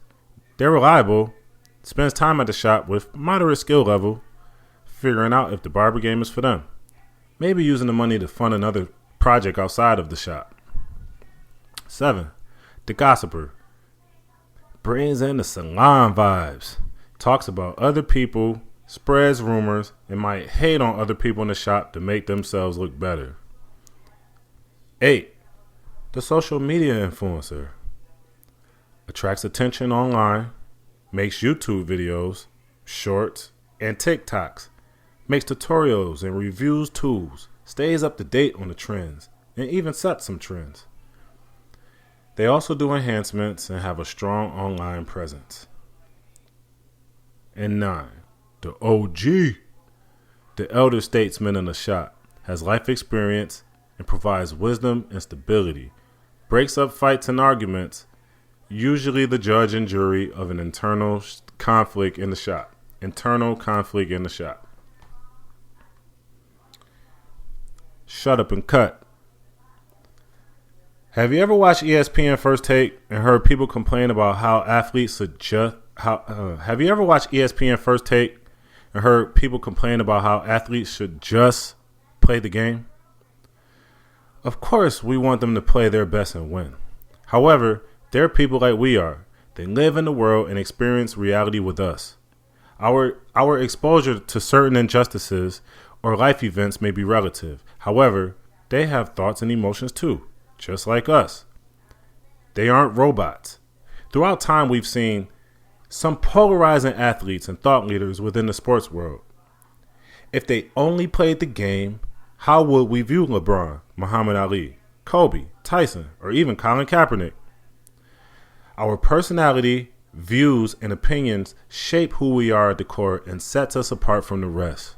They're reliable, spends time at the shop with moderate skill level, figuring out if the barber game is for them. Maybe using the money to fund another project outside of the shop. 7. The gossiper. Brings in the salon vibes. Talks about other people, spreads rumors, and might hate on other people in the shop to make themselves look better. 8. The social media influencer. Attracts attention online, makes YouTube videos, shorts, and TikToks, makes tutorials and reviews tools, stays up to date on the trends, and even sets some trends. They also do enhancements and have a strong online presence. And 9. The OG. The elder statesman in the shop, has life experience and provides wisdom and stability, breaks up fights and arguments, usually the judge and jury of an internal conflict in the shop. Shut up and cut. Have you ever watched ESPN First Take and heard people complain about how athletes should just Have you ever watched ESPN First Take and heard people complain about how athletes should just play the game? Of course, we want them to play their best and win. However, they're people like we are. They live in the world and experience reality with us. Our exposure to certain injustices or life events may be relative. However, they have thoughts and emotions too, just like us. They aren't robots. Throughout time, we've seen some polarizing athletes and thought leaders within the sports world. If they only played the game, how would we view LeBron, Muhammad Ali, Kobe, Tyson, or even Colin Kaepernick? Our personality, views, and opinions shape who we are at the core and sets us apart from the rest.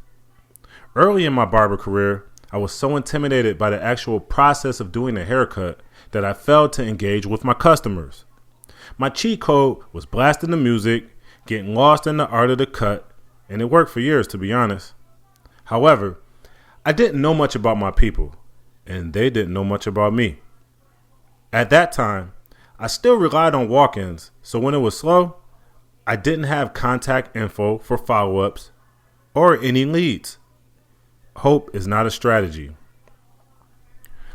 Early in my barber career, I was so intimidated by the actual process of doing a haircut that I failed to engage with my customers. My cheat code was blasting the music, getting lost in the art of the cut, and it worked for years, to be honest. However, I didn't know much about my people, and they didn't know much about me. At that time, I still relied on walk-ins, so when it was slow, I didn't have contact info for follow-ups or any leads. Hope is not a strategy.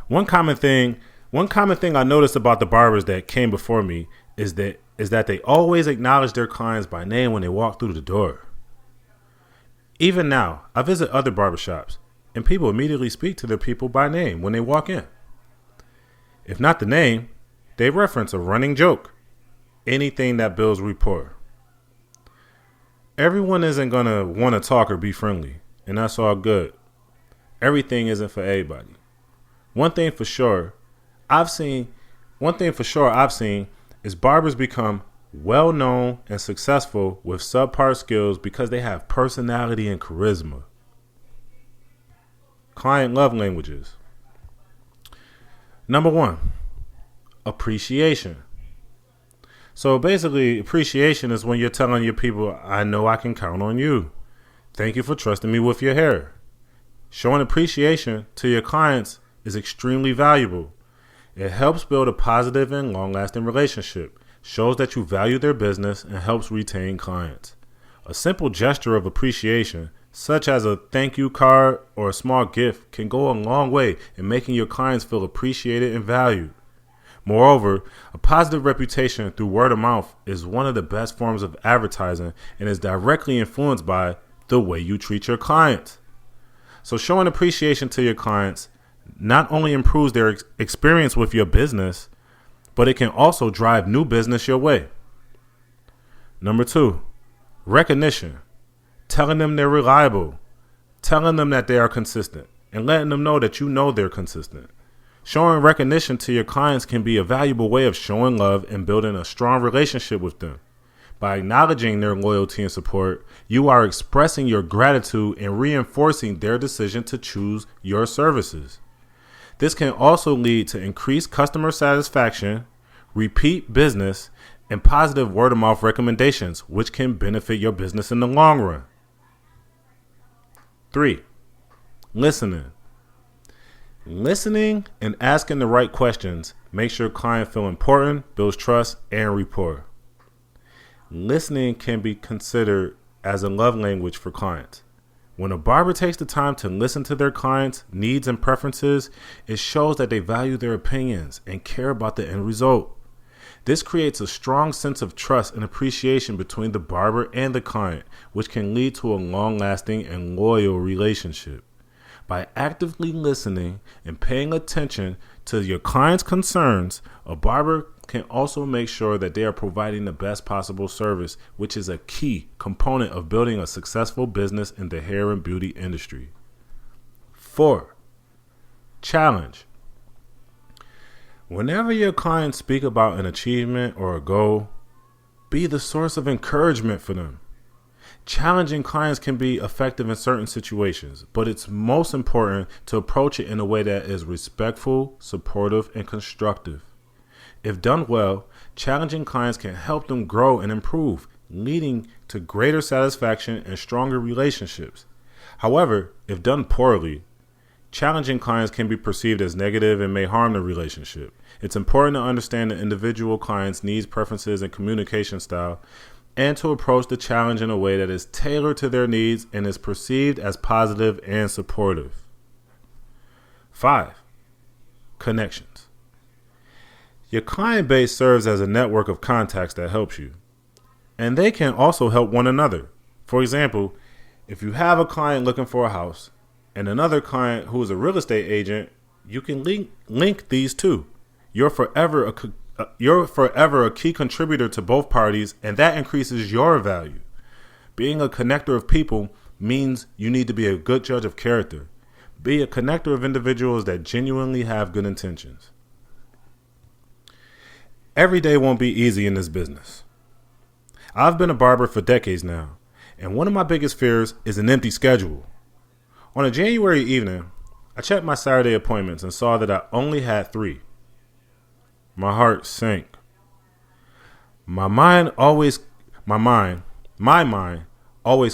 One common thing I noticed about the barbers that came before me is that they always acknowledge their clients by name when they walk through the door. Even now, I visit other barbershops, and people immediately speak to their people by name when they walk in. If not the name, they reference a running joke, anything that builds rapport. Everyone isn't going to want to talk or be friendly, and that's all good. Everything isn't for everybody. One thing for sure I've seen is barbers become well-known and successful with subpar skills because they have personality and charisma. Client love languages. Number 1, appreciation. So basically, appreciation is when you're telling your people, I know I can count on you. Thank you for trusting me with your hair. Showing appreciation to your clients is extremely valuable. It helps build a positive and long-lasting relationship, shows that you value their business, and helps retain clients. A simple gesture of appreciation, such as a thank you card or a small gift, can go a long way in making your clients feel appreciated and valued. Moreover, a positive reputation through word of mouth is one of the best forms of advertising and is directly influenced by the way you treat your clients. So showing appreciation to your clients not only improves their experience with your business, but it can also drive new business your way. Number 2, recognition. Telling them they're reliable, telling them that they are consistent, and letting them know that you know they're consistent. Showing recognition to your clients can be a valuable way of showing love and building a strong relationship with them. By acknowledging their loyalty and support, you are expressing your gratitude and reinforcing their decision to choose your services. This can also lead to increased customer satisfaction, repeat business, and positive word-of-mouth recommendations, which can benefit your business in the long run. 3, listening. Listening and asking the right questions makes your client feel important, builds trust, and rapport. Listening can be considered as a love language for clients. When a barber takes the time to listen to their clients' needs and preferences, it shows that they value their opinions and care about the end result. This creates a strong sense of trust and appreciation between the barber and the client, which can lead to a long-lasting and loyal relationship. By actively listening and paying attention to your client's concerns, a barber can also make sure that they are providing the best possible service, which is a key component of building a successful business in the hair and beauty industry. 4, challenge. Whenever your clients speak about an achievement or a goal, be the source of encouragement for them. Challenging clients can be effective in certain situations, but it's most important to approach it in a way that is respectful, supportive, and constructive. If done well, challenging clients can help them grow and improve, leading to greater satisfaction and stronger relationships. However, if done poorly, challenging clients can be perceived as negative and may harm the relationship. It's important to understand the individual client's needs, preferences, and communication style, and to approach the challenge in a way that is tailored to their needs and is perceived as positive and supportive. 5, connections. Your client base serves as a network of contacts that helps you, and they can also help one another. For example, if you have a client looking for a house and another client who is a real estate agent, you can link these two. You're forever a key contributor to both parties, and that increases your value. Being a connector of people means you need to be a good judge of character. Be a connector of individuals that genuinely have good intentions. Every day won't be easy in this business. I've been a barber for decades now, and one of my biggest fears is an empty schedule. On a January evening, I checked my Saturday appointments and saw that I only had 3. My heart sank. My mind always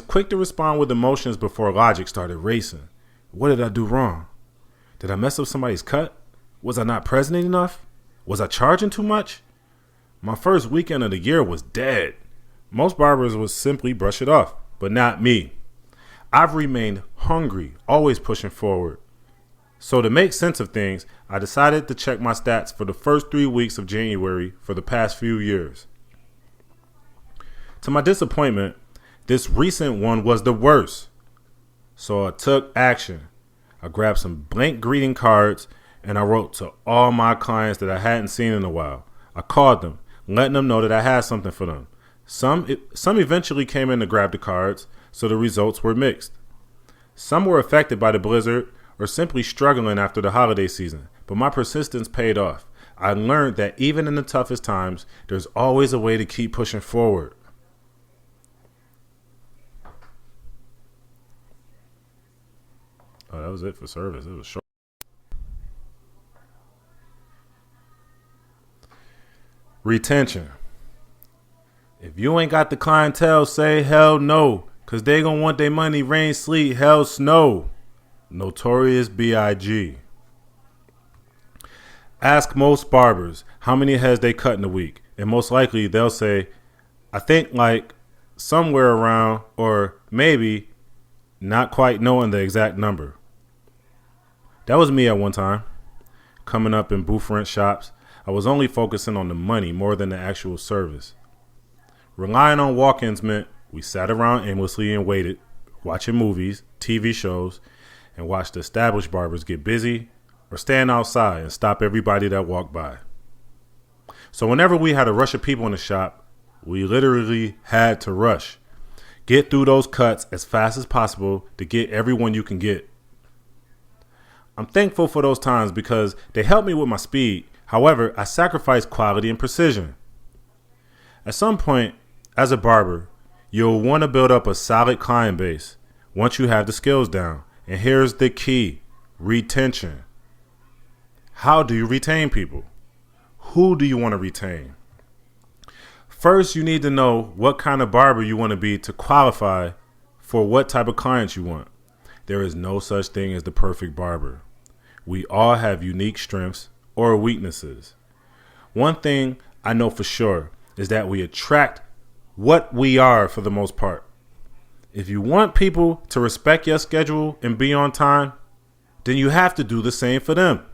quick to respond with emotions before logic started racing. What did I do wrong? Did I mess up somebody's cut? Was I not present enough? Was I charging too much? My first weekend of the year was dead. Most barbers would simply brush it off, but not me. I've remained hungry, always pushing forward. So to make sense of things, I decided to check my stats for the first 3 weeks of January for the past few years. To my disappointment, this recent one was the worst. So I took action. I grabbed some blank greeting cards and I wrote to all my clients that I hadn't seen in a while. I called them, letting them know that I had something for them. Some eventually came in to grab the cards, so the results were mixed. Some were affected by the blizzard or simply struggling after the holiday season, but my persistence paid off. I learned that even in the toughest times, there's always a way to keep pushing forward. Oh, that was it for service. It was short. Retention. If you ain't got the clientele, say hell no, because they gonna want their money rain, sleet, hell, snow. Notorious B.I.G. Ask most barbers how many heads they cut in a week, and most likely they'll say, I think like somewhere around, or maybe not quite knowing the exact number. That was me at one time. Coming up in booth rent shops, I was only focusing on the money more than the actual service. Relying on walk-ins meant we sat around aimlessly and waited, watching movies, TV shows, and watched established barbers get busy or stand outside and stop everybody that walked by. So whenever we had a rush of people in the shop, we literally had to rush. Get through those cuts as fast as possible to get everyone you can get. I'm thankful for those times because they helped me with my speed. However, I sacrificed quality and precision. At some point, as a barber, you'll want to build up a solid client base once you have the skills down. And here's the key: retention. How do you retain people? Who do you want to retain? First, you need to know what kind of barber you want to be to qualify for what type of clients you want. There is no such thing as the perfect barber. We all have unique strengths or weaknesses. One thing I know for sure is that we attract what we are for the most part. If you want people to respect your schedule and be on time, then you have to do the same for them.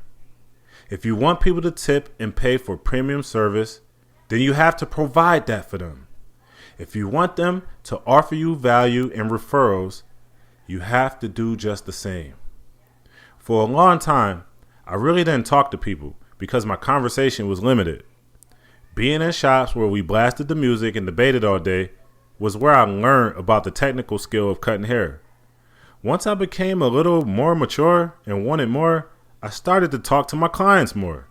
If you want people to tip and pay for premium service, then you have to provide that for them. If you want them to offer you value and referrals, you have to do just the same. For a long time, I really didn't talk to people because my conversation was limited. Being in shops where we blasted the music and debated all day was where I learned about the technical skill of cutting hair. Once I became a little more mature and wanted more, I started to talk to my clients more,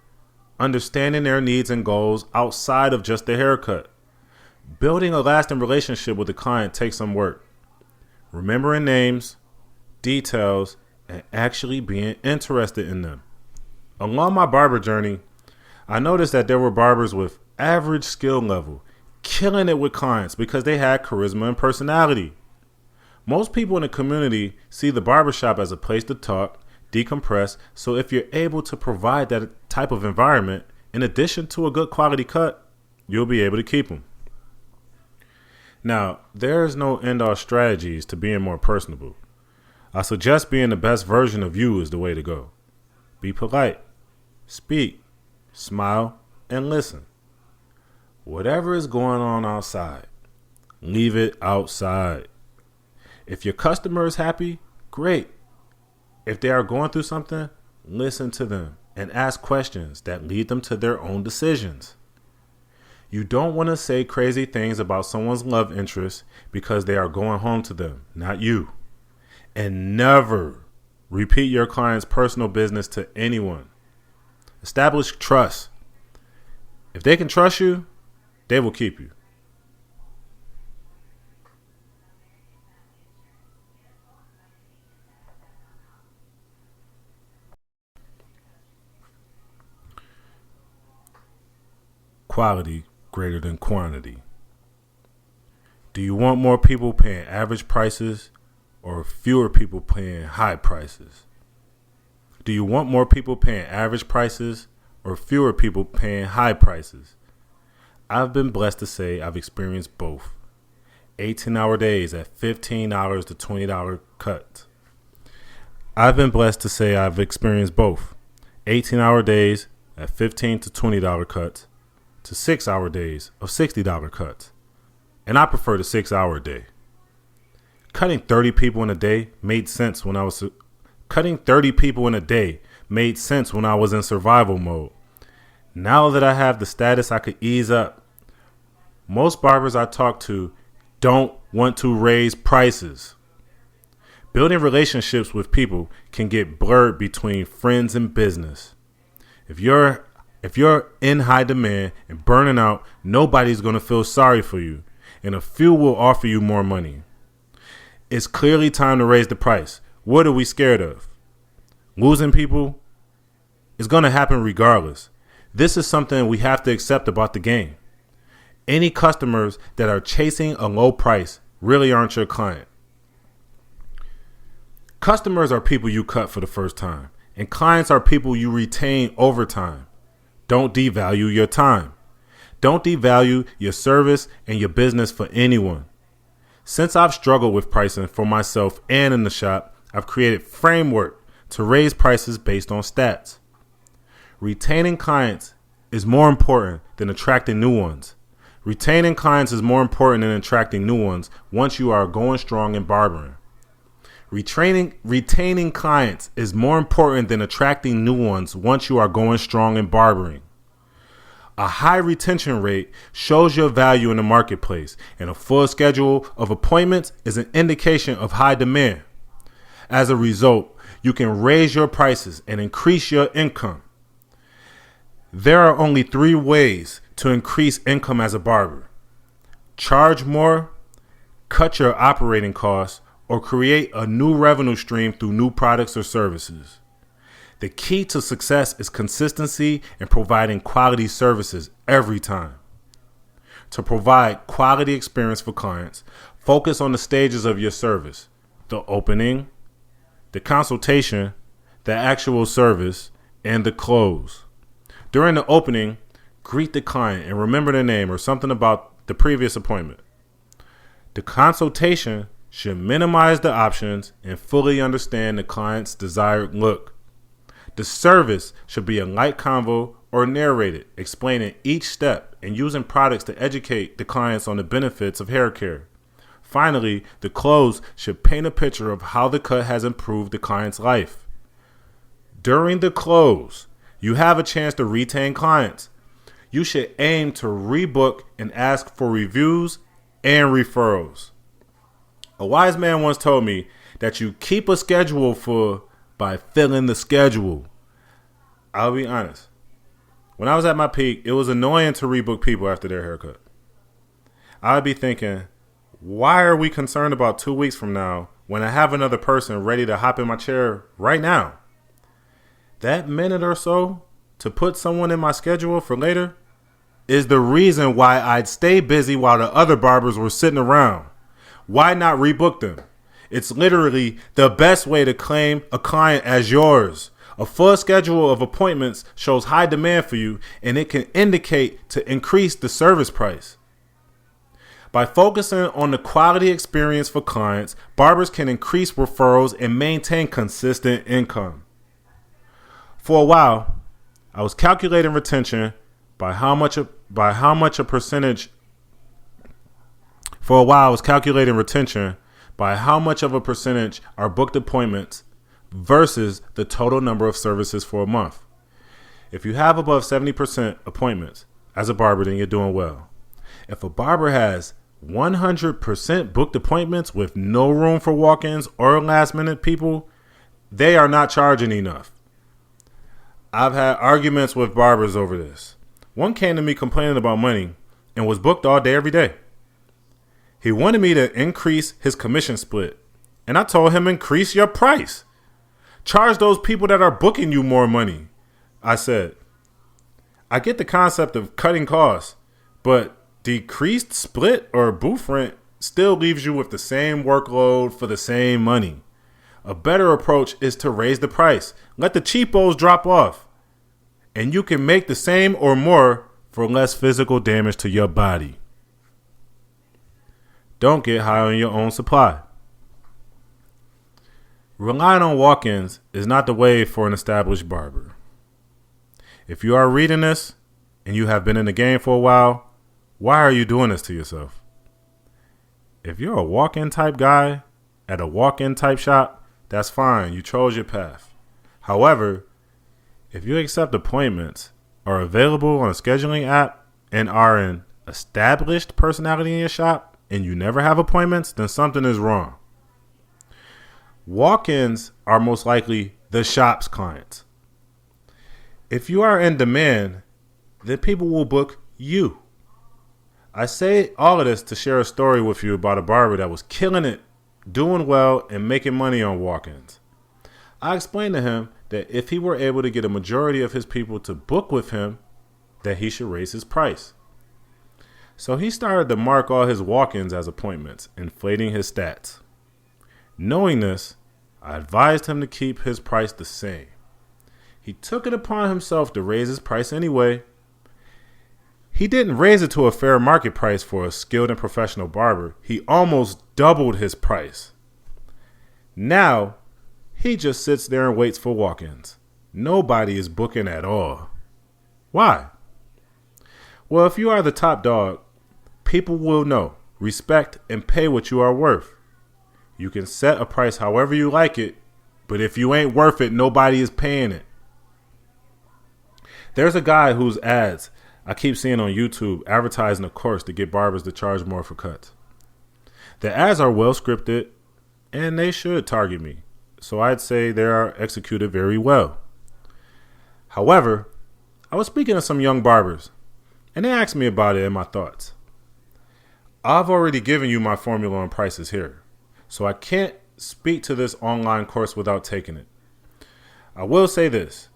understanding their needs and goals outside of just the haircut. Building a lasting relationship with the client takes some work. Remembering names, details, and actually being interested in them. Along my barber journey, I noticed that there were barbers with average skill level, killing it with clients because they had charisma and personality. Most people in the community see the barbershop as a place to talk, decompress, so if you're able to provide that type of environment, in addition to a good quality cut, you'll be able to keep them. Now, there's no end-all strategies to being more personable. I suggest being the best version of you is the way to go. Be polite, speak, smile, and listen. Whatever is going on outside, leave it outside. If your customer is happy, great. If they are going through something, listen to them and ask questions that lead them to their own decisions. You don't want to say crazy things about someone's love interest because they are going home to them, not you. And never repeat your client's personal business to anyone. Establish trust. If they can trust you, they will keep you. Quality greater than quantity. Do you want more people paying average prices or fewer people paying high prices? Do you want more people paying average prices or fewer people paying high prices? I've been blessed to say I've experienced both. 18-hour days at $15 to $20 cuts. I've been blessed to say I've experienced both. 18-hour days at $15 to $20 cuts to 6-hour days of $60 cuts. And I prefer the 6-hour day. Cutting 30 people in a day made sense when I was in survival mode. Now that I have the status, I could ease up. Most barbers I talk to don't want to raise prices. Building relationships with people can get blurred between friends and business. If you're in high demand and burning out, nobody's going to feel sorry for you, and a few will offer you more money. It's clearly time to raise the price. What are we scared of? Losing people is going to happen regardless. This is something we have to accept about the game. Any customers that are chasing a low price really aren't your client. Customers are people you cut for the first time, and clients are people you retain over time. Don't devalue your time. Don't devalue your service and your business for anyone. Since I've struggled with pricing for myself and in the shop, I've created framework to raise prices based on stats. Retaining clients is more important than attracting new ones. Retaining clients is more important than attracting new ones once you are going strong in barbering. Retaining clients is more important than attracting new ones once you are going strong in barbering. A high retention rate shows your value in the marketplace, and a full schedule of appointments is an indication of high demand. As a result, you can raise your prices and increase your income. There are only 3 ways to increase income as a barber: charge more, cut your operating costs, or create a new revenue stream through new products or services. The key to success is consistency and providing quality services every time. To provide quality experience for clients, focus on the stages of your service: the opening, the consultation, the actual service, and the close. During the opening, greet the client and remember their name or something about the previous appointment. The consultation should minimize the options and fully understand the client's desired look. The service should be a light convo or narrated, explaining each step and using products to educate the clients on the benefits of hair care. Finally, the close should paint a picture of how the cut has improved the client's life. During the close, you have a chance to retain clients. You should aim to rebook and ask for reviews and referrals. A wise man once told me that you keep a schedule full by filling the schedule. I'll be honest. When I was at my peak, it was annoying to rebook people after their haircut. I'd be thinking, why are we concerned about 2 weeks from now when I have another person ready to hop in my chair right now? That minute or so to put someone in my schedule for later is the reason why I'd stay busy while the other barbers were sitting around. Why not rebook them? It's literally the best way to claim a client as yours. A full schedule of appointments shows high demand for you, and it can indicate to increase the service price. By focusing on the quality experience for clients, barbers can increase referrals and maintain consistent income. For a while, I was calculating retention by how much a percentage are booked appointments versus the total number of services for a month. If you have above 70% appointments as a barber, then you're doing well. If a barber has 100% booked appointments with no room for walk-ins or last-minute people, they are not charging enough. I've had arguments with barbers over this. One came to me complaining about money and was booked all day every day. He wanted me to increase his commission split, and I told him, increase your price. Charge those people that are booking you more money. I said, I get the concept of cutting costs, but decreased split or booth rent still leaves you with the same workload for the same money. A better approach is to raise the price. Let the cheapos drop off, and you can make the same or more for less physical damage to your body. Don't get high on your own supply. Relying on walk-ins is not the way for an established barber. If you are reading this and you have been in the game for a while, why are you doing this to yourself? If you're a walk-in type guy at a walk-in type shop, that's fine. You chose your path. However, if you accept appointments, are available on a scheduling app, and are an established personality in your shop, and you never have appointments, then something is wrong. Walk-ins are most likely the shop's clients. If you are in demand, then people will book you. I say all of this to share a story with you about a barber that was killing it, doing well, and making money on walk-ins. I explained to him that if he were able to get a majority of his people to book with him, that he should raise his price. So he started to mark all his walk-ins as appointments, inflating his stats. Knowing this, I advised him to keep his price the same. He took it upon himself to raise his price anyway. He didn't raise it to a fair market price for a skilled and professional barber. He almost doubled his price. Now, he just sits there and waits for walk-ins. Nobody is booking at all. Why? Well, if you are the top dog, people will know, respect, and pay what you are worth. You can set a price however you like it, but if you ain't worth it, nobody is paying it. There's a guy whose ads I keep seeing on YouTube advertising a course to get barbers to charge more for cuts. The ads are well scripted and they should target me, so I'd say they are executed very well. However, I was speaking to some young barbers and they asked me about it and my thoughts. I've already given you my formula on prices here, so I can't speak to this online course without taking it. I will say this: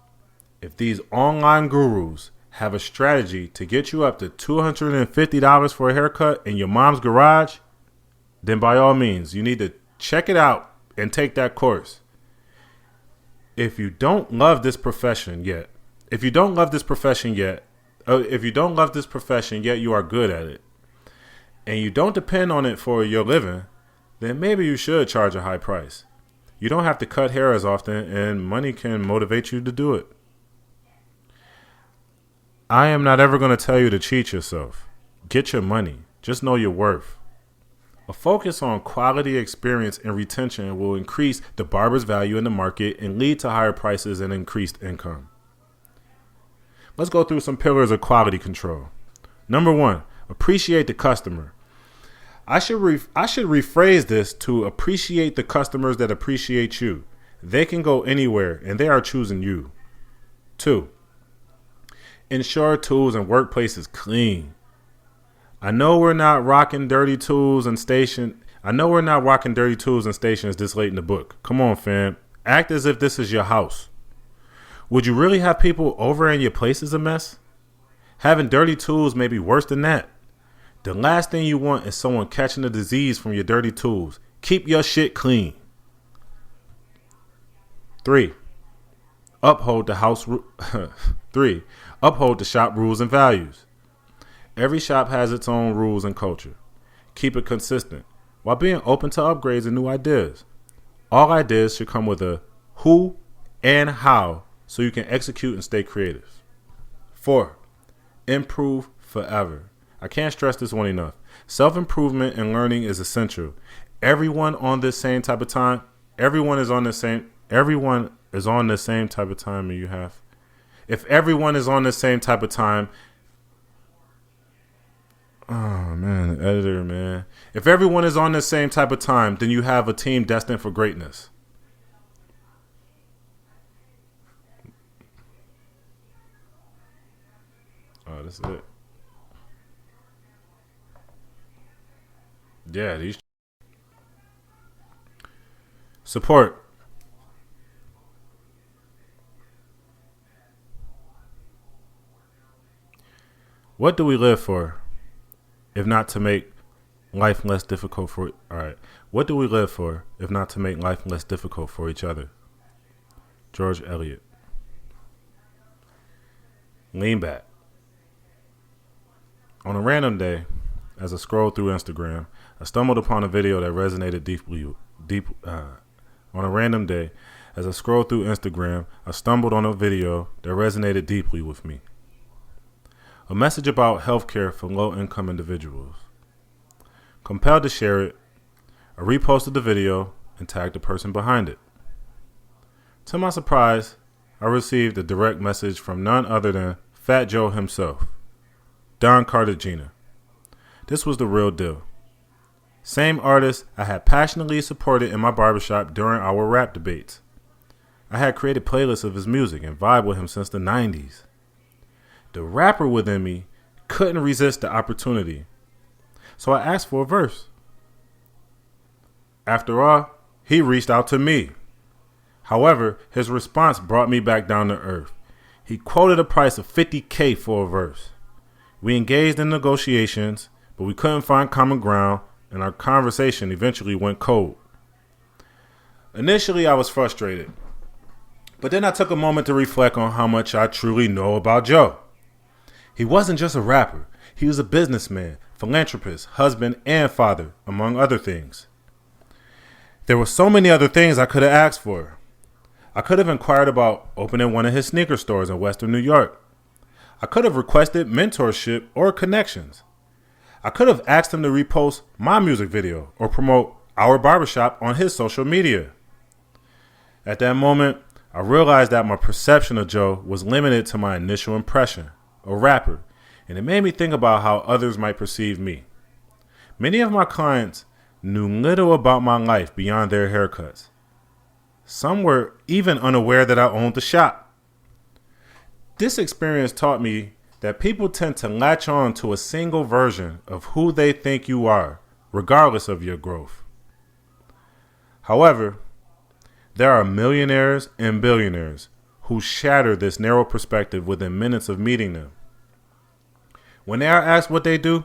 if these online gurus have a strategy to get you up to $250 for a haircut in your mom's garage, then by all means, you need to check it out and take that course. If you don't love this profession yet, you are good at it, and you don't depend on it for your living, then maybe you should charge a high price. You don't have to cut hair as often, and money can motivate you to do it. I am not ever going to tell you to cheat yourself. Get your money. Just know your worth. A focus on quality, experience, and retention will increase the barber's value in the market and lead to higher prices and increased income. Let's go through some pillars of quality control. Number 1, appreciate the customer. I should rephrase this to appreciate the customers that appreciate you. They can go anywhere and they are choosing you. 2, ensure tools and workplaces clean. I know we're not rocking dirty tools and stations this late in the book. Come on, fam. Act as if this is your house. Would you really have people over and your place is a mess? Having dirty tools may be worse than that. The last thing you want is someone catching a disease from your dirty tools. Keep your shit clean. 3, uphold the shop rules and values. Every shop has its own rules and culture. Keep it consistent while being open to upgrades and new ideas. All ideas should come with a who and how so you can execute and stay creative. 4, improve forever. I can't stress this one enough. Self-improvement and learning is essential. Everyone is on the same type of time you have. If everyone is on the same type of time, If everyone is on the same type of time, then you have a team destined for greatness. Oh, that's it. Yeah, these support. What do we live for, if not to make life less difficult for? All right. What do we live for, if not to make life less difficult for each other? George Eliot. Lean back. On a random day, as I scrolled through Instagram, I stumbled upon a video that resonated deeply. On a random day, as I scrolled through Instagram, I stumbled on a video that resonated deeply with me. A message about healthcare for low-income individuals. Compelled to share it, I reposted the video and tagged the person behind it. To my surprise, I received a direct message from none other than Fat Joe himself, Don Cartagena. This was the real deal. Same artist I had passionately supported in my barbershop during our rap debates. I had created playlists of his music and vibed with him since the 90s. The rapper within me couldn't resist the opportunity, so I asked for a verse. After all, he reached out to me. However, his response brought me back down to earth. He quoted a price of $50K for a verse. We engaged in negotiations, but we couldn't find common ground, and our conversation eventually went cold. Initially, I was frustrated, but then I took a moment to reflect on how much I truly know about Joe. He wasn't just a rapper. He was a businessman, philanthropist, husband, and father, among other things. There were so many other things I could have asked for. I could have inquired about opening one of his sneaker stores in Western New York. I could have requested mentorship or connections. I could have asked him to repost my music video or promote our barbershop on his social media. At that moment, I realized that my perception of Joe was limited to my initial impression, a rapper, and it made me think about how others might perceive me. Many of my clients knew little about my life beyond their haircuts. Some were even unaware that I owned the shop. This experience taught me that people tend to latch on to a single version of who they think you are, regardless of your growth. However, there are millionaires and billionaires who shatter this narrow perspective within minutes of meeting them. When they are asked what they do,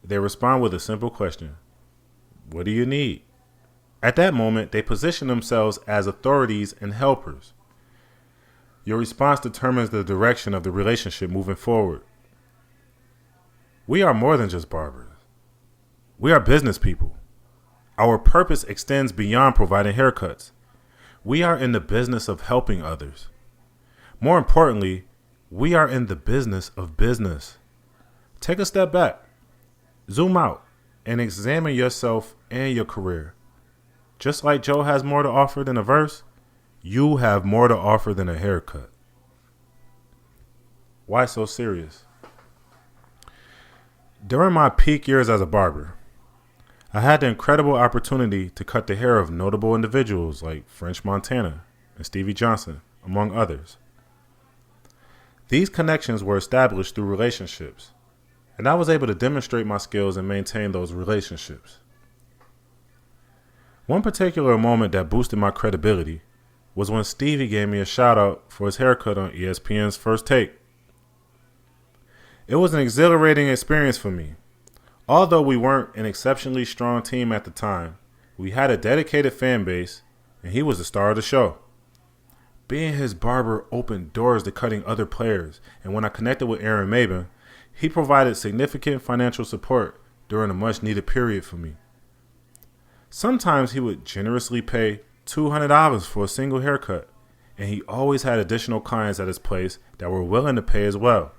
they respond with a simple question: what do you need? At that moment, they position themselves as authorities and helpers. Your response determines the direction of the relationship moving forward. We are more than just barbers. We are business people. Our purpose extends beyond providing haircuts. We are in the business of helping others. More importantly, we are in the business of business. Take a step back, zoom out, and examine yourself and your career. Just like Joe has more to offer than a verse, you have more to offer than a haircut. Why so serious? During my peak years as a barber, I had the incredible opportunity to cut the hair of notable individuals like French Montana and Stevie Johnson, among others. These connections were established through relationships, and I was able to demonstrate my skills and maintain those relationships. One particular moment that boosted my credibility was when Stevie gave me a shout out for his haircut on ESPN's First Take. It was an exhilarating experience for me. Although we weren't an exceptionally strong team at the time, we had a dedicated fan base, and he was the star of the show. Being his barber opened doors to cutting other players, and when I connected with Aaron Maben, he provided significant financial support during a much-needed period for me. Sometimes he would generously pay $200 for a single haircut, and he always had additional clients at his place that were willing to pay as well.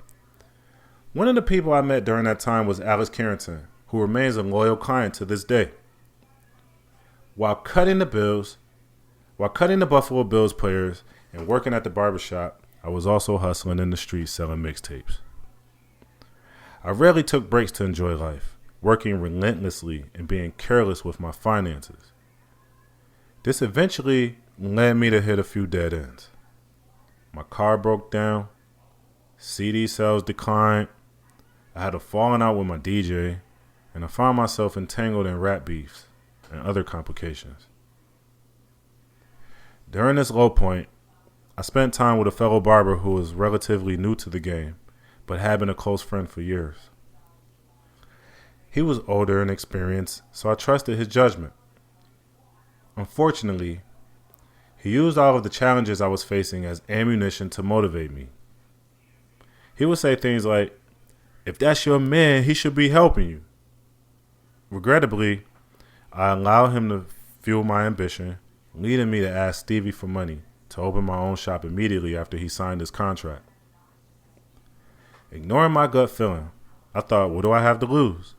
One of the people I met during that time was Alex Carrington, who remains a loyal client to this day. While cutting the Buffalo Bills players and working at the barbershop, I was also hustling in the streets selling mixtapes. I rarely took breaks to enjoy life, working relentlessly and being careless with my finances. This eventually led me to hit a few dead ends. My car broke down, CD sales declined, I had a falling out with my DJ, and I found myself entangled in rap beefs and other complications. During this low point, I spent time with a fellow barber who was relatively new to the game, but had been a close friend for years. He was older and experienced, so I trusted his judgment. Unfortunately, he used all of the challenges I was facing as ammunition to motivate me. He would say things like, "If that's your man, he should be helping you." Regrettably, I allowed him to fuel my ambition, leading me to ask Stevie for money to open my own shop immediately after he signed his contract. Ignoring my gut feeling, I thought, what do I have to lose?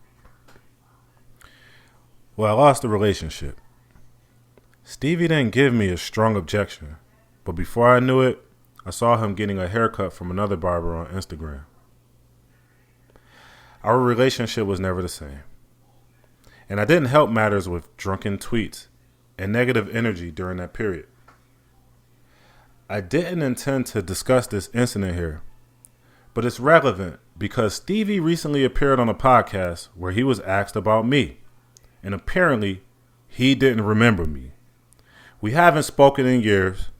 Well, I lost the relationship. Stevie didn't give me a strong objection, but before I knew it, I saw him getting a haircut from another barber on Instagram. Our relationship was never the same, and I didn't help matters with drunken tweets and negative energy during that period. I didn't intend to discuss this incident here, but it's relevant because Stevie recently appeared on a podcast where he was asked about me, and apparently he didn't remember me. We haven't spoken in years.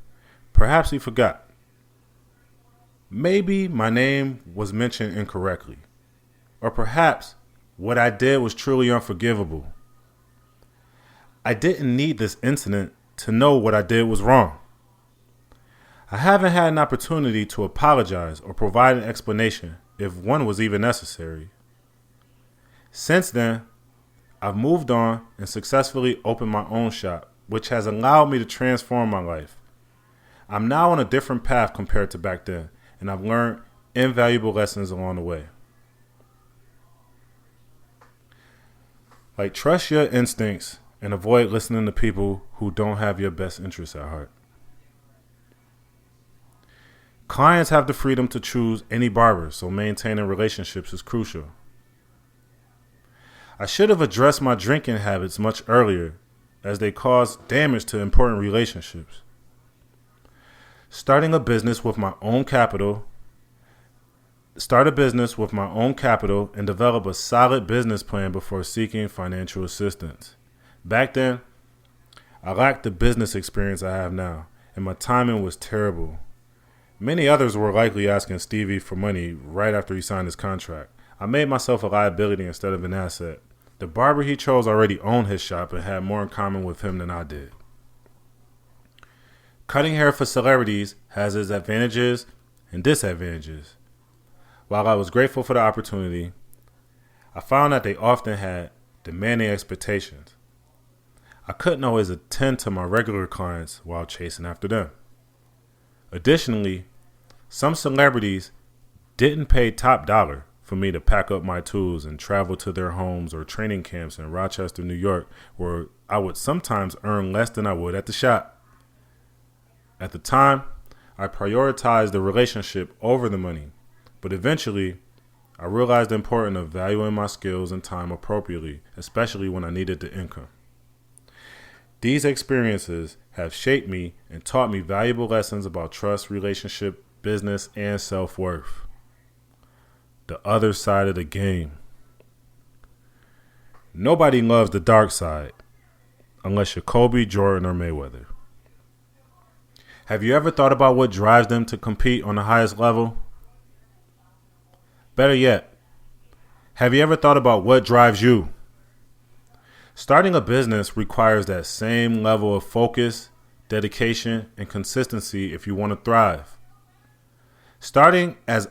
Perhaps he forgot. Maybe my name was mentioned incorrectly, or perhaps what I did was truly unforgivable. I didn't need this incident to know what I did was wrong. I haven't had an opportunity to apologize or provide an explanation if one was even necessary. Since then, I've moved on and successfully opened my own shop, which has allowed me to transform my life. I'm now on a different path compared to back then, and I've learned invaluable lessons along the way. Like, trust your instincts and avoid listening to people who don't have your best interests at heart. Clients have the freedom to choose any barber, so maintaining relationships is crucial. I should have addressed my drinking habits much earlier, as they cause damage to important relationships. Start a business with my own capital and develop a solid business plan before seeking financial assistance. Back then, I lacked the business experience I have now, and my timing was terrible. Many others were likely asking Stevie for money right after he signed his contract. I made myself a liability instead of an asset. The barber he chose already owned his shop and had more in common with him than I did. Cutting hair for celebrities has its advantages and disadvantages. While I was grateful for the opportunity, I found that they often had demanding expectations. I couldn't always attend to my regular clients while chasing after them. Additionally, some celebrities didn't pay top dollar for me to pack up my tools and travel to their homes or training camps in Rochester, New York, where I would sometimes earn less than I would at the shop. At the time, I prioritized the relationship over the money, but eventually, I realized the importance of valuing my skills and time appropriately, especially when I needed the income. These experiences have shaped me and taught me valuable lessons about trust, relationship, business, and self-worth. The other side of the game. Nobody loves the dark side, unless you're Kobe, Jordan, or Mayweather. Have you ever thought about what drives them to compete on the highest level? Better yet, have you ever thought about what drives you? Starting a business requires that same level of focus, dedication, and consistency if you want to thrive. Starting as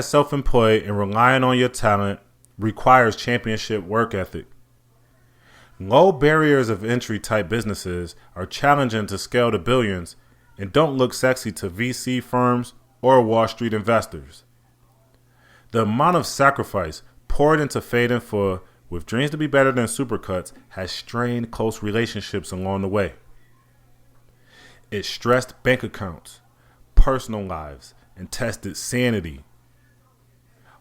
self-employed and relying on your talent requires championship work ethic. Low barriers of entry type businesses are challenging to scale to billions and don't look sexy to VC firms or Wall Street investors. The amount of sacrifice poured into Fade and Full with dreams to be better than Supercuts has strained close relationships along the way. It stressed bank accounts, personal lives, and tested sanity.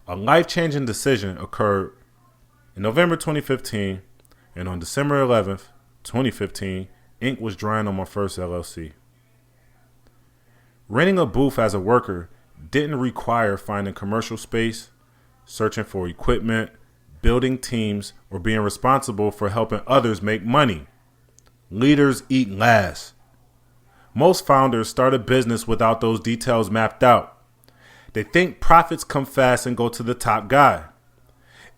A life-changing decision occurred in November 2015, and on December 11th, 2015, ink was drying on my first LLC. Renting a booth as a worker didn't require finding commercial space, searching for equipment, building teams, or being responsible for helping others make money. Leaders eat last. Most founders start a business without those details mapped out. They think profits come fast and go to the top guy.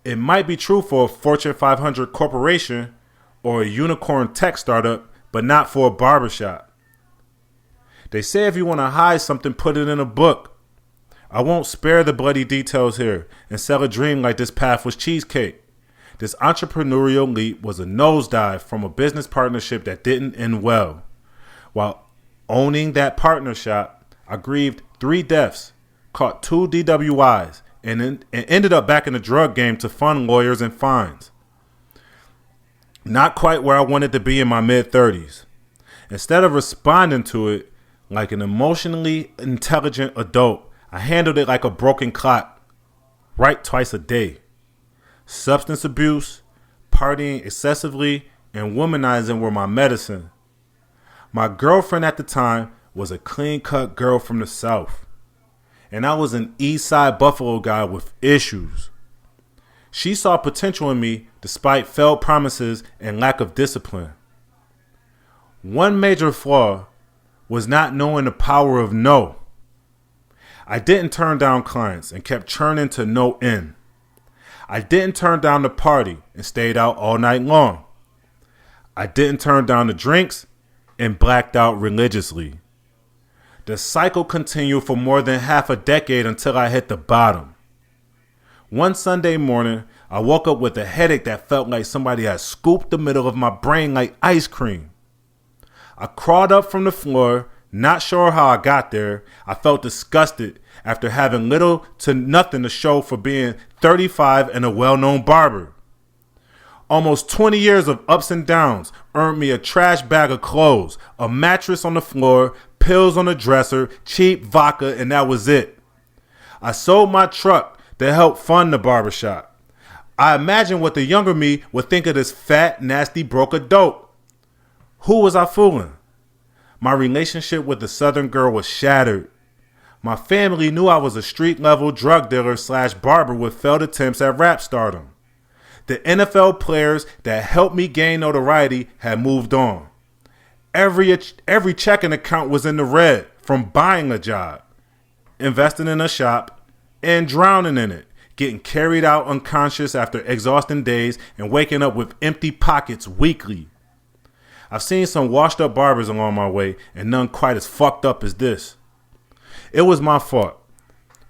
It might be true for a Fortune 500 corporation or a unicorn tech startup, but not for a barbershop. They say if you want to hide something, put it in a book. I won't spare the bloody details here and sell a dream like this path was cheesecake. This entrepreneurial leap was a nosedive from a business partnership that didn't end well. While owning that partnership, I grieved 3 deaths, caught 2 DWIs, and ended up back in the drug game to fund lawyers and fines. Not quite where I wanted to be in my mid-30s. Instead of responding to it like an emotionally intelligent adult, I handled it like a broken clock, right twice a day. Substance abuse, partying excessively, and womanizing were my medicine. My girlfriend at the time was a clean-cut girl from the South, and I was an East-Side Buffalo guy with issues. She saw potential in me despite failed promises and lack of discipline. One major flaw was not knowing the power of no. I didn't turn down clients and kept churning to no end. I didn't turn down the party and stayed out all night long. I didn't turn down the drinks and blacked out religiously. The cycle continued for more than half a decade until I hit the bottom. One Sunday morning, I woke up with a headache that felt like somebody had scooped the middle of my brain like ice cream. I crawled up from the floor, not sure how I got there. I felt disgusted after having little to nothing to show for being 35 and a well-known barber. Almost 20 years of ups and downs earned me a trash bag of clothes, a mattress on the floor, pills on the dresser, cheap vodka, and that was it. I sold my truck to help fund the barbershop. I imagine what the younger me would think of this fat, nasty broker dope. Who was I fooling? My relationship with the Southern girl was shattered. My family knew I was a street-level drug dealer / barber with failed attempts at rap stardom. The NFL players that helped me gain notoriety had moved on. Every checking account was in the red from buying a job, investing in a shop, and drowning in it, getting carried out unconscious after exhausting days and waking up with empty pockets weekly. I've seen some washed up barbers along my way and none quite as fucked up as this. It was my fault.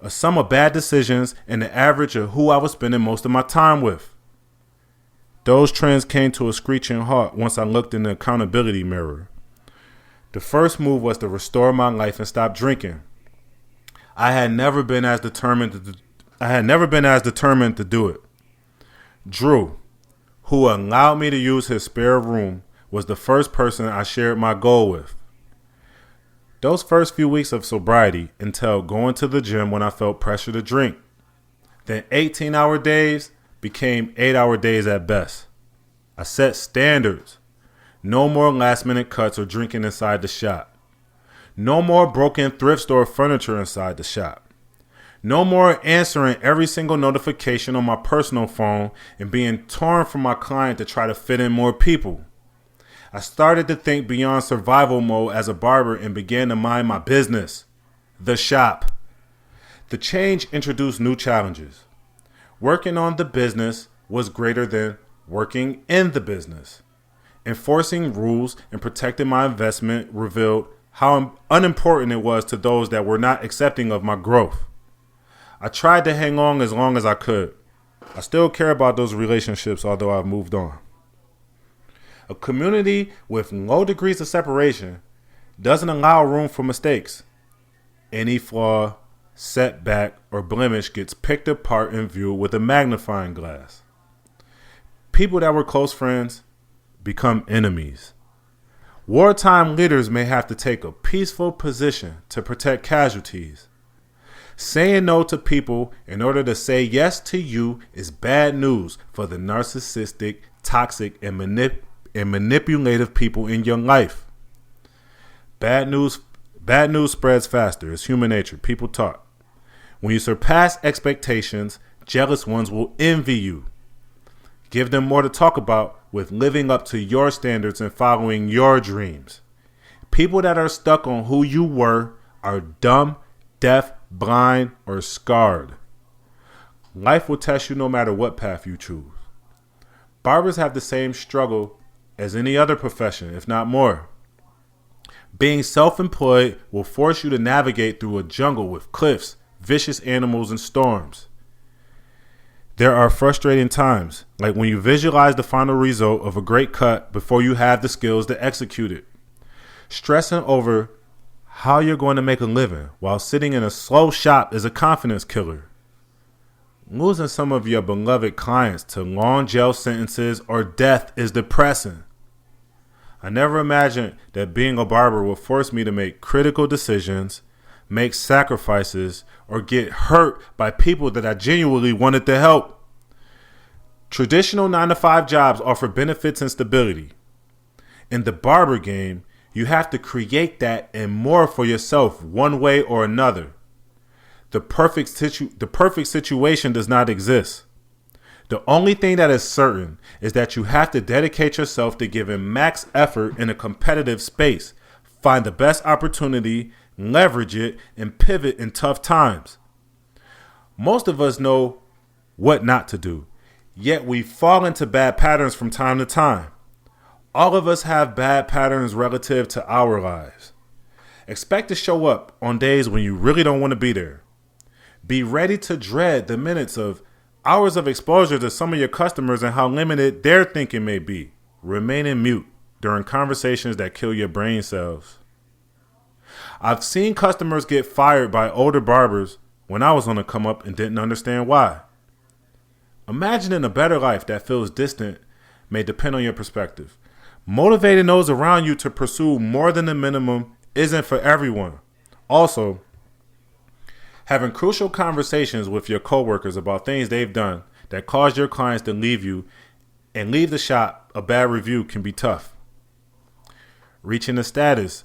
A sum of bad decisions and the average of who I was spending most of my time with. Those trends came to a screeching halt once I looked in the accountability mirror. The first move was to restore my life and stop drinking. I had never been as determined to do it. Drew, who allowed me to use his spare room, was the first person I shared my goal with. Those first few weeks of sobriety entailed going to the gym when I felt pressure to drink. Then 18-hour days became 8-hour days at best. I set standards. No more last-minute cuts or drinking inside the shop. No more broken thrift store furniture inside the shop. No more answering every single notification on my personal phone and being torn from my client to try to fit in more people. I started to think beyond survival mode as a barber and began to mind my business, the shop. The change introduced new challenges. Working on the business was greater than working in the business. Enforcing rules and protecting my investment revealed how unimportant it was to those that were not accepting of my growth. I tried to hang on as long as I could. I still care about those relationships, although I've moved on. A community with low degrees of separation doesn't allow room for mistakes. Any flaw, setback, or blemish gets picked apart and viewed with a magnifying glass. People that were close friends become enemies. Wartime leaders may have to take a peaceful position to protect casualties. Saying no to people in order to say yes to you is bad news for the narcissistic, toxic, and manipulative people in your life. Bad news spreads faster. It's human nature. People talk. When you surpass expectations, jealous ones will envy you. Give them more to talk about with living up to your standards and following your dreams. People that are stuck on who you were are dumb, deaf, blind, or scarred. Life will test you no matter what path you choose. Barbers have the same struggle as any other profession, if not more. Being self-employed will force you to navigate through a jungle with cliffs, vicious animals, and storms. There are frustrating times, like when you visualize the final result of a great cut before you have the skills to execute it. Stressing over how you're going to make a living while sitting in a slow shop is a confidence killer. Losing some of your beloved clients to long jail sentences or death is depressing. I never imagined that being a barber would force me to make critical decisions, make sacrifices, or get hurt by people that I genuinely wanted to help. Traditional 9-to-5 jobs offer benefits and stability. In the barber game, you have to create that and more for yourself one way or another. The perfect situation does not exist. The only thing that is certain is that you have to dedicate yourself to giving max effort in a competitive space, find the best opportunity, leverage it, and pivot in tough times. Most of us know what not to do, yet we fall into bad patterns from time to time. All of us have bad patterns relative to our lives. Expect to show up on days when you really don't want to be there. Be ready to dread the minutes of hours of exposure to some of your customers and how limited their thinking may be. Remaining mute during conversations that kill your brain cells. I've seen customers get fired by older barbers when I was on the come up and didn't understand why. Imagining a better life that feels distant may depend on your perspective. Motivating those around you to pursue more than the minimum isn't for everyone. Also, having crucial conversations with your coworkers about things they've done that caused your clients to leave you and leave the shop a bad review can be tough. Reaching the status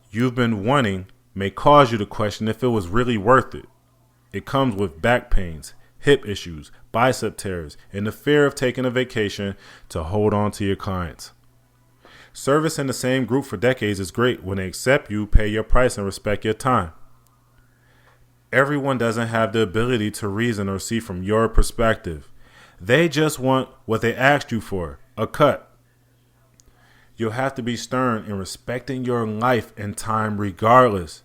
you've been wanting may cause you to question if it was really worth it. It comes with back pains, hip issues, bicep tears, and the fear of taking a vacation to hold on to your clients. Service in the same group for decades is great when they accept you, pay your price, and respect your time. Everyone doesn't have the ability to reason or see from your perspective. They just want what they asked you for, a cut. You'll have to be stern in respecting your life and time regardless,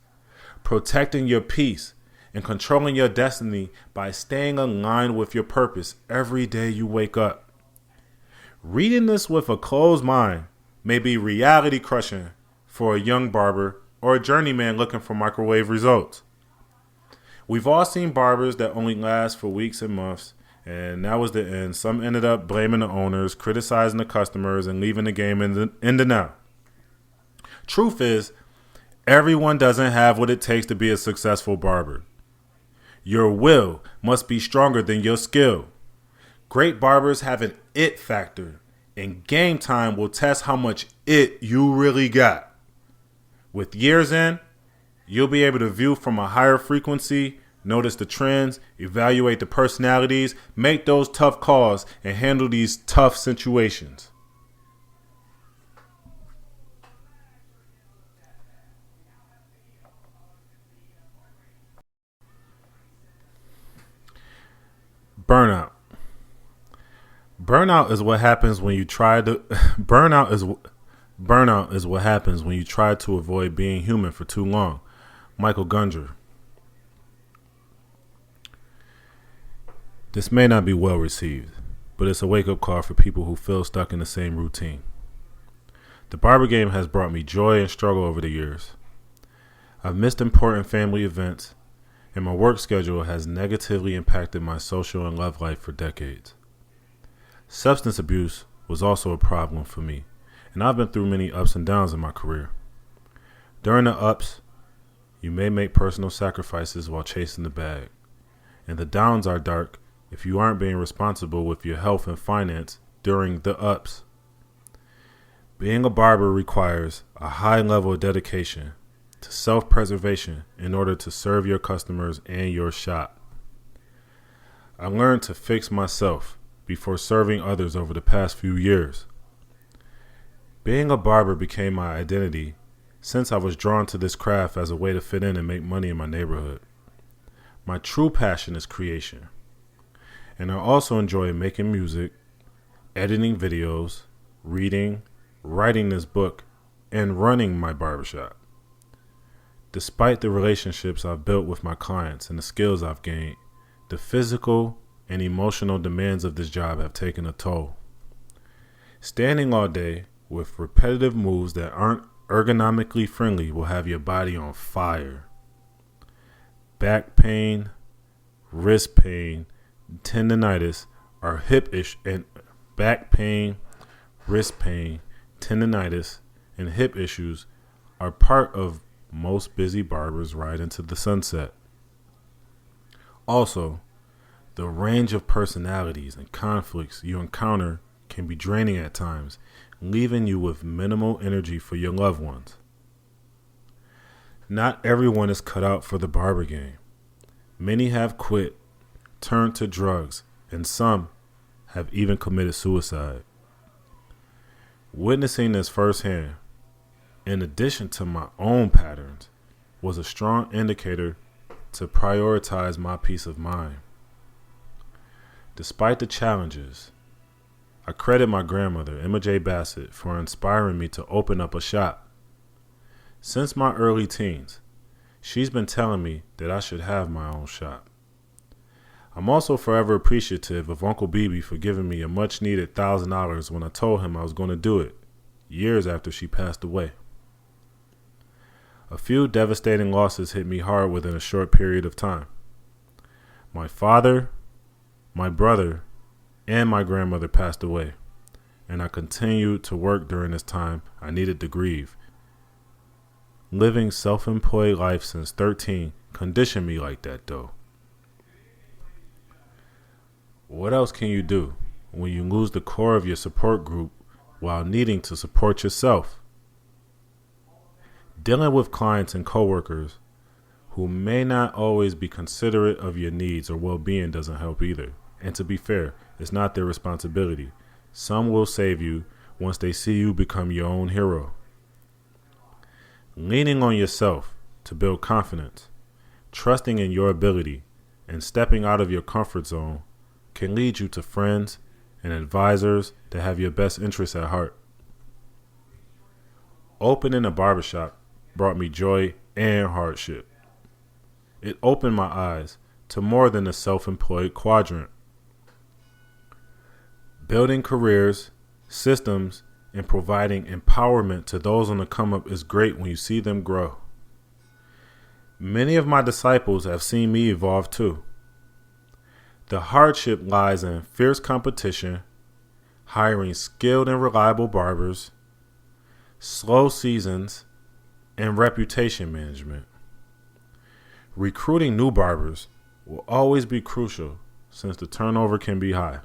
protecting your peace, and controlling your destiny by staying aligned with your purpose every day you wake up. Reading this with a closed mind may be reality crushing for a young barber or a journeyman looking for microwave results. We've all seen barbers that only last for weeks and months, and that was the end. Some ended up blaming the owners, criticizing the customers, and leaving the game in the now. Truth is, everyone doesn't have what it takes to be a successful barber. Your will must be stronger than your skill. Great barbers have an it factor, and game time will test how much it you really got. With years in, you'll be able to view from a higher frequency, notice the trends, evaluate the personalities, make those tough calls, and handle these tough situations. Burnout. Burnout is what happens when you try to Burnout is what happens when you try to avoid being human for too long. Michael Gundry. This may not be well received, but it's a wake-up call for people who feel stuck in the same routine. The barber game has brought me joy and struggle over the years. I've missed important family events, and my work schedule has negatively impacted my social and love life for decades. Substance abuse was also a problem for me, and I've been through many ups and downs in my career. During the ups, you may make personal sacrifices while chasing the bag, and the downs are dark if you aren't being responsible with your health and finance during the ups. Being a barber requires a high level of dedication to self-preservation in order to serve your customers and your shop. I learned to fix myself before serving others over the past few years. Being a barber became my identity since I was drawn to this craft as a way to fit in and make money in my neighborhood. My true passion is creation, and I also enjoy making music, editing videos, reading, writing this book, and running my barbershop. Despite the relationships I've built with my clients and the skills I've gained, the physical and emotional demands of this job have taken a toll. Standing all day with repetitive moves that aren't ergonomically friendly will have your body on fire. Back pain, wrist pain, tendinitis are back pain, wrist pain, tendinitis, and hip issues are part of most busy barbers' ride into the sunset. Also, the range of personalities and conflicts you encounter can be draining at times, leaving you with minimal energy for your loved ones. Not everyone is cut out for the barber game. Many have quit, turned to drugs, and some have even committed suicide. Witnessing this firsthand, in addition to my own patterns, was a strong indicator to prioritize my peace of mind. Despite the challenges, I credit my grandmother, Emma J. Bassett, for inspiring me to open up a shop. Since my early teens, she's been telling me that I should have my own shop. I'm also forever appreciative of Uncle BB for giving me a much-needed $1,000 when I told him I was going to do it, years after she passed away. A few devastating losses hit me hard within a short period of time. My father, my brother, and my grandmother passed away, and I continued to work during this time I needed to grieve. Living self-employed life since 13 conditioned me like that though. What else can you do when you lose the core of your support group while needing to support yourself? Dealing with clients and coworkers who may not always be considerate of your needs or well-being doesn't help either. And to be fair, it's not their responsibility. Some will save you once they see you become your own hero. Leaning on yourself to build confidence, trusting in your ability, and stepping out of your comfort zone can lead you to friends and advisors that have your best interests at heart. Opening a barbershop brought me joy and hardship. It opened my eyes to more than the self-employed quadrant. Building careers, systems, and providing empowerment to those on the come up is great when you see them grow. Many of my disciples have seen me evolve too. The hardship lies in fierce competition, hiring skilled and reliable barbers, slow seasons, and reputation management. Recruiting new barbers will always be crucial since the turnover can be high.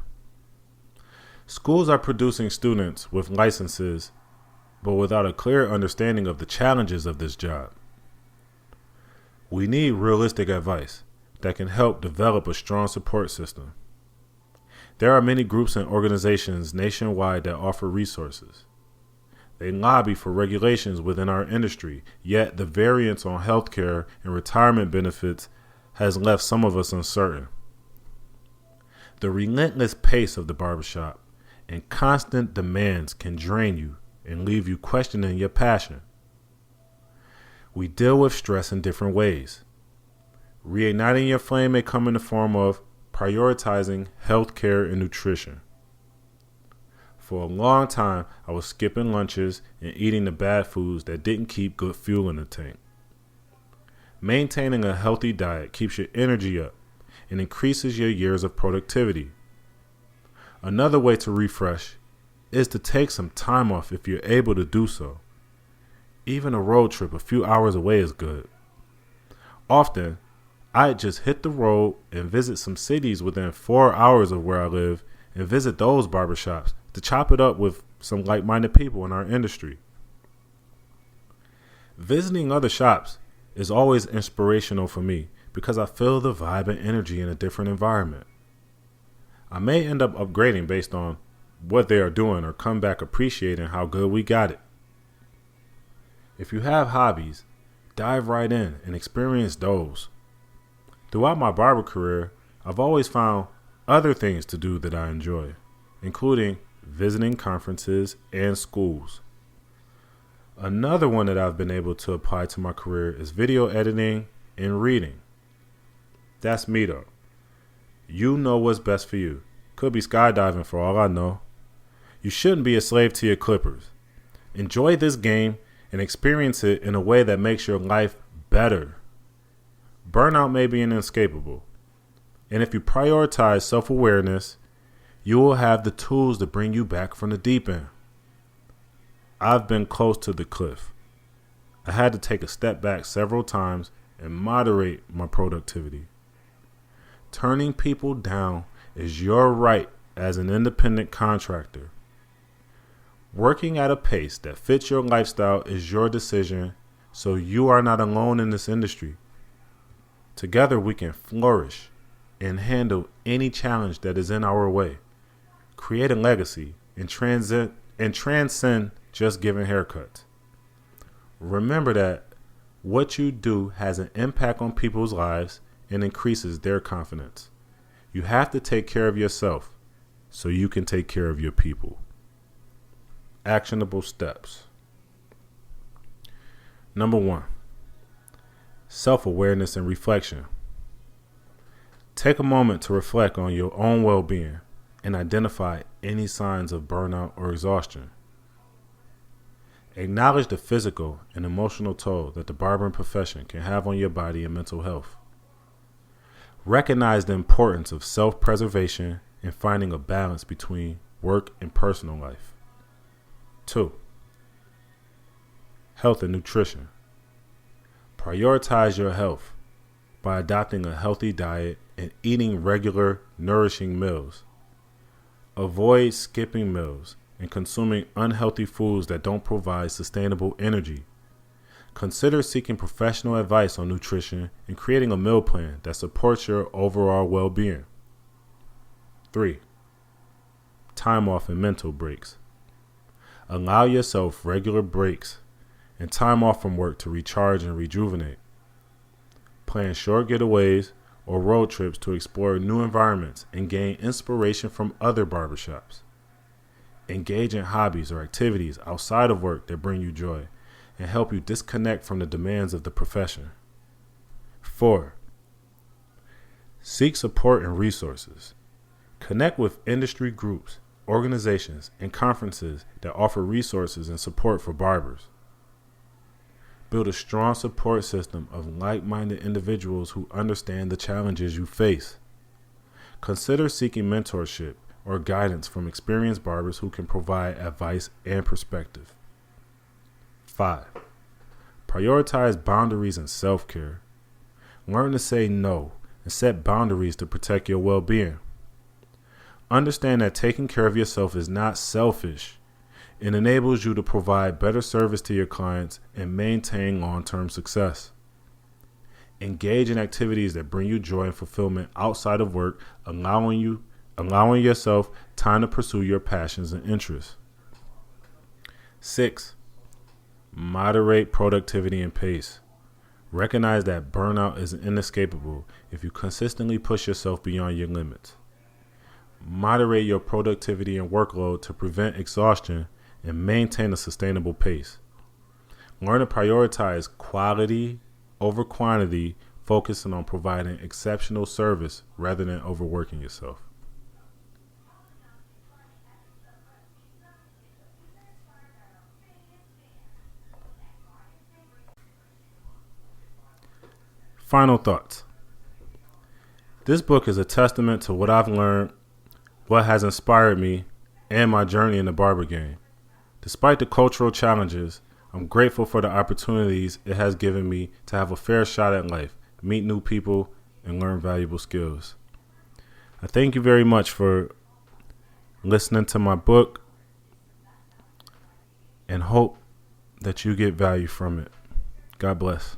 Schools are producing students with licenses, but without a clear understanding of the challenges of this job. We need realistic advice that can help develop a strong support system. There are many groups and organizations nationwide that offer resources. They lobby for regulations within our industry, yet the variance on healthcare and retirement benefits has left some of us uncertain. The relentless pace of the barbershop and constant demands can drain you and leave you questioning your passion. We deal with stress in different ways. Reigniting your flame may come in the form of prioritizing healthcare and nutrition. For a long time, I was skipping lunches and eating the bad foods that didn't keep good fuel in the tank. Maintaining a healthy diet keeps your energy up and increases your years of productivity. Another way to refresh is to take some time off if you're able to do so. Even a road trip a few hours away is good. Often, I just hit the road and visit some cities within 4 hours of where I live and visit those barbershops to chop it up with some like-minded people in our industry. Visiting other shops is always inspirational for me because I feel the vibe and energy in a different environment. I may end up upgrading based on what they are doing or come back appreciating how good we got it. If you have hobbies, dive right in and experience those. Throughout my barber career, I've always found other things to do that I enjoy, including visiting conferences and schools. Another one that I've been able to apply to my career is video editing and reading. That's me though. You know what's best for you. Could be skydiving for all I know. You shouldn't be a slave to your clippers. Enjoy this game and experience it in a way that makes your life better. Burnout may be inescapable. And if you prioritize self-awareness, you will have the tools to bring you back from the deep end. I've been close to the cliff. I had to take a step back several times and moderate my productivity. Turning people down is your right as an independent contractor. Working at a pace that fits your lifestyle is your decision, so you are not alone in this industry. Together we can flourish and handle any challenge that is in our way, create a legacy, and transcend just giving haircuts. Remember that what you do has an impact on people's lives and increases their confidence. You have to take care of yourself so you can take care of your people. Actionable steps. Number 1, self-awareness and reflection. Take a moment to reflect on your own well-being and identify any signs of burnout or exhaustion. Acknowledge the physical and emotional toll that the barbering profession can have on your body and mental health. Recognize the importance of self-preservation and finding a balance between work and personal life. 2, health and nutrition. Prioritize your health by adopting a healthy diet and eating regular, nourishing meals. Avoid skipping meals and consuming unhealthy foods that don't provide sustainable energy. Consider seeking professional advice on nutrition and creating a meal plan that supports your overall well-being. 3. Time off and mental breaks. Allow yourself regular breaks and time off from work to recharge and rejuvenate. Plan short getaways or road trips to explore new environments and gain inspiration from other barbershops. Engage in hobbies or activities outside of work that bring you joy and help you disconnect from the demands of the profession. 4. Seek support and resources. Connect with industry groups, organizations, and conferences that offer resources and support for barbers. Build a strong support system of like-minded individuals who understand the challenges you face. Consider seeking mentorship or guidance from experienced barbers who can provide advice and perspective. 5. Prioritize boundaries and self-care. Learn to say no and set boundaries to protect your well-being. Understand that taking care of yourself is not selfish. It enables you to provide better service to your clients and maintain long-term success. Engage in activities that bring you joy and fulfillment outside of work, allowing yourself time to pursue your passions and interests. 6. Moderate productivity and pace. Recognize that burnout is inescapable if you consistently push yourself beyond your limits. Moderate your productivity and workload to prevent exhaustion and maintain a sustainable pace. Learn to prioritize quality over quantity, focusing on providing exceptional service rather than overworking yourself. Final thoughts. This book is a testament to what I've learned, what has inspired me, and my journey in the barber game. Despite the cultural challenges, I'm grateful for the opportunities it has given me to have a fair shot at life, meet new people, and learn valuable skills. I thank you very much for listening to my book and hope that you get value from it. God bless.